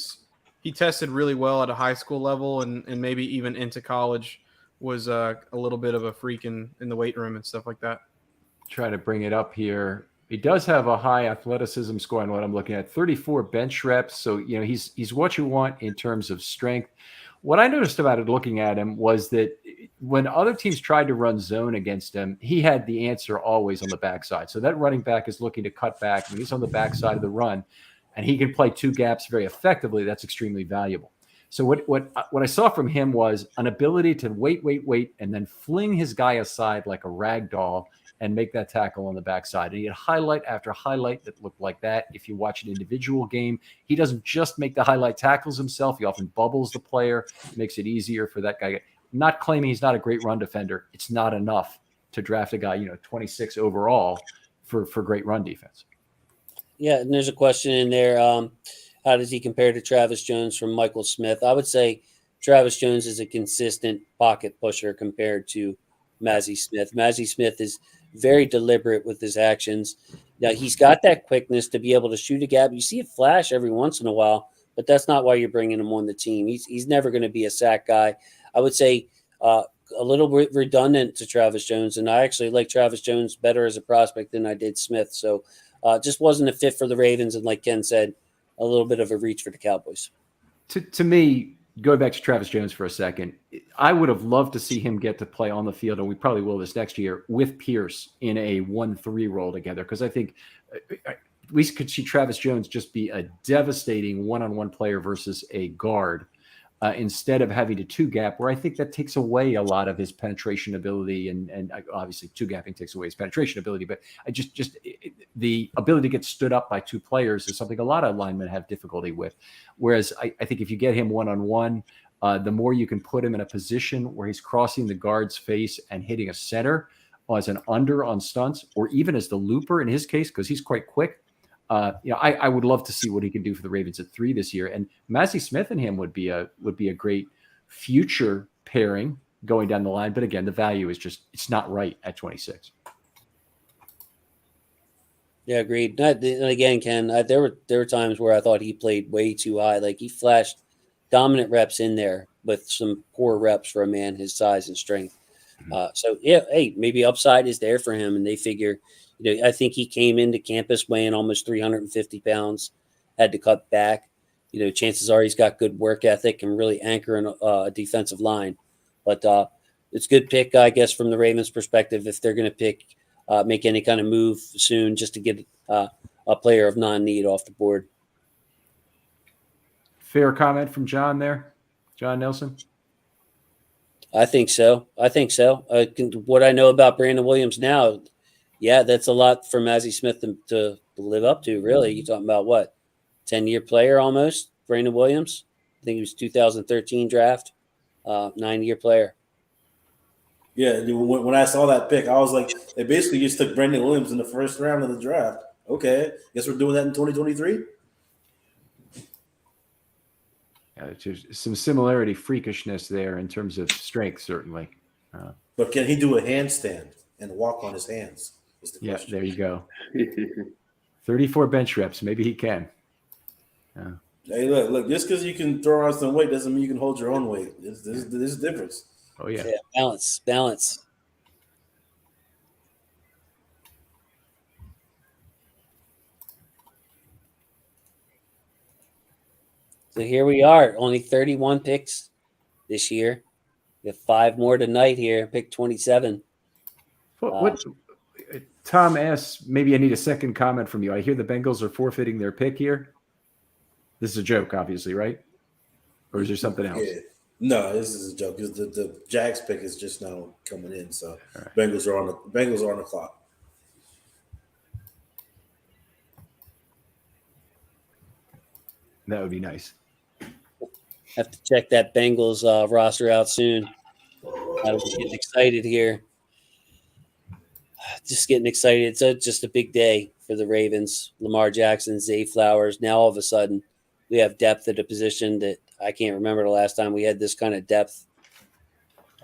Speaker 7: tested really well at a high school level and maybe even into college, was a little bit of a freak in the weight room and stuff like that.
Speaker 1: Try to bring it up here. He does have a high athleticism score on what I'm looking at, 34 bench reps. So, he's what you want in terms of strength. What I noticed about it looking at him was that when other teams tried to run zone against him, he had the answer always on the backside. So that running back is looking to cut back. When he's on the backside of the run and he can play two gaps very effectively, that's extremely valuable. So what I saw from him was an ability to wait, and then fling his guy aside like a rag doll and make that tackle on the backside. And he had highlight after highlight that looked like that. If you watch an individual game, he doesn't just make the highlight tackles himself. He often bubbles the player, makes it easier for that guy. I'm not claiming he's not a great run defender. It's not enough to draft a guy, 26 overall for great run defense.
Speaker 2: Yeah, and there's a question in there. How does he compare to Travis Jones from Michael Smith? I would say Travis Jones is a consistent pocket pusher compared to Mazi Smith. Mazi Smith is very deliberate with his actions. Now, he's got that quickness to be able to shoot a gap. You see it flash every once in a while, but that's not why you're bringing him on the team. He's never going to be a sack guy. I would say a little bit redundant to Travis Jones, and I actually like Travis Jones better as a prospect than I did Smith. So just wasn't a fit for the Ravens, and like Ken said, a little bit of a reach for the Cowboys.
Speaker 1: To me, going back to Travis Jones for a second, I would have loved to see him get to play on the field, and we probably will this next year, with Pierce in a 1-3 role together, because I think we could see Travis Jones just be a devastating one-on-one player versus a guard instead of having to two-gap, where I think that takes away a lot of his penetration ability, and obviously two-gapping takes away his penetration ability, but the ability to get stood up by two players is something a lot of linemen have difficulty with. Whereas I think if you get him one-on-one, the more you can put him in a position where he's crossing the guard's face and hitting a center as an under on stunts, or even as the looper in his case, because he's quite quick. I would love to see what he can do for the Ravens at 3 this year. And Mazi Smith and him would be a great future pairing going down the line. But again, the value is it's not right at 26.
Speaker 2: Yeah, agreed. And again, Ken, there were times where I thought he played way too high. Like he flashed dominant reps in there with some poor reps for a man his size and strength. So yeah, hey, maybe upside is there for him, and they figure. I think he came into campus weighing almost 350 pounds, had to cut back. Chances are he's got good work ethic and really anchor a defensive line. But it's a good pick, I guess, from the Ravens' perspective, if they're going to make any kind of move soon just to get a player of non-need off the board.
Speaker 1: Fair comment from John there, John Nelson.
Speaker 2: I think so. What I know about Brandon Williams now, yeah, that's a lot for Mazi Smith to live up to, really. You're talking about what? 10-year player almost, Brandon Williams. I think he was 2013 draft, 9-year player.
Speaker 5: Yeah, when I saw that pick, I was like, they basically just took Brandon Williams in the first round of the draft. Okay, guess we're doing that in 2023?
Speaker 1: Yeah, there's some similarity, freakishness there in terms of strength, certainly.
Speaker 5: But can he do a handstand and walk on his hands?
Speaker 1: Yeah, there you go. 34 bench reps. Maybe he can. Yeah.
Speaker 5: Hey, look. Just because you can throw around some weight doesn't mean you can hold your own weight. There's a difference.
Speaker 1: Oh, yeah.
Speaker 2: Balance. So here we are. Only 31 picks this year. We have 5 more tonight here. Pick 27.
Speaker 1: What Tom asks, maybe I need a second comment from you. I hear the Bengals are forfeiting their pick here. This is a joke, obviously, right? Or is there something else?
Speaker 5: Yeah. No, this is a joke because the Jags pick is just now coming in. So right. Bengals are on the clock.
Speaker 1: That would be nice.
Speaker 2: Have to check that Bengals roster out soon. I'm getting excited here. Just getting excited. It's just a big day for the Ravens. Lamar Jackson, Zay Flowers. Now all of a sudden, we have depth at a position that I can't remember the last time we had this kind of depth.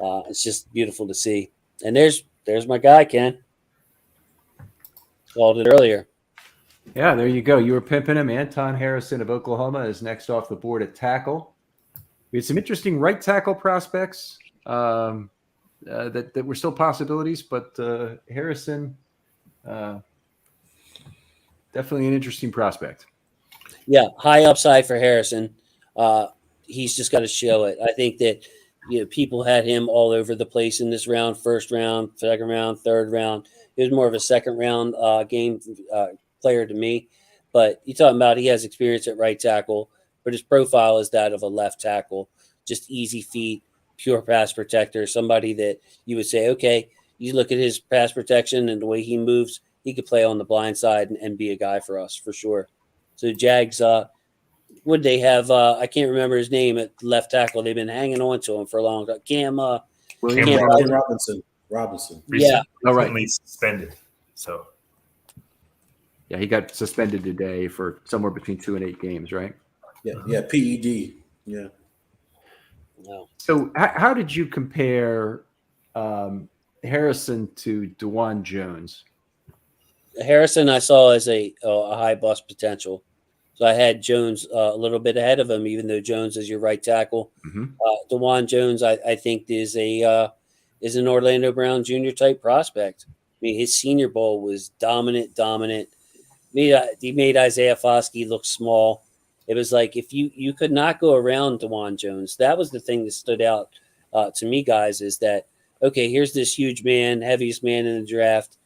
Speaker 2: It's just beautiful to see. And there's my guy, Ken. Called it earlier.
Speaker 1: Yeah, there you go. You were pimping him. Anton Harrison of Oklahoma is next off the board at tackle. We had some interesting right tackle prospects that were still possibilities, but Harrison, definitely an interesting prospect.
Speaker 2: Yeah, high upside for Harrison. He's just got to show it. I think that people had him all over the place in this round, first round, second round, third round. He was more of a second round game player to me. But you're talking about he has experience at right tackle, but his profile is that of a left tackle. Just easy feet, pure pass protector, somebody that you would say, okay, you look at his pass protection and the way he moves, he could play on the blind side and be a guy for us for sure. So Jags, would they have? I can't remember his name at left tackle. They've been hanging on to him for a long time. Cam
Speaker 5: Robinson.
Speaker 2: Yeah.
Speaker 1: All right.
Speaker 4: Recently suspended. So
Speaker 1: Yeah, he got suspended today for somewhere between 2 and 8 games, right?
Speaker 5: Yeah, PED. Yeah.
Speaker 2: No.
Speaker 1: So how did you compare Harrison to DeJuan Jones?
Speaker 2: Harrison I saw as a high bust potential. So I had Jones a little bit ahead of him, even though Jones is your right tackle.
Speaker 1: Mm-hmm.
Speaker 2: DeJuan Jones, I think, is an Orlando Brown Jr. type prospect. I mean, his Senior Bowl was dominant. He made Isaiah Foskey look small. It was like if you could not go around DeJuan Jones. That was the thing that stood out to me, guys, is that, okay, here's this huge man, heaviest man in the draft,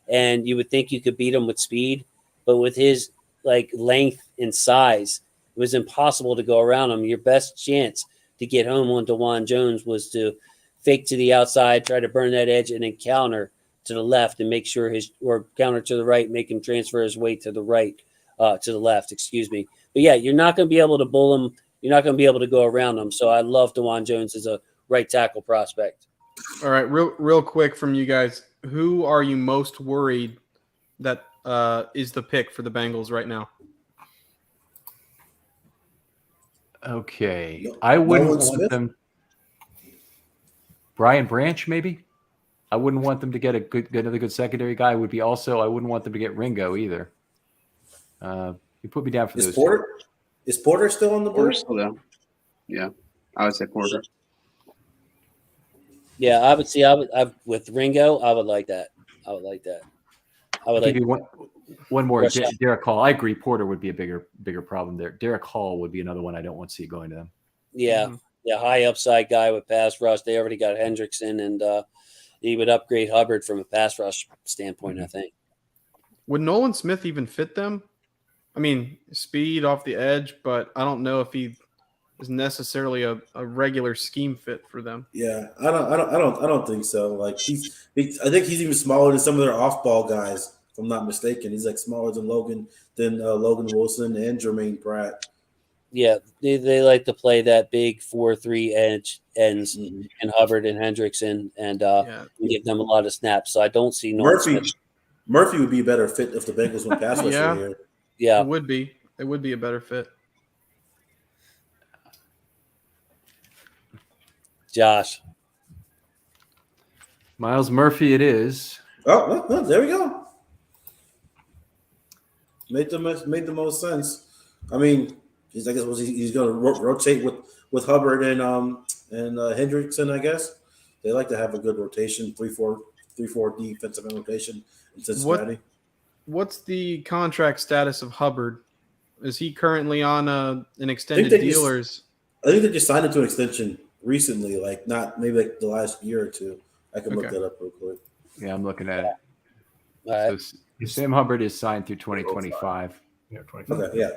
Speaker 2: and you would think you could beat him with speed, but with his length and size, it was impossible to go around him. Your best chance to get home on DeJuan Jones was to fake to the outside, try to burn that edge, and then counter to the left and make sure or counter to the right, make him transfer his weight to the right, to the left, excuse me. But yeah, you're not going to be able to bull him. You're not going to be able to go around him. So I love DeJuan Jones as a right tackle prospect.
Speaker 7: All right, real quick from you guys, who are you most worried that is the pick for the Bengals right now?
Speaker 1: Okay, I wouldn't want
Speaker 5: Smith?
Speaker 1: them. Brian Branch, maybe. I wouldn't want them to get another good secondary guy. I wouldn't want them to get Ringo either. You put me down for those.
Speaker 5: Is Porter still on the board?
Speaker 3: Porter's still down. Yeah, I would say Porter.
Speaker 2: Yeah, I would see. With Ringo, I would like that. I would like
Speaker 1: Give you one more.
Speaker 2: Rush out.
Speaker 1: Derek Hall. I agree. Porter would be a bigger problem there. Derek Hall would be another one I don't want to see going to them.
Speaker 2: Yeah, high upside guy with pass rush. They already got Hendrickson, and he would upgrade Hubbard from a pass rush standpoint, I think.
Speaker 7: Would Nolan Smith even fit them? I mean, speed off the edge, but I don't know if he is necessarily a regular scheme fit for them.
Speaker 5: Yeah, I don't think so. Like I think he's even smaller than some of their off-ball guys. If I'm not mistaken, he's smaller than Logan Wilson and Jermaine Pratt.
Speaker 2: Yeah, they like to play that big 4-3 ends and Hubbard and Hendrickson and give them a lot of snaps. So I don't see
Speaker 5: Murphy would be a better fit if the Bengals went pass rusher here.
Speaker 2: Yeah,
Speaker 7: It would be a better fit.
Speaker 2: Josh.
Speaker 1: Miles Murphy, it is.
Speaker 5: Oh, well, there we go. Made the most sense. I mean, he's going to rotate with Hubbard and Hendrickson. I guess they like to have a good rotation, 3-4 defensive rotation in Cincinnati.
Speaker 7: What's the contract status of Hubbard? Is he currently on an extended deal, or is?
Speaker 5: I think they just signed him to an extension recently, maybe the last year or two. I can look that up real quick.
Speaker 1: Yeah, I'm looking at it.
Speaker 2: All right.
Speaker 1: So Sam Hubbard is signed through 2025.
Speaker 4: Yeah, 25.
Speaker 5: Okay, yeah.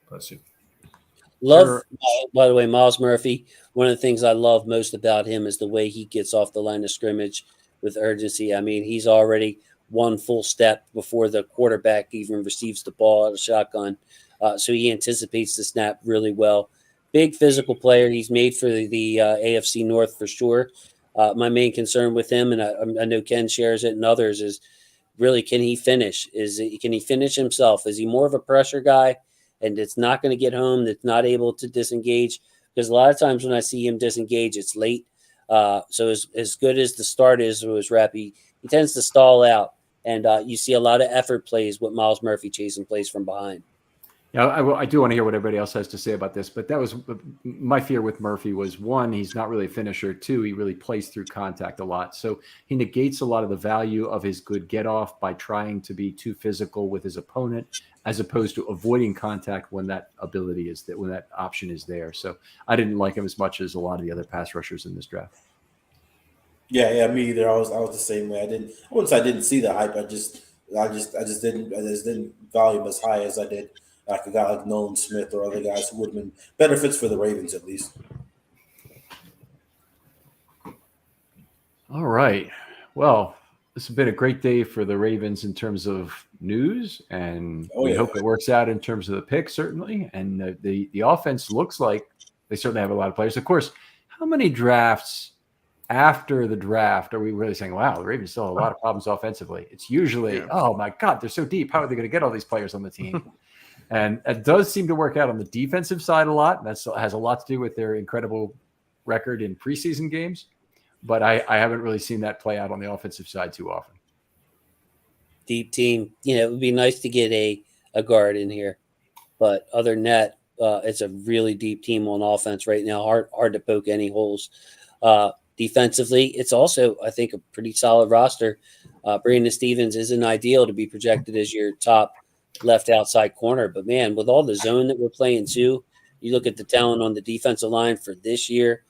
Speaker 4: Bless you.
Speaker 2: Love, by the way, Miles Murphy. One of the things I love most about him is the way he gets off the line of scrimmage with urgency. I mean, he's already one full step before the quarterback even receives the ball at a shotgun. So he anticipates the snap really well. big physical player. He's made for the AFC North for sure. My main concern with him, and I know Ken shares it and others, is really, can he finish? Can he finish himself? Is he more of a pressure guy and it's not going to get home, that's not able to disengage? Because a lot of times when I see him disengage, it's late. So as good as the start is with his rep, he tends to stall out. And you see a lot of effort plays with Miles Murphy chasing plays from behind.
Speaker 1: Yeah, I do want to hear what everybody else has to say about this, but that was my fear with Murphy was, one, he's not really a finisher. Two, he really plays through contact a lot. So he negates a lot of the value of his good get off by trying to be too physical with his opponent, as opposed to avoiding contact when that ability is that when that option is there. So I didn't like him as much as a lot of the other pass rushers in this draft.
Speaker 5: Yeah, me either. I was the same way. I wouldn't say I didn't see the hype. I just didn't value him as high as I did like a guy like Nolan Smith or other guys who would have been better fits for the Ravens at least.
Speaker 1: All right. Well, this has been a great day for the Ravens in terms of news, and we hope it works out in terms of the pick, certainly. And the offense looks like they certainly have a lot of players. Of course, how many drafts after the draft are we really saying, wow, the Ravens still have a lot of problems offensively? It's usually, oh my God, they're so deep. How are they going to get all these players on the team? And it does seem to work out on the defensive side a lot. That has a lot to do with their incredible record in preseason games. But I haven't really seen that play out on the offensive side too often.
Speaker 2: Deep team. It would be nice to get a guard in here. But other than that, it's a really deep team on offense right now. Hard to poke any holes. Defensively, it's also, I think, a pretty solid roster. Brandon Stevens isn't ideal to be projected as your top left outside corner. But, man, with all the zone that we're playing too, you look at the talent on the defensive line for this year,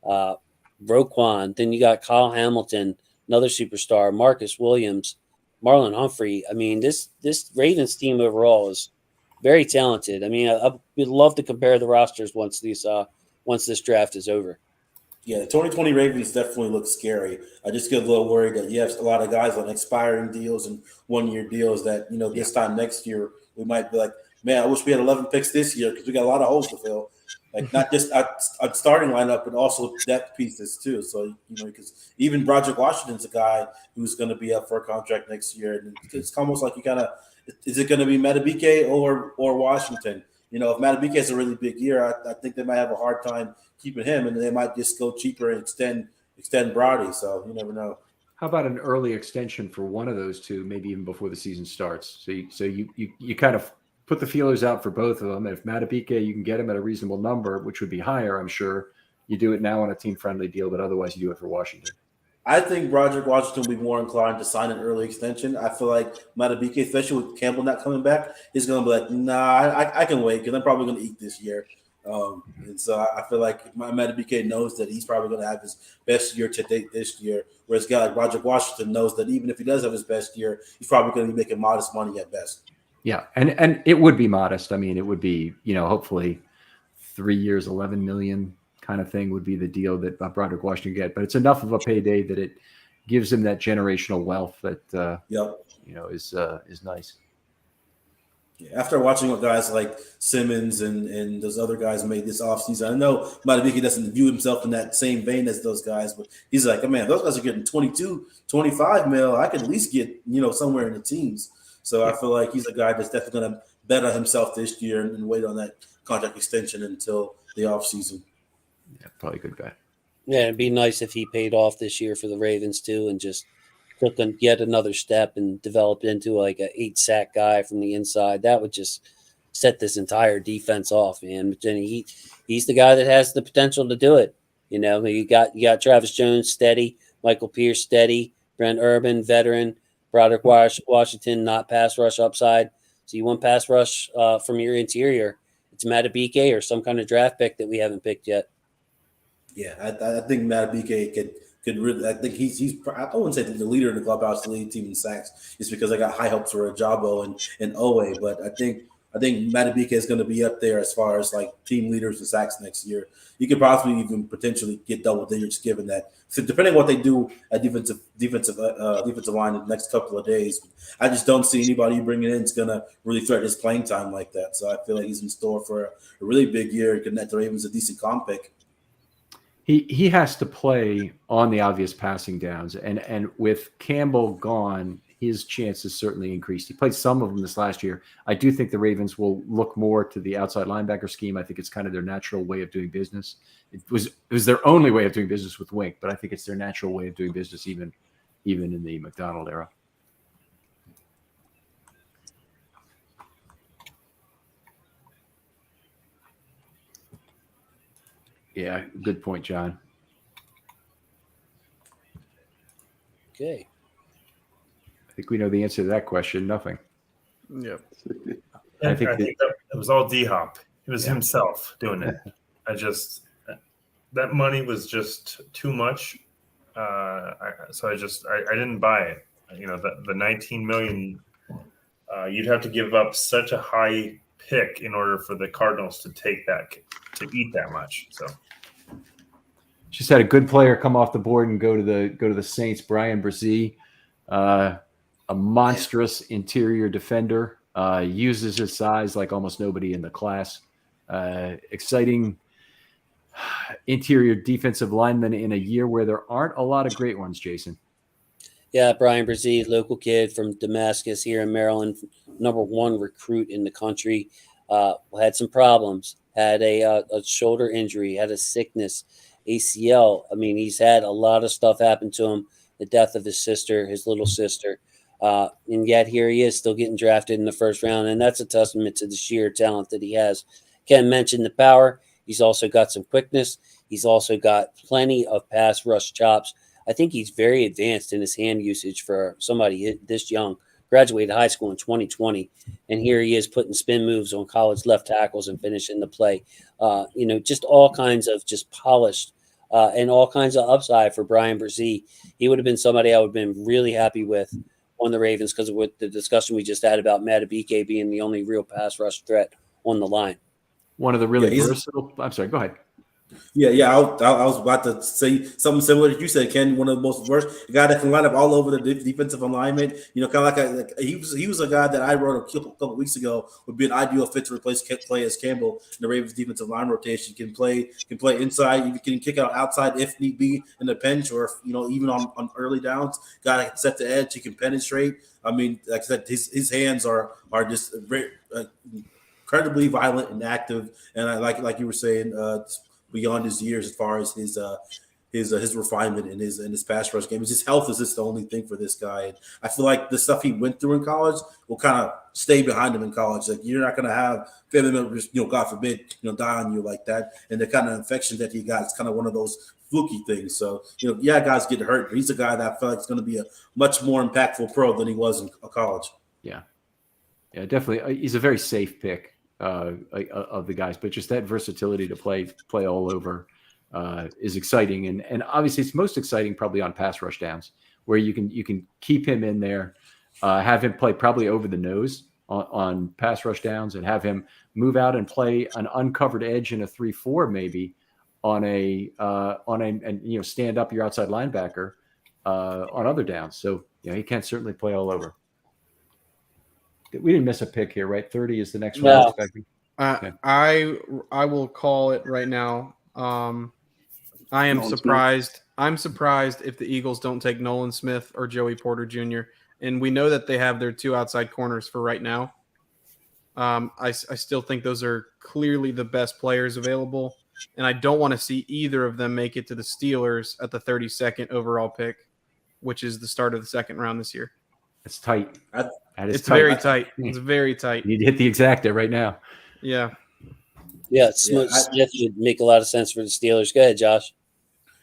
Speaker 2: Roquan, then you got Kyle Hamilton, another superstar, Marcus Williams, Marlon Humphrey. I mean, this Ravens team overall is very talented. I mean, I would love to compare the rosters once this draft is over.
Speaker 5: Yeah, the 2020 Ravens definitely look scary. I just get a little worried that you have a lot of guys on expiring deals and one-year deals that, this time next year we might be like, man, I wish we had 11 picks this year because we got a lot of holes to fill. Like not just a starting lineup, but also depth pieces too. So, because even Broderick Washington's a guy who's going to be up for a contract next year. And it's almost like is it going to be Madubuike or Washington? If Madubuike has a really big year, I think they might have a hard time keeping him, and they might just go cheaper and extend Brody. So you never know.
Speaker 1: How about an early extension for one of those two, maybe even before the season starts? So you kind of put the feelers out for both of them. And if Madubuike, you can get him at a reasonable number, which would be higher, I'm sure. You do it now on a team-friendly deal, but otherwise you do it for Washington.
Speaker 5: I think Broderick Washington will be more inclined to sign an early extension. I feel like Madubuike, especially with Campbell not coming back, is going to be like, nah, I can wait because I'm probably going to eat this year. And so I feel like Madubuike knows that he's probably going to have his best year to date this year, whereas a guy like Broderick Washington knows that even if he does have his best year, he's probably going to be making modest money at best.
Speaker 1: Yeah, and it would be modest. I mean, it would be, hopefully 3 years, 11 million kind of thing would be the deal that Broderick Washington get. But it's enough of a payday that it gives him that generational wealth that is nice.
Speaker 5: Yeah, after watching what guys like Simmons and those other guys made this offseason, I know Madubuike doesn't view himself in that same vein as those guys, but he's like, oh, man, those guys are getting 22, 25 mil. I could at least get, somewhere in the teens. So I feel like he's a guy that's definitely going to bet on himself this year and wait on that contract extension until the offseason.
Speaker 1: Yeah, probably a good bet.
Speaker 2: Yeah, it'd be nice if he paid off this year for the Ravens too, and just took yet another step and developed into like an 8-sack guy from the inside. That would just set this entire defense off, man. But then he's the guy that has the potential to do it. You got Travis Jones steady, Michael Pierce steady, Brent Urban veteran, Broderick Washington not pass rush upside. So you want pass rush from your interior. It's Madubuike or some kind of draft pick that we haven't picked yet.
Speaker 5: Yeah, I think Madubuike could really. I think he's. I wouldn't say the leader in the clubhouse, the lead team in sacks, is because I got high hopes for Ajabo and Owe. But I think I think Matabike is going to be up there as far as like team leaders and sacks next year. You could possibly even potentially get double digits given that. So depending on what they do at defensive line in the next couple of days, I just don't see anybody bringing in is going to really threaten his playing time like that. So I feel like he's in store for a really big year. Could net the Ravens a decent comp pick.
Speaker 1: He has to play on the obvious passing downs, and with Campbell gone, his chances certainly increased. He played some of them this last year. I do think the Ravens will look more to the outside linebacker scheme. I think it's kind of their natural way of doing business. It was their only way of doing business with Wink, but I think it's their natural way of doing business even in the McDonald era. Yeah, good point, John.
Speaker 2: Okay.
Speaker 1: I think we know the answer to that question. Nothing.
Speaker 7: Yep.
Speaker 1: I think
Speaker 4: that it was all D-Hop. It was himself doing it. That money was just too much. So I didn't buy it. You know, the 19 million, you'd have to give up such a high pick in order for the Cardinals to take that, to eat that much. So
Speaker 1: just had a good player come off the board and go to the Saints. Brian Brzee, a monstrous interior defender, uses his size like almost nobody in the class. Exciting interior defensive lineman in a year where there aren't a lot of great ones, Jason.
Speaker 2: Yeah, Brian Brzee, local kid from Damascus here in Maryland, #1 recruit in the country. Had some problems, had a shoulder injury, had a sickness, ACL. I mean, he's had a lot of stuff happen to him, the death of his sister, his little sister. And yet here he is still getting drafted in the first round. And that's a testament to the sheer talent that he has. Ken mentioned the power. He's also got some quickness. He's also got plenty of pass rush chops. I think he's very advanced in his hand usage for somebody this young. Graduated high school in 2020, and here he is putting spin moves on college left tackles and finishing the play. Just all kinds of just polished and all kinds of upside for Brian Brzee. He would have been somebody I would have been really happy with on the Ravens because of what the discussion we just had about Matabike being the only real pass rush threat on the line.
Speaker 1: One of the really versatile. I'm sorry. Go ahead.
Speaker 5: Yeah. I was about to say something similar to you said, Ken. One of the most versed guy that can line up all over the defensive alignment. You know, kind of like he was a guy that I wrote a couple of weeks ago would be an ideal fit to replace Calais Campbell in the Ravens defensive line rotation. Can play inside. You can kick out outside if need be in the pinch, or even on early downs. Guy can set the edge. He can penetrate. I mean, like I said, his hands are just very incredibly violent and active. And I like you were saying. Beyond his years, as far as his refinement and his pass rush game, his health is just the only thing for this guy. And I feel like the stuff he went through in college will kind of stay behind him in college. Like you're not going to have family members, God forbid, die on you like that. And the kind of infection that he got is kind of one of those fluky things. So guys get hurt. But he's a guy that I feel like is going to be a much more impactful pro than he was in college.
Speaker 1: Yeah, definitely. He's a very safe pick. Of the guys, but just that versatility to play all over is exciting, and obviously it's most exciting probably on pass rush downs where you can keep him in there, have him play probably over the nose on pass rush downs, and have him move out and play an uncovered edge in a 3-4 maybe on a stand up your outside linebacker on other downs. So he can certainly play all over. We didn't miss a pick here, right? 30 is the next one.
Speaker 2: No.
Speaker 1: Expecting.
Speaker 7: Okay. I will call it right now. I am surprised. I'm surprised if the Eagles don't take Nolan Smith or Joey Porter Jr. And we know that they have their 2 outside corners for right now. I still think those are clearly the best players available, and I don't want to see either of them make it to the Steelers at the 32nd overall pick, which is the start of the second round this year.
Speaker 1: It's tight.
Speaker 7: It's tight. Very tight. It's very tight.
Speaker 1: You need to hit the exacta right now.
Speaker 7: Yeah.
Speaker 2: Yeah, Smith would make a lot of sense for the Steelers. Go ahead, Josh.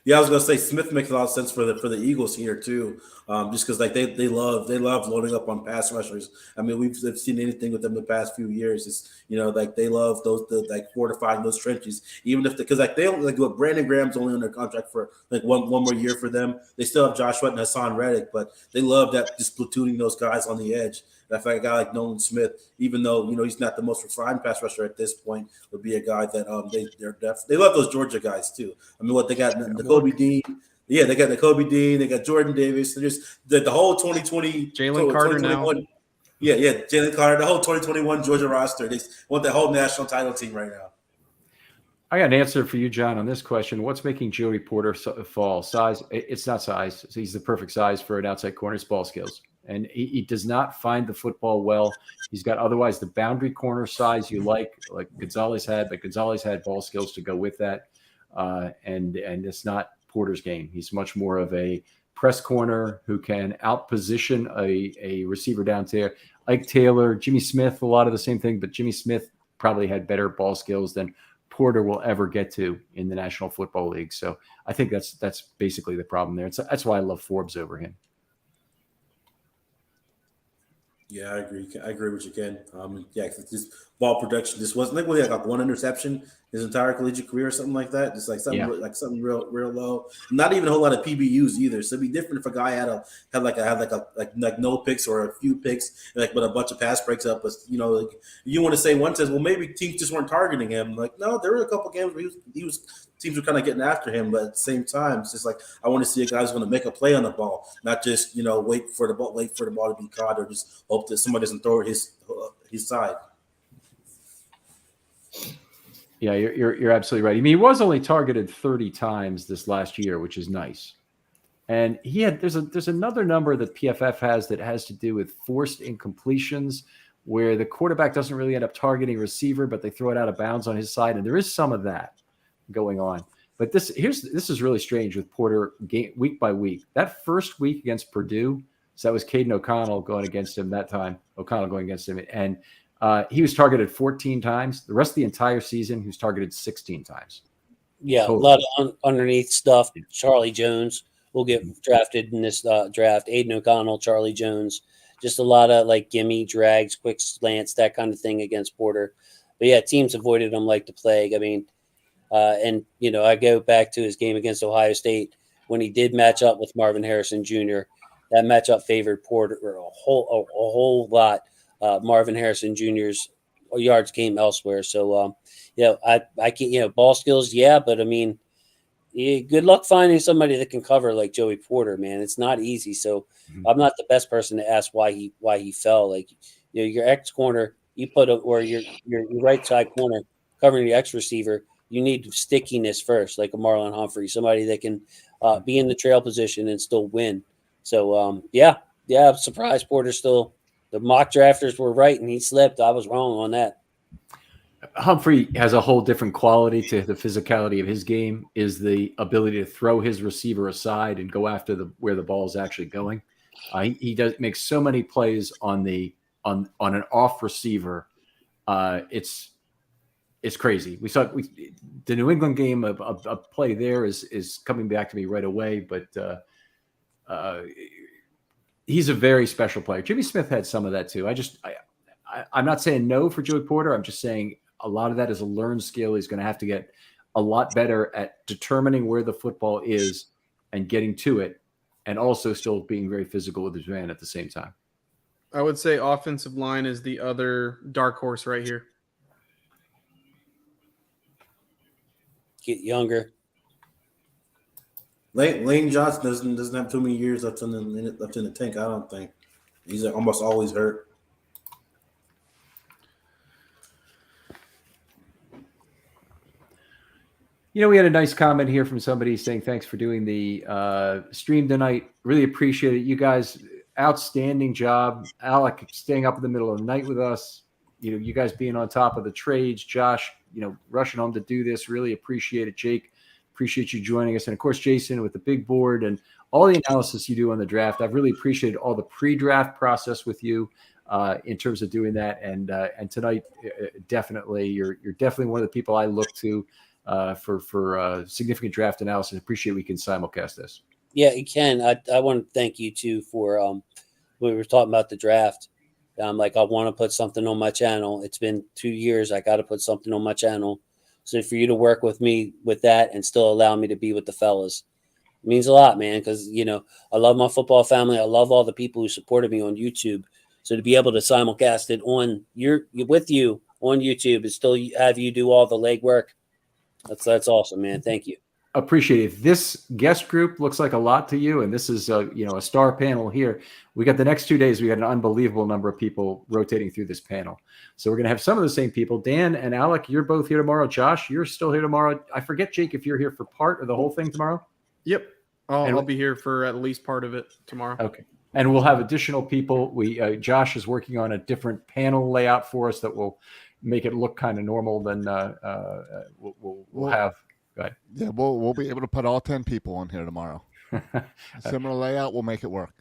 Speaker 5: Yeah, I was going to say Smith makes a lot of sense for the Eagles here too. just because like they love loading up on pass rushers. I mean, we've seen anything with them the past few years. It's like they love like fortifying those trenches, even if because like they don't like what Brandon Graham's only under contract for like one more year for them. They still have Josh Sweat and Hassan Reddick, but they love that just platooning those guys on the edge. That fact, a guy like Nolan Smith, even though he's not the most refined pass rusher at this point, would be a guy that they love those Georgia guys too. I mean, what they got the Kobe Dean. Yeah, they got the Kobe Dean, they got Jordan Davis. They're just the whole 2020
Speaker 7: Jalen Carter now.
Speaker 5: Yeah, Jalen Carter, the whole 2021 Georgia roster. They want the whole national title team right now.
Speaker 1: I got an answer for you, John, on this question. What's making Joey Porter fall? Size? It's not size. He's the perfect size for an outside corner. It's ball skills. And he does not find the football well. He's got otherwise the boundary corner size you like Gonzalez had, but Gonzalez had ball skills to go with that. And it's not Porter's game. He's much more of a press corner who can outposition a receiver down there. Ike Taylor, Jimmy Smith, a lot of the same thing, but Jimmy Smith probably had better ball skills than Porter will ever get to in the National Football League. So I think that's basically the problem there. That's why I love Forbes over him.
Speaker 5: Yeah, I agree with you, Ken. This ball production just wasn't like he had like one interception his entire collegiate career or something like that. Just like something real low. Not even a whole lot of PBUs either. So it'd be different if a guy had no picks or a few picks, but a bunch of pass breaks up. But you want to say one says, well, maybe teams just weren't targeting him. Like, no, there were a couple games where teams were kind of getting after him, but at the same time, it's just like I want to see a guy who's going to make a play on the ball, not just wait for the ball to be caught or just hope that somebody doesn't throw it his side.
Speaker 1: Yeah, you're absolutely right. I mean, he was only targeted 30 times this last year, which is nice. And there's another number that PFF has that has to do with forced incompletions, where the quarterback doesn't really end up targeting receiver, but they throw it out of bounds on his side, and there is some of that going on. But this is really strange with Porter week by week. That first week against Purdue, so that was Caden O'Connell going against him that time. O'Connell going against him, and he was targeted 14 times. The rest of the entire season, he was targeted 16 times.
Speaker 2: Yeah, totally. A lot of underneath stuff. Charlie Jones will get drafted in this draft. Aiden O'Connell, Charlie Jones. Just a lot of like gimme, drags, quick slants, that kind of thing against Porter. But yeah, teams avoided him like the plague. I mean, I go back to his game against Ohio State when he did match up with Marvin Harrison Jr. That matchup favored Porter a whole lot. Marvin Harrison Jr.'s yards came elsewhere. So, I can't, ball skills, yeah, but I mean, good luck finding somebody that can cover like Joey Porter, man. It's not easy. So I'm not the best person to ask why he fell. Like, your X corner, you put or your right side corner covering the X receiver, you need stickiness first, like a Marlon Humphrey, somebody that can be in the trail position and still win. So, I'm surprised Porter still. The mock drafters were right, and he slipped. I was wrong on that.
Speaker 1: Humphrey has a whole different quality to the physicality of his game, is the ability to throw his receiver aside and go after where the ball is actually going. He makes so many plays on an off receiver. It's crazy. We saw the New England game. A play there is coming back to me right away, but he's a very special player. Jimmy Smith had some of that too. I'm not saying no for Joey Porter. I'm just saying a lot of that is a learned skill. He's going to have to get a lot better at determining where the football is and getting to it, and also still being very physical with his man at the same time.
Speaker 7: I would say offensive line is the other dark horse right here.
Speaker 2: Get younger.
Speaker 5: Lane Johnson doesn't have too many years left in the tank. I don't think he's almost always hurt.
Speaker 1: We had a nice comment here from somebody saying thanks for doing the stream tonight. Really appreciate it. You guys, outstanding job. Alec staying up in the middle of the night with us. You guys being on top of the trades. Josh, rushing home to do this. Really appreciate it. Jake, appreciate you joining us. And, of course, Jason with the big board and all the analysis you do on the draft. I've really appreciated all the pre-draft process with you in terms of doing that. And tonight, definitely, you're definitely one of the people I look to for significant draft analysis. Appreciate we can simulcast this.
Speaker 2: Yeah, you can. I want to thank you too for when we were talking about the draft. I'm like, I want to put something on my channel. It's been 2 years. I got to put something on my channel. So for you to work with me with that and still allow me to be with the fellas means a lot, man. Because I love my football family. I love all the people who supported me on YouTube. So to be able to simulcast it on with you on YouTube and still have you do all the legwork, that's awesome, man. Thank you.
Speaker 1: Appreciate it. This guest group looks like a lot to you, and this is a star panel here. We got the next 2 days. We got an unbelievable number of people rotating through this panel. So we're going to have some of the same people. Dan and Alec, you're both here tomorrow. Josh, you're still here tomorrow. I forget, Jake, if you're here for part of the whole thing tomorrow.
Speaker 7: Yep. I'll be here for at least part of it tomorrow.
Speaker 1: Okay. And we'll have additional people. Josh is working on a different panel layout for us that will make it look kind of normal. Then we'll have.
Speaker 6: Yeah, we'll be able to put all 10 people on here tomorrow. Similar layout, we'll make it work.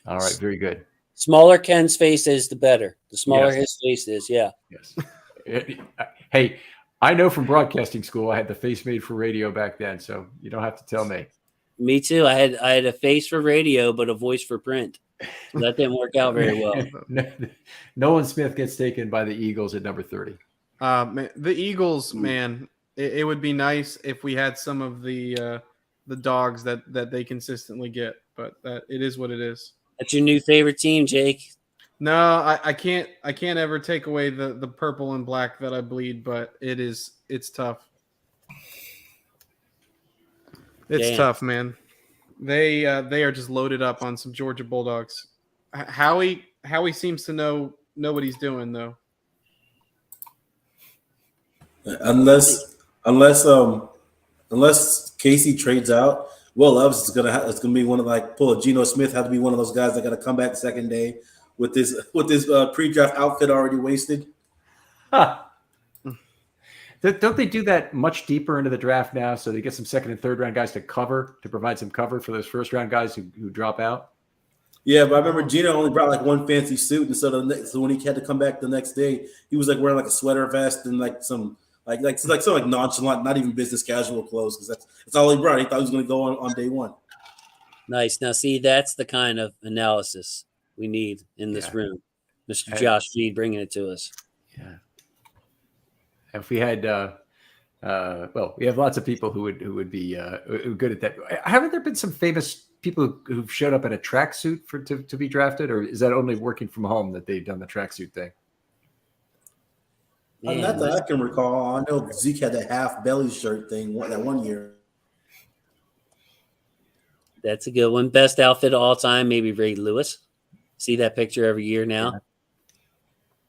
Speaker 1: All right, very good.
Speaker 2: Smaller Ken's face is, the better. The smaller his face is, yeah.
Speaker 1: Yes. Hey, I know from broadcasting school I had the face made for radio back then, so you don't have to tell me.
Speaker 2: Me too. I had a face for radio, but a voice for print. So that didn't work out very well.
Speaker 1: Nolan Smith gets taken by the Eagles at number 30.
Speaker 7: Man, the Eagles, man. It would be nice if we had some of the dogs that they consistently get, but it is what it is.
Speaker 2: That's your new favorite team, Jake.
Speaker 7: No, I can't ever take away the purple and black that I bleed, but it's tough. It's tough, man. They are just loaded up on some Georgia Bulldogs. Howie seems to know what he's doing though.
Speaker 5: Unless Casey trades out, Will Levis is gonna be one of pull a Geno Smith, have to be one of those guys that got to come back the second day with this pre-draft outfit already wasted.
Speaker 1: Huh. Don't they do that much deeper into the draft now? So they get some second and third round guys to provide some cover for those first round guys who drop out.
Speaker 5: Yeah, but I remember Geno only brought one fancy suit, and so when he had to come back the next day, he was wearing a sweater vest and some nonchalant, not even business casual clothes, because that's all he brought. He thought he was going to go on day one.
Speaker 2: Nice. Now, see, that's the kind of analysis we need in this room. Mr. Josh Feed bringing it to us.
Speaker 1: Yeah. If we had, we have lots of people who would be good at that. Haven't there been some famous people who've showed up in a tracksuit to be drafted, or is that only working from home that they've done the tracksuit thing?
Speaker 5: Not that I can recall. I know Zeke had that half belly shirt thing that one year.
Speaker 2: That's a good one. Best outfit of all time, maybe Ray Lewis. See that picture every year now.
Speaker 1: Yeah.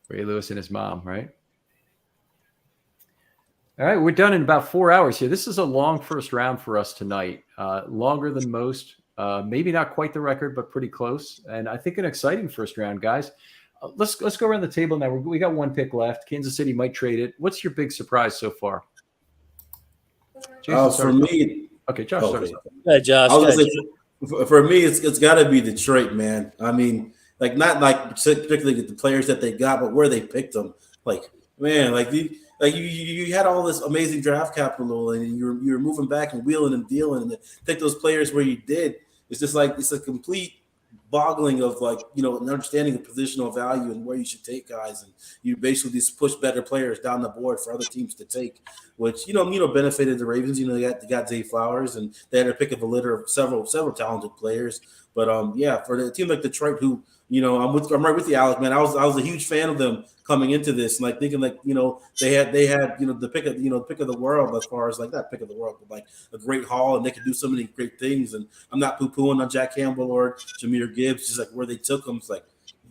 Speaker 1: Ray Lewis and his mom, right? All right, we're done in about 4 hours here. This is a long first round for us tonight. Longer than most. Maybe not quite the record, but pretty close. And I think an exciting first round, guys. Let's go around the table now. We got one pick left. Kansas City might trade it. What's your big surprise so far?
Speaker 5: For me,
Speaker 1: okay, Josh.
Speaker 5: Okay.
Speaker 2: Go Josh.
Speaker 5: For me, it's got to be Detroit, man. I mean, not particularly the players that they got, but where they picked them. You had all this amazing draft capital, and you're moving back and wheeling and dealing, and to take those players where you did. It's just it's a complete boggling of an understanding of positional value and where you should take guys, and you basically just push better players down the board for other teams to take, which benefited the Ravens. They got Zay Flowers, and they had a pick of a litter of several talented players. But for the team like Detroit, who I'm right with you, Alec, man. I was a huge fan of them coming into this, and thinking they had the pick of the world, as far as not pick of the world, but a great haul, and they could do so many great things. And I'm not poo-pooing on Jack Campbell or Jahmyr Gibbs, just where they took them. It's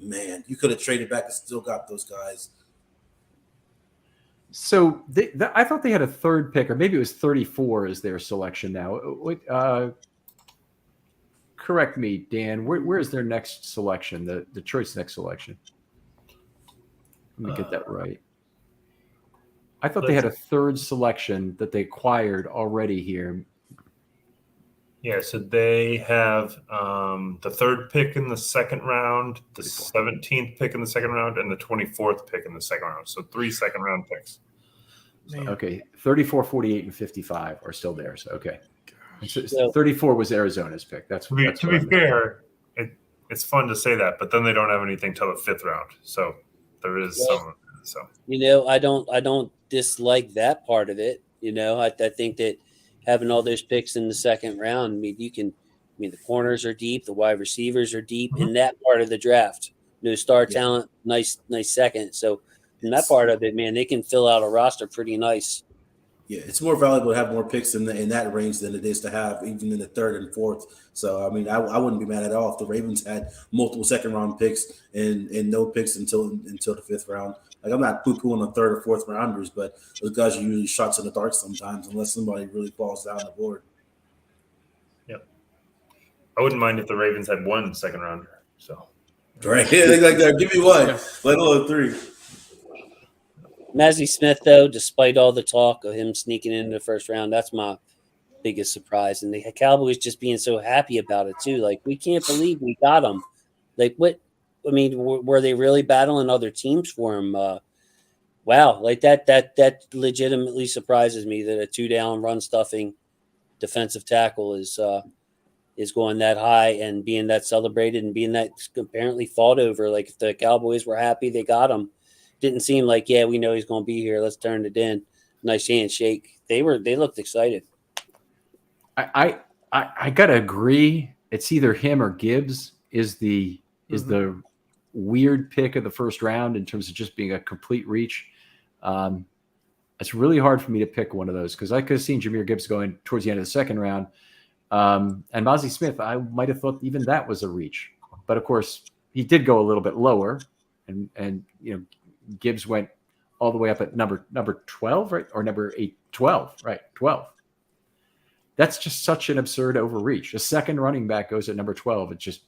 Speaker 5: man, you could have traded back and still got those guys.
Speaker 1: So I thought they had a third pick, or maybe it was 34 is their selection now. Correct me, Dan. Where is their next selection? The Detroit's next selection. Let me get that right. I thought they had a third selection that they acquired already here.
Speaker 4: Yeah, so they have the third pick in the second round, the 17th pick in the second round, and the 24th pick in the second round. So 3 second-round picks.
Speaker 1: Okay, 34, 48, and 55 are still there. So, okay.
Speaker 2: So-
Speaker 1: 34 was Arizona's pick. That's
Speaker 4: To be
Speaker 1: what I meant.
Speaker 4: fair, it's fun to say that, but then they don't have anything till the 5th round, so there is some. So
Speaker 2: I don't dislike that part of it. I think that having all those picks in the second round, the corners are deep, the wide receivers are deep in that part of the draft. No star talent, nice second. So in that part of it, man, they can fill out a roster pretty nice.
Speaker 5: Yeah, it's more valuable to have more picks in that range than it is to have even in the 3rd and 4th. So, I mean, I wouldn't be mad at all if the Ravens had multiple second-round picks and no picks until the 5th round. Like, I'm not poo-pooing on 3rd or 4th rounders, but those guys are usually shots in the dark sometimes unless somebody really falls down the board.
Speaker 4: yep, I wouldn't mind if the Ravens had 1 second rounder. So
Speaker 5: Right? Like that. Give me one, let alone 3.
Speaker 2: Mazi Smith, though, despite all the talk of him sneaking into the first round, that's my biggest surprise. And the Cowboys just being so happy about it, too. Like, we can't believe we got him. Like, what? I mean, were they really battling other teams for him? Wow. Like, that legitimately surprises me that a 2-down run-stuffing defensive tackle is going that high and being that celebrated and being that apparently fought over. Like, if the Cowboys were happy they got him, didn't seem like, yeah, we know he's going to be here. Let's turn it in. Nice handshake. They looked excited.
Speaker 1: I gotta agree. It's either him or Gibbs is the weird pick of the first round in terms of just being a complete reach. It's really hard for me to pick one of those because I could have seen Jahmyr Gibbs going towards the end of the second round. And Mazi Smith, I might have thought even that was a reach. But of course, he did go a little bit lower. And Gibbs went all the way up at number 12, right? Or number 12, right? 12. That's just such an absurd overreach. A second running back goes at number 12. It's just.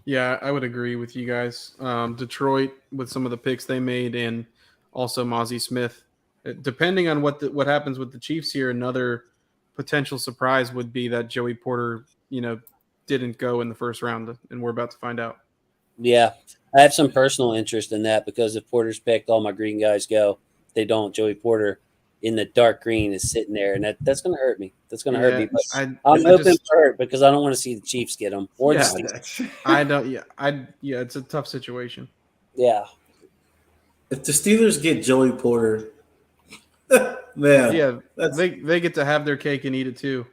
Speaker 7: Yeah, I would agree with you guys. Detroit, with some of the picks they made, and also Mazi Smith. Depending on what happens with the Chiefs here, another potential surprise would be that Joey Porter, didn't go in the first round, and we're about to find out.
Speaker 2: Yeah, I have some personal interest in that because if Porter's picked, all my green guys go. If they don't, Joey Porter in the dark green is sitting there, and that's going to hurt me. That's going to hurt me. But I'm hoping for it because I don't want to see the Chiefs get him. Or
Speaker 7: I don't. Yeah, it's a tough situation.
Speaker 2: Yeah.
Speaker 5: If the Steelers get Joey Porter, man,
Speaker 7: yeah, they get to have their cake and eat it too.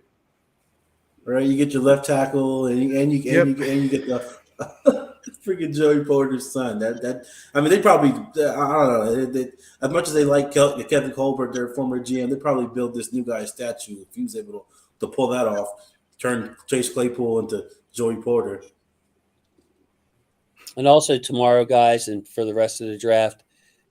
Speaker 5: Right, you get your left tackle, and you get the freaking Joey Porter's son. I mean, they probably I don't know. As much as they like Kevin Colbert, their former GM, they probably build this new guy a statue if he was able to pull that off, turn Chase Claypool into Joey Porter.
Speaker 2: And also tomorrow, guys, and for the rest of the draft,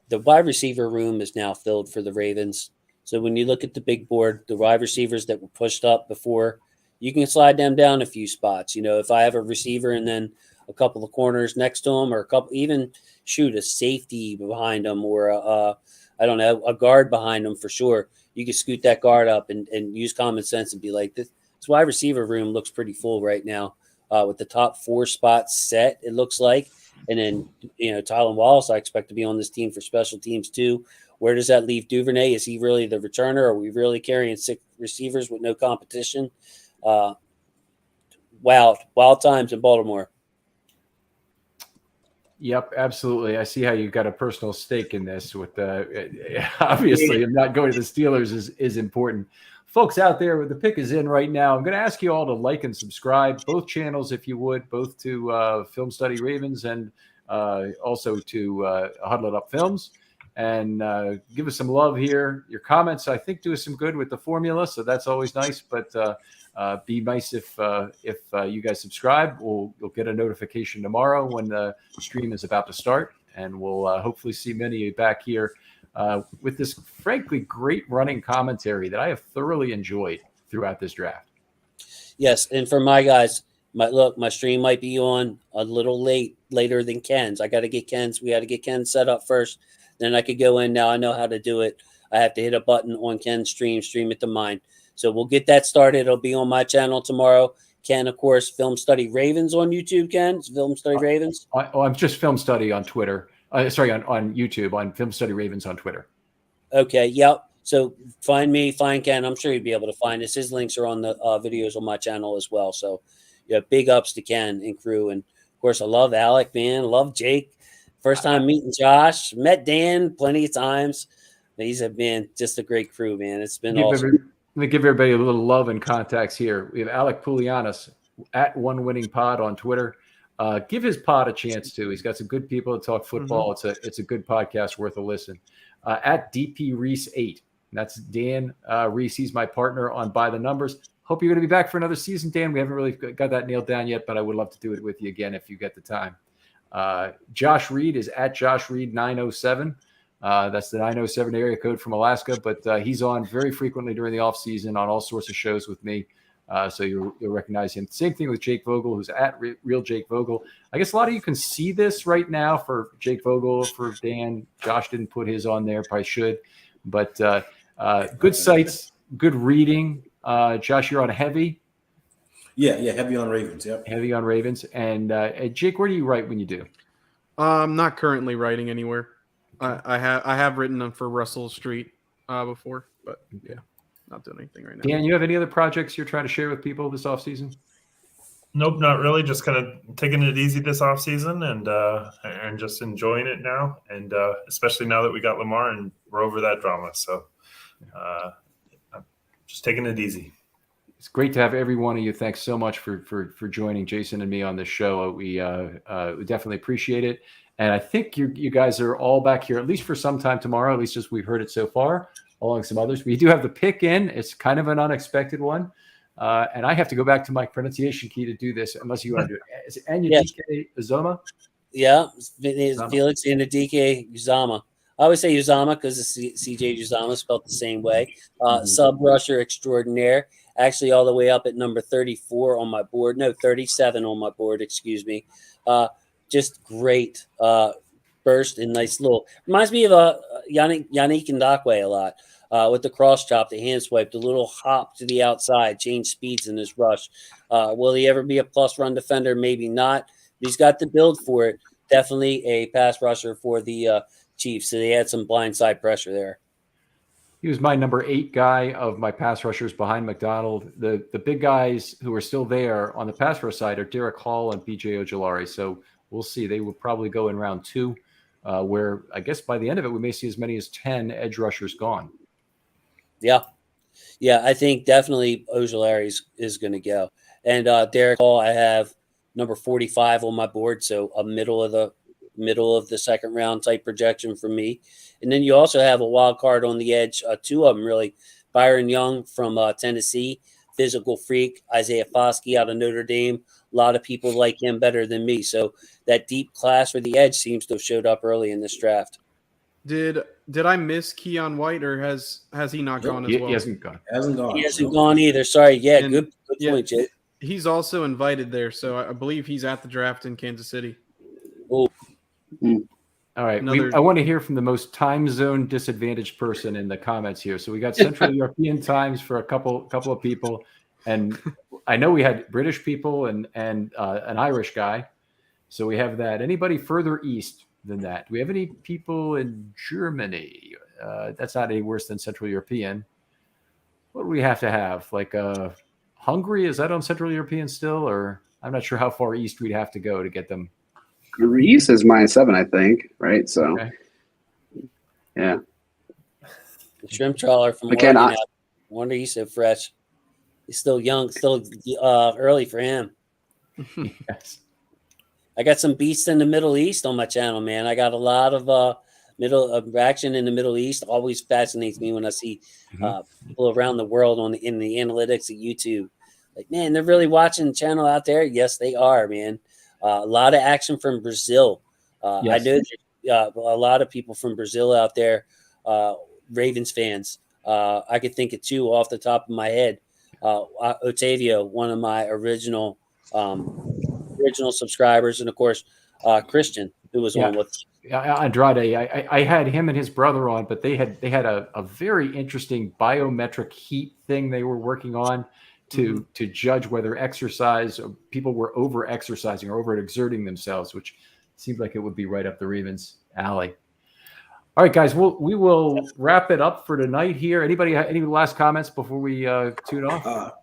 Speaker 2: the wide receiver room is now filled for the Ravens. So when you look at the big board, the wide receivers that were pushed up before, you can slide them down a few spots. If I have a receiver and then a couple of corners next to him, or a safety behind him, or a guard behind him for sure. You can scoot that guard up and use common sense and be like, this wide receiver room looks pretty full right now with the top 4 spots set, it looks like. And then, Tylan Wallace, I expect to be on this team for special teams too. Where does that leave Duvernay? Is he really the returner? Are we really carrying 6 receivers with no competition? Wild times in Baltimore.
Speaker 1: Yep, absolutely. I see how you've got a personal stake in this. With obviously, I'm not going to the Steelers is important. Folks out there, the pick is in right now. I'm going to ask you all to like and subscribe both channels, if you would, both to Film Study Ravens and also to Huddle It Up Films. And give us some love here. Your comments, I think, do us some good with the formula, so that's always nice. But be nice if you guys subscribe. You'll get a notification tomorrow when the stream is about to start, and we'll hopefully see many of you back here with this, frankly, great running commentary that I have thoroughly enjoyed throughout this draft.
Speaker 2: Yes, and for my guys, my stream might be on a little later than Ken's. I got to get Ken's. We got to get Ken set up first. Then I could go in. Now I know how to do it. I have to hit a button on Ken's stream it to mine. So we'll get that started. It'll be on my channel tomorrow. Ken, of course, Film Study Ravens on YouTube, Ken. It's Film Study Ravens.
Speaker 1: I'm just Film Study on Twitter. On YouTube, on Film Study Ravens on Twitter.
Speaker 2: Okay, yep. So find me, find Ken. I'm sure you'd be able to find us. His links are on the videos on my channel as well. So yeah, big ups to Ken and crew. And of course, I love Alec, man. Love Jake. First time meeting Josh. Met Dan plenty of times. He's been just a great crew, man. It's been awesome.
Speaker 1: Let me give everybody a little love and contacts here. We have Alec Poulianis at One Winning Pod on Twitter. Give his pod a chance too. He's got some good people to talk football. It's a good podcast worth a listen. At DP Reese 8. That's Dan Reese. He's my partner on By the Numbers. Hope you're going to be back for another season, Dan. We haven't really got that nailed down yet, but I would love to do it with you again if you get the time. Josh Reed is at Josh Reed 907. That's the 907 area code from Alaska, but he's on very frequently during the off season on all sorts of shows with me. So you'll recognize him. Same thing with Jake Vogel, who's at Real Jake Vogel. I guess a lot of you can see this right now for Jake Vogel, for Dan. Josh didn't put his on there, probably should. But good sites, good reading. Josh, you're on Heavy.
Speaker 5: Yeah, Heavy on Ravens. Yep.
Speaker 1: Heavy on Ravens. And Jake, where do you write when you do?
Speaker 7: I'm not currently writing anywhere. I have written them for Russell Street before, but yeah, not doing anything right now.
Speaker 1: Dan, you have any other projects you're trying to share with people this offseason?
Speaker 4: Nope, not really. Just kind of taking it easy this offseason and just enjoying it now. And especially now that we got Lamar and we're over that drama. So I'm just taking it easy.
Speaker 1: It's great to have every one of you. Thanks so much for joining Jason and me on this show. We definitely appreciate it. And I think you guys are all back here, at least for some time tomorrow, at least as we've heard it so far, along some others. We do have the pick in. It's kind of an unexpected one. And I have to go back to my pronunciation key to do this, unless you want to do it. Is it Anyadike Uzoma?
Speaker 2: Yeah, Felix Anyadike Uzama. I always say Uzama because it's CJ Uzama, spelled the same way. Sub rusher extraordinaire, actually all the way up at number 34 on my board. No, 37 on my board, excuse me. Just great burst and nice little. Reminds me of Yannick Ndakwe a lot with the cross chop, the hand swipe, the little hop to the outside, change speeds in his rush. Will he ever be a plus run defender? Maybe not. But he's got the build for it. Definitely a pass rusher for the Chiefs. So they had some blindside pressure there.
Speaker 1: He was my number 8 guy of my pass rushers behind McDonald. The big guys who are still there on the pass rush side are Derek Hall and BJ Ojolari. So we'll see. They will probably go in round 2, where I guess by the end of it, we may see as many as 10 edge rushers gone.
Speaker 2: Yeah. I think definitely Ojolari is going to go. And Derek Hall, I have number 45 on my board, so a middle of the second round type projection for me. And then you also have a wild card on the edge, 2 of them really. Byron Young from Tennessee, physical freak. Isaiah Foskey out of Notre Dame. A lot of people like him better than me. So that deep class for the edge seems to have showed up early in this draft.
Speaker 7: Did I miss Keon White, or has he not gone as well?
Speaker 1: He hasn't gone.
Speaker 2: He hasn't gone either. Sorry. Yeah,
Speaker 7: And-
Speaker 2: good point, Jay.
Speaker 7: He's also invited there, so I believe he's at the draft in Kansas City.
Speaker 2: Oh,
Speaker 1: All right.
Speaker 7: Another-
Speaker 1: I want to hear from the most time zone disadvantaged person in the comments here. So we got Central European times for a couple of people. And I know we had British people and an Irish guy. So we have that. Anybody further east than that? Do we have any people in Germany? That's not any worse than Central European. What do we have to have? Like Hungary? Is that on Central European still? Or I'm not sure how far east we'd have to go to get them.
Speaker 3: Greece is -7, I think, right? So,
Speaker 1: Okay.
Speaker 3: yeah.
Speaker 2: the shrimp trawler from
Speaker 3: Again,
Speaker 2: Oregon. Wonder he's so fresh. He's still young, still early for him.
Speaker 1: Yes.
Speaker 2: I got some beasts in the Middle East on my channel, man. I got a lot of action in the Middle East. Always fascinates me when I see people around the world in the analytics of YouTube. Like, man, they're really watching the channel out there. Yes, they are, man. A lot of action from Brazil.
Speaker 1: Yes.
Speaker 2: I know there's a lot of people from Brazil out there, Ravens fans. I could think of 2 off the top of my head. Otavio, one of my original subscribers, and of course Christian, who was on with
Speaker 1: Andrade. I had him and his brother on, but they had a very interesting biometric heat thing they were working on to judge whether people were over exercising or over exerting themselves, which seemed like it would be right up the Ravens alley. All right, guys, we will wrap it up for tonight here. Anybody any last comments before we tune off?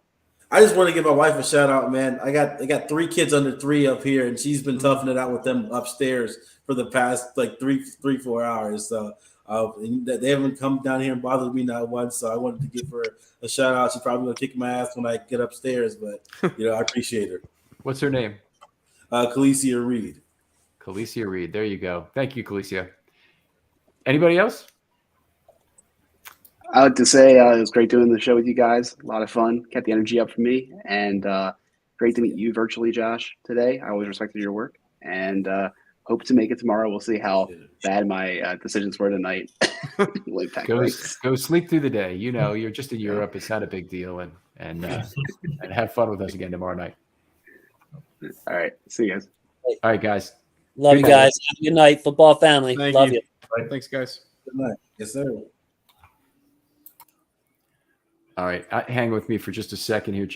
Speaker 5: I just want to give my wife a shout out, man. I got 3 kids under 3 up here, and she's been toughing it out with them upstairs for the past like 4 hours. So they haven't come down here and bothered me not once. So I wanted to give her a shout out. She's probably gonna kick my ass when I get upstairs, but I appreciate her.
Speaker 1: What's her name?
Speaker 5: Khaleesi Reed.
Speaker 1: Khaleesi Reed. There you go. Thank you, Khaleesi. Anybody else?
Speaker 3: I like to say it was great doing the show with you guys. A lot of fun. Kept the energy up for me. And great to meet you virtually, Josh, today. I always respected your work. And hope to make it tomorrow. We'll see how bad my decisions were tonight.
Speaker 1: Go sleep through the day. You're just in Europe. It's not a big deal. And have fun with us again tomorrow night.
Speaker 3: All right. See you guys.
Speaker 1: All right, guys.
Speaker 2: Love you guys. Have a good night, football family.
Speaker 7: Thank
Speaker 2: Love
Speaker 7: you.
Speaker 2: you.
Speaker 7: Thanks, guys.
Speaker 5: Good night. Yes, sir.
Speaker 1: All right. Hang with me for just a second here,